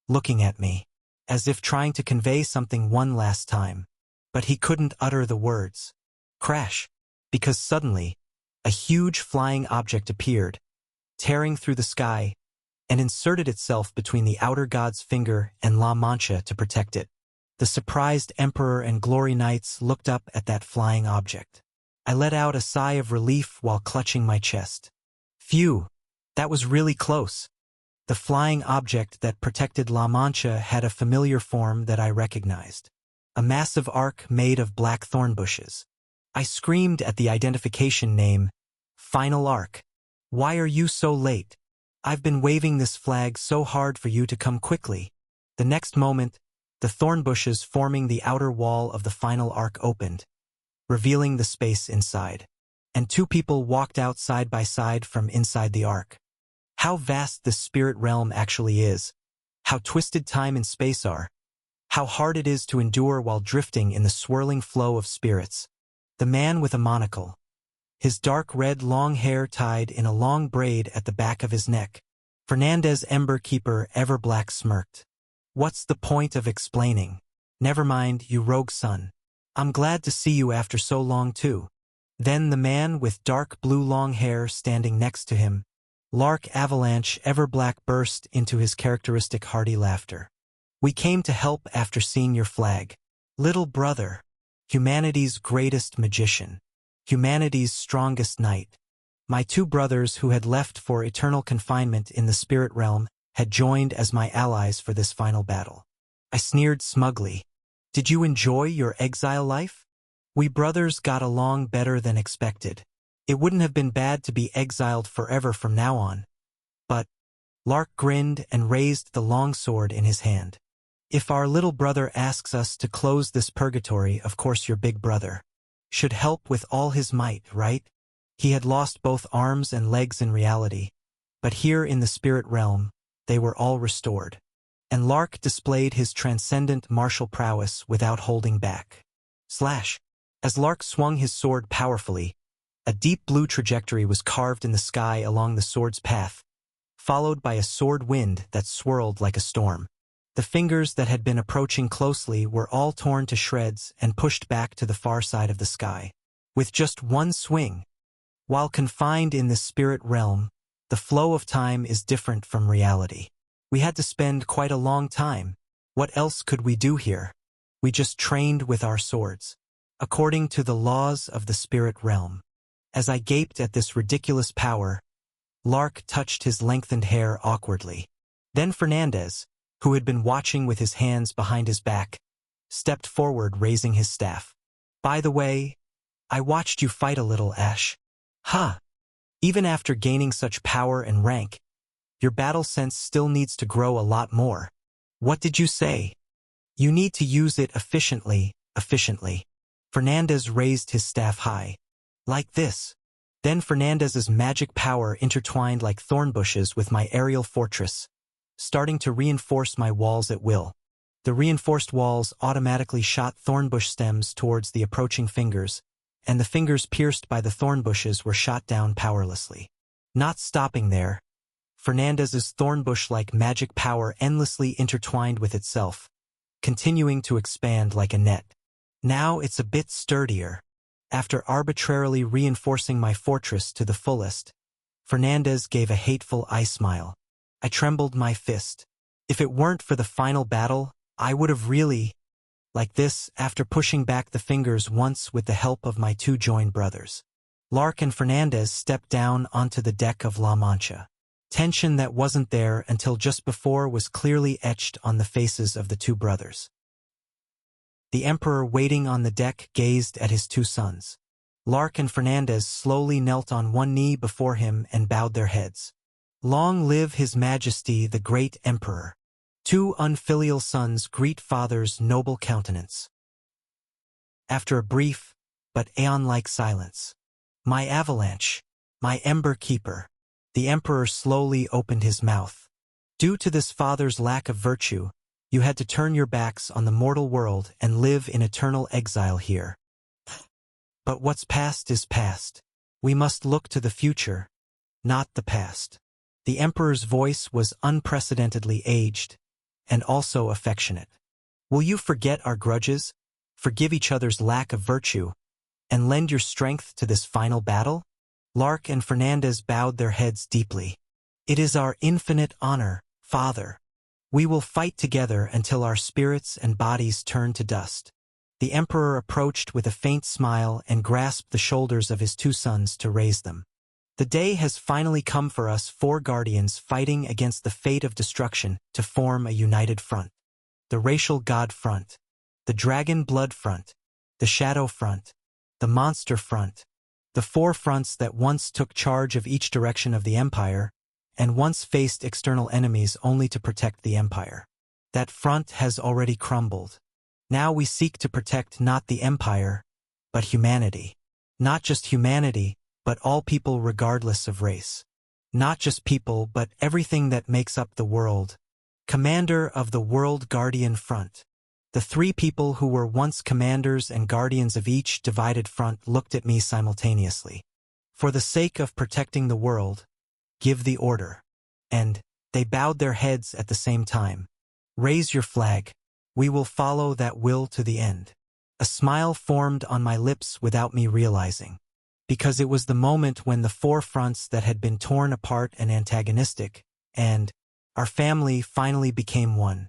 looking at me, as if trying to convey something one last time. But he couldn't utter the words. Crash! Because suddenly, a huge flying object appeared, tearing through the sky, and inserted itself between the outer god's finger and La Mancha to protect it. The surprised Emperor and Glory Knights looked up at that flying object. I let out a sigh of relief while clutching my chest. Phew, that was really close. The flying object that protected La Mancha had a familiar form that I recognized. A massive ark made of black thorn bushes. I screamed at the identification name, Final Ark. Why are you so late? I've been waving this flag so hard for you to come quickly. The next moment, the thorn bushes forming the outer wall of the final ark opened, revealing the space inside. And two people walked out side by side from inside the ark. How vast this spirit realm actually is. How twisted time and space are. How hard it is to endure while drifting in the swirling flow of spirits. The man with a monocle. His dark red long hair tied in a long braid at the back of his neck. Fernandez Ember Keeper Everblack smirked. What's the point of explaining? Never mind, you rogue son. I'm glad to see you after so long too. Then the man with dark blue long hair standing next to him, Lark Avalanche Everblack, burst into his characteristic hearty laughter. We came to help after seeing your flag. Little brother. Humanity's greatest magician. Humanity's strongest knight. My two brothers who had left for eternal confinement in the spirit realm had joined as my allies for this final battle. I sneered smugly. Did you enjoy your exile life? We brothers got along better than expected. It wouldn't have been bad to be exiled forever from now on. But, Lark grinned and raised the long sword in his hand. If our little brother asks us to close this purgatory, of course your big brother should help with all his might, right? He had lost both arms and legs in reality, but here in the spirit realm, they were all restored. And Lark displayed his transcendent martial prowess without holding back. Slash! As Lark swung his sword powerfully, a deep blue trajectory was carved in the sky along the sword's path, followed by a sword wind that swirled like a storm. The fingers that had been approaching closely were all torn to shreds and pushed back to the far side of the sky. With just one swing. While confined in this spirit realm, the flow of time is different from reality. We had to spend quite a long time. What else could we do here? We just trained with our swords, according to the laws of the spirit realm. As I gaped at this ridiculous power, Lark touched his lengthened hair awkwardly. Then Fernandez, who had been watching with his hands behind his back, stepped forward raising his staff. By the way, I watched you fight a little, Ash. Huh. Even after gaining such power and rank, your battle sense still needs to grow a lot more. What did you say? You need to use it efficiently. Fernandez raised his staff high. Like this. Then Fernandez's magic power intertwined like thorn bushes with my aerial fortress, starting to reinforce my walls at will. The reinforced walls automatically shot thornbush stems towards the approaching fingers, and the fingers pierced by the thorn bushes were shot down powerlessly. Not stopping there, Fernandez's thornbush-like magic power endlessly intertwined with itself, continuing to expand like a net. Now it's a bit sturdier. After arbitrarily reinforcing my fortress to the fullest, Fernandez gave a hateful eye smile. I trembled my fist. If it weren't for the final battle, I would have really, like this, after pushing back the fingers once with the help of my two joined brothers. Lark and Fernandez stepped down onto the deck of La Mancha. Tension that wasn't there until just before was clearly etched on the faces of the two brothers. The Emperor waiting on the deck gazed at his two sons. Lark and Fernandez slowly knelt on one knee before him and bowed their heads. Long live His Majesty the Great Emperor. Two unfilial sons greet father's noble countenance. After a brief, but aeon-like silence, "My avalanche, my ember keeper," the emperor slowly opened his mouth. "Due to this father's lack of virtue, you had to turn your backs on the mortal world and live in eternal exile here. But what's past is past. We must look to the future, not the past." The emperor's voice was unprecedentedly aged, and also affectionate. "Will you forget our grudges, forgive each other's lack of virtue, and lend your strength to this final battle?" Lark and Fernandez bowed their heads deeply. "It is our infinite honor, Father. We will fight together until our spirits and bodies turn to dust." The emperor approached with a faint smile and grasped the shoulders of his two sons to raise them. "The day has finally come for us four guardians fighting against the fate of destruction to form a united front. The racial god front, the dragon blood front, the shadow front, the monster front, the four fronts that once took charge of each direction of the empire, and once faced external enemies only to protect the empire. That front has already crumbled. Now we seek to protect not the empire, but humanity. Not just humanity, but all people regardless of race. Not just people, but everything that makes up the world. Commander of the World Guardian Front." The three people who were once commanders and guardians of each divided front looked at me simultaneously. "For the sake of protecting the world, give the order." And they bowed their heads at the same time. "Raise your flag. We will follow that will to the end." A smile formed on my lips without me realizing, because it was the moment when the four fronts that had been torn apart and antagonistic, and our family finally became one.